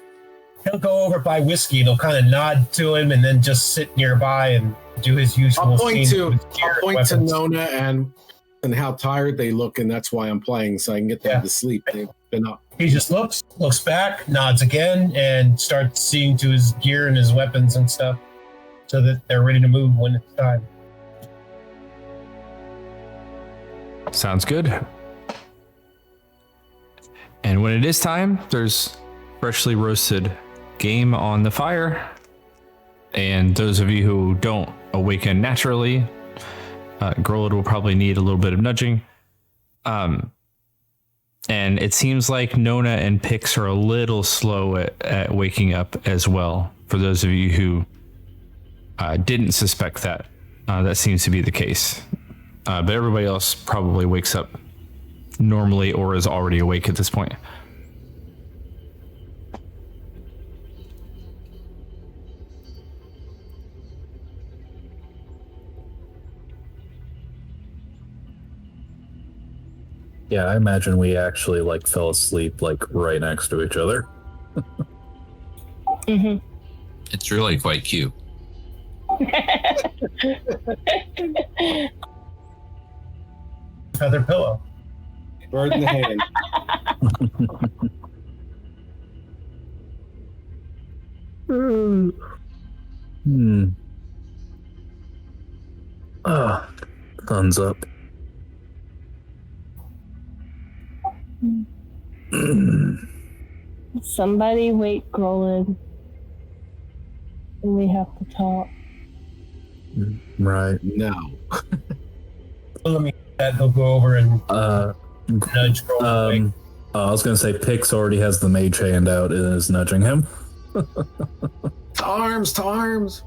Speaker 4: He'll go over by whiskey and he'll kind of nod to him and then just sit nearby and do his usual.
Speaker 11: I'll point to
Speaker 4: weapons.
Speaker 11: Nona and how tired they look, and that's why I'm playing, so I can get them to sleep. They've been up.
Speaker 4: He just looks back, nods again, and starts seeing to his gear and his weapons and stuff, so that they're ready to move when it's time.
Speaker 1: Sounds good. And when it is time, there's freshly roasted game on the fire. And those of you who don't awaken naturally, Grolid will probably need a little bit of nudging. And it seems like Nona and Pix are a little slow at waking up as well. For those of you who didn't suspect that, that seems to be the case. But everybody else probably wakes up normally or is already awake at this point.
Speaker 3: Yeah, I imagine we actually fell asleep right next to each other.
Speaker 5: Mm-hmm.
Speaker 2: It's really quite cute.
Speaker 4: Feather pillow.
Speaker 11: Bird in the hand.
Speaker 3: Thumbs up.
Speaker 5: Somebody wake Grolid. We have to talk.
Speaker 3: Right.
Speaker 11: No.
Speaker 4: Let me that he'll go over and nudge Grolid.
Speaker 3: I was gonna say Pix already has the mage hand out and is nudging him.
Speaker 11: To arms, to arms.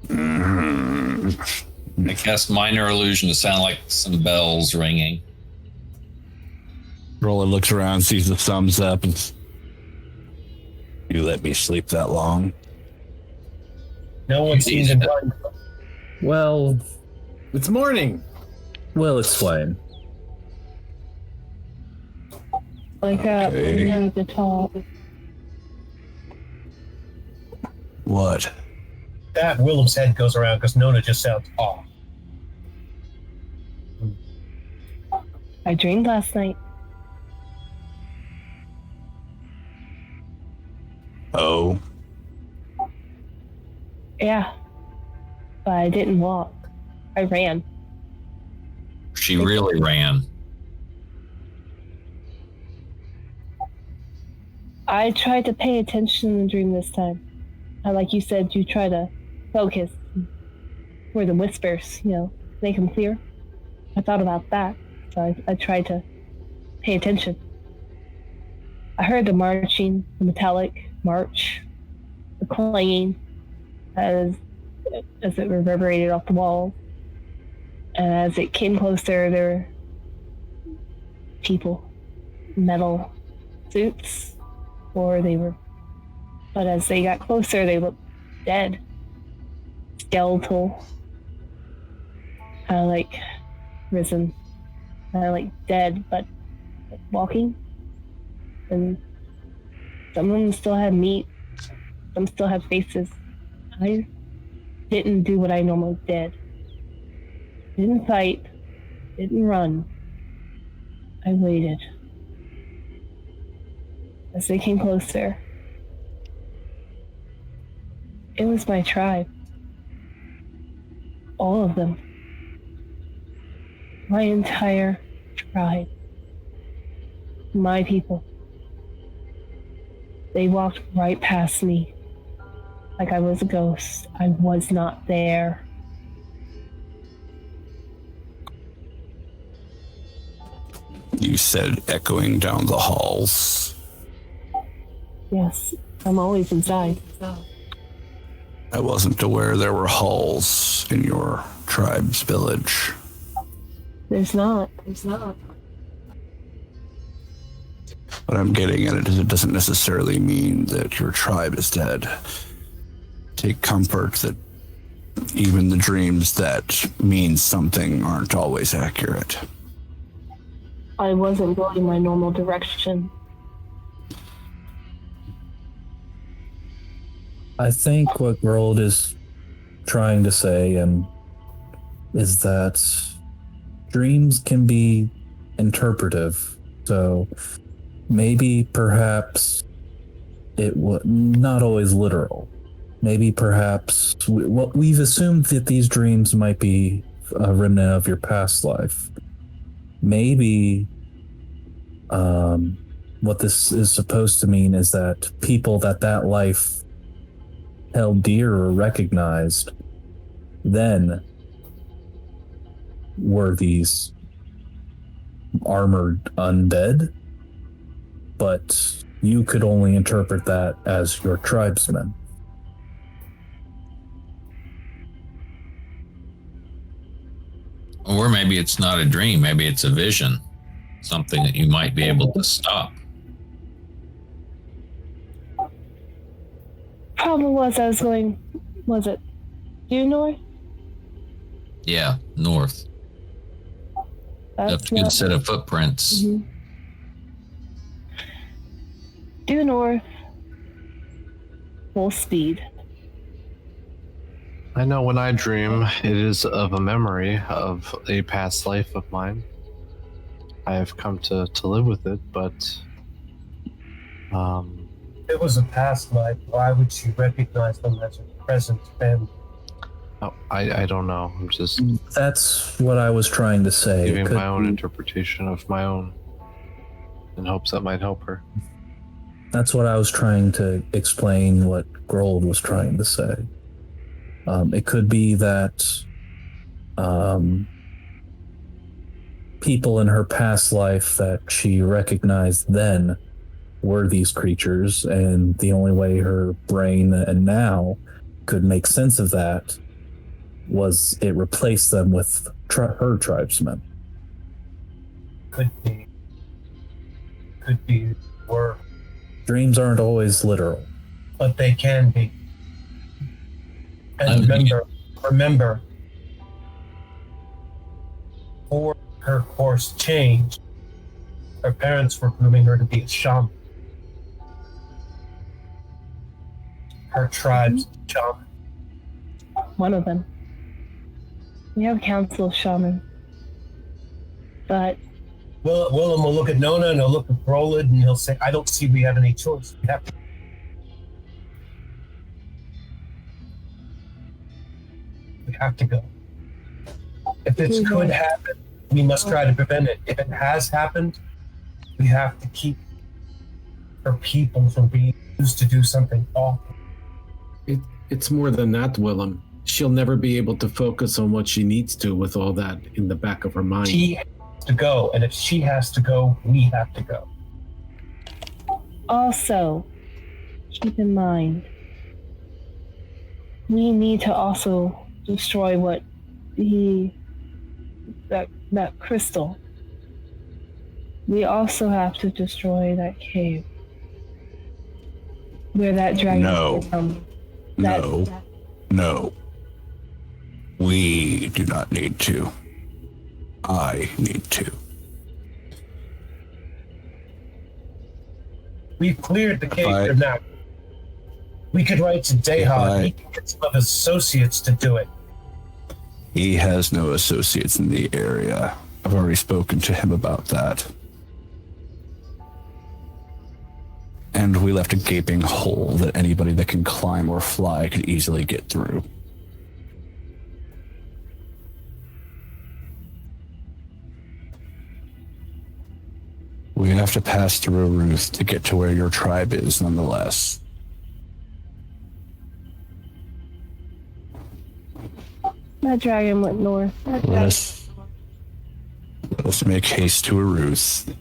Speaker 2: I cast minor illusion to sound like some bells ringing.
Speaker 6: Roller looks around, sees the thumbs up, and you let me sleep that long?
Speaker 4: No one seems to mind.
Speaker 3: Well,
Speaker 11: It's morning.
Speaker 3: we'll explain.
Speaker 5: Like up,
Speaker 6: Okay.
Speaker 5: we need to talk.
Speaker 6: What?
Speaker 4: That Willem's head goes around because Nona just sounds off.
Speaker 5: I dreamed last night.
Speaker 6: Oh,
Speaker 5: Yeah. But I didn't walk. I ran.
Speaker 2: She really ran.
Speaker 5: I tried to pay attention in the dream this time. Like you said, you try to focus for the whispers, make them clear. I thought about that, so I tried to pay attention. I heard the marching, the metallic march, the clanging as it reverberated off the walls. And as it came closer, there were people, metal suits, but as they got closer, they looked dead, skeletal, kind of like risen, kind of like dead, but walking. And some of them still had meat, some still had faces. I didn't do what I normally did. Didn't fight, didn't run. I waited. As they came closer, it was my tribe. All of them. My entire tribe. My people. They walked right past me like I was a ghost. I was not there.
Speaker 6: you said echoing down the halls.
Speaker 5: Yes, I'm always inside.
Speaker 6: I wasn't aware there were halls in your tribe's village.
Speaker 5: There's not.
Speaker 6: What I'm getting at is it doesn't necessarily mean that your tribe is dead. Take comfort that even the dreams that mean something aren't always accurate.
Speaker 5: I wasn't going my normal direction.
Speaker 3: I think what Grold is trying to say is that dreams can be interpretive. So maybe perhaps it was not always literal. Maybe perhaps what we've assumed that these dreams might be a remnant of your past life. Maybe what this is supposed to mean is that people that life held dear or recognized then were these armored undead, but you could only interpret that as your tribesmen.
Speaker 2: Or maybe it's not a dream, maybe it's a vision. Something that you might be able to stop.
Speaker 5: Problem was was it due north?
Speaker 2: Yeah, north. That's a good set of footprints.
Speaker 5: Mm-hmm. Due north, full speed.
Speaker 7: I know when I dream, it is of a memory of a past life of mine. I have come to live with it, but
Speaker 4: If it was a past life, why would she recognize them as her present family?
Speaker 7: I don't know. I'm just
Speaker 3: That's what I was trying to say.
Speaker 7: giving
Speaker 3: Could
Speaker 7: my own
Speaker 3: be-
Speaker 7: interpretation of my own in hopes that might help her.
Speaker 3: That's what I was trying to explain what Grold was trying to say. It could be that people in her past life that she recognized then were these creatures, and the only way her brain and now could make sense of that was it replaced them with her tribesmen.
Speaker 4: Could be, were,
Speaker 3: Dreams aren't always literal.
Speaker 4: but they can be. And remember, before her course changed, her parents were grooming her to be a shaman. Her tribe's shaman.
Speaker 5: One of them. We have a council of shamans. But
Speaker 4: Willem will look at Nona and he'll look at Brolid and he'll say, I don't see we have any choice. We have to go. If this could happen, we must try to prevent it. If it has happened, we have to keep her people from being used to do something awful.
Speaker 11: It's more than that, Willem. She'll never be able to focus on what she needs to with all that in the back of her mind.
Speaker 4: She has to go, and if she has to go, we have to go.
Speaker 5: also, keep in mind, we need to also destroy what that crystal. We also have to destroy that cave where that dragon.
Speaker 6: No. We do not need to. I need to.
Speaker 4: We've cleared the cave for now. We could write to Deha. He can get some of his associates to do it.
Speaker 6: He has no associates in the area. I've already spoken to him about that. And we left a gaping hole that anybody that can climb or fly could easily get through. We have to pass through a Ruth to get to where your tribe is, nonetheless.
Speaker 5: That dragon went north.
Speaker 6: Let's make haste to a Ruth.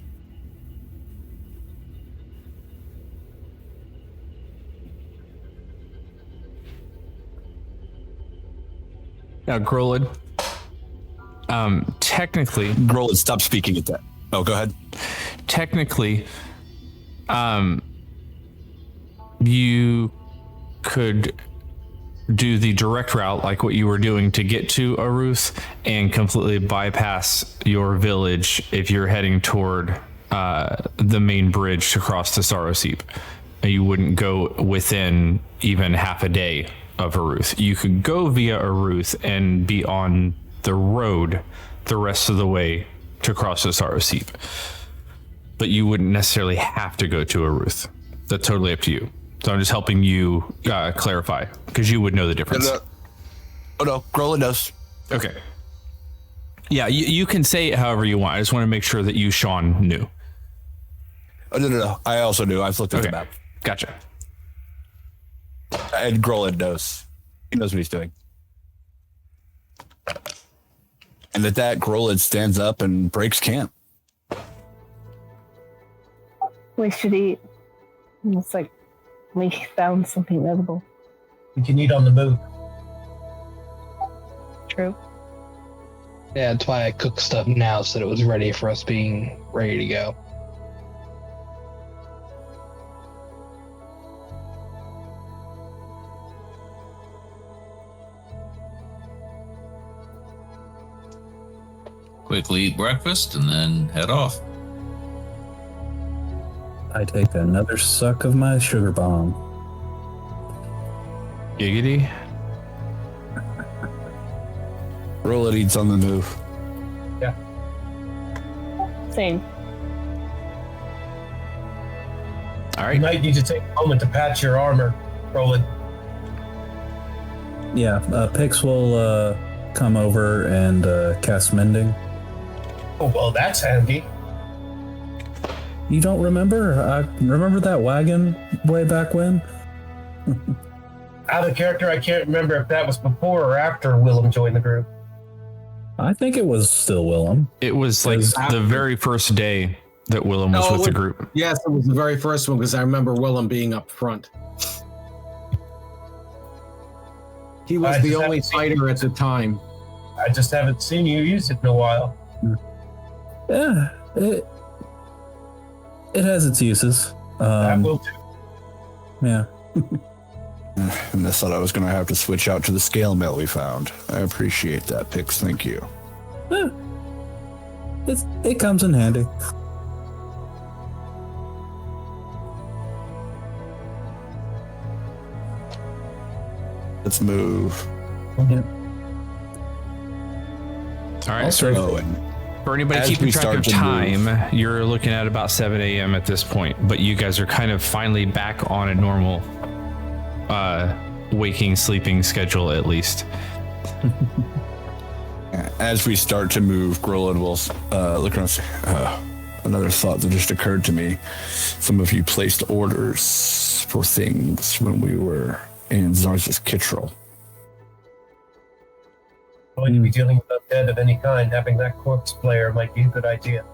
Speaker 1: Now, Grolid, technically...
Speaker 6: Grolid, stop speaking at that. Oh, go ahead.
Speaker 1: Technically, you could do the direct route like what you were doing to get to Aruth and completely bypass your village if you're heading toward the main bridge to cross the Sorrow Seep. You wouldn't go within even half a day of Aruth. You could go via Aruth and be on the road the rest of the way to cross the Sorrow Seep. But you wouldn't necessarily have to go to Aruth. That's totally up to you. So I'm just helping you clarify, because you would know the difference.
Speaker 6: Oh no, Grolin knows.
Speaker 1: Okay. Yeah, you can say it however you want. I just want to make sure that you, Sean, knew.
Speaker 6: Oh, no. I also knew. I've looked at the map.
Speaker 1: Gotcha.
Speaker 6: And Grolin knows. He knows what he's doing. And at that, Grolin stands up and breaks camp.
Speaker 5: We should eat. It's like we found something edible.
Speaker 4: We can eat on the move.
Speaker 5: True.
Speaker 8: Yeah, that's why I cooked stuff now so that it was ready for us being ready to go.
Speaker 2: Quickly eat breakfast and then head off.
Speaker 3: I take another suck of my sugar bomb.
Speaker 1: Giggity.
Speaker 6: Grolin eats on the move.
Speaker 4: Yeah.
Speaker 5: Same.
Speaker 1: All right.
Speaker 4: You might need to take a moment to patch your armor, Roland.
Speaker 3: Yeah, Pix will come over and cast Mending.
Speaker 4: Oh, well, that's handy.
Speaker 3: You don't remember? I remember that wagon way back when?
Speaker 4: Out of character, I can't remember if that was before or after Willem joined the group.
Speaker 3: I think it was still Willem.
Speaker 1: It was like the very first day that Willem was with the group.
Speaker 11: Yes, it was the very first one because I remember Willem being up front. He was the only fighter at the time.
Speaker 4: I just haven't seen you use it in a while.
Speaker 3: Yeah, it has its uses.
Speaker 4: That will do.
Speaker 3: Yeah.
Speaker 6: And I thought I was going to have to switch out to the scale mill we found. I appreciate that, Pix. Thank you.
Speaker 3: It comes in handy.
Speaker 6: Let's move.
Speaker 3: Yeah.
Speaker 1: All right,
Speaker 6: Also,
Speaker 1: so for anybody
Speaker 6: as
Speaker 1: keeping
Speaker 6: we
Speaker 1: track
Speaker 6: start
Speaker 1: of
Speaker 6: to
Speaker 1: time,
Speaker 6: move-
Speaker 1: you're looking at about 7 a.m. at this point, but you guys are kind of finally back on a normal waking, sleeping schedule, at least.
Speaker 6: As we start to move, Grolin will look around and say, another thought that just occurred to me. Some of you placed orders for things when we were in Zarthus Kittrell.
Speaker 4: Going to be dealing with a dead of any kind, having that corpse player might be a good idea.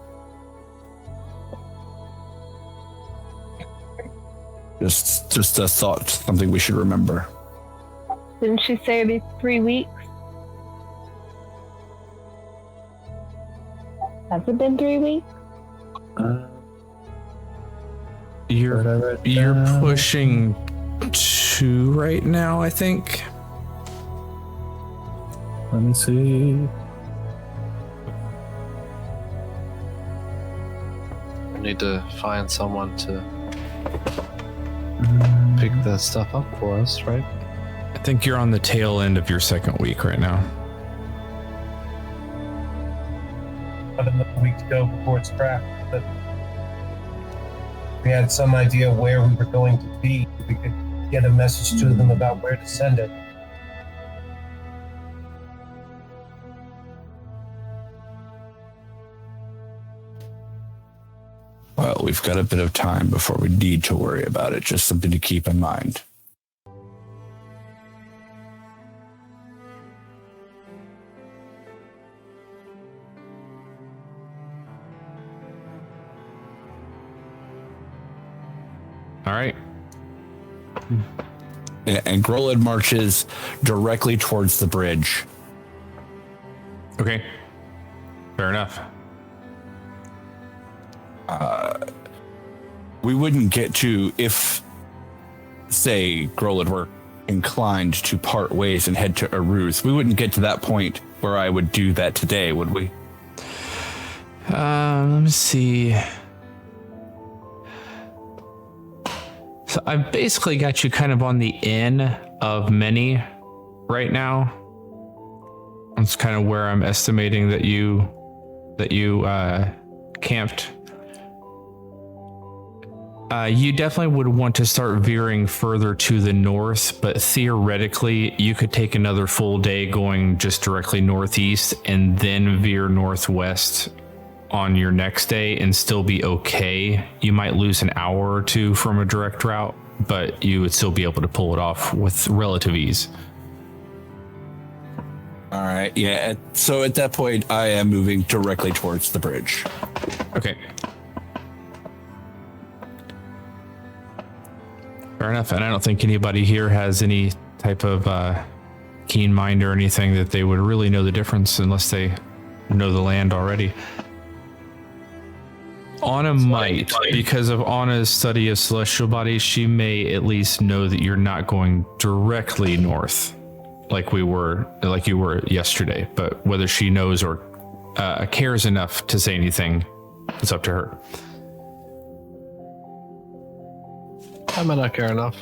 Speaker 6: Just a thought, something we should remember.
Speaker 5: Didn't she say it'd be 3 weeks? Has it been 3 weeks?
Speaker 1: You're pushing 2 right now, I think.
Speaker 3: Let me see.
Speaker 7: I need to find someone to pick that stuff up for us, right?
Speaker 1: I think you're on the tail end of your 2nd week right now.
Speaker 4: About another week to go before it's cracked, but we had some idea where we were going to be. We could get a message to them about where to send it.
Speaker 6: Well, we've got a bit of time before we need to worry about it. Just something to keep in mind.
Speaker 1: All right.
Speaker 6: And Grolin marches directly towards the bridge.
Speaker 1: Okay. Fair enough.
Speaker 6: We wouldn't get to, if, say, Grolin were inclined to part ways and head to Aruz, we wouldn't get to that point where I would do that today, would we?
Speaker 1: Let me see. So I've basically got you kind of on the inn of many right now. That's kind of where I'm estimating that you camped. You definitely would want to start veering further to the north, but theoretically you could take another full day going just directly northeast and then veer northwest on your next day and still be okay. You might lose an hour or two from a direct route, but you would still be able to pull it off with relative ease.
Speaker 6: All right, yeah. So at that point, I am moving directly towards the bridge.
Speaker 1: Okay. Fair enough. And I don't think anybody here has any type of keen mind or anything that they would really know the difference unless they know the land already. Anna might, because of Anna's study of celestial bodies, she may at least know that you're not going directly north like you were yesterday. But whether she knows or cares enough to say anything, it's up to her.
Speaker 7: I might not care enough.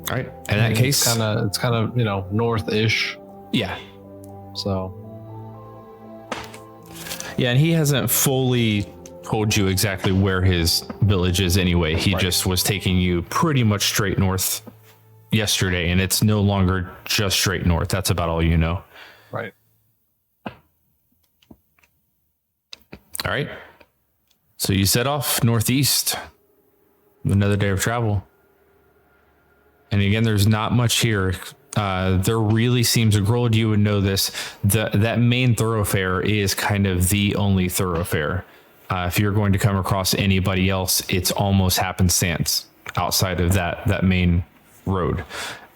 Speaker 1: All right. In that case,
Speaker 7: it's kind of north-ish.
Speaker 1: Yeah.
Speaker 7: So.
Speaker 1: Yeah, and he hasn't fully told you exactly where his village is anyway. He just was taking you pretty much straight north yesterday, and it's no longer just straight north. That's about all you know.
Speaker 7: Right.
Speaker 1: All right. So you set off northeast. Another day of travel. And again, there's not much here there really seems, a Grold, you would know this, that main thoroughfare is kind of the only thoroughfare. If you're going to come across anybody else, it's almost happenstance outside of that main road.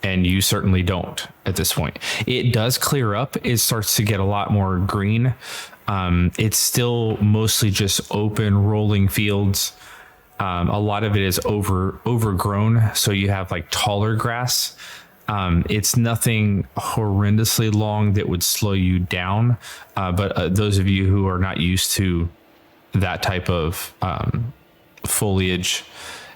Speaker 1: And you certainly don't at this point. It does clear up. It starts to get a lot more green. It's still mostly just open rolling fields. A lot of it is overgrown. So you have like taller grass. It's nothing horrendously long that would slow you down. But those of you who are not used to that type of foliage,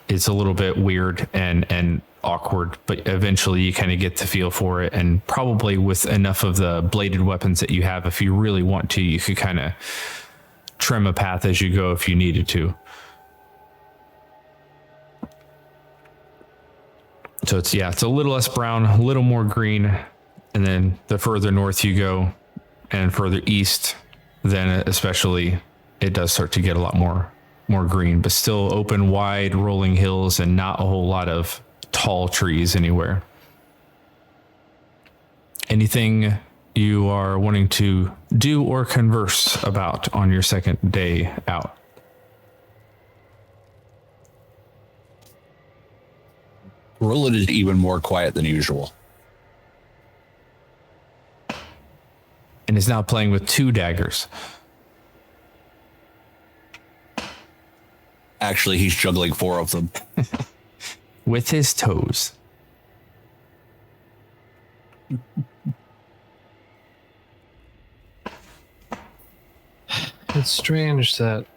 Speaker 1: it's a little bit weird and awkward, but eventually you kind of get the feel for it. And probably with enough of the bladed weapons that you have, if you really want to, you could kind of trim a path as you go if you needed to. So it's a little less brown, a little more green. And then the further north you go and further east, then especially it does start to get a lot more green, but still open, wide rolling hills and not a whole lot of tall trees anywhere. Anything you are wanting to do or converse about on your second day out?
Speaker 6: Roland is even more quiet than usual.
Speaker 1: And is now playing with 2 daggers.
Speaker 6: Actually, he's juggling 4 of them.
Speaker 1: With his toes.
Speaker 7: It's strange that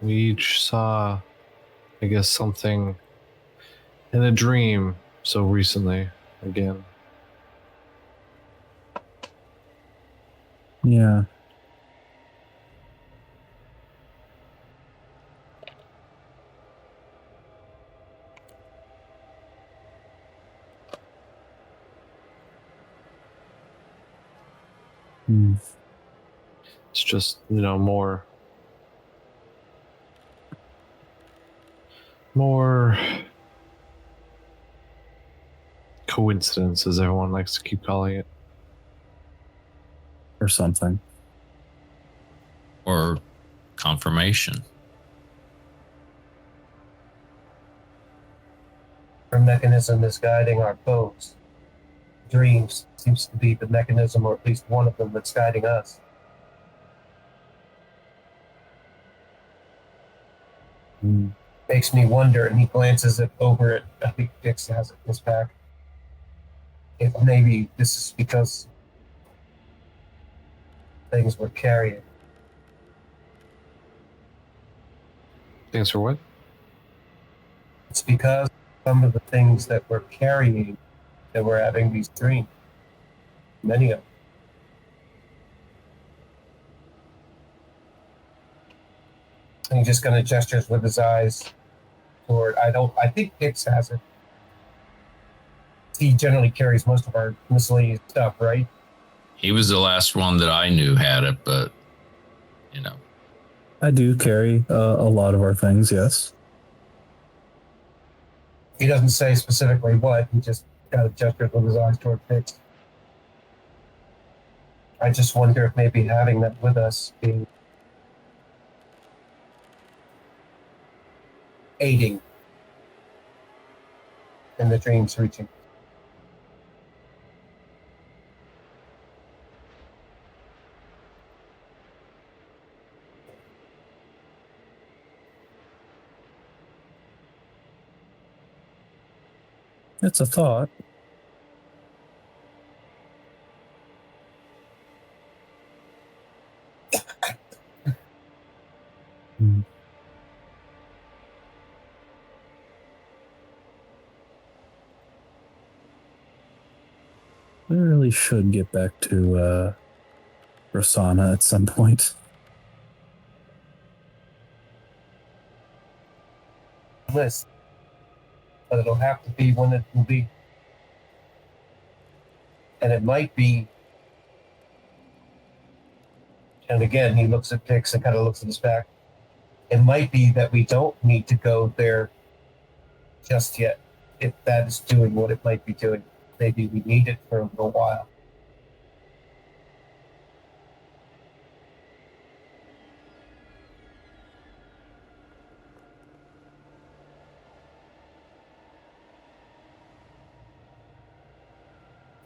Speaker 7: we each saw, I guess, something in a dream so recently again.
Speaker 3: Yeah.
Speaker 7: It's just, more coincidence, as everyone likes to keep calling it.
Speaker 3: Or something.
Speaker 2: Or confirmation.
Speaker 4: Our mechanism is guiding our boats. Dreams seems to be the mechanism, or at least one of them, that's guiding us. Makes me wonder, and he glances over it. I think Dix has it in his back. If maybe this is because things we're carrying.
Speaker 7: Things for what?
Speaker 4: It's because some of the things that we're carrying that we're having these dreams. Many of them. And he just kind of gestures with his eyes toward, I think Hicks has it. He generally carries most of our miscellaneous stuff, right?
Speaker 2: He was the last one that I knew had it, but,
Speaker 3: I do carry a lot of our things, yes.
Speaker 4: He doesn't say specifically what, he just kind of gestures with his eyes toward Hicks. I just wonder if maybe having that with us being aiding in the dreams reaching.
Speaker 3: It's a thought. We really should get back to Rosanna at some point.
Speaker 4: List. But it'll have to be when it will be. And it might be. And again, he looks at Pix and kind of looks at his back. It might be that we don't need to go there just yet. if that is doing what it might be doing. Maybe we need it for a little while.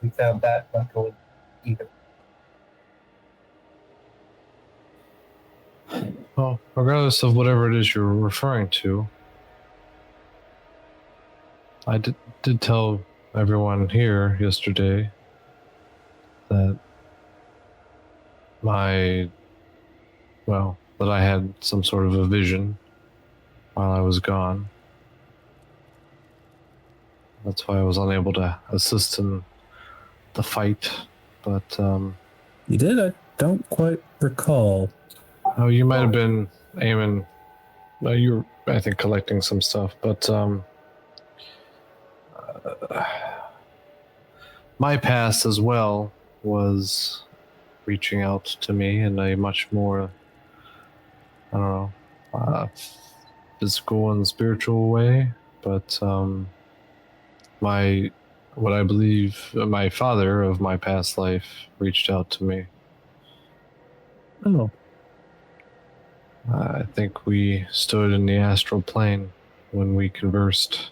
Speaker 4: We found that not going either.
Speaker 7: Well, regardless of whatever it is you're referring to, I did tell everyone here yesterday that that I had some sort of a vision while I was gone. That's why I was unable to assist in the fight. But
Speaker 3: You did? I don't quite recall.
Speaker 7: oh, you might have been aiming. You were, I think, collecting some stuff. But my past as well was reaching out to me in a much more, I don't know, physical and spiritual way. But what I believe my father of my past life reached out to me.
Speaker 3: Oh.
Speaker 7: I think we stood in the astral plane when we conversed.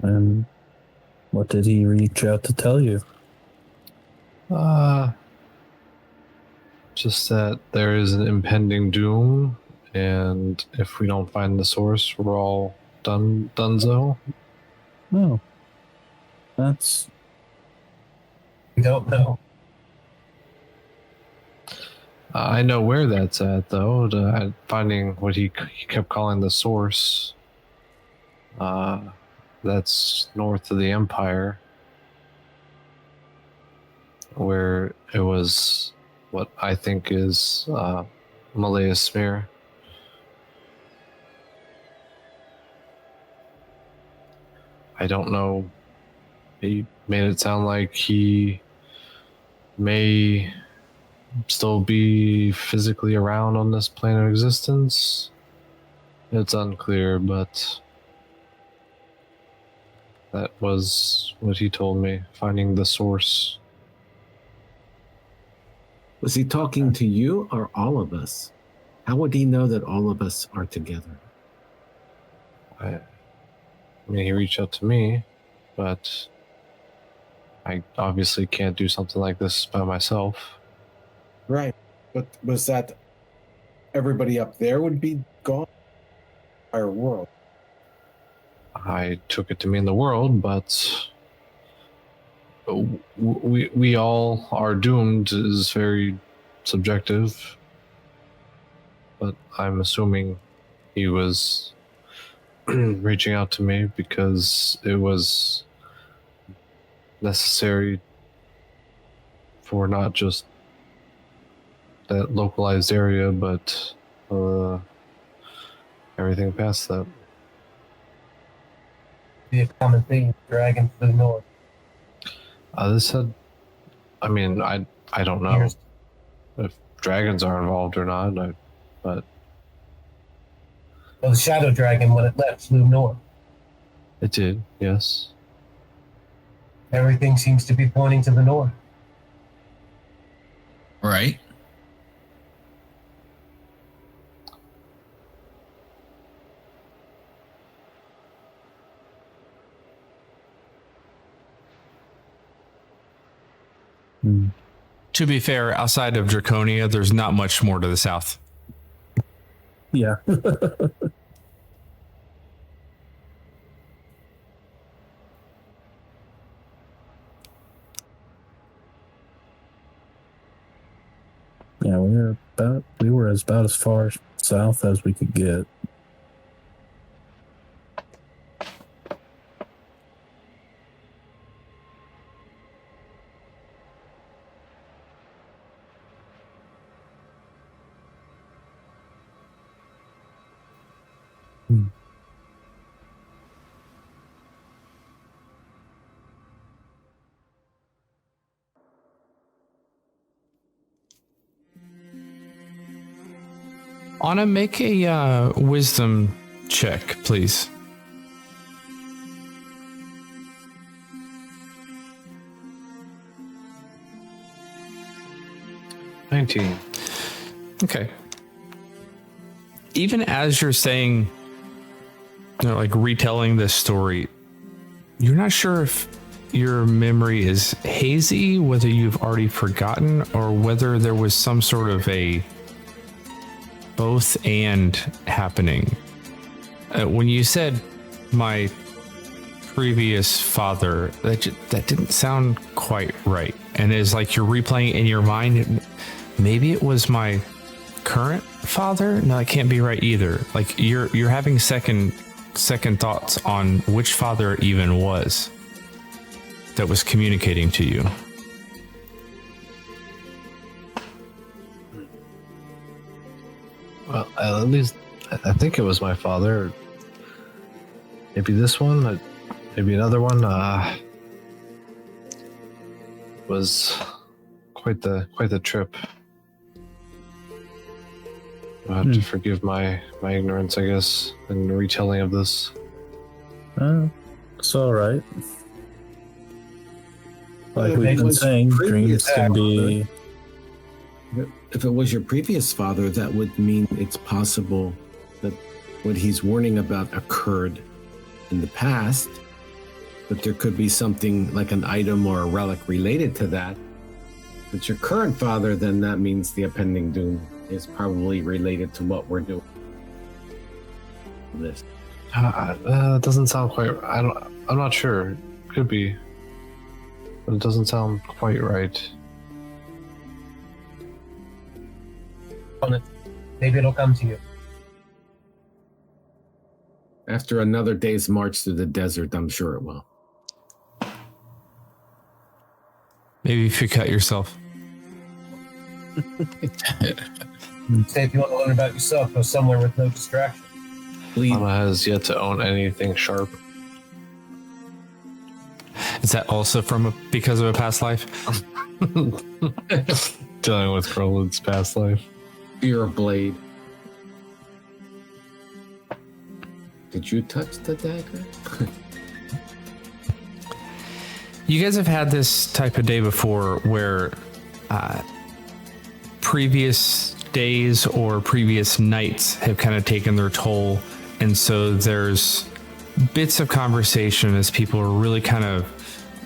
Speaker 3: And what did he reach out to tell you?
Speaker 7: Just that there is an impending doom, and if we don't find the source, we're all donezo.
Speaker 3: Oh. That's...
Speaker 4: We don't know.
Speaker 7: I know where that's at, though. Finding what he kept calling the source. That's north of the Empire, where it was what I think is Malaya Smear. I don't know. He made it sound like he may still be physically around on this plane of existence. It's unclear, but that was what he told me, finding the source.
Speaker 11: Was he talking to you or all of us? How would he know that all of us are together?
Speaker 7: I mean, he reached out to me, but I obviously can't do something like this by myself.
Speaker 12: Right. But was that everybody up there would be gone? Our world.
Speaker 7: I took it to mean the world, but we all are doomed is very subjective. But I'm assuming he was reaching out to me because it was necessary for not just that localized area, but everything past that.
Speaker 4: Be a common theme. Dragon flew north.
Speaker 7: This had, I mean, I don't know
Speaker 4: Years.
Speaker 7: if dragons are involved or not, but
Speaker 4: Well, the shadow dragon, when it left, flew north.
Speaker 7: it did, yes.
Speaker 4: Everything seems to be pointing to the north.
Speaker 2: Right.
Speaker 1: To be fair, outside of Draconia, there's not much more to the south.
Speaker 3: Yeah. Yeah, we were about as far south as we could get.
Speaker 1: Anna, make a wisdom check, please.
Speaker 7: $19.
Speaker 1: Okay. Even as you're saying, like retelling this story, you're not sure if your memory is hazy, whether you've already forgotten, or whether there was some sort of a both and happening. When you said my previous father, that didn't sound quite right. And it's like you're replaying in your mind, maybe it was my current father. No, it can't be right either. Like you're having second thoughts on which father it even was that was communicating to you.
Speaker 7: Well, at least I think it was my father. Maybe this one, maybe another one. Was quite the trip. I'll have to forgive my ignorance, I guess, in the retelling of this.
Speaker 3: It's all right. Like
Speaker 12: If
Speaker 3: we've
Speaker 12: it
Speaker 3: been
Speaker 12: was
Speaker 3: saying, dreams
Speaker 12: previous
Speaker 3: can be.
Speaker 12: If it was your previous father, that would mean it's possible that what he's warning about occurred in the past, but there could be something like an item or a relic related to that. If it's your current father, then that means the impending doom is probably related to what we're doing. This.
Speaker 7: It doesn't sound quite. I'm not sure. Could be, but it doesn't sound quite right.
Speaker 4: On it. Maybe it'll come to you.
Speaker 12: After another day's march through the desert, I'm sure it will.
Speaker 1: Maybe if you cut yourself.
Speaker 4: Say if you want to learn about yourself, go somewhere with no distraction.
Speaker 7: Mama has yet to own anything sharp.
Speaker 1: Is that also because of a past life?
Speaker 7: Dealing with Crolin's past life.
Speaker 12: Fear of blade. Did you touch the dagger?
Speaker 1: You guys have had this type of day before where previous days or previous nights have kind of taken their toll. And so there's bits of conversation as people are really kind of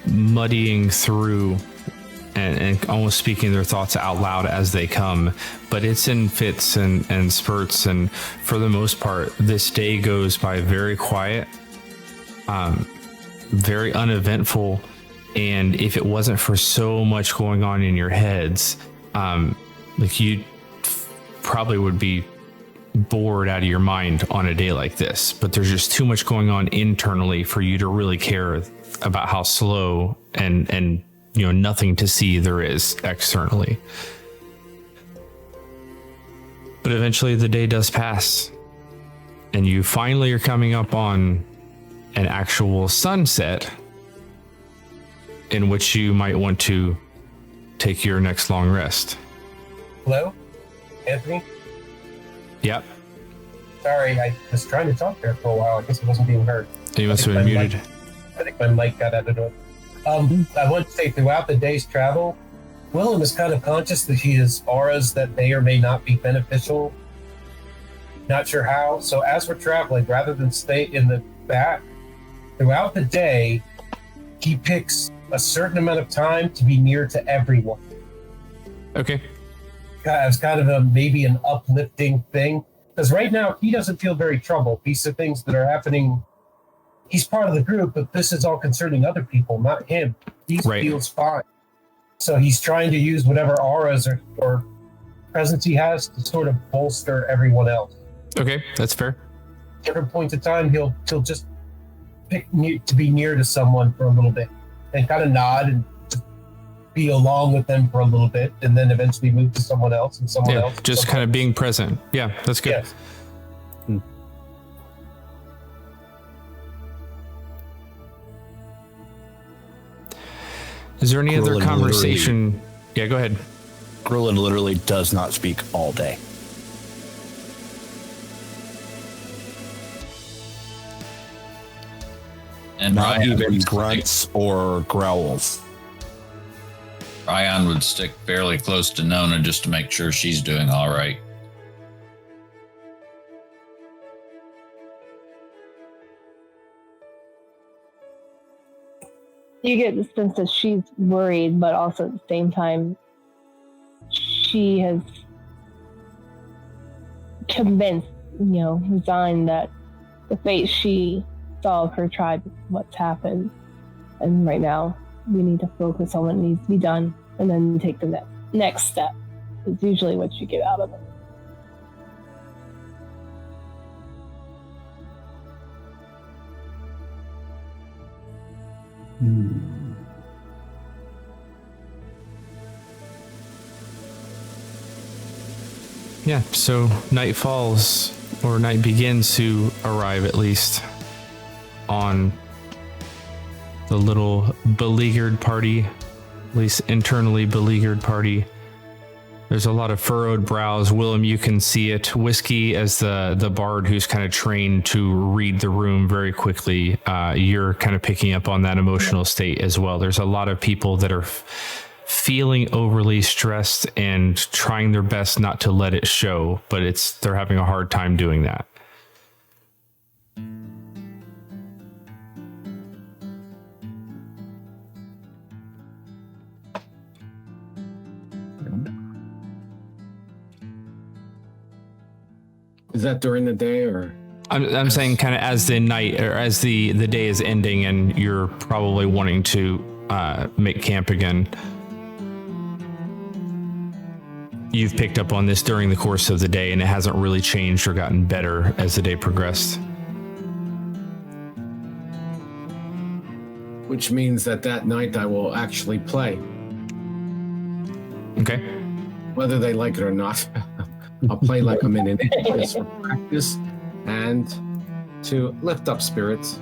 Speaker 1: muddying through and almost speaking their thoughts out loud as they come. But it's in fits and spurts. And for the most part, this day goes by very quiet, very uneventful. And if it wasn't for so much going on in your heads, like you probably would be bored out of your mind on a day like this. But there's just too much going on internally for you to really care about how slow and nothing to see there is externally. But eventually the day does pass, and you finally are coming up on an actual sunset in which you might want to take your next long rest.
Speaker 4: Hello? Anthony?
Speaker 1: Yep.
Speaker 4: Sorry, I was trying to talk there for a while. I guess it wasn't being heard.
Speaker 1: You must have been muted.
Speaker 4: I think my mic got out of the door. I want to say throughout the day's travel, Willem is kind of conscious that he has auras that may or may not be beneficial. Not sure how. So as we're traveling, rather than stay in the back, throughout the day, he picks a certain amount of time to be near to everyone.
Speaker 1: Okay.
Speaker 4: It's kind of maybe an uplifting thing. Because right now, he doesn't feel very troubled. These are things that are happening. He's part of the group, but this is all concerning other people, not him. He feels fine. So he's trying to use whatever auras or presence he has to sort of bolster everyone else.
Speaker 1: Okay, that's fair.
Speaker 4: At different points of time, he'll just pick to be near to someone for a little bit and kind of nod and be along with them for a little bit, and then eventually move to someone else and someone else.
Speaker 1: Just kind of being present. Yeah, that's good.
Speaker 4: Yes.
Speaker 1: Is there any other
Speaker 6: Grillin
Speaker 1: conversation? Yeah, go ahead.
Speaker 6: Grillin literally does not speak all day.
Speaker 2: And
Speaker 6: Not
Speaker 2: Ryan
Speaker 6: even
Speaker 2: would
Speaker 6: grunts or growls.
Speaker 2: Ryan would stick fairly close to Nona just to make sure she's doing all right.
Speaker 5: You get the sense that she's worried, but also at the same time, she has convinced, resigned that the fate she saw of her tribe is what's happened. And right now, we need to focus on what needs to be done and then take the next step. It's usually what you get out of it.
Speaker 1: Yeah, so night falls, or night begins to arrive at least, on the little beleaguered party, at least internally beleaguered party. There's a lot of furrowed brows. Willem, you can see it. Whiskey, as the bard who's kind of trained to read the room very quickly, you're kind of picking up on that emotional state as well. There's a lot of people that are feeling overly stressed and trying their best not to let it show, but they're having a hard time doing that.
Speaker 12: Is that during the day or?
Speaker 1: I'm saying kind of as the night or as the day is ending and you're probably wanting to make camp again. You've picked up on this during the course of the day and it hasn't really changed or gotten better as the day progressed.
Speaker 12: Which means that night I will actually play.
Speaker 1: Okay.
Speaker 12: Whether they like it or not. I'll play like I'm in an just for practice and to lift up spirits.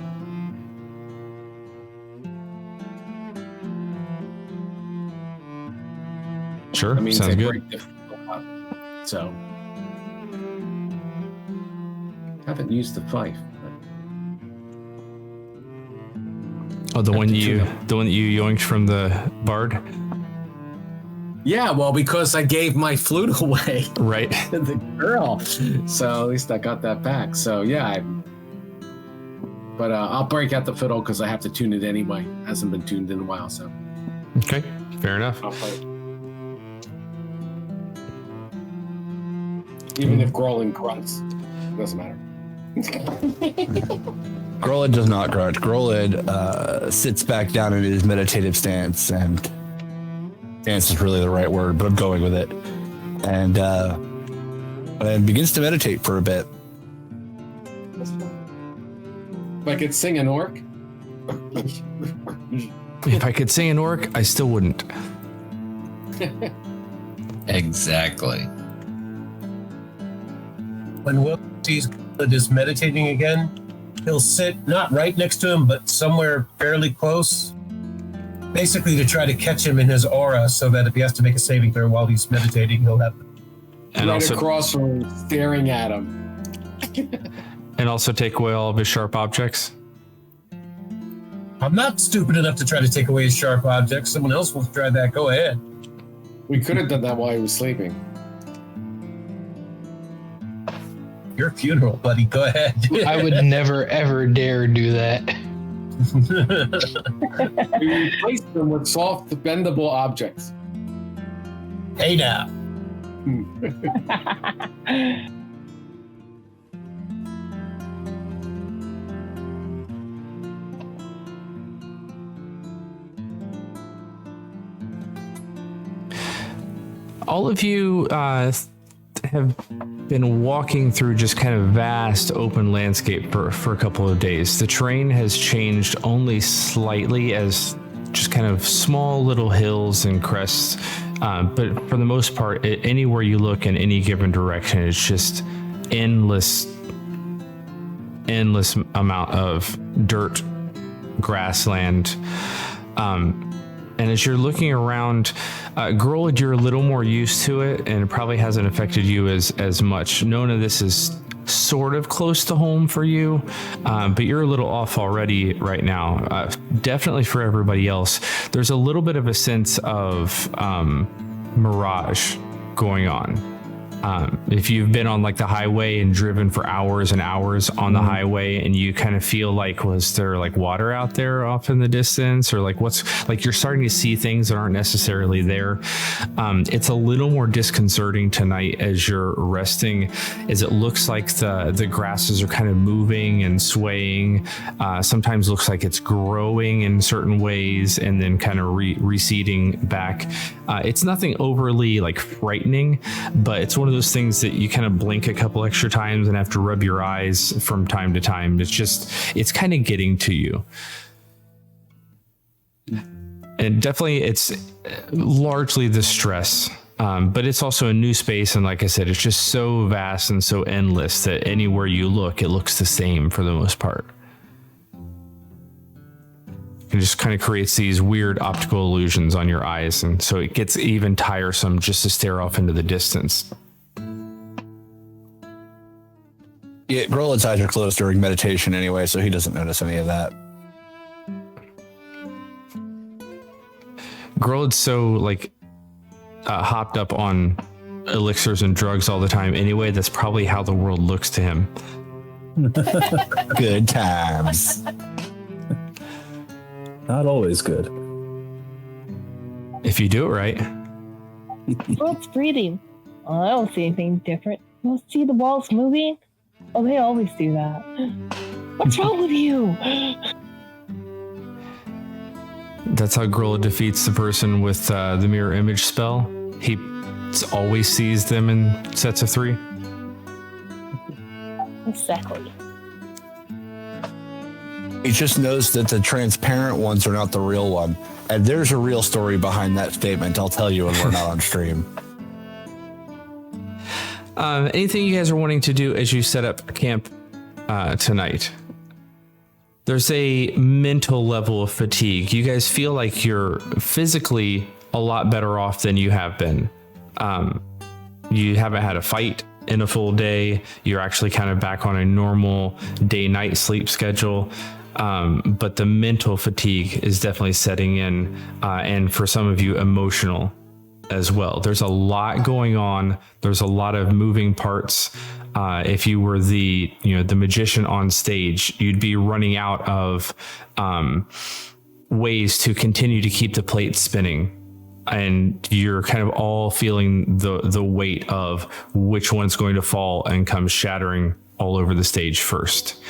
Speaker 1: Sure,
Speaker 12: I mean,
Speaker 1: sounds
Speaker 12: it's a
Speaker 1: good.
Speaker 12: very difficult weapon. So, haven't used the fife.
Speaker 1: Oh, the one that you yoinked from the bard?
Speaker 12: Yeah, well, because I gave my flute away
Speaker 1: Right.
Speaker 12: to the girl, so at least I got that back. So yeah, but I'll break out the fiddle because I have to tune it anyway. Hasn't been tuned in a while, so
Speaker 1: Okay, fair enough.
Speaker 12: I'll play. Even if Grolin grunts, doesn't matter.
Speaker 6: Grolid does not grunt. Grolid sits back down in his meditative stance, and stance is really the right word, but I'm going with it. And begins to meditate for a bit.
Speaker 12: If I could sing an orc.
Speaker 1: If I could sing an orc, I still wouldn't.
Speaker 2: Exactly.
Speaker 4: When Will sees Gullet is meditating again, he'll sit not right next to him, but somewhere fairly close, basically to try to catch him in his aura so that if he has to make a saving throw while he's meditating, he'll have
Speaker 1: And
Speaker 12: right
Speaker 1: also,
Speaker 12: across from him, staring at him.
Speaker 1: and also take away all of his sharp objects.
Speaker 4: I'm not stupid enough to try to take away his sharp objects. Someone else will try that. Go ahead.
Speaker 12: We could have done that while he was sleeping.
Speaker 4: Your funeral, buddy. Go ahead.
Speaker 8: I would never, ever dare do that.
Speaker 12: We replaced them with soft, bendable objects.
Speaker 4: Hey now.
Speaker 1: All of you have been walking through just kind of vast open landscape for a couple of days. The terrain has changed only slightly as just kind of small little hills and crests. But for the most part, anywhere you look in any given direction, it's just endless amount of dirt, grassland. And as you're looking around, Grolid, you're a little more used to it, and it probably hasn't affected you as much. Nona, this is sort of close to home for you, but you're a little off already right now. Definitely for everybody else, there's a little bit of a sense of mirage going on. If you've been on like the highway and driven for hours and hours on the highway, and you kind of feel like, was there like water out there off in the distance, or like what's like, you're starting to see things that aren't necessarily there. It's a little more disconcerting tonight as you're resting, as it looks like the grasses are kind of moving and swaying. Sometimes looks like it's growing in certain ways and then kind of receding back. It's nothing overly like frightening, but it's one of those things that you kind of blink a couple extra times and have to rub your eyes from time to time. It's kind of getting to you. And definitely it's largely the stress, but it's also a new space. And like I said, it's just so vast and so endless that anywhere you look, it looks the same for the most part. It just kind of creates these weird optical illusions on your eyes. And so it gets even tiresome just to stare off into the distance.
Speaker 6: Yeah, Grolin's eyes are closed during meditation anyway, so he doesn't notice any of that.
Speaker 1: Grolin's so like hopped up on elixirs and drugs all the time anyway, that's probably how the world looks to him.
Speaker 6: Good times.
Speaker 3: Not always good.
Speaker 1: If you do it right.
Speaker 5: Well, it's breathing. Oh, I don't see anything different. You don't see the walls moving? Oh, they always do that. What's wrong with you?
Speaker 1: That's how Grola defeats the person with the mirror image spell. He always sees them in sets of 3.
Speaker 5: Exactly.
Speaker 6: He just knows that the transparent ones are not the real one. And there's a real story behind that statement. I'll tell you when we're not on stream.
Speaker 1: Anything you guys are wanting to do as you set up camp tonight? There's a mental level of fatigue. You guys feel like you're physically a lot better off than you have been. You haven't had a fight in a full day. You're actually kind of back on a normal day-night sleep schedule. But the mental fatigue is definitely setting in, and for some of you, emotional as well. There's a lot going on. There's a lot of moving parts. If you were the magician on stage, you'd be running out of ways to continue to keep the plate spinning. And you're kind of all feeling the weight of which one's going to fall and come shattering all over the stage first.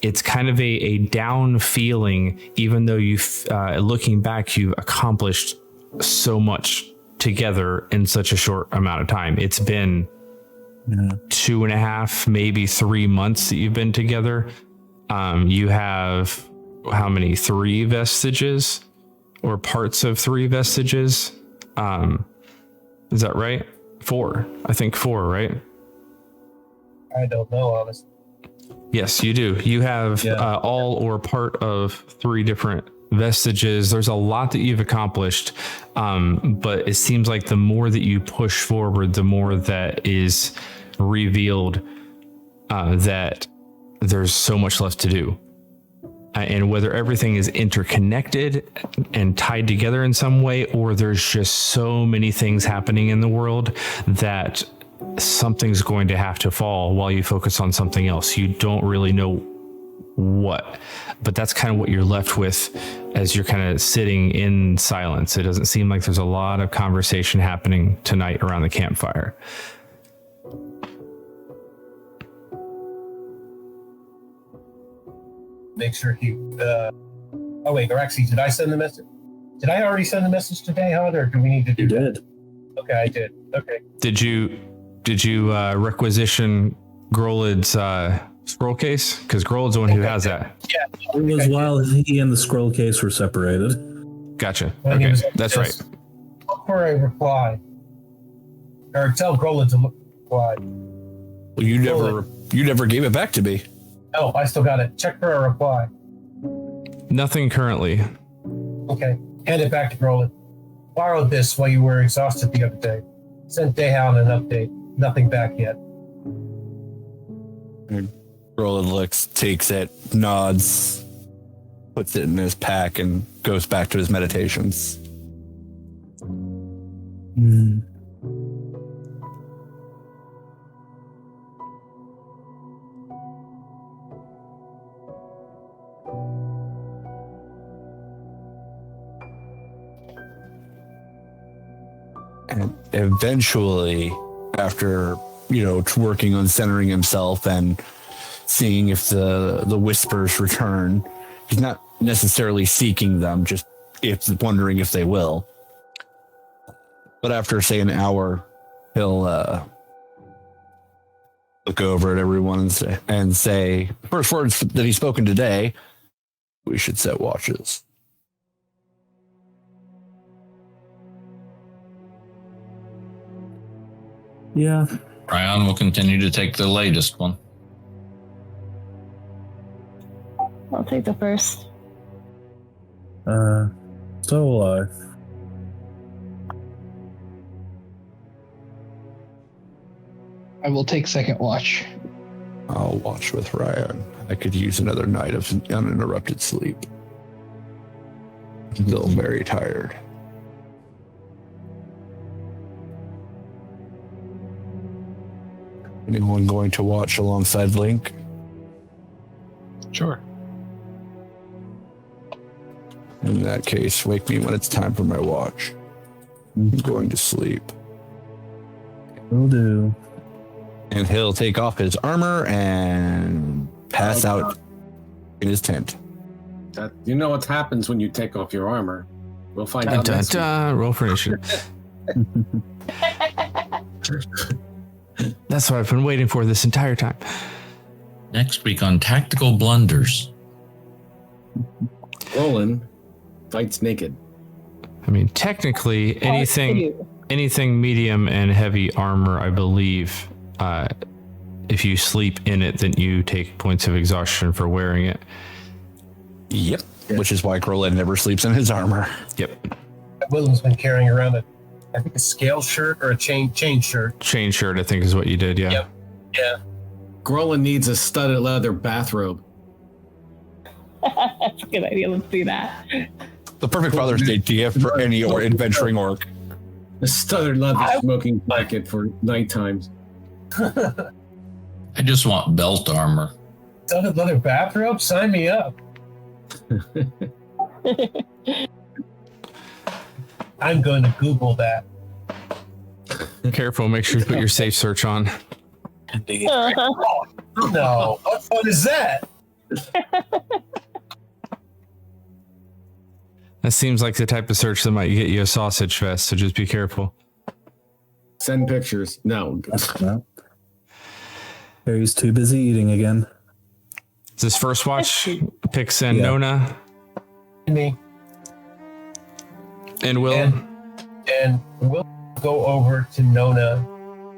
Speaker 1: It's kind of a down feeling, even though looking back, you've accomplished so much together in such a short amount of time. It's been 2.5, maybe 3 months that you've been together. You have how many? 3 vestiges or parts of 3 vestiges? Is that right? 4. I think 4, right?
Speaker 4: I don't know, honestly.
Speaker 1: Yes, you do. You have all or part of 3 different vestiges. There's a lot that you've accomplished, but it seems like the more that you push forward, the more that is revealed that there's so much left to do. And whether everything is interconnected and tied together in some way, or there's just so many things happening in the world that something's going to have to fall while you focus on something else. You don't really know what, but that's kind of what you're left with as you're kind of sitting in silence. It doesn't seem like there's a lot of conversation happening tonight around the campfire.
Speaker 4: Make sure he. Oh wait, or actually, did I send the message? Did I already send the message today, Hon, or do we need to do?
Speaker 3: You did.
Speaker 4: Okay, I did. Okay.
Speaker 1: Did you requisition Grolid's scroll case? Because Grolid's the one who has that.
Speaker 4: Yeah.
Speaker 3: It was while he and the scroll case were separated.
Speaker 1: Gotcha.
Speaker 4: When he
Speaker 1: Okay,
Speaker 4: was
Speaker 1: that's right.
Speaker 4: Look for a reply, or tell Grolid to reply.
Speaker 6: Well, you never gave it back to me.
Speaker 4: Oh, I still got it. Check for a reply.
Speaker 1: Nothing currently.
Speaker 4: Okay. Hand it back to Grolid. Borrowed this while you were exhausted the other day. Sent Dayhound an update. Nothing back yet.
Speaker 6: Roland looks, takes it, nods, puts it in his pack, and goes back to his meditations. And eventually, after, working on centering himself and seeing if the whispers return, he's not necessarily seeking them, just wondering if they will. But after, say, an hour, he'll look over at everyone and say, the first words that he's spoken today, we should set watches.
Speaker 3: Yeah.
Speaker 2: Ryan will continue to take the latest one.
Speaker 5: I'll take the first.
Speaker 3: So will I.
Speaker 8: I will take second watch.
Speaker 6: I'll watch with Ryan. I could use another night of uninterrupted sleep. Still very tired. Anyone going to watch alongside Link?
Speaker 7: Sure.
Speaker 6: In that case, wake me when it's time for my watch. I'm going to sleep.
Speaker 3: Will do.
Speaker 6: And he'll take off his armor and pass out in his tent.
Speaker 9: You know what happens when you take off your armor. We'll find out next week.
Speaker 1: Roll for initiative. That's what I've been waiting for this entire time.
Speaker 2: Next week on Tactical Blunders.
Speaker 12: Roland fights naked.
Speaker 1: I mean, technically, anything medium and heavy armor, I believe, if you sleep in it, then you take points of exhaustion for wearing it.
Speaker 6: Yep. Which is why Roland never sleeps in his armor.
Speaker 1: Yep.
Speaker 4: Willem's been carrying around a scale shirt or a chain shirt.
Speaker 1: Chain shirt, I think, is what you did. Yeah.
Speaker 4: Yep. Yeah.
Speaker 12: Grolan needs a studded leather bathrobe.
Speaker 5: That's a good idea. Let's do that.
Speaker 6: The perfect Father's Day gift for any adventuring orc.
Speaker 12: A studded leather smoking jacket for night times.
Speaker 2: I just want belt armor.
Speaker 4: Studded leather bathrobe? Sign me up. I'm going to Google that.
Speaker 1: Careful, make sure you put your safe search on.
Speaker 4: No, what fun is that?
Speaker 1: That seems like the type of search that might get you a sausage fest, so just be careful.
Speaker 12: Send pictures. No.
Speaker 3: No. Harry's too busy eating again.
Speaker 1: This first watch picks in
Speaker 3: Yeah.
Speaker 1: Nona
Speaker 4: Me.
Speaker 1: and Will.
Speaker 4: And we'll go over to Nona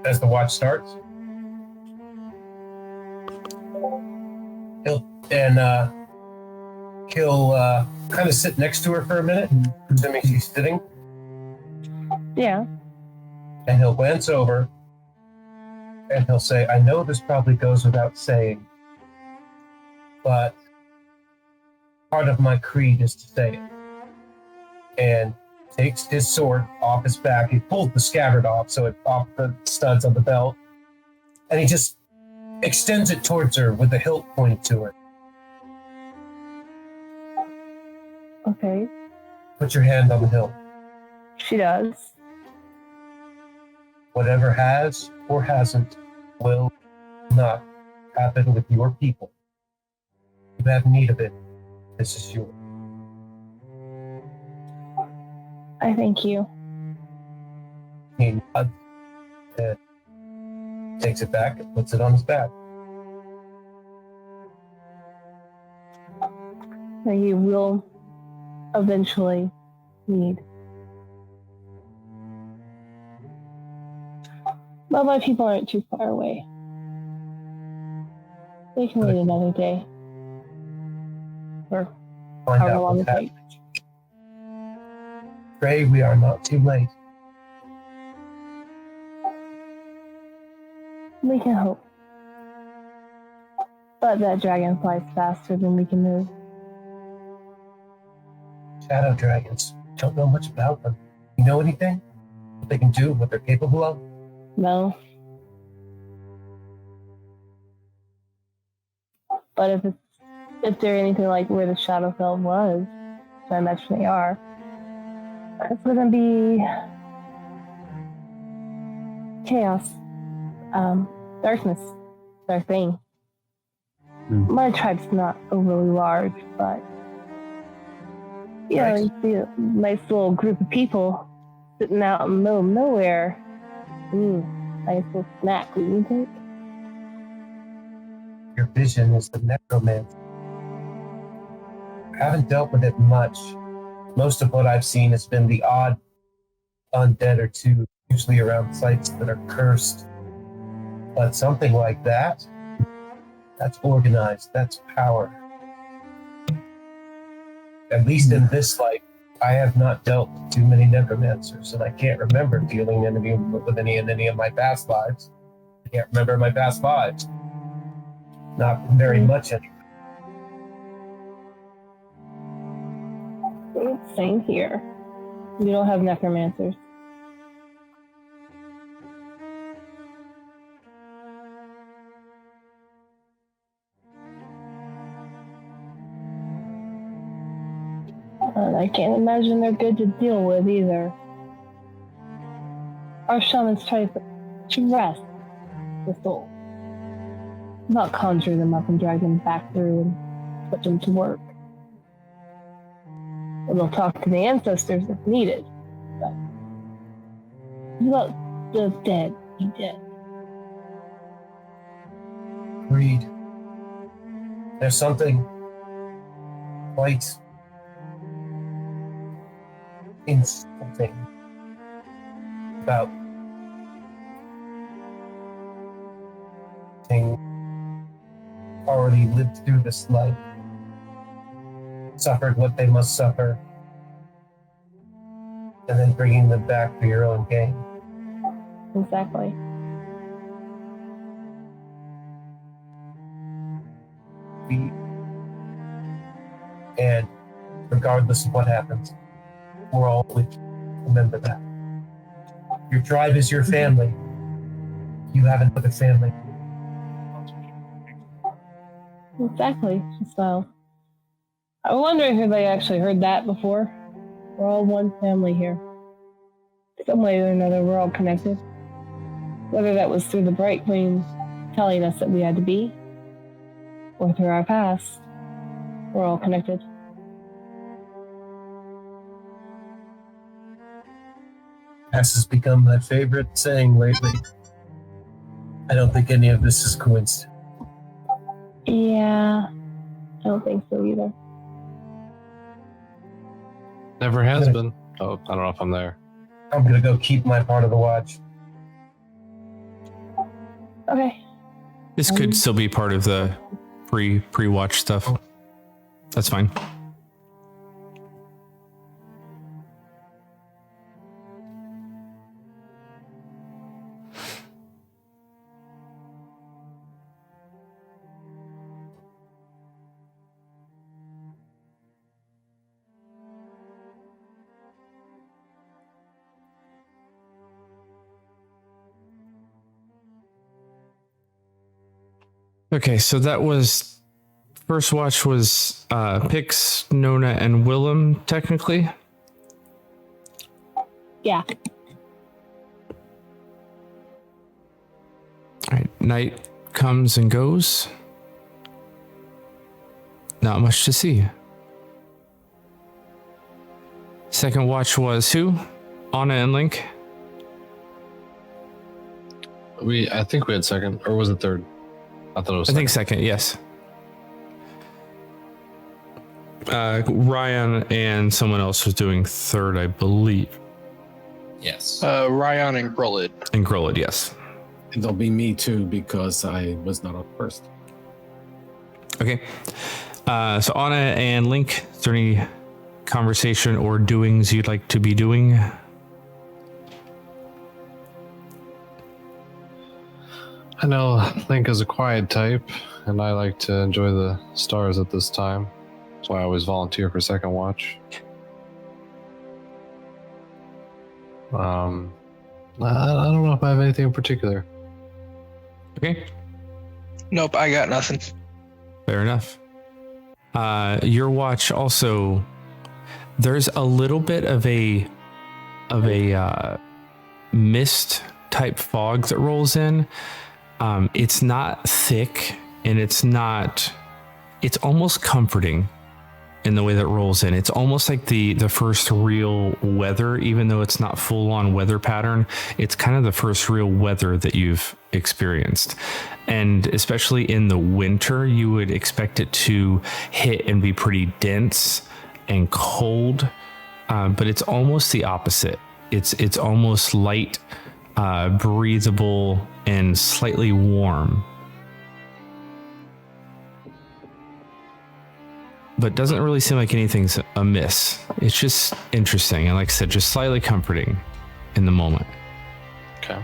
Speaker 4: as the watch starts. He'll kind of sit next to her for a minute, assuming she's sitting,
Speaker 5: Yeah.
Speaker 4: and he'll glance over and he'll say, I know this probably goes without saying, but part of my creed is to say it. And takes his sword off his back. He pulls the scabbard off, so it off the studs on the belt, and he just extends it towards her with the hilt pointed to her.
Speaker 5: Okay.
Speaker 4: Put your hand on the hilt.
Speaker 5: She does.
Speaker 4: Whatever has or hasn't will not happen with your people. You have need of it. This is yours.
Speaker 5: I thank you.
Speaker 4: He nods and takes it back and puts it on his back.
Speaker 5: That you will eventually need. But my people aren't too far away. They can wait another day. Or
Speaker 4: Find
Speaker 5: however
Speaker 4: out
Speaker 5: long
Speaker 4: what's
Speaker 5: it takes.
Speaker 4: happening. Pray we are not too late.
Speaker 5: We can hope. But that dragon flies faster than we can move.
Speaker 4: Shadow dragons. Don't know much about them. You know anything? What they can do, what they're capable of?
Speaker 5: No. But if they're anything like where the Shadowfell was, which I imagine they are, it's gonna be chaos, darkness, their thing. My tribe's not overly large, but you know, you see a nice little group of people sitting out in the middle of nowhere. Nice little snack, would you think?
Speaker 4: Your vision is the necromancer. I haven't dealt with it much. Most of what I've seen has been the odd undead or two, usually around sites that are cursed. But something like that, that's organized, that's power. At least in this life, I have not dealt with too many necromancers, and I can't remember dealing with any in any of my past lives. I can't remember my past lives. Not very much anymore.
Speaker 5: Same here. We don't have necromancers. And I can't imagine they're good to deal with either. Our shamans try to rest the soul, not conjure them up and drag them back through and put them to work. And they'll talk to the ancestors if needed. But let the dead be dead.
Speaker 4: Agreed. There's something quite insulting about things already lived through this life, suffered what they must suffer, and then bringing them back for your own gain.
Speaker 5: Exactly.
Speaker 4: And regardless of what happens, we're all with you. Remember that. Your tribe is your family. You have another family.
Speaker 5: Exactly. So, I'm wondering if they actually heard that before. We're all one family here. Some way or another, we're all connected. Whether that was through the Bright Queen telling us that we had to be, or through our past, we're all connected.
Speaker 4: This has become my favorite saying lately. I don't think any of this is coincidence.
Speaker 5: Yeah, I don't think so either.
Speaker 7: Never has been. Oh, I don't know if I'm there.
Speaker 4: I'm gonna go keep my part of the watch.
Speaker 5: Okay.
Speaker 1: This could still be part of the pre-watch stuff. That's fine. Okay, so that was first watch was Pix, Nona, and Willem technically.
Speaker 5: Yeah.
Speaker 1: All right, night comes and goes. Not much to see. Second watch was who? Anna and Link.
Speaker 7: I think we had second, or was it third? I thought it was.
Speaker 1: I think second. Yes. Ryan and someone else was doing third, I believe.
Speaker 2: Yes.
Speaker 13: Ryan and Grolid.
Speaker 1: And Grolid, yes.
Speaker 12: It'll be me too because I was not up first.
Speaker 1: Okay. So Anna and Link, is there any conversation or doings you'd like to be doing?
Speaker 7: I know Link is a quiet type, and I like to enjoy the stars at this time. That's why I always volunteer for second watch. I don't know if I have anything in particular.
Speaker 1: Okay,
Speaker 8: Nope, I got nothing.
Speaker 1: fair enough. Your watch also, there's a little bit of a mist type fog that rolls in. It's not thick, and it's almost comforting in the way that it rolls in. It's almost like the first real weather, even though it's not full on weather pattern. It's kind of the first real weather that you've experienced. And especially in the winter, you would expect it to hit and be pretty dense and cold. But it's almost the opposite. It's almost light, breathable, and slightly warm. But doesn't really seem like anything's amiss. It's just interesting, and like I said, just slightly comforting in the moment.
Speaker 7: Okay.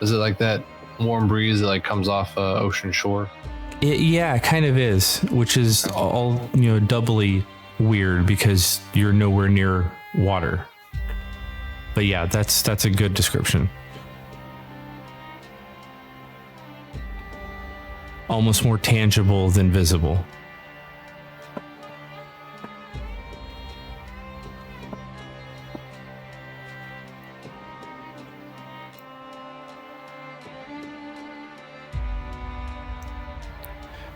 Speaker 7: Is it like that warm breeze that like comes off ocean shore?
Speaker 1: Yeah, it kind of is, which is all, doubly weird because you're nowhere near water. But yeah, that's a good description. Almost more tangible than visible.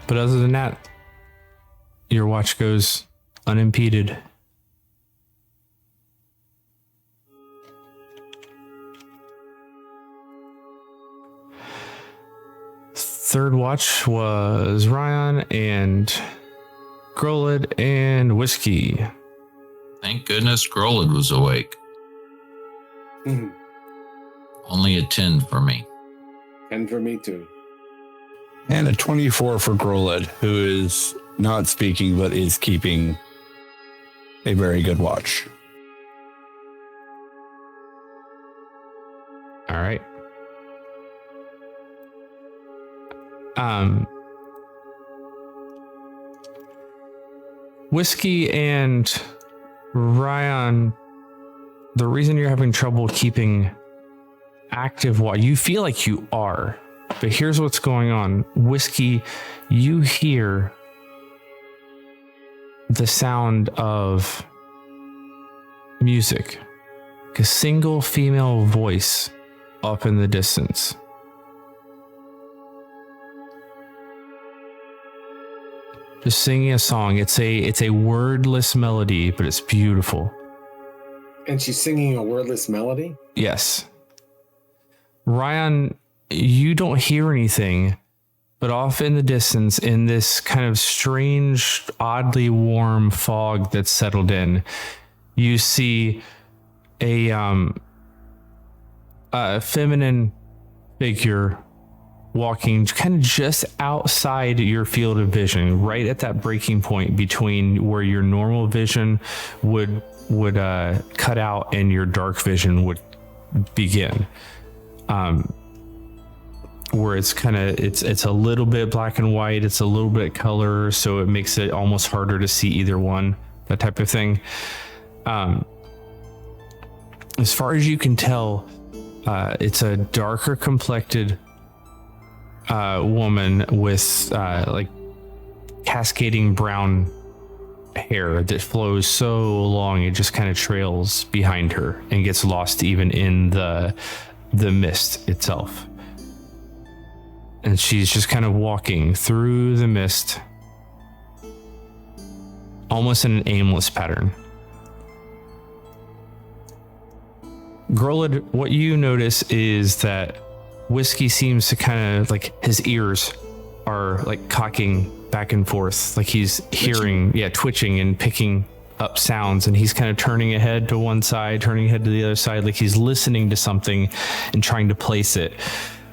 Speaker 1: But other than that, your watch goes unimpeded. Third watch was Ryan and Grolid and Whiskey.
Speaker 2: Thank goodness Grolid was awake.
Speaker 12: Mhm.
Speaker 2: Only a 10 for me.
Speaker 12: 10 for me too.
Speaker 6: And a 24 for Grolid, who is not speaking but is keeping a very good watch.
Speaker 1: All right. Whiskey and Ryan, the reason you're having trouble keeping active watch, you feel like you are, but here's what's going on. Whiskey, you hear the sound of music, a single female voice up in the distance. Just singing a song. It's a wordless melody, but it's beautiful.
Speaker 12: And she's singing a wordless melody?
Speaker 1: Yes. Ryan, you don't hear anything, but off in the distance, in this kind of strange, oddly warm fog that's settled in, you see a feminine figure walking kind of just outside your field of vision, right at that breaking point between where your normal vision would cut out and your dark vision would begin. Where it's kind of it's a little bit black and white, it's a little bit color, so it makes it almost harder to see either one, that type of thing. As far as you can tell, it's a darker complected woman with like cascading brown hair that flows so long it just kind of trails behind her and gets lost even in the mist itself. And she's just kind of walking through the mist, almost in an aimless pattern. Grolid, what you notice is that Whiskey seems to kind of like his ears are like cocking back and forth, like he's hearing, twitching and picking up sounds, and he's kind of turning ahead to one side, turning ahead to the other side, like he's listening to something and trying to place it.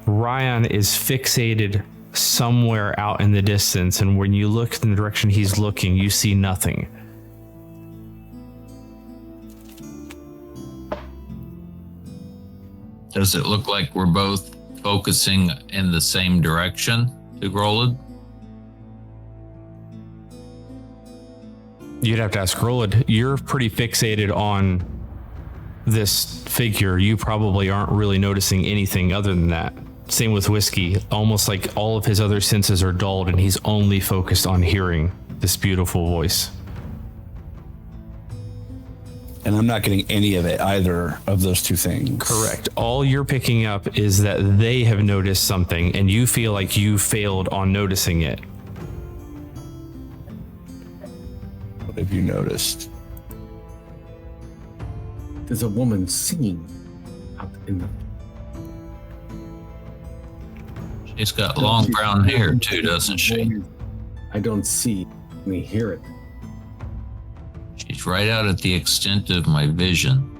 Speaker 1: Ryan is fixated somewhere out in the distance, and when you look in the direction he's looking, you see nothing.
Speaker 2: Does it look like we're both focusing in the same direction to Grolid?
Speaker 1: You'd have to ask Grolid. You're pretty fixated on this figure. You probably aren't really noticing anything other than that. Same with Whiskey. Almost like all of his other senses are dulled and he's only focused on hearing this beautiful voice.
Speaker 6: And I'm not getting any of it, either of those two things.
Speaker 1: Correct. All you're picking up is that they have noticed something and you feel like you failed on noticing it.
Speaker 6: What have you noticed?
Speaker 12: There's a woman singing out in the.
Speaker 2: She's got long brown hair too, doesn't she?
Speaker 12: I don't see, only hear it.
Speaker 2: She's right out at the extent of my vision.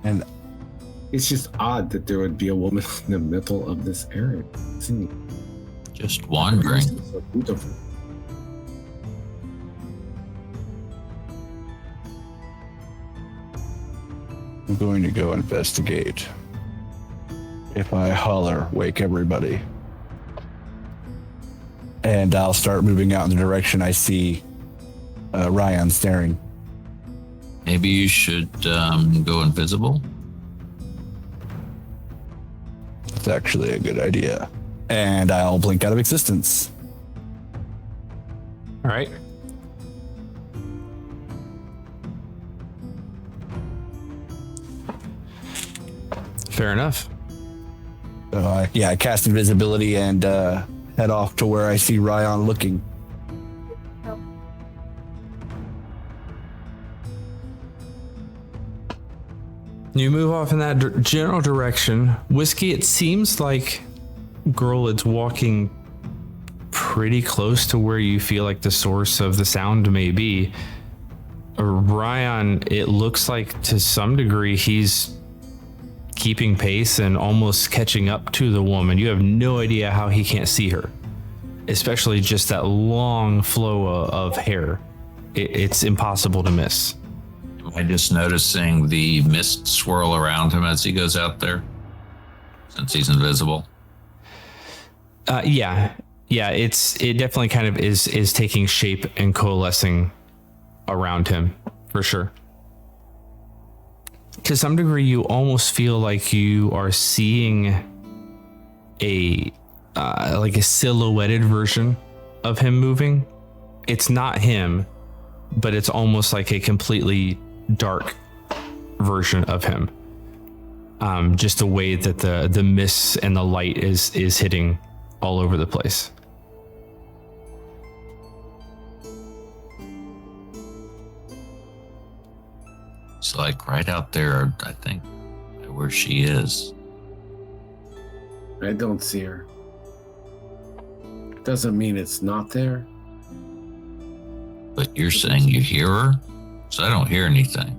Speaker 6: And
Speaker 12: it's just odd that there would be a woman in the middle of this area singing.
Speaker 2: Just wandering.
Speaker 12: It's so beautiful.
Speaker 6: I'm going to go investigate. If I holler, wake everybody. And I'll start moving out in the direction I see Ryan staring.
Speaker 2: Maybe you should go invisible.
Speaker 6: That's actually a good idea. And I'll blink out of existence.
Speaker 1: All right. Fair enough.
Speaker 6: So I cast invisibility and head off to where I see Ryan looking.
Speaker 1: You move off in that general direction. Whiskey, it seems like Grolid's walking pretty close to where you feel like the source of the sound may be. Ryan, it looks like to some degree he's keeping pace and almost catching up to the woman. You have no idea how he can't see her, especially just that long flow of hair. It's impossible to miss.
Speaker 2: Am I just noticing the mist swirl around him as he goes out there? Since he's invisible.
Speaker 1: Yeah. It definitely kind of is taking shape and coalescing around him for sure. To some degree, you almost feel like you are seeing a silhouetted version of him moving. It's not him, but it's almost like a completely dark version of him. Just the way that the mist and the light is hitting all over the place.
Speaker 2: It's like right out there, I think, where she is.
Speaker 12: I don't see her. Doesn't mean it's not there.
Speaker 2: But you're saying you hear her? So I don't hear anything.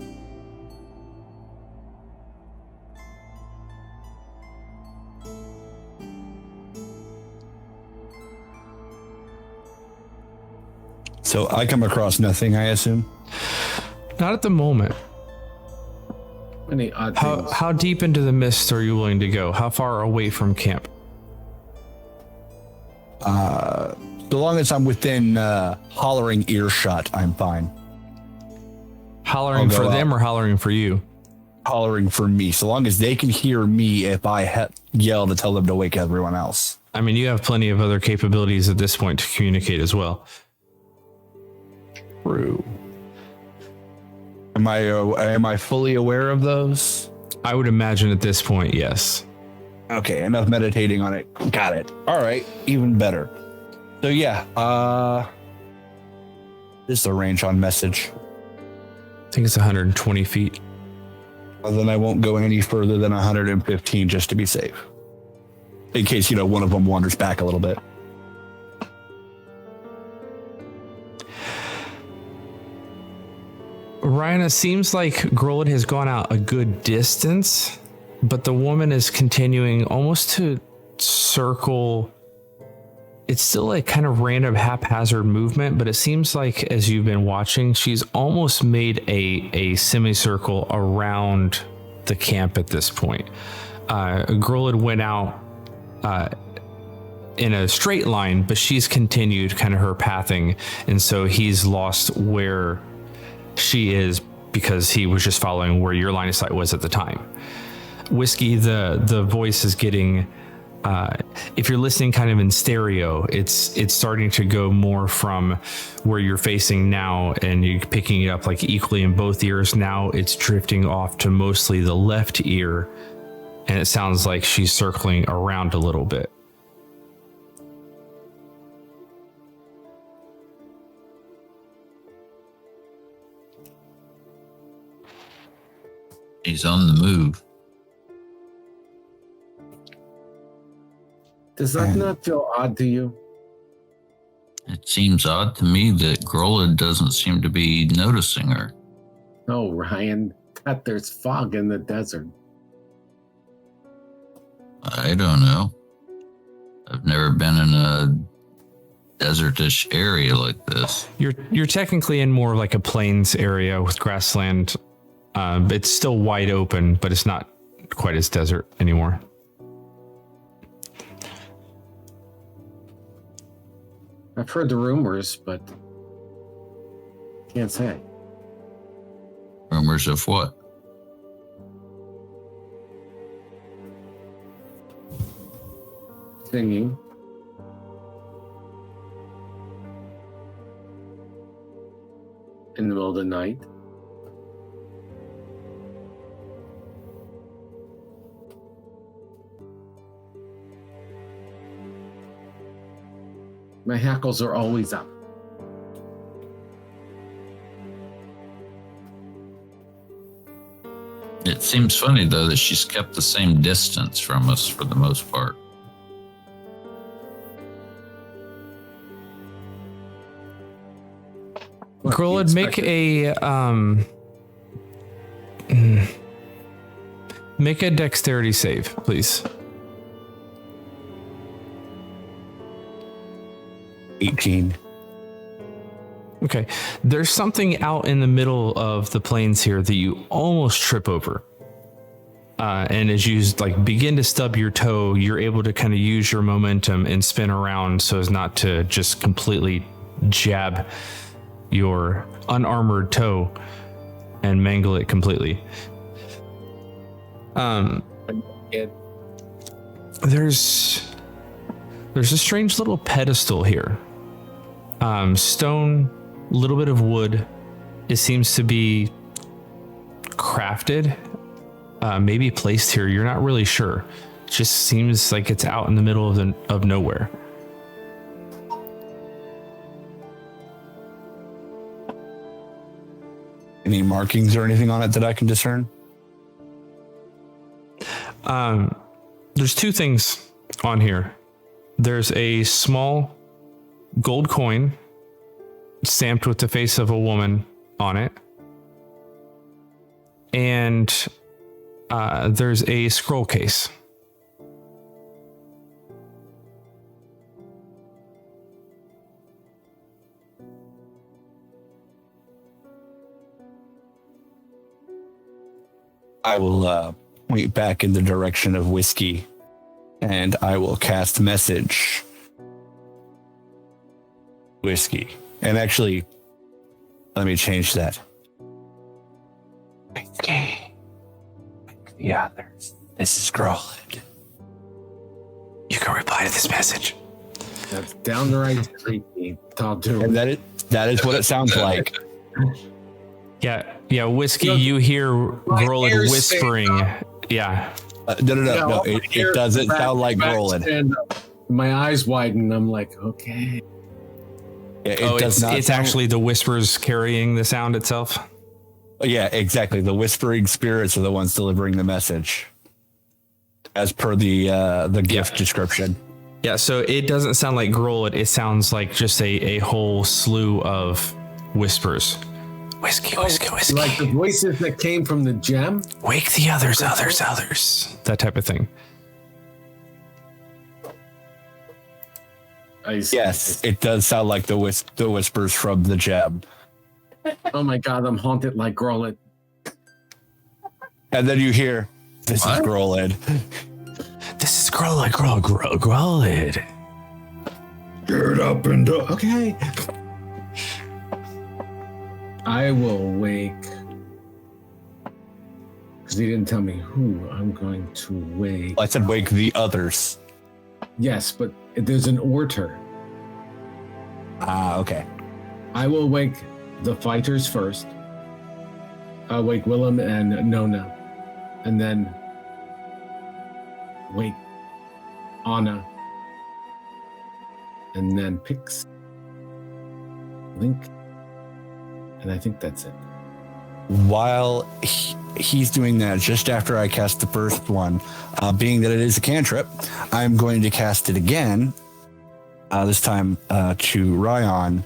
Speaker 6: So I come across nothing, I assume?
Speaker 1: Not at the moment.
Speaker 12: Any odd things.
Speaker 1: How deep into the mist are you willing to go? How far away from camp?
Speaker 6: So long as I'm within hollering earshot, I'm fine.
Speaker 1: Hollering for them or hollering for you?
Speaker 6: Hollering for me. So long as they can hear me if I yell to tell them to wake everyone else.
Speaker 1: I mean, you have plenty of other capabilities at this point to communicate as well.
Speaker 6: True. Am I fully aware of those?
Speaker 1: I would imagine at this point, yes.
Speaker 6: Okay, enough meditating on it. Got it. All right, even better. So yeah, this is the range on message.
Speaker 1: I think it's 120 feet.
Speaker 6: Well, then I won't go any further than 115 just to be safe. In case, one of them wanders back a little bit.
Speaker 1: Ryan, it seems like Grolid has gone out a good distance, but the woman is continuing almost to circle it's still like kind of random haphazard movement, but it seems like as you've been watching, she's almost made a semicircle around the camp at this point. Grolid went out in a straight line, but she's continued kind of her pathing, and so he's lost where she is because he was just following where your line of sight was at the time. Whiskey, the voice is getting, if you're listening kind of in stereo, it's starting to go more from where you're facing now, and you're picking it up like equally in both ears. Now it's drifting off to mostly the left ear, and it sounds like she's circling around a little bit.
Speaker 2: He's on the move.
Speaker 12: Does that not feel odd to you?
Speaker 2: It seems odd to me that Grolid doesn't seem to be noticing her.
Speaker 12: No, Ryan, that there's fog in the desert.
Speaker 2: I don't know. I've never been in a desertish area like this.
Speaker 1: You're technically in more like a plains area with grassland. It's still wide open, but it's not quite as desert anymore.
Speaker 12: I've heard the rumors, but can't say.
Speaker 2: Rumors of what?
Speaker 12: Singing. In the middle of the night. My hackles are always up.
Speaker 2: It seems funny, though, that she's kept the same distance from us for the most part.
Speaker 1: Grolid, make a dexterity save, please.
Speaker 6: 18.
Speaker 1: Okay. There's something out in the middle of the plains here that you almost trip over. And as you like begin to stub your toe, you're able to kind of use your momentum and spin around so as not to just completely jab your unarmored toe and mangle it completely. There's a strange little pedestal here. Stone, little bit of wood. It seems to be crafted, maybe placed here. You're not really sure. It just seems like it's out in the middle of nowhere.
Speaker 6: Any markings or anything on it that I can discern?
Speaker 1: There's two things on here. There's a small gold coin stamped with the face of a woman on it. And there's a scroll case.
Speaker 6: I will point back in the direction of Whiskey, and I will cast message. Whiskey. And actually, let me change that. Whiskey. The others. This is Grolid. You can reply to this message.
Speaker 12: That's downright creepy. I'll do
Speaker 6: And
Speaker 12: it.
Speaker 6: that is what it sounds like.
Speaker 1: Yeah, Whiskey, you hear Grolid whispering. Yeah.
Speaker 6: No. It doesn't sound like Grolid.
Speaker 12: My eyes widen. I'm like, okay.
Speaker 1: It's actually the whispers carrying the sound itself.
Speaker 6: Yeah, exactly. The whispering spirits are the ones delivering the message, as per the gift description.
Speaker 1: Yeah, so it doesn't sound like Grolid. It sounds like just a whole slew of whispers. Whiskey.
Speaker 12: Like the voices that came from the gem?
Speaker 1: Wake the others. That type of thing.
Speaker 6: Yes, it does sound like the whispers from the gem.
Speaker 12: Oh my god, I'm haunted like Grollet.
Speaker 6: And then you hear, "This is Grolid."
Speaker 1: This is Grolid.
Speaker 12: Get up and okay. I will wake. Because he didn't tell me who I'm going to wake.
Speaker 6: I said wake the others.
Speaker 12: Yes, but there's an order.
Speaker 6: Okay.
Speaker 12: I will wake the fighters first. I'll wake Willem and Nona. And then wake Anna. And then Pix. Link. And I think that's it.
Speaker 6: While he's doing that, just after I cast the first one, being that it is a cantrip, I'm going to cast it again. This time to Ryan.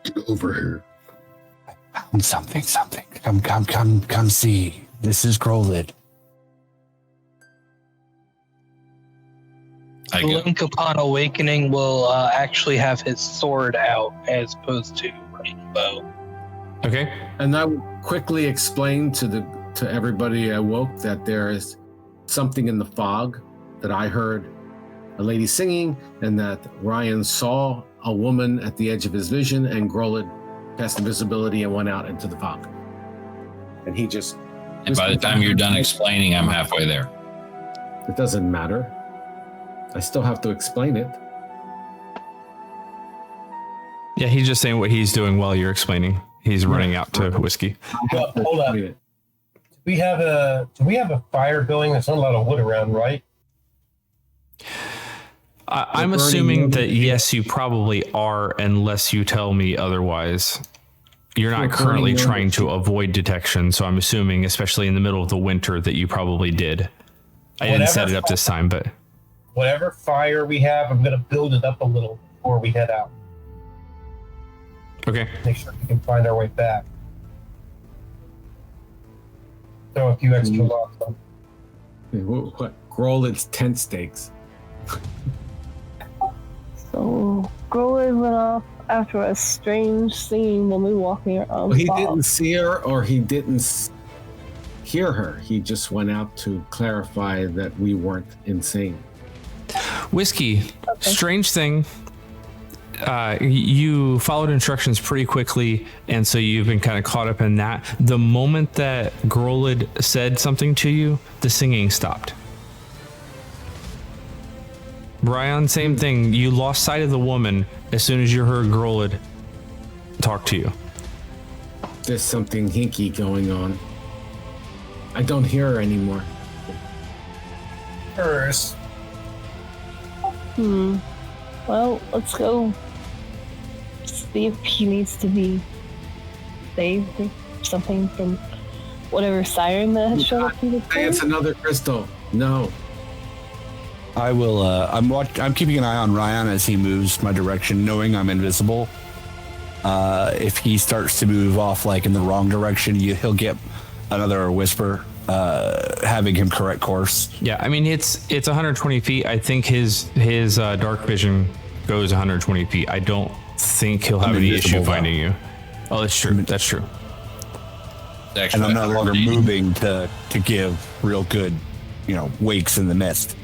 Speaker 12: Get over here.
Speaker 6: I found something. Come see. This is Grolid.
Speaker 8: Link upon awakening will actually have his sword out as opposed to running a bow.
Speaker 1: Okay.
Speaker 12: And I will quickly explain to everybody awoke that there is something in the fog, that I heard a lady singing, and that Ryan saw a woman at the edge of his vision, and Grolid cast invisibility and went out into the fog. And he just...
Speaker 2: And by the time you're done explaining, I'm halfway there.
Speaker 12: It doesn't matter. I still have to explain it.
Speaker 1: Yeah, he's just saying what he's doing while you're explaining. He's running out to whiskey.
Speaker 4: Well, hold on. Do we have a fire going? There's not a lot of wood around, right?
Speaker 1: I'm assuming that yes, you probably are, unless you tell me otherwise. You're not currently trying to avoid detection, so I'm assuming, especially in the middle of the winter, that you probably did. I didn't set it up this time, but
Speaker 4: whatever fire we have, I'm going to build it up a little before we head out.
Speaker 1: Okay.
Speaker 4: Make sure we can find our way back. Throw a few extra logs on.
Speaker 12: What? Grolid's tent stakes.
Speaker 5: So Grolid went off after a strange singing woman walking around.
Speaker 12: Well, he didn't see her, or he didn't hear her. He just went out to clarify that we weren't insane.
Speaker 1: Whiskey, strange thing. You followed instructions pretty quickly, and so you've been kind of caught up in that. The moment that Grolid said something to you, the singing stopped. Brian, same thing. You lost sight of the woman as soon as you heard Grolid talk to you.
Speaker 12: There's something hinky going on. I don't hear her anymore.
Speaker 4: First.
Speaker 5: Well, let's go see if he needs to be saved or something from whatever siren that has shown up through the
Speaker 12: Hey, it's another crystal. No.
Speaker 6: I will. I'm keeping an eye on Ryan as he moves my direction, knowing I'm invisible. If he starts to move off like in the wrong direction, he'll get another whisper, having him correct course.
Speaker 1: Yeah, I mean it's 120 feet. I think his dark vision goes 120 feet. I don't think he'll have any issue finding you. Oh, that's true. That's true.
Speaker 6: And I'm no longer moving to give real good, wakes in the mist.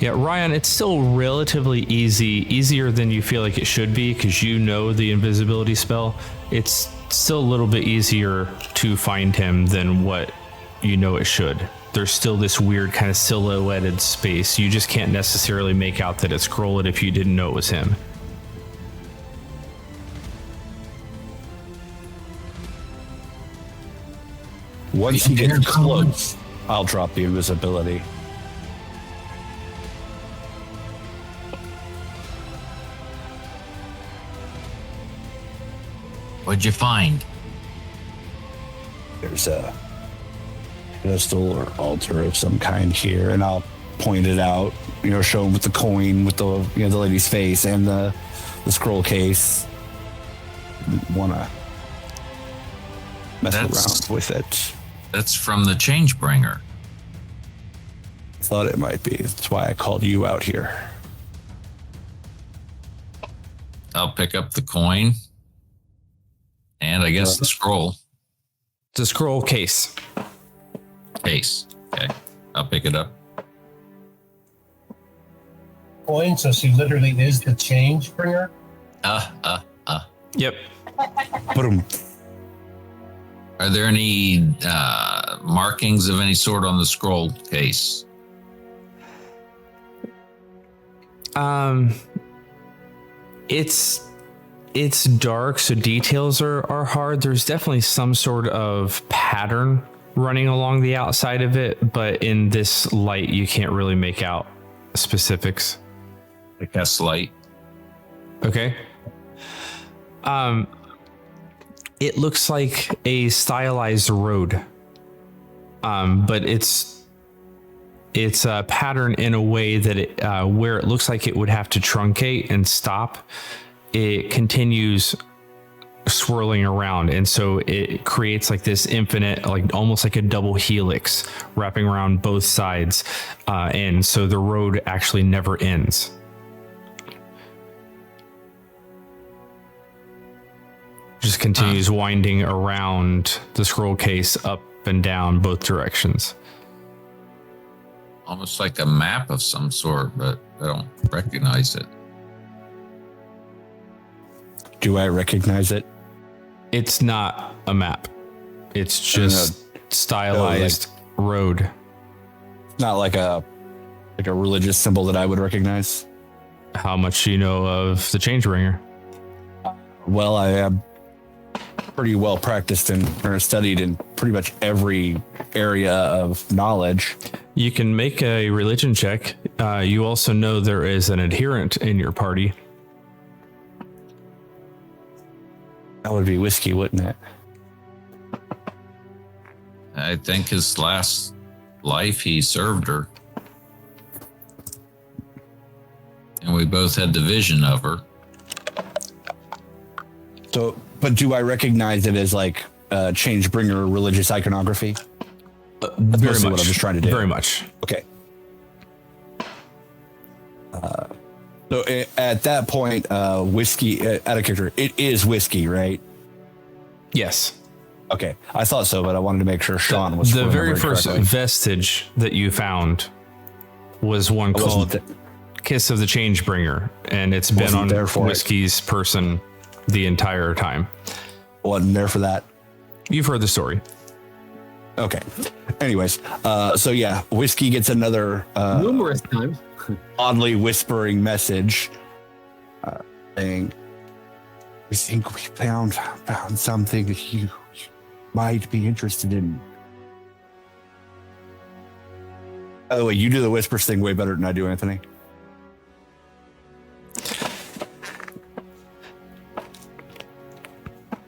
Speaker 1: Yeah, Ryan, it's still relatively easier than you feel like it should be, because you know the invisibility spell. It's still a little bit easier to find him than what you know it should. There's still this weird kind of silhouetted space. You just can't necessarily make out that it's Grolid if you didn't know it was him.
Speaker 6: Once he gets close, I'll drop the invisibility.
Speaker 2: What'd you find?
Speaker 6: There's a pedestal or altar of some kind here, and I'll point it out, show him with the coin, with the the lady's face, and the scroll case. Wanna mess around with it.
Speaker 2: That's from the Changebringer.
Speaker 6: Thought it might be. That's why I called you out here.
Speaker 2: I'll pick up the coin. And I guess the scroll.
Speaker 1: It's a scroll case.
Speaker 2: Case. Okay. I'll pick it up.
Speaker 4: Coin, so she literally is the change bringer.
Speaker 1: Yep.
Speaker 6: Boom.
Speaker 2: Are there any markings of any sort on the scroll case?
Speaker 1: It's dark, so details are hard. There's definitely some sort of pattern running along the outside of it, but in this light, you can't really make out specifics.
Speaker 2: I guess light.
Speaker 1: Okay. It looks like a stylized road, but it's a pattern in a way that it where it looks like it would have to truncate and stop. It continues swirling around, and so it creates like this infinite, like almost like a double helix wrapping around both sides, and so the road actually never ends. Just continues winding around the scroll case up and down both directions.
Speaker 2: Almost like a map of some sort, but I don't recognize it.
Speaker 6: Do I recognize it?
Speaker 1: It's not a map. It's just stylized road.
Speaker 6: Not like a religious symbol that I would recognize.
Speaker 1: How much do you know of the Changebringer?
Speaker 6: Well, I am pretty well practiced or studied in pretty much every area of knowledge.
Speaker 1: You can make a religion check. You also know there is an adherent in your party.
Speaker 6: That would be Whiskey, wouldn't it?
Speaker 2: I think his last life he served her. And we both had the vision of her.
Speaker 6: So, but do I recognize it as like Changebringer religious iconography?
Speaker 1: Very much.
Speaker 6: What I'm just trying to do.
Speaker 1: Very much.
Speaker 6: Okay. So at that point, Whiskey, out of character, it is Whiskey, right?
Speaker 1: Yes.
Speaker 6: Okay. I thought so, but I wanted to make sure Sean was
Speaker 1: the very
Speaker 6: remembering
Speaker 1: first
Speaker 6: correctly.
Speaker 1: vestige that you found was one called Kiss of the Changebringer, and it's been on Whiskey's person the entire time.
Speaker 6: Wasn't there for that.
Speaker 1: You've heard the story.
Speaker 6: Okay. Anyways, so yeah, Whiskey gets another
Speaker 11: numerous times
Speaker 6: oddly whispering message saying, "We think we found something that you might be interested in." By the way, you do the whispers thing way better than I do, Anthony.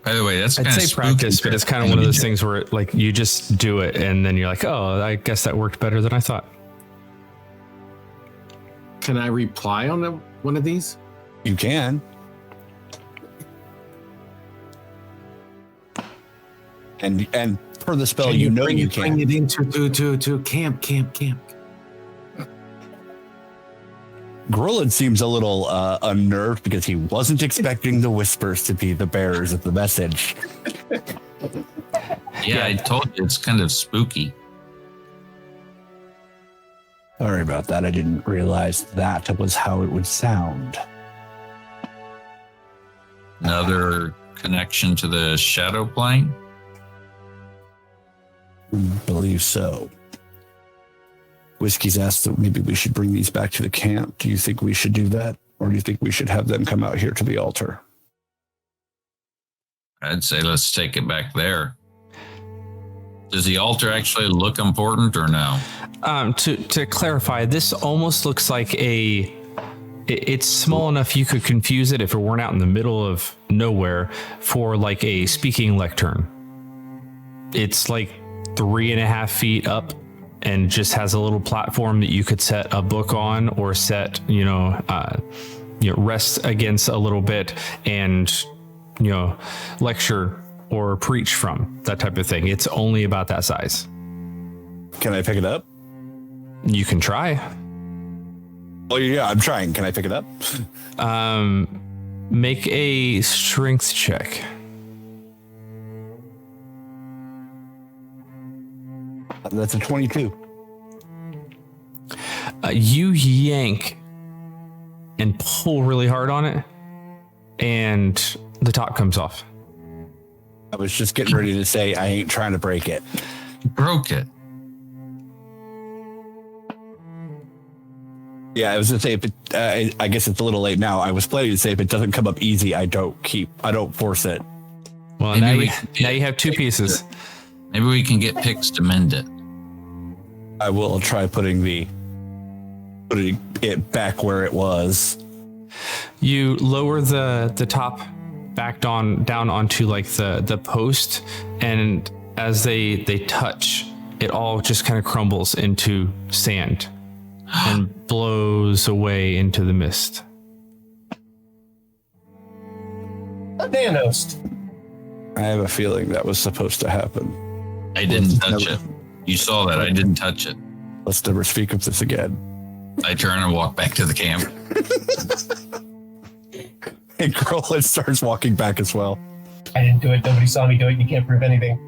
Speaker 2: By the way, that's
Speaker 1: I'd
Speaker 2: kind of
Speaker 1: say practice, but it's kind of one of those things where like you just do it and then you're like, oh, I guess that worked better than I thought.
Speaker 11: Can I reply on one of these?
Speaker 6: You can. And per the spell, you know you can.
Speaker 11: Bring it into camp.
Speaker 6: Grillin seems a little unnerved because he wasn't expecting the whispers to be the bearers of the message.
Speaker 2: Yeah, I told you it's kind of spooky.
Speaker 6: Sorry about that. I didn't realize that was how it would sound.
Speaker 2: Another connection to the shadow plane?
Speaker 6: Believe so. Whiskey's asked that maybe we should bring these back to the camp. Do you think we should do that? Or do you think we should have them come out here to the altar?
Speaker 2: I'd say let's take it back there. Does the altar actually look important or no?
Speaker 1: To clarify, this almost looks like it's small enough you could confuse it if it weren't out in the middle of nowhere for like a speaking lectern. It's like 3.5 feet up and just has a little platform that you could set a book on or set, rest against a little bit and, lecture or preach from, that type of thing. It's only about that size.
Speaker 6: Can I pick it up?
Speaker 1: You can try.
Speaker 6: Oh yeah, I'm trying. Can I pick it up?
Speaker 1: Make a strength check.
Speaker 6: That's a 22.
Speaker 1: You yank and pull really hard on it, and the top comes off.
Speaker 6: I was just getting ready to say I ain't trying to break it.
Speaker 2: Broke it.
Speaker 6: Yeah, I was gonna say if it. I guess it's a little late now. I was planning to say if it doesn't come up easy, I don't force it.
Speaker 1: Well, now you have 2 pieces.
Speaker 2: Maybe we can get picks to mend it.
Speaker 6: I will try putting it back where it was.
Speaker 1: You lower the top back down onto like the post, and as they touch, it all just kind of crumbles into sand and blows away into the mist.
Speaker 4: A Thanos.
Speaker 6: I have a feeling that was supposed to happen.
Speaker 2: I didn't touch it. You saw that. I didn't touch it.
Speaker 6: Let's never speak of this again.
Speaker 2: I turn and walk back to the camp.
Speaker 6: And Grolin starts walking back as well.
Speaker 4: I didn't do it. Nobody saw me do it. You can't prove anything.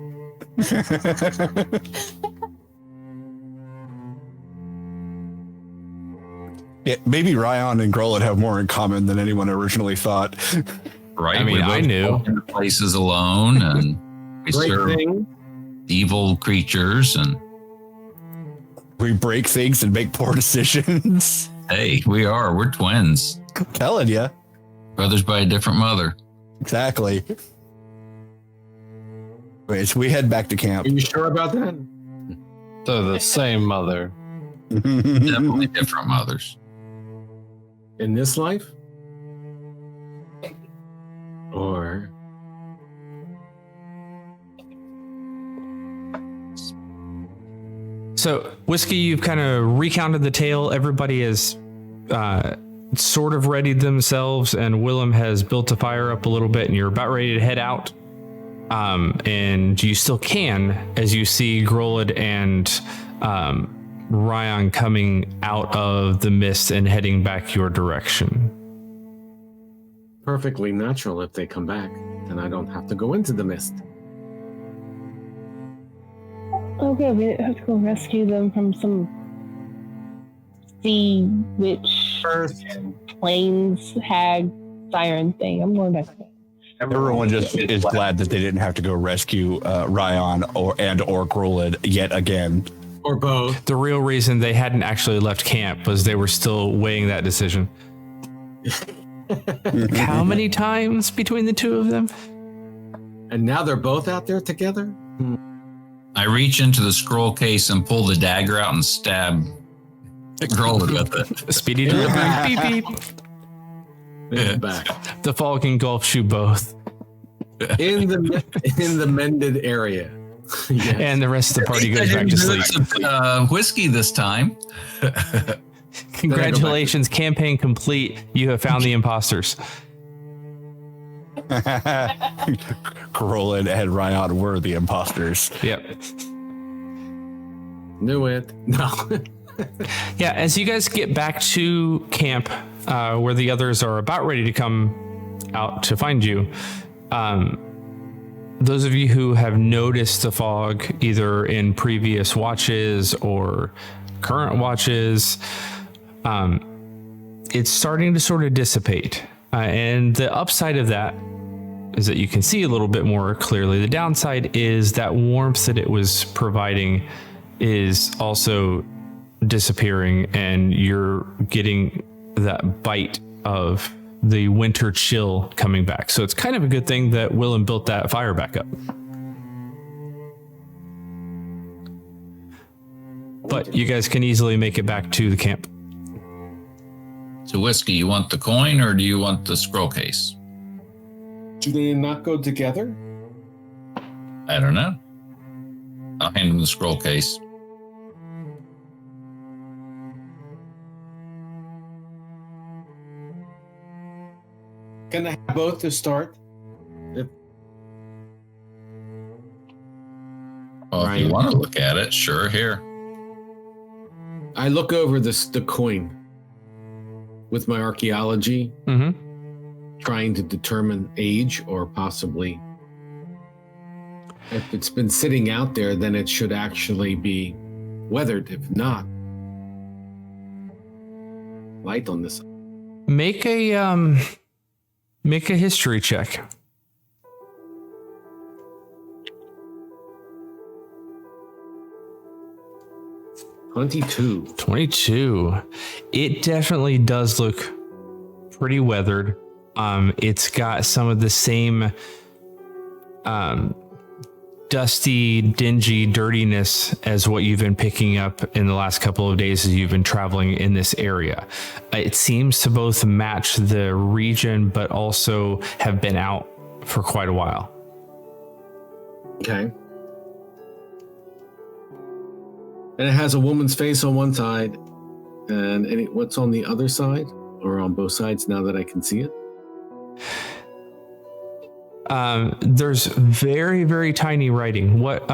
Speaker 6: Yeah, maybe Ryan and Grolin have more in common than anyone originally thought.
Speaker 2: Right?
Speaker 1: I mean, I knew.
Speaker 2: Places alone, and we serve evil creatures, and
Speaker 6: we break things and make poor decisions.
Speaker 2: Hey, we're twins.
Speaker 6: I'm telling you.
Speaker 2: Brothers by a different mother.
Speaker 6: Exactly. Wait, so we head back to camp.
Speaker 12: Are you sure about that?
Speaker 7: So the same mother.
Speaker 2: Definitely different mothers.
Speaker 12: In this life? Or
Speaker 1: So, Whiskey, you've kind of recounted the tale. Everybody has sort of readied themselves, and Willem has built a fire up a little bit, and you're about ready to head out. And you still can, as you see Grolid and Ryan coming out of the mist and heading back your direction.
Speaker 12: perfectly natural if they come back. Then I don't have to go into the mist.
Speaker 5: Okay, we have to go rescue them from some sea witch, plains, hag, siren thing. I'm going back there.
Speaker 6: Everyone just is glad that they didn't have to go rescue Ryan or Grolid yet again.
Speaker 12: Or both.
Speaker 1: The real reason they hadn't actually left camp was they were still weighing that decision. How many times between the two of them?
Speaker 12: And now they're both out there together?
Speaker 2: I reach into the scroll case and pull the dagger out and stab Grolid with it.
Speaker 1: Speedy delivery. Beep beep.
Speaker 12: Yeah. Back.
Speaker 1: The fog engulfs you both.
Speaker 12: In the mended area. Yes.
Speaker 1: And the rest of the party goes back to sleep.
Speaker 2: Whiskey this time.
Speaker 1: Congratulations, campaign complete. You have found the imposters.
Speaker 6: Grolid and Ryan were the imposters.
Speaker 1: Yep.
Speaker 12: Knew it. No.
Speaker 1: Yeah, as you guys get back to camp, where the others are about ready to come out to find you, those of you who have noticed the fog, either in previous watches or current watches, it's starting to sort of dissipate. And the upside of that is that you can see a little bit more clearly. The downside is that warmth that it was providing is also disappearing, and you're getting that bite of the winter chill coming back. So it's kind of a good thing that Willem built that fire back up. But you guys can easily make it back to the camp.
Speaker 2: So, Whiskey, you want the coin or do you want the scroll case?
Speaker 12: Do they not go together?
Speaker 2: I don't know. I'll hand him the scroll case.
Speaker 12: Can I have both to start?
Speaker 2: Well, if you want to look at it, sure, here.
Speaker 12: I look over the coin with my archaeology, trying to determine age, or possibly if it's been sitting out there, then it should actually be weathered. If not, light on this.
Speaker 1: Make a history check. 22. It definitely does look pretty weathered. It's got some of the same dusty, dingy dirtiness as what you've been picking up in the last couple of days as you've been traveling in this area. It seems to both match the region, but also have been out for quite a while.
Speaker 12: Okay. And it has a woman's face on one side, and what's on the other side, or on both sides? Now that I can see it,
Speaker 1: there's very, very tiny writing. What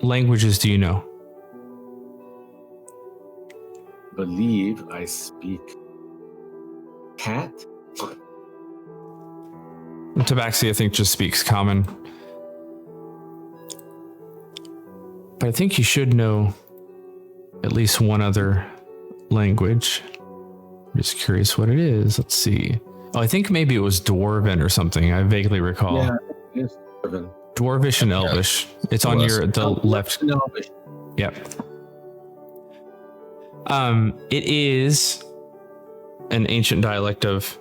Speaker 1: languages do you know?
Speaker 12: Believe I speak cat.
Speaker 1: Tabaxi, I think, just speaks common. But I think you should know at least one other language. I'm just curious what it is. Let's see. Oh, I think maybe it was Dwarven or something. I vaguely recall.
Speaker 12: Yeah, it is Dwarven.
Speaker 1: Dwarvish and Elvish. It's on the left.
Speaker 12: Elvish.
Speaker 1: Yep. It is an ancient dialect of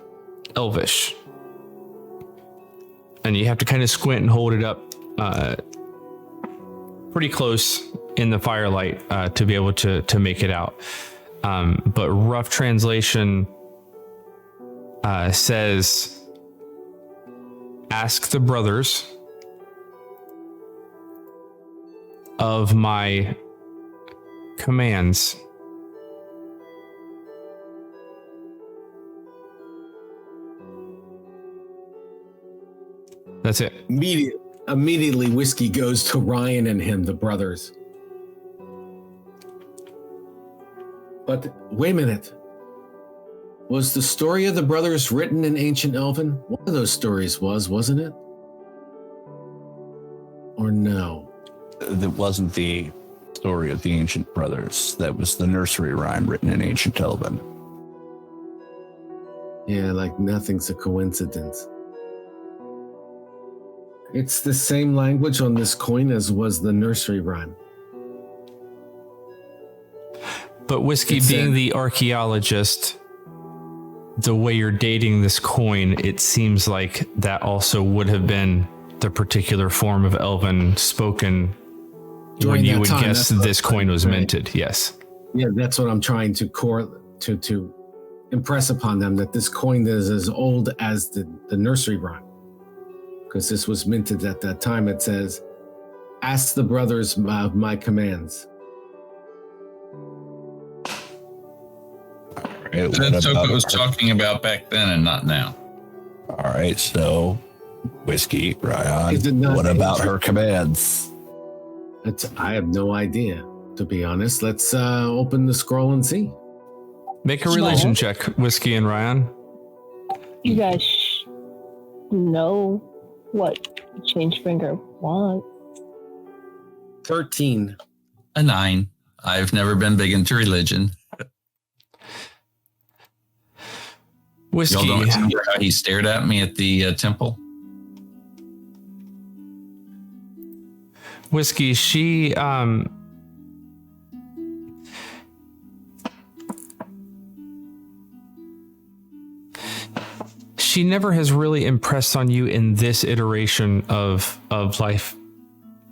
Speaker 1: Elvish. And you have to kind of squint and hold it up pretty close in the firelight to be able to make it out. But rough translation says, ask the brothers of my commands. That's it.
Speaker 12: Immediately, Whiskey goes to Ryan and him, the brothers. But wait a minute. Was the story of the brothers written in ancient Elven? One of those stories wasn't it? Or no?
Speaker 6: That wasn't the story of the ancient brothers. That was the nursery rhyme written in ancient Elven.
Speaker 12: Yeah, like nothing's a coincidence. It's the same language on this coin as was the nursery rhyme.
Speaker 1: But Whiskey, being the archaeologist, the way you're dating this coin, it seems like that also would have been the particular form of Elven spoken when you would guess this coin was minted. Yes.
Speaker 12: Yeah, that's what I'm trying to to impress upon them, that this coin is as old as the nursery rhyme. Because this was minted at that time. It says, ask the brothers of my commands.
Speaker 6: Right,
Speaker 2: that's what it was talking about back then and not now.
Speaker 6: All right, so Whiskey, Ryan, what about her commands?
Speaker 12: I have no idea, to be honest. Let's open the scroll and see.
Speaker 1: Make a religion check, Whiskey and Ryan.
Speaker 5: You guys know what Changebringer wants.
Speaker 12: 13.
Speaker 2: A 9. I've never been big into religion.
Speaker 1: Whiskey.
Speaker 2: Y'all don't remember how he stared at me at the temple?
Speaker 1: Whiskey, she never has really impressed on you in this iteration of life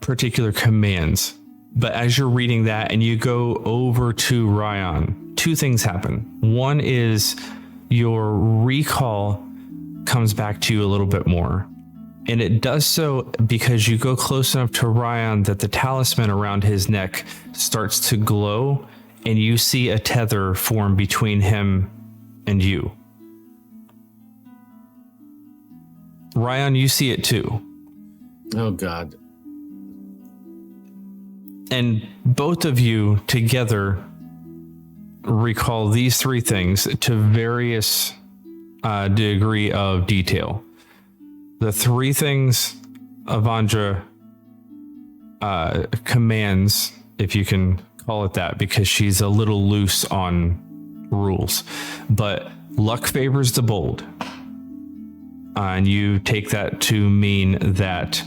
Speaker 1: particular commands. But as you're reading that and you go over to Ryan, two things happen. One is your recall comes back to you a little bit more. And it does so because you go close enough to Ryan that the talisman around his neck starts to glow and you see a tether form between him and you. Ryan, you see it too.
Speaker 12: Oh, God.
Speaker 1: And both of you together recall these three things to various degree of detail. The three things Avandra commands, if you can call it that, because she's a little loose on rules, but luck favors the bold. And you take that to mean that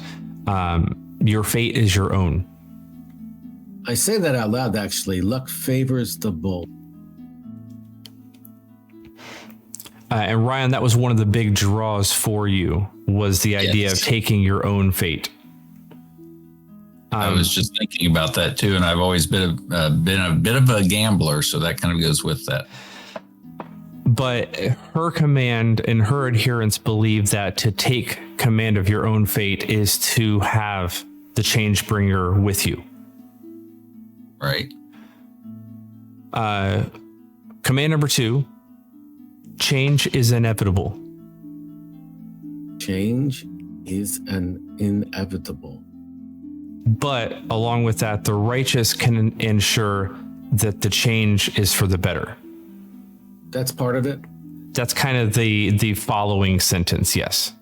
Speaker 1: your fate is your own.
Speaker 12: I say that out loud, actually. Luck favors the bold.
Speaker 1: And Ryan, that was one of the big draws for you, was the idea of taking your own fate.
Speaker 2: I was just thinking about that too, and I've always been a bit of a gambler, so that kind of goes with that.
Speaker 1: But her command and her adherents believe that to take command of your own fate is to have the change bringer with you.
Speaker 2: Right.
Speaker 1: Command number 2, change is inevitable.
Speaker 12: Change is inevitable.
Speaker 1: But along with that, the righteous can ensure that the change is for the better.
Speaker 12: That's part of it?
Speaker 1: That's kind of the following sentence, yes.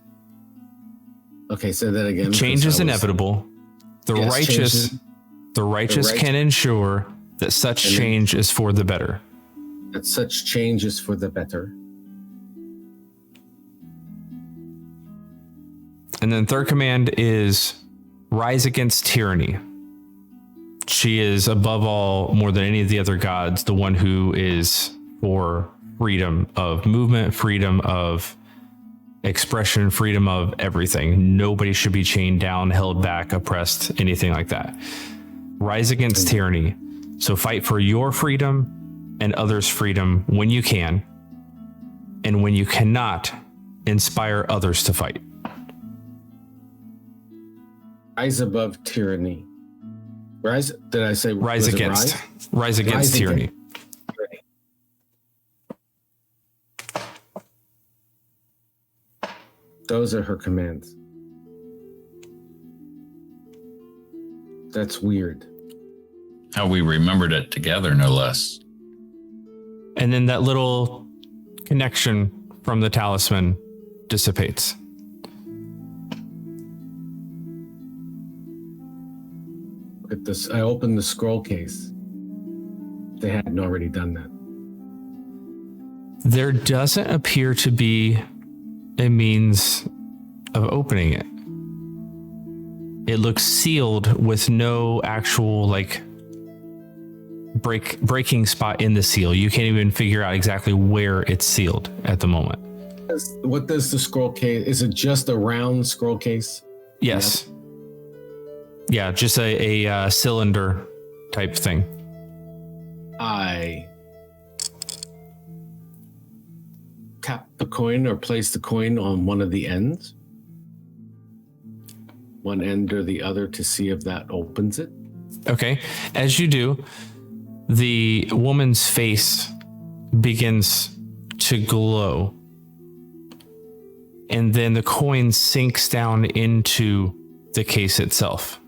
Speaker 12: Okay, say that again.
Speaker 1: Change is inevitable. The righteous can ensure that such change is for the better.
Speaker 12: That such change is for the better.
Speaker 1: And then third command is rise against tyranny. She is above all, more than any of the other gods, the one who is for freedom of movement, freedom of expression, freedom of everything. Nobody should be chained down, held back, oppressed, anything like that. Rise against tyranny. So fight for your freedom and others' freedom when you can. And when you cannot, inspire others to fight.
Speaker 12: Rise above tyranny. Rise, did I say
Speaker 1: rise against? Rise against tyranny.
Speaker 12: Those are her commands. That's weird.
Speaker 2: How we remembered it together, no less.
Speaker 1: And then that little connection from the talisman dissipates.
Speaker 12: Look at this. I opened the scroll case. They hadn't already done that.
Speaker 1: There doesn't appear to be a means of opening it. It looks sealed with no actual breaking spot in the seal. You can't even figure out exactly where it's sealed at the moment.
Speaker 12: What does the scroll case? Is it just a round scroll case?
Speaker 1: Yes. Yeah, just a cylinder type thing.
Speaker 12: I tap the coin or place the coin on one of the ends. One end or the other to see if that opens it.
Speaker 1: Okay. As you do, the woman's face begins to glow. And then the coin sinks down into the case itself.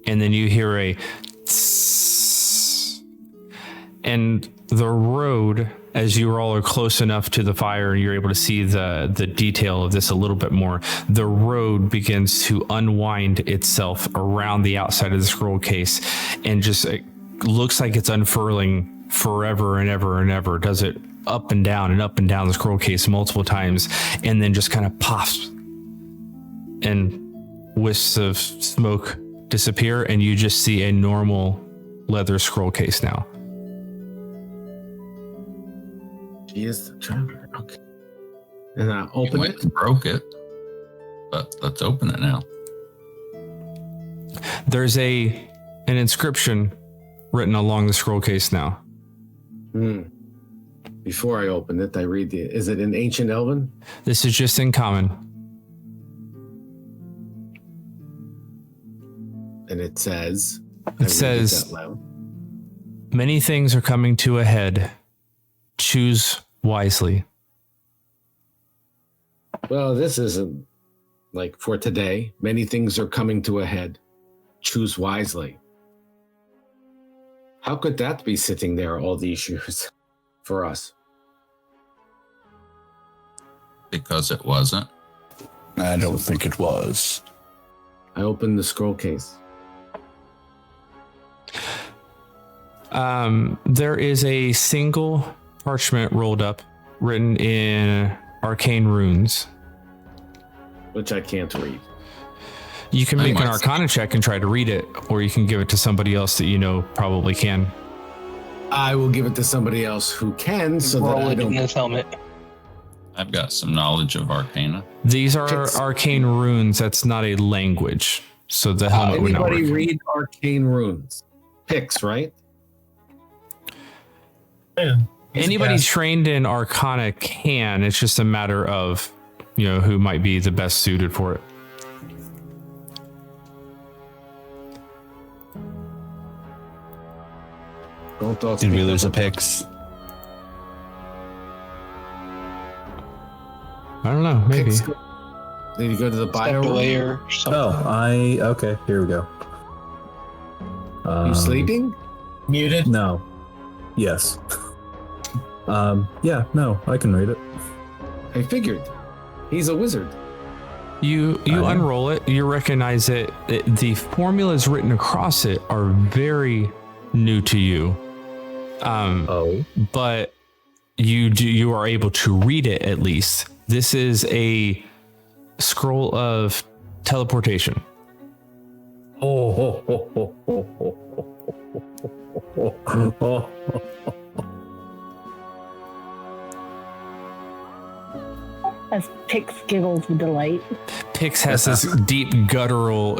Speaker 1: And then you hear a tss, and the road, as you all are close enough to the fire and you're able to see the detail of this a little bit more, the road begins to unwind itself around the outside of the scroll case and just looks like it's unfurling forever and ever and ever. Does it up and down the scroll case multiple times, and then just kind of pops and wisps of smoke disappear, and you just see a normal leather scroll case now.
Speaker 12: She is the traveler. Okay. And I open it.
Speaker 2: And broke it. But let's open it now.
Speaker 1: There's an inscription written along the scroll case now.
Speaker 12: Before I open it, I read is it in Ancient Elven?
Speaker 1: This is just in common.
Speaker 12: And it says...
Speaker 1: many things are coming to a head. Choose wisely.
Speaker 12: Well, this isn't like for today. Many things are coming to a head. Choose wisely. How could that be sitting there all these years for us?
Speaker 2: Because it wasn't.
Speaker 6: I don't think it was.
Speaker 12: I opened the scroll case.
Speaker 1: There is a single parchment rolled up, written in arcane runes.
Speaker 12: Which I can't read.
Speaker 1: You can make an
Speaker 2: might-
Speaker 1: arcana check and try to read it, or you can give it to somebody else that you know probably can.
Speaker 12: I will give it to somebody else who can, so that
Speaker 8: Roll
Speaker 12: I
Speaker 8: it in
Speaker 12: don't.
Speaker 8: his helmet.
Speaker 2: I've got some knowledge of Arcana.
Speaker 1: These are
Speaker 12: Pix-
Speaker 1: arcane runes. That's not a language, so the helmet would not work.
Speaker 12: Anybody read arcane runes? Pix, right?
Speaker 4: Yeah.
Speaker 1: Anybody
Speaker 4: Yes.
Speaker 1: trained in arcana can. It's just a matter of, who might be the best suited for it.
Speaker 12: Don't talk to
Speaker 6: Did we
Speaker 12: me
Speaker 6: lose a
Speaker 12: about-
Speaker 6: pix?
Speaker 1: I don't know. Maybe.
Speaker 12: Pix go- Did you go to the bio
Speaker 8: Stepped
Speaker 12: room?
Speaker 8: away or something.
Speaker 3: Okay, here we go.
Speaker 12: You sleeping?
Speaker 4: Muted.
Speaker 3: No. Yes. Yeah, no, I can read it.
Speaker 12: I figured. He's a wizard.
Speaker 1: You
Speaker 3: I-
Speaker 1: unroll it. You recognize it. The formulas written across it are very new to you.
Speaker 3: Oh.
Speaker 1: But you are able to read it at least. This is a scroll of teleportation.
Speaker 5: As Pix giggles with delight.
Speaker 1: Pix has this deep guttural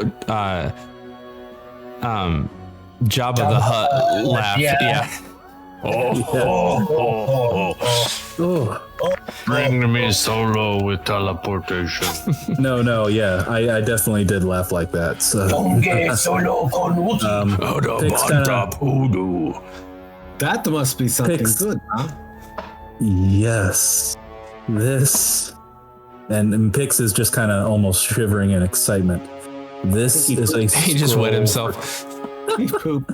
Speaker 1: Jabba the Hutt laugh.
Speaker 4: yeah.
Speaker 7: Bring me solo with teleportation.
Speaker 3: No, yeah, I definitely did laugh like that. So, Pix kinda-
Speaker 12: That must be something
Speaker 3: Pix.
Speaker 12: good, huh?
Speaker 3: yes, this, and Pix is just kind of almost shivering in excitement. This is a
Speaker 1: He just wet
Speaker 3: scroll-
Speaker 1: himself.
Speaker 12: He pooped.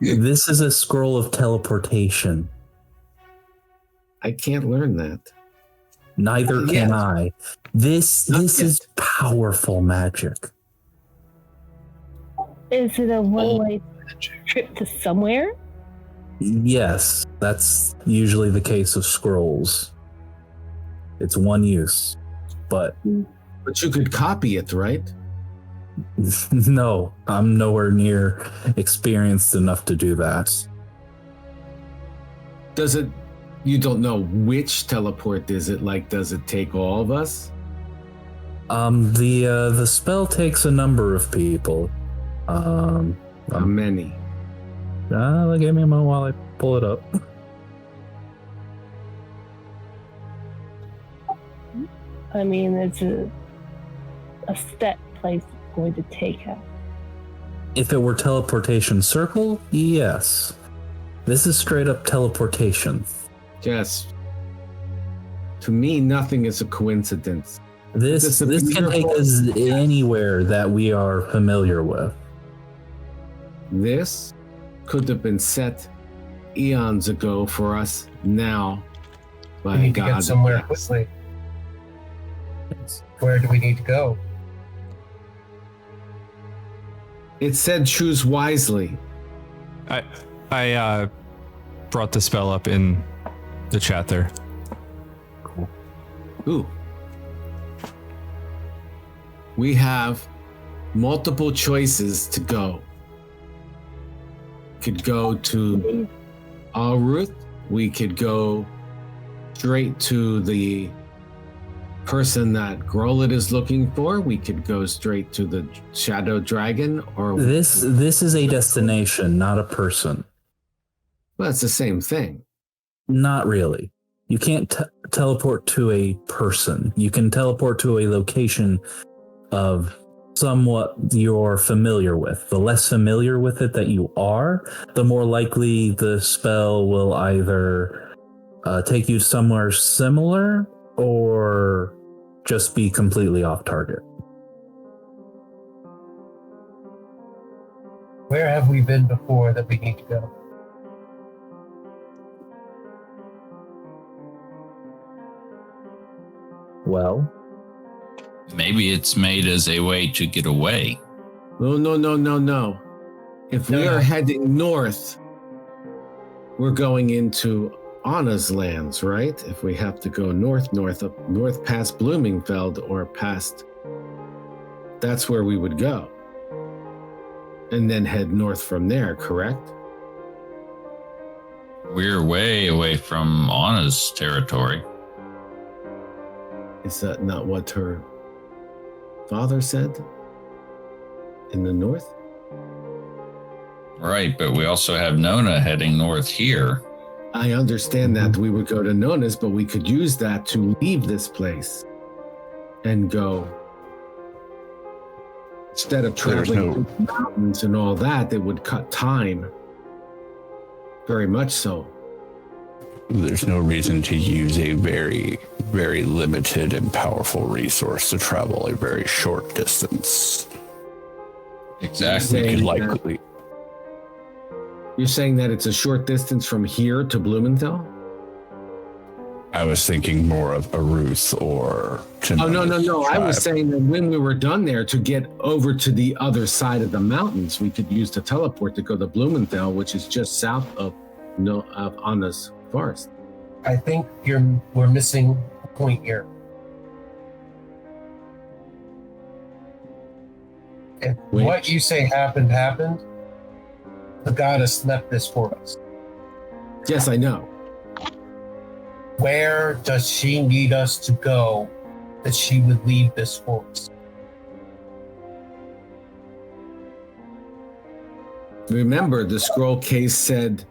Speaker 3: This is a scroll of teleportation.
Speaker 12: I can't learn that.
Speaker 3: Neither
Speaker 12: Not
Speaker 3: can
Speaker 12: yet.
Speaker 3: I. This
Speaker 12: Not
Speaker 3: is powerful magic.
Speaker 5: Is it a one-way trip to somewhere?
Speaker 3: Yes, that's usually the case of scrolls. It's one use, but
Speaker 12: But you could copy it, right?
Speaker 3: no, I'm nowhere near experienced enough to do that.
Speaker 12: Does it? You don't know which teleport is it? Like, does it take all of us?
Speaker 3: The spell takes a number of people.
Speaker 12: How many?
Speaker 3: Give me a moment while I pull it up.
Speaker 5: I mean, it's a set place it's going to take us.
Speaker 3: If it were teleportation circle, yes. This is straight up teleportation.
Speaker 12: Yes. To me, nothing is a coincidence.
Speaker 3: This
Speaker 12: This is a
Speaker 3: can take us anywhere that we are familiar with.
Speaker 12: This could have been set eons ago for us now.
Speaker 4: We
Speaker 12: By
Speaker 4: need to
Speaker 12: God.
Speaker 4: get somewhere quickly. Where do we need to go?
Speaker 12: It said choose wisely.
Speaker 1: I brought the spell up in the chat there.
Speaker 12: Ooh. We have multiple choices to go. Could go to Alruth. We could go straight to the person that Grollet is looking for. We could go straight to the Shadow Dragon, or
Speaker 3: This is a destination, not a person.
Speaker 12: well, it's the same thing.
Speaker 3: Not really. You can't teleport to a person. You can teleport to a location of somewhat you're familiar with. The less familiar with it that you are, the more likely the spell will either take you somewhere similar or just be completely off target.
Speaker 4: Where have we been before that we need to go?
Speaker 3: Well,
Speaker 2: Maybe it's made as a way to get away.
Speaker 12: No. If we are heading north, we're going into Anna's lands, right? If we have to go north past Bloomingfeld or past, that's where we would go. And then head north from there, correct?
Speaker 2: We're way away from Anna's territory.
Speaker 12: Is that not what her father said? In the north?
Speaker 2: Right, but we also have Nona heading north here.
Speaker 12: I understand that we would go to Nona's, but we could use that to leave this place and go. Instead of traveling through the mountains and all that, it would cut time. Very much so.
Speaker 6: There's no reason to use a very, very limited and powerful resource to travel a very short distance.
Speaker 2: Exactly.
Speaker 6: We could likely.
Speaker 12: You're saying that it's a short distance from here to Blumenthal?
Speaker 6: I was thinking more of Aruth or.
Speaker 12: Oh, no. I was saying that when we were done there, to get over to the other side of the mountains, we could use the teleport to go to Blumenthal, which is just south of Anna's forest.
Speaker 4: I think we're missing a point here. If what you say happened, the goddess left this for us.
Speaker 12: Yes, I know.
Speaker 4: Where does she need us to go that she would leave this for us?
Speaker 12: Remember, the scroll case said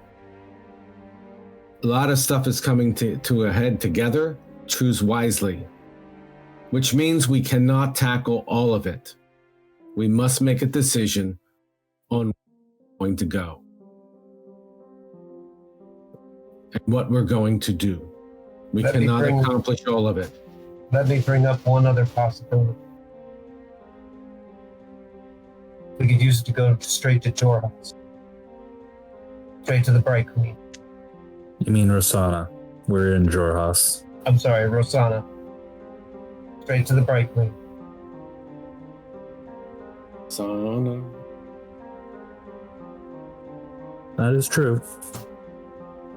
Speaker 12: a lot of stuff is coming to a head together. Choose wisely, which means we cannot tackle all of it. We must make a decision on where we're going to go and what we're going to do. We cannot accomplish all of it.
Speaker 4: Let me bring up one other possibility. We could use it to go straight to Jorhaus. Straight to the Bright Queen.
Speaker 3: you mean Rosanna? We're in Jorhaus.
Speaker 4: I'm sorry, Rosanna. Straight to the Bright Queen.
Speaker 12: Sana.
Speaker 3: That is true.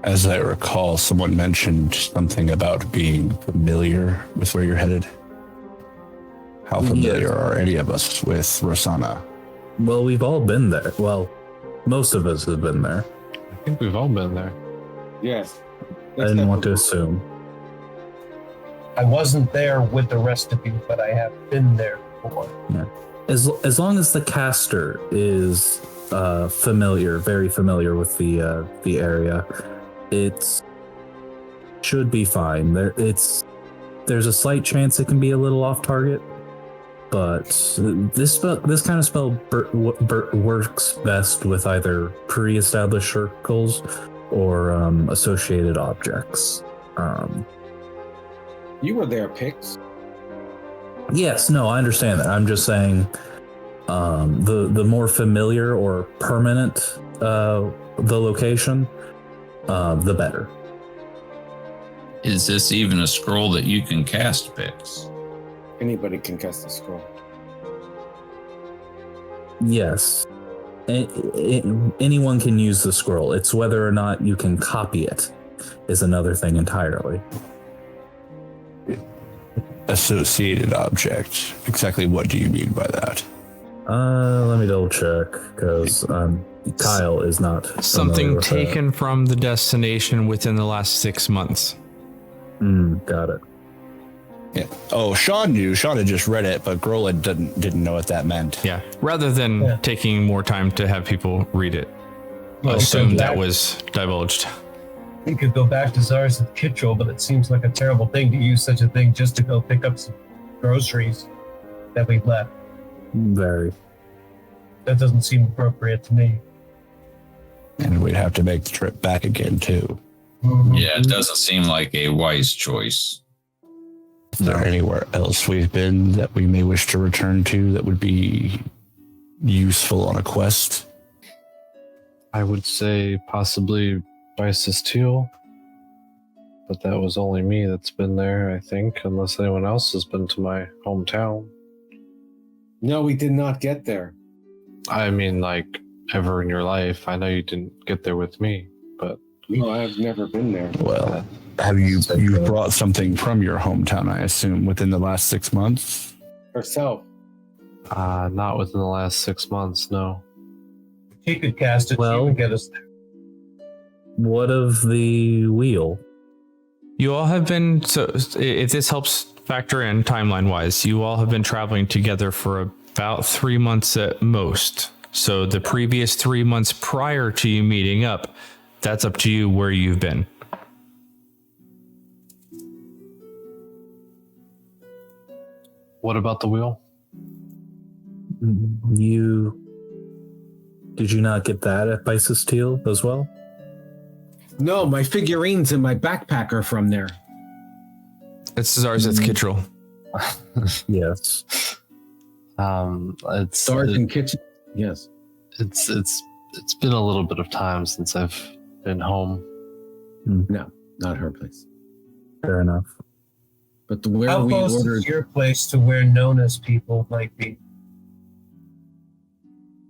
Speaker 6: As I recall, someone mentioned something about being familiar with where you're headed. How familiar are any of us with Rosanna?
Speaker 3: Well, we've all been there. Well, most of us have been there.
Speaker 7: I think we've all been there.
Speaker 12: Yes.
Speaker 3: I didn't want to assume.
Speaker 4: I wasn't there with the rest of you, but I have been there before.
Speaker 3: Yeah. As long as the caster is familiar, very familiar with the area, it should be fine. There's a slight chance it can be a little off target, but this kind of spell works best with either pre-established circles or associated objects.
Speaker 12: You were there, Pix.
Speaker 3: Yes, no, I understand that. I'm just saying the more familiar or permanent the location, the better.
Speaker 2: Is this even a scroll that you can cast, Pix?
Speaker 12: Anybody can cast a scroll.
Speaker 3: Yes. Anyone can use the scroll. It's whether or not you can copy it is another thing entirely.
Speaker 6: Associated object. Exactly what do you mean by that?
Speaker 3: Let me double check, because Kyle is not
Speaker 1: Something taken from the destination within the last 6 months.
Speaker 3: Got it.
Speaker 6: Yeah. Oh, Sean knew. Sean had just read it, but Grola didn't know what that meant.
Speaker 1: Yeah. Rather than taking more time to have people read it, assume that was divulged.
Speaker 4: We could go back to Zars and Kittrell, but it seems like a terrible thing to use such a thing just to go pick up some groceries that we left.
Speaker 3: Very.
Speaker 4: That doesn't seem appropriate to me.
Speaker 6: And we'd have to make the trip back again, too.
Speaker 4: Mm-hmm.
Speaker 2: Yeah, it doesn't seem like a wise choice.
Speaker 6: Is there anywhere else we've been that we may wish to return to that would be useful on a quest?
Speaker 7: I would say possibly Bisis Teal. But that was only me that's been there, I think, unless anyone else has been to my hometown.
Speaker 12: No, we did not get there.
Speaker 7: I mean, like, ever in your life. I know you didn't get there with me, but...
Speaker 12: No, I've never been there.
Speaker 6: Well, have you brought something from your hometown, I assume, within the last 6 months?
Speaker 12: Herself.
Speaker 7: Not within the last 6 months, no.
Speaker 4: She could cast it.
Speaker 3: Well-
Speaker 4: She would get us there.
Speaker 3: What of the wheel?
Speaker 1: You all have been, so if this helps factor in timeline wise, you all have been traveling together for about 3 months at most. So the previous 3 months prior to you meeting up, that's up to you where you've been.
Speaker 7: What about the wheel?
Speaker 3: Did you not get that at Bisis Teal as well?
Speaker 12: No, my figurines in my backpack are from there.
Speaker 1: It's ours, it's Kittrell.
Speaker 3: Yes.
Speaker 7: It's
Speaker 12: Dark and kitchen. Yes.
Speaker 7: It's been a little bit of time since I've been home.
Speaker 12: No, not her place.
Speaker 3: Fair enough.
Speaker 12: But where
Speaker 4: How
Speaker 12: we
Speaker 4: close
Speaker 12: ordered.
Speaker 4: is your place to where Nona's people might be?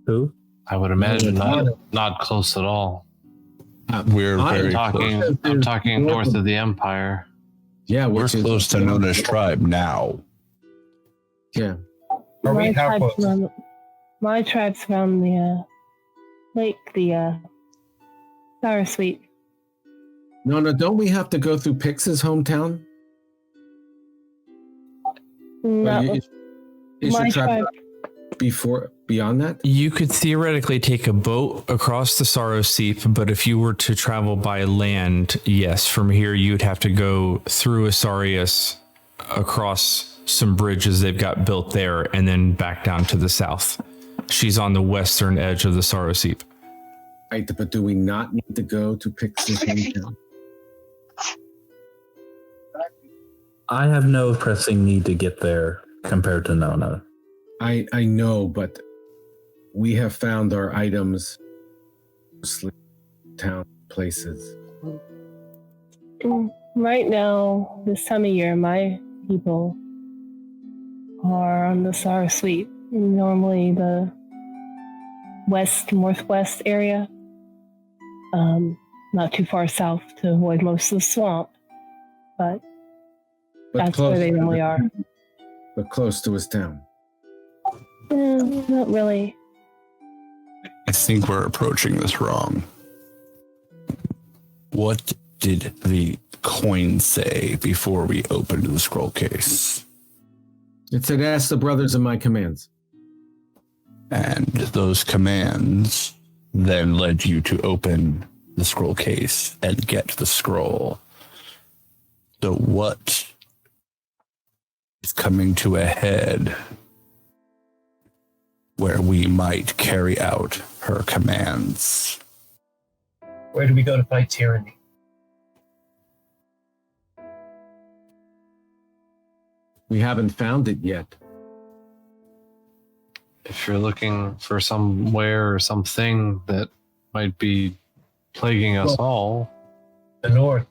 Speaker 3: Who?
Speaker 7: I would imagine not close at all.
Speaker 6: We're very
Speaker 7: I'm talking north of the Empire.
Speaker 12: Yeah,
Speaker 6: We're
Speaker 12: which is
Speaker 6: close to Nona's tribe now.
Speaker 12: Yeah.
Speaker 4: Are we how
Speaker 5: tribe's
Speaker 4: close?
Speaker 5: around, my tribe's around the lake, the Sour Sweet.
Speaker 12: No, don't we have to go through Pix's hometown?
Speaker 5: Not
Speaker 12: Is
Speaker 5: my
Speaker 12: your tribe
Speaker 5: tribe.
Speaker 12: beyond that?
Speaker 1: You could theoretically take a boat across the Sorrow Seep, but if you were to travel by land, yes, from here you'd have to go through Asarius, across some bridges they've got built there, and then back down to the south. She's on the western edge of the Sorrow Seep.
Speaker 12: Right, but do we not need to go to Pix's hometown?
Speaker 3: I have no pressing need to get there compared to Nona.
Speaker 12: I know, but we have found our items mostly town places.
Speaker 5: Right now, this time of year, my people are on the Sour Sweet. Normally the northwest area. Not too far south to avoid most of the swamp. But that's where they really are.
Speaker 12: But close to his town.
Speaker 5: Not really.
Speaker 6: I think we're approaching this wrong. What did the coin say before we opened the scroll case?
Speaker 12: It said, ask the brothers of my commands.
Speaker 6: And those commands then led you to open the scroll case and get the scroll. So what is coming to a head where we might carry out her commands?
Speaker 4: Where do we go to fight tyranny?
Speaker 12: We haven't found it yet.
Speaker 7: If you're looking for somewhere or something that might be plaguing us all.
Speaker 4: The north.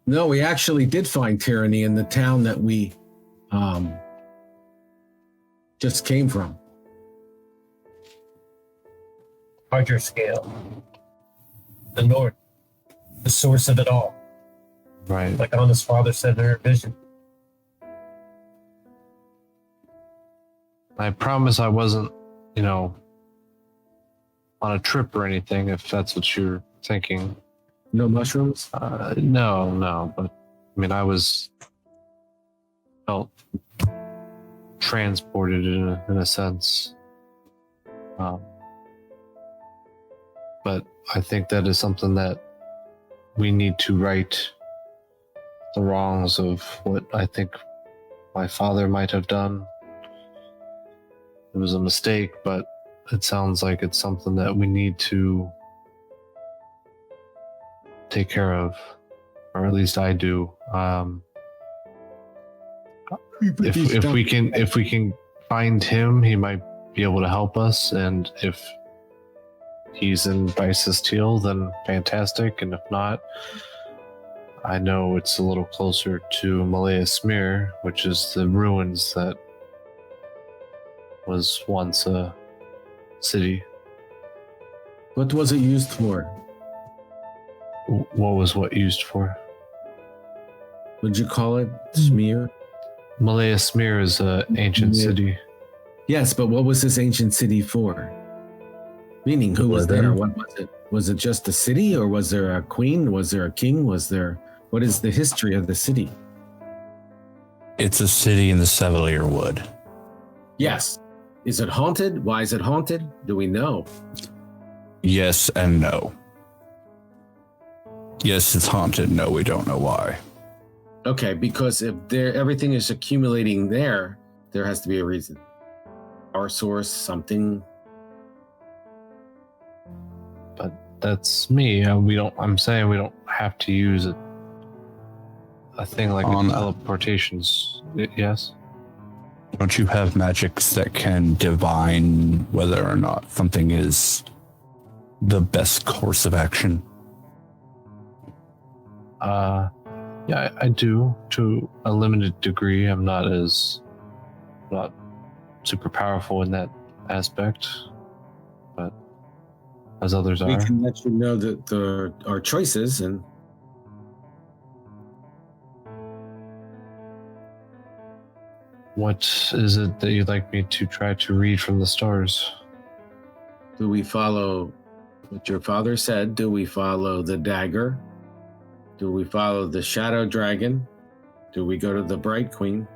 Speaker 12: No, we actually did find tyranny in the town that we just came from.
Speaker 4: Larger scale. The north. The source of it all.
Speaker 7: Right.
Speaker 4: Like Anna's father said in her vision.
Speaker 7: I promise I wasn't, on a trip or anything, if that's what you're thinking.
Speaker 12: No mushrooms?
Speaker 7: No, but I felt transported in a sense. But I think that is something that we need to right the wrongs of what I think my father might have done. It was a mistake, but it sounds like it's something that we need to take care of, or at least I do. If we can find him, he might be able to help us, and if he's in Vice's Teal, then fantastic. And if not, I know it's a little closer to Malaya Smear, which is the ruins that was once a city.
Speaker 12: What was it used for?
Speaker 7: What was what used for?
Speaker 12: Would you call it smear?
Speaker 7: Malaya Smear is an ancient city.
Speaker 12: Yes, but what was this ancient city for? Meaning, who was there? What was it? Was it just a city, or was there a queen? Was there a king? What is the history of the city?
Speaker 6: It's a city in the Sevelier Wood.
Speaker 12: Yes. Is it haunted? Why is it haunted? Do we know?
Speaker 6: Yes and no. Yes, it's haunted. No, we don't know why.
Speaker 12: Okay, because if everything is accumulating there has to be a reason. Power source, something.
Speaker 7: But that's me. I'm saying we don't have to use a thing like teleportations. Yes.
Speaker 6: Don't you have magics that can divine whether or not something is the best course of action?
Speaker 7: Yeah, I do to a limited degree. I'm not super powerful in that aspect, but as others are.
Speaker 12: We can let you know that there are choices, and
Speaker 7: what is it that you'd like me to try to read from the stars?
Speaker 12: do we follow what your father said? Do we follow the dagger? Do we follow the shadow dragon? Do we go to the bright queen?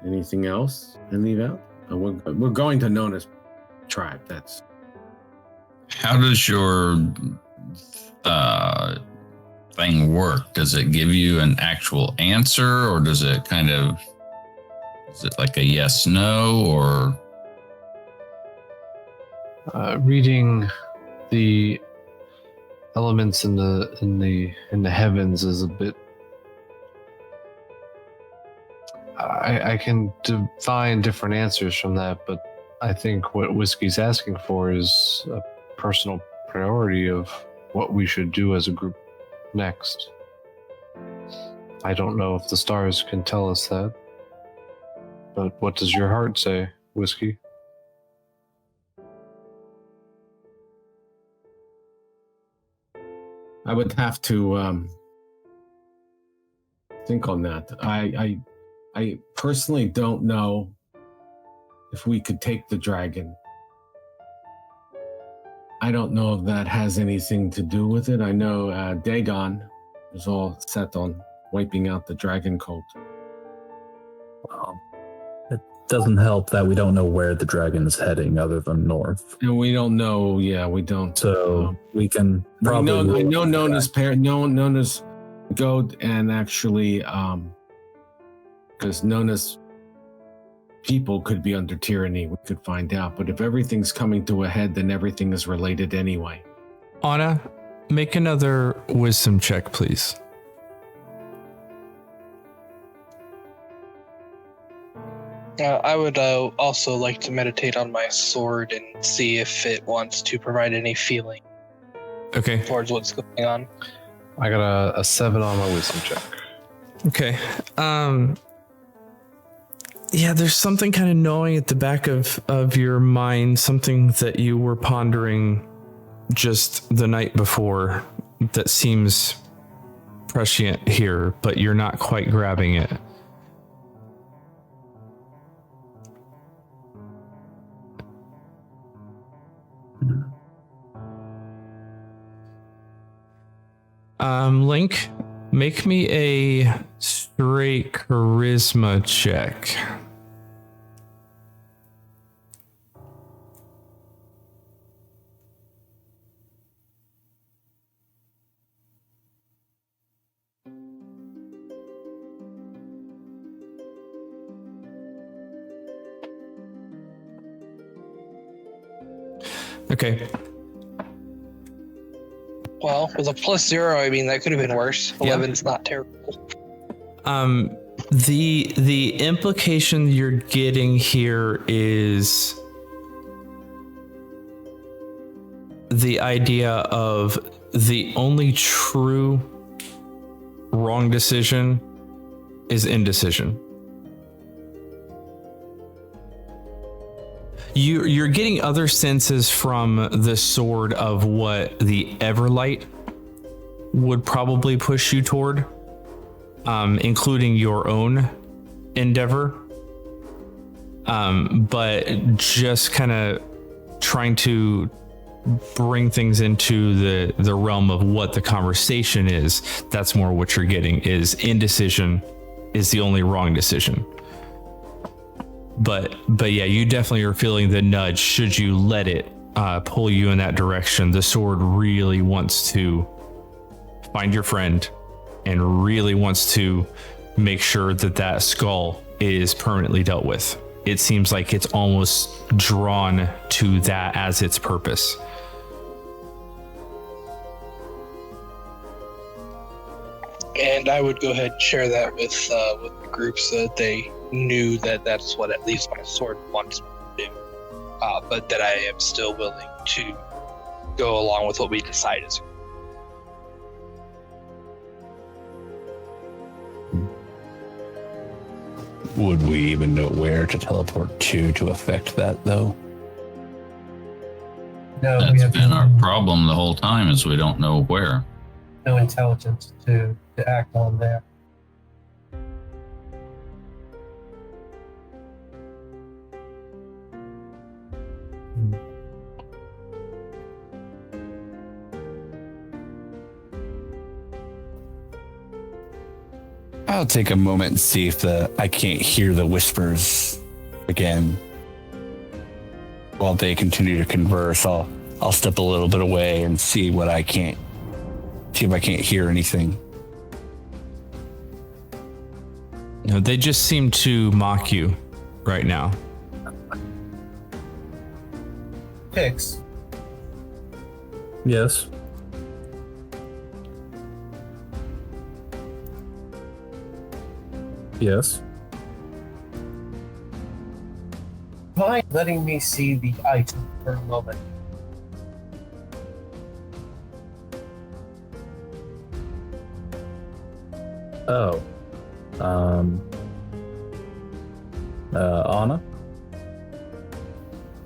Speaker 12: Anything else I leave out? We're going to Nona's tribe. That's.
Speaker 2: How does your thing work? Does it give you an actual answer, or does it is it like a yes, no, or?
Speaker 7: Reading the elements in the heavens is a bit. I can define different answers from that, but I think what Whiskey's asking for is a personal priority of what we should do as a group next. I don't know if the stars can tell us that, but what does your heart say, Whiskey?
Speaker 12: I would have to think on that. I personally don't know if we could take the dragon. I don't know if that has anything to do with it. I know Dagon is all set on wiping out the dragon cult.
Speaker 3: It doesn't help that we don't know where the dragon is heading other than north.
Speaker 12: And we don't know. Yeah, we don't.
Speaker 3: So we can probably.
Speaker 12: I know Nona's parent. Nona's go and actually, because Nona's people could be under tyranny. We could find out. But if everything's coming to a head, then everything is related anyway.
Speaker 1: Anna, make another wisdom check, please.
Speaker 8: I would also like to meditate on my sword and see if it wants to provide any feeling
Speaker 1: Okay.
Speaker 8: towards what's going on.
Speaker 7: I got a 7 on my wisdom check.
Speaker 1: Okay. Yeah, there's something kind of gnawing at the back of your mind, something that you were pondering just the night before that seems prescient here, but you're not quite grabbing it. Link, make me a straight charisma check. Okay.
Speaker 8: Well, with a +0, I mean, that could have been worse. 11's not terrible.
Speaker 1: The implication you're getting here is the idea of the only true wrong decision is indecision. You're getting other senses from the sword of what the Everlight would probably push you toward, including your own endeavor. But just kind of trying to bring things into the realm of what the conversation is. That's more what you're getting, is indecision is the only wrong decision. But yeah, you definitely are feeling the nudge. Should you let it pull you in that direction, the sword really wants to find your friend and really wants to make sure that skull is permanently dealt with. It seems like it's almost drawn to that as its purpose.
Speaker 8: And I would go ahead and share that with the group so that they knew that that's what at least my sword wants me to do. But that I am still willing to go along with what we decide is.
Speaker 6: Would we even know where to teleport to affect that, though?
Speaker 4: No, we
Speaker 2: That's
Speaker 4: have
Speaker 2: been our problem the whole time, is we don't know where.
Speaker 4: no intelligence to act on there.
Speaker 6: I'll take a moment and see if I can't hear the whispers again. While they continue to converse, I'll step a little bit away and see if I can't hear anything.
Speaker 1: No, they just seem to mock you right now.
Speaker 4: Pix,
Speaker 3: Yes. Yes.
Speaker 4: mind letting me see the item for a moment?
Speaker 3: Oh. Anna?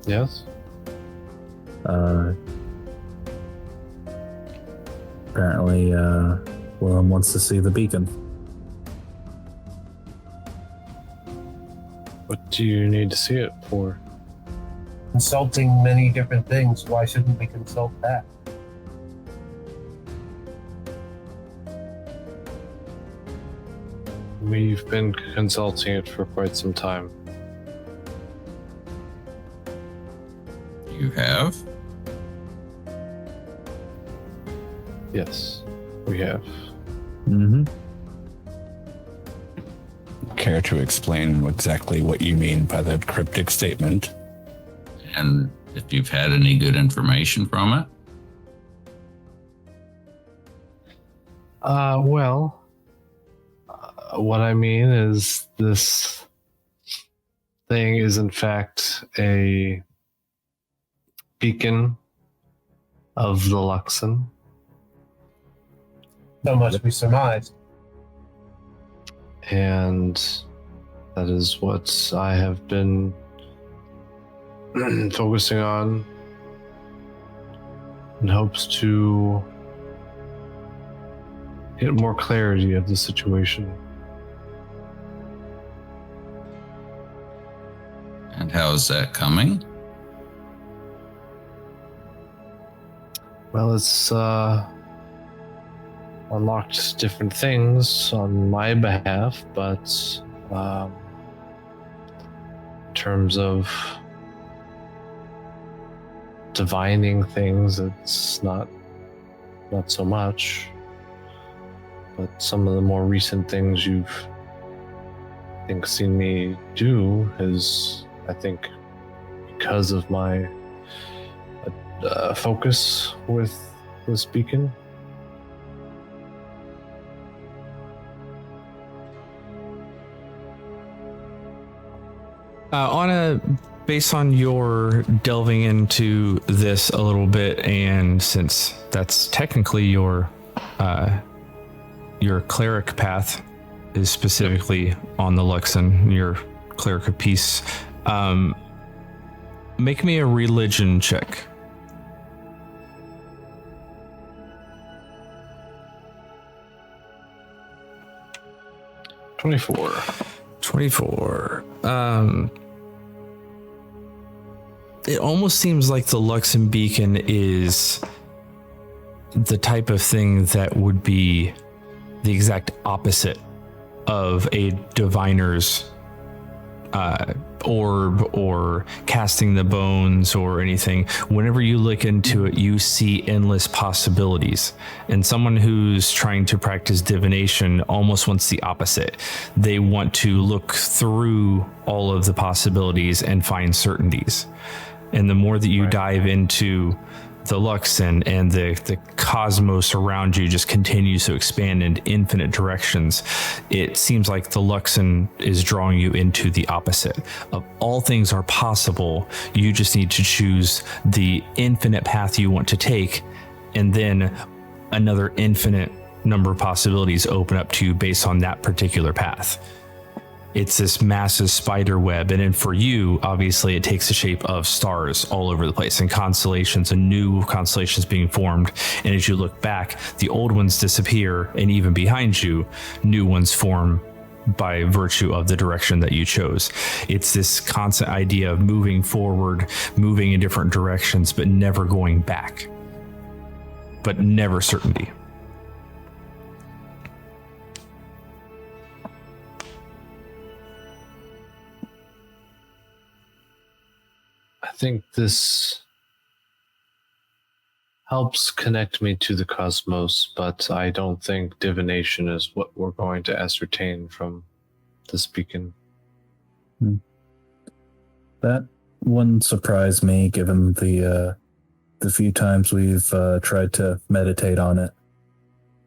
Speaker 7: Yes.
Speaker 3: Apparently, Willem wants to see the beacon.
Speaker 7: What do you need to see it for?
Speaker 4: Consulting many different things. Why shouldn't we consult that?
Speaker 7: We've been consulting it for quite some time.
Speaker 2: You have?
Speaker 7: Yes, we have.
Speaker 3: Mm-hmm.
Speaker 6: Care to explain exactly what you mean by that cryptic statement?
Speaker 2: And if you've had any good information from it?
Speaker 7: What I mean is this thing is in fact a beacon of the Luxon.
Speaker 4: So much we surmised.
Speaker 7: And that is what I have been focusing on in hopes to get more clarity of the situation.
Speaker 2: And how is that coming?
Speaker 7: Well, it's unlocked different things on my behalf, but in terms of divining things, it's not so much. But some of the more recent things you've, I think, seen me do is, I think, because of my focus with this beacon.
Speaker 1: Anna based on your delving into this a little bit, and since that's technically your cleric path is specifically on the Luxon, your cleric of peace, make me a religion check. $24. It almost seems like the Luxon Beacon is the type of thing that would be the exact opposite of a diviner's orb or casting the bones or anything. Whenever you look into it, you see endless possibilities. And someone who's trying to practice divination almost wants the opposite. They want to look through all of the possibilities and find certainties. And the more that you dive into the Luxon and the cosmos around you just continues to expand in infinite directions, it seems like the Luxon is drawing you into the opposite of all things are possible. You just need to choose the infinite path you want to take, and then another infinite number of possibilities open up to you based on that particular path. It's this massive spider web, and then for you, obviously, it takes the shape of stars all over the place and constellations and new constellations being formed. And as you look back, the old ones disappear, and even behind you, new ones form by virtue of the direction that you chose. It's this constant idea of moving forward, moving in different directions, but never going back, but never certainty.
Speaker 7: I think this helps connect me to the cosmos, but I don't think divination is what we're going to ascertain from this beacon.
Speaker 3: That wouldn't surprise me, given the few times we've tried to meditate on it.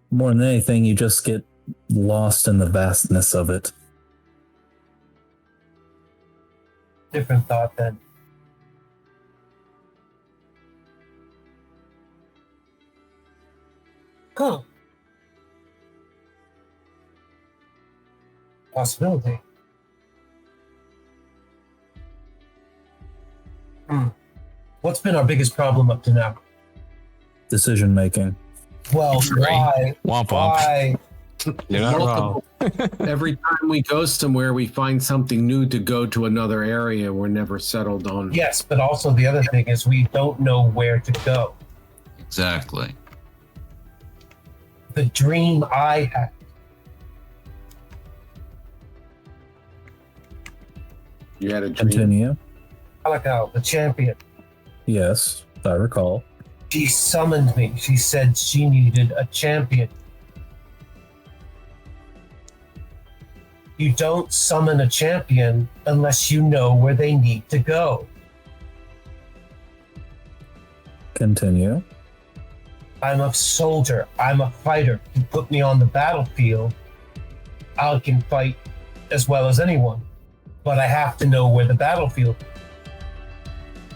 Speaker 3: More than anything, you just get lost in the vastness of it.
Speaker 4: Different thought then. Huh. Possibility. What's been our biggest problem up to now?
Speaker 3: Decision making.
Speaker 4: Well, why?
Speaker 1: Womp womp.
Speaker 4: Why?
Speaker 1: You're not wrong.
Speaker 12: Every time we go somewhere, we find something new to go to another area we're never settled on.
Speaker 4: Yes, but also the other thing is we don't know where to go.
Speaker 2: Exactly.
Speaker 4: The dream I had.
Speaker 12: You had a dream.
Speaker 3: Continue.
Speaker 4: Alakal, the champion.
Speaker 3: Yes, I recall.
Speaker 4: She summoned me. She said she needed a champion. You don't summon a champion unless you know where they need to go.
Speaker 3: Continue.
Speaker 4: I'm a soldier. I'm a fighter. You put me on the battlefield, I can fight as well as anyone. But I have to know where the battlefield is.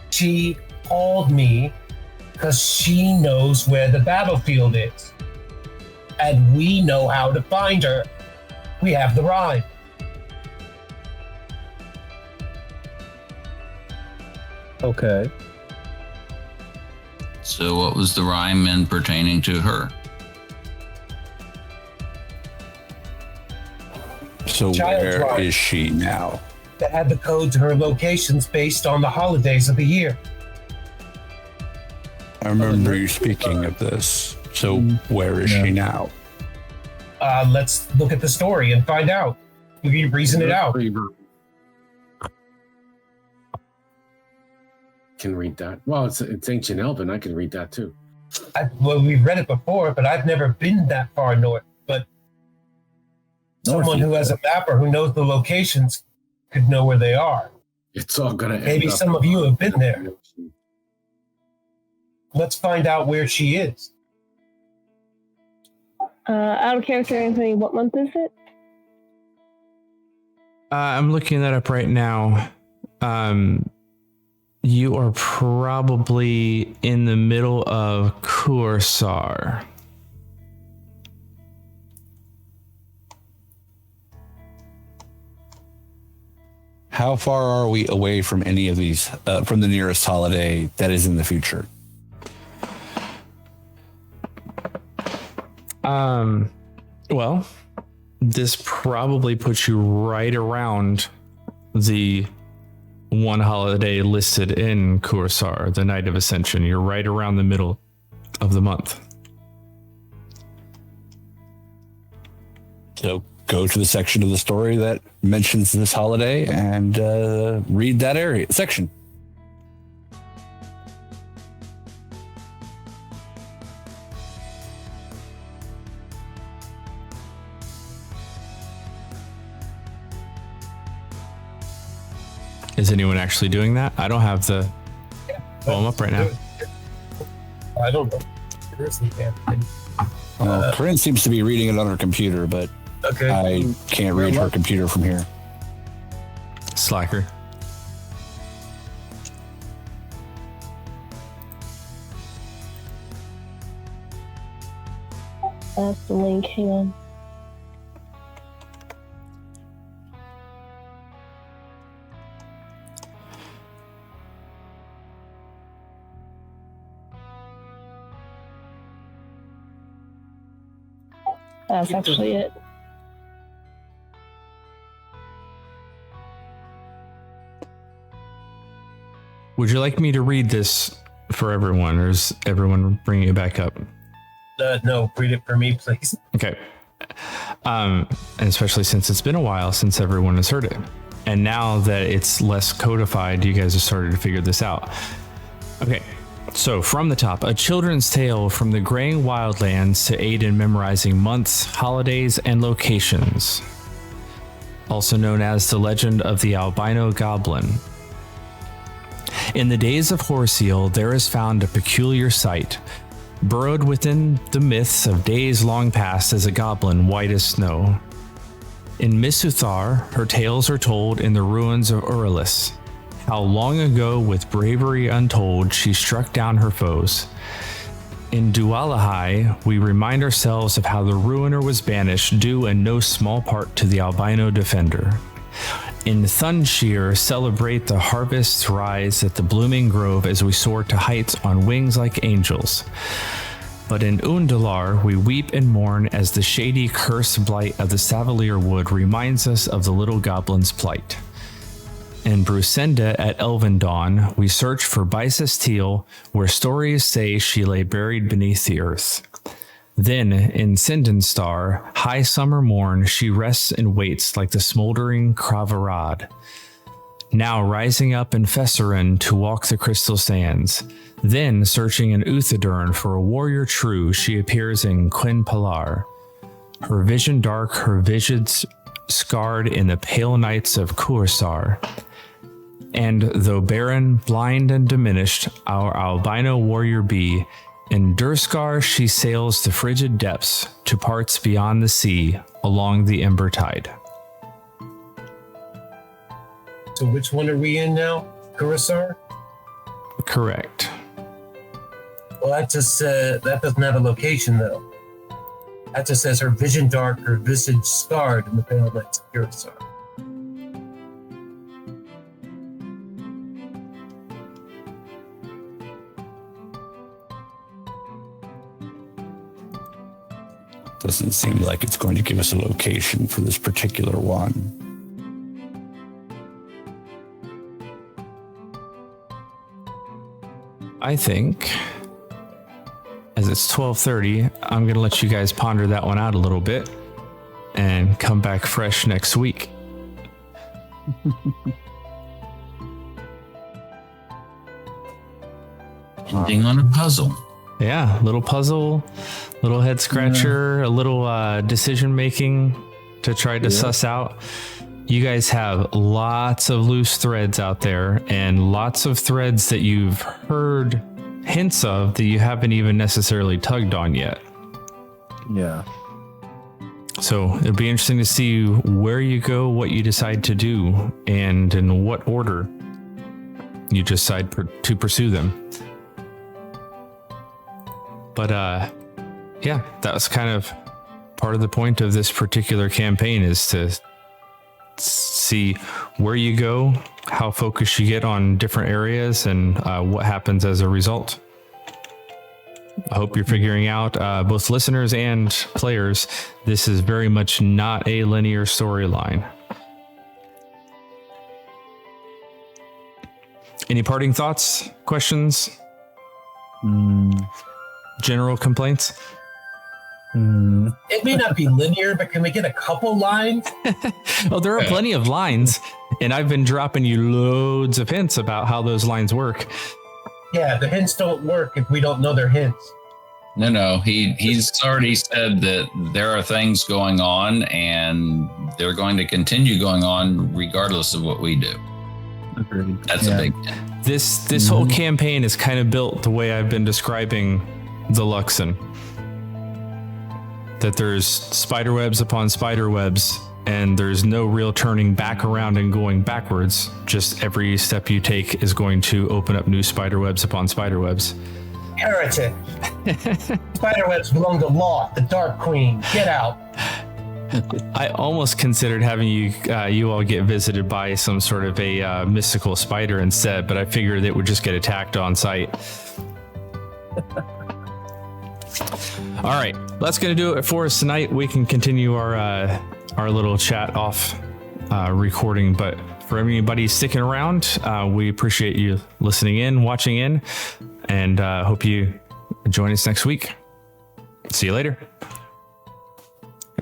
Speaker 4: She called me because she knows where the battlefield is. And we know how to find her. We have the rhyme.
Speaker 3: Okay.
Speaker 2: So what was the rhyme in pertaining to her?
Speaker 6: So
Speaker 4: Child's
Speaker 6: where
Speaker 4: rhyme.
Speaker 6: is she now?
Speaker 4: That had the code to her locations based on the holidays of the year.
Speaker 6: I remember you speaking of this. So where is she now?
Speaker 4: Let's look at the story and find out. We can reason it out.
Speaker 12: Can read that. Well, it's ancient Elven. I can read that too.
Speaker 4: Well, we've read it before, but I've never been that far north. But someone who has a map or who knows the locations could know where they are.
Speaker 12: It's all gonna.
Speaker 4: Maybe some of you have been there. Let's find out where she is.
Speaker 5: Out of character, Anthony, what month is it?
Speaker 1: I'm looking that up right now. You are probably in the middle of Kursar.
Speaker 6: How far are we away from any of these, from the nearest holiday that is in the future?
Speaker 1: Well, this probably puts you right around the one holiday listed in Kursar, the Night of Ascension. You're right around the middle of the month.
Speaker 6: So go to the section of the story that mentions this holiday and read that area section.
Speaker 1: Is anyone actually doing that? I don't have the poem up right now.
Speaker 4: I don't know. Seriously, man.
Speaker 6: Corinne seems to be reading it on her computer, but
Speaker 4: Okay.
Speaker 6: I can't read her computer from here.
Speaker 1: Slacker.
Speaker 5: That's the link. Hang on. That's actually it.
Speaker 1: Would you like me to read this for everyone, or is everyone bringing it back up?
Speaker 4: No, read it for me, please.
Speaker 1: Okay. And especially since it's been a while since everyone has heard it. And now that it's less codified, you guys have started to figure this out. Okay. So from the top, a children's tale from the graying wildlands to aid in memorizing months, holidays, and locations. Also known as the legend of the albino goblin. In the days of Horseal, there is found a peculiar sight, burrowed within the myths of days long past as a goblin white as snow. In Misuthar, her tales are told in the ruins of Uralis, how long ago with bravery untold she struck down her foes. In Dualahai, we remind ourselves of how the ruiner was banished due in no small part to the albino defender. In Thunshire, celebrate the harvest's rise at the blooming grove as we soar to heights on wings like angels. But in Undalar, we weep and mourn as the shady curse blight of the Savalier Wood reminds us of the little goblin's plight. In Brusenda at Elven Dawn, we search for Bisis Teal, where stories say she lay buried beneath the earth. Then, in Sindenstar, high summer morn, she rests and waits like the smoldering Kravarad. Now rising up in Fesserin to walk the crystal sands. Then, searching in Uthadurn for a warrior true, she appears in Quin Pilar. Her vision dark, her visions scarred in the pale nights of Kursar. And though barren, blind, and diminished, our albino warrior be, in Durskar she sails to frigid depths, to parts beyond the sea, along the Ember Tide.
Speaker 4: So which one are we in now? Kursar?
Speaker 1: Correct.
Speaker 4: Well, that just that doesn't have a location though. That just says her vision dark, her visage scarred in the pale nights of Kursar.
Speaker 6: Doesn't seem like it's going to give us a location for this particular one.
Speaker 1: I think, as it's 12:30, I'm going to let you guys ponder that one out a little bit and come back fresh next week.
Speaker 2: Ending on a puzzle.
Speaker 1: Yeah, little puzzle, little head scratcher, a little decision making to try to suss out. You guys have lots of loose threads out there and lots of threads that you've heard hints of that you haven't even necessarily tugged on yet.
Speaker 3: Yeah.
Speaker 1: So it'll be interesting to see where you go, what you decide to do, and in what order. you decide to pursue them. But yeah, that was kind of part of the point of this particular campaign, is to see where you go, how focused you get on different areas, and what happens as a result. I hope you're figuring out, both listeners and players, this is very much not a linear storyline. Any parting thoughts, questions, general complaints?
Speaker 4: It may not be linear, but can we get a couple lines?
Speaker 1: Oh, there are plenty of lines, and I've been dropping you loads of hints about how those lines work.
Speaker 4: Yeah, the hints don't work if we don't know they're hints.
Speaker 2: No, he's already said that there are things going on, and they're going to continue going on regardless of what we do.
Speaker 6: Agreed.
Speaker 2: That's a big hint.
Speaker 1: This whole campaign is kind of built the way I've been describing the Luxon. That there's spiderwebs upon spiderwebs, and there's no real turning back around and going backwards. Just every step you take is going to open up new spiderwebs upon spiderwebs.
Speaker 4: Heretic. Spiderwebs belong to Loth, the Dark Queen. Get out.
Speaker 1: I almost considered having you all get visited by some sort of a mystical spider instead, but I figured it would just get attacked on sight. All right, that's going to do it for us tonight. We can continue our little chat off recording, but for everybody sticking around, we appreciate you listening in, watching in, and hope you join us next week. See you later.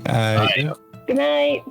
Speaker 6: Bye.
Speaker 5: Good night.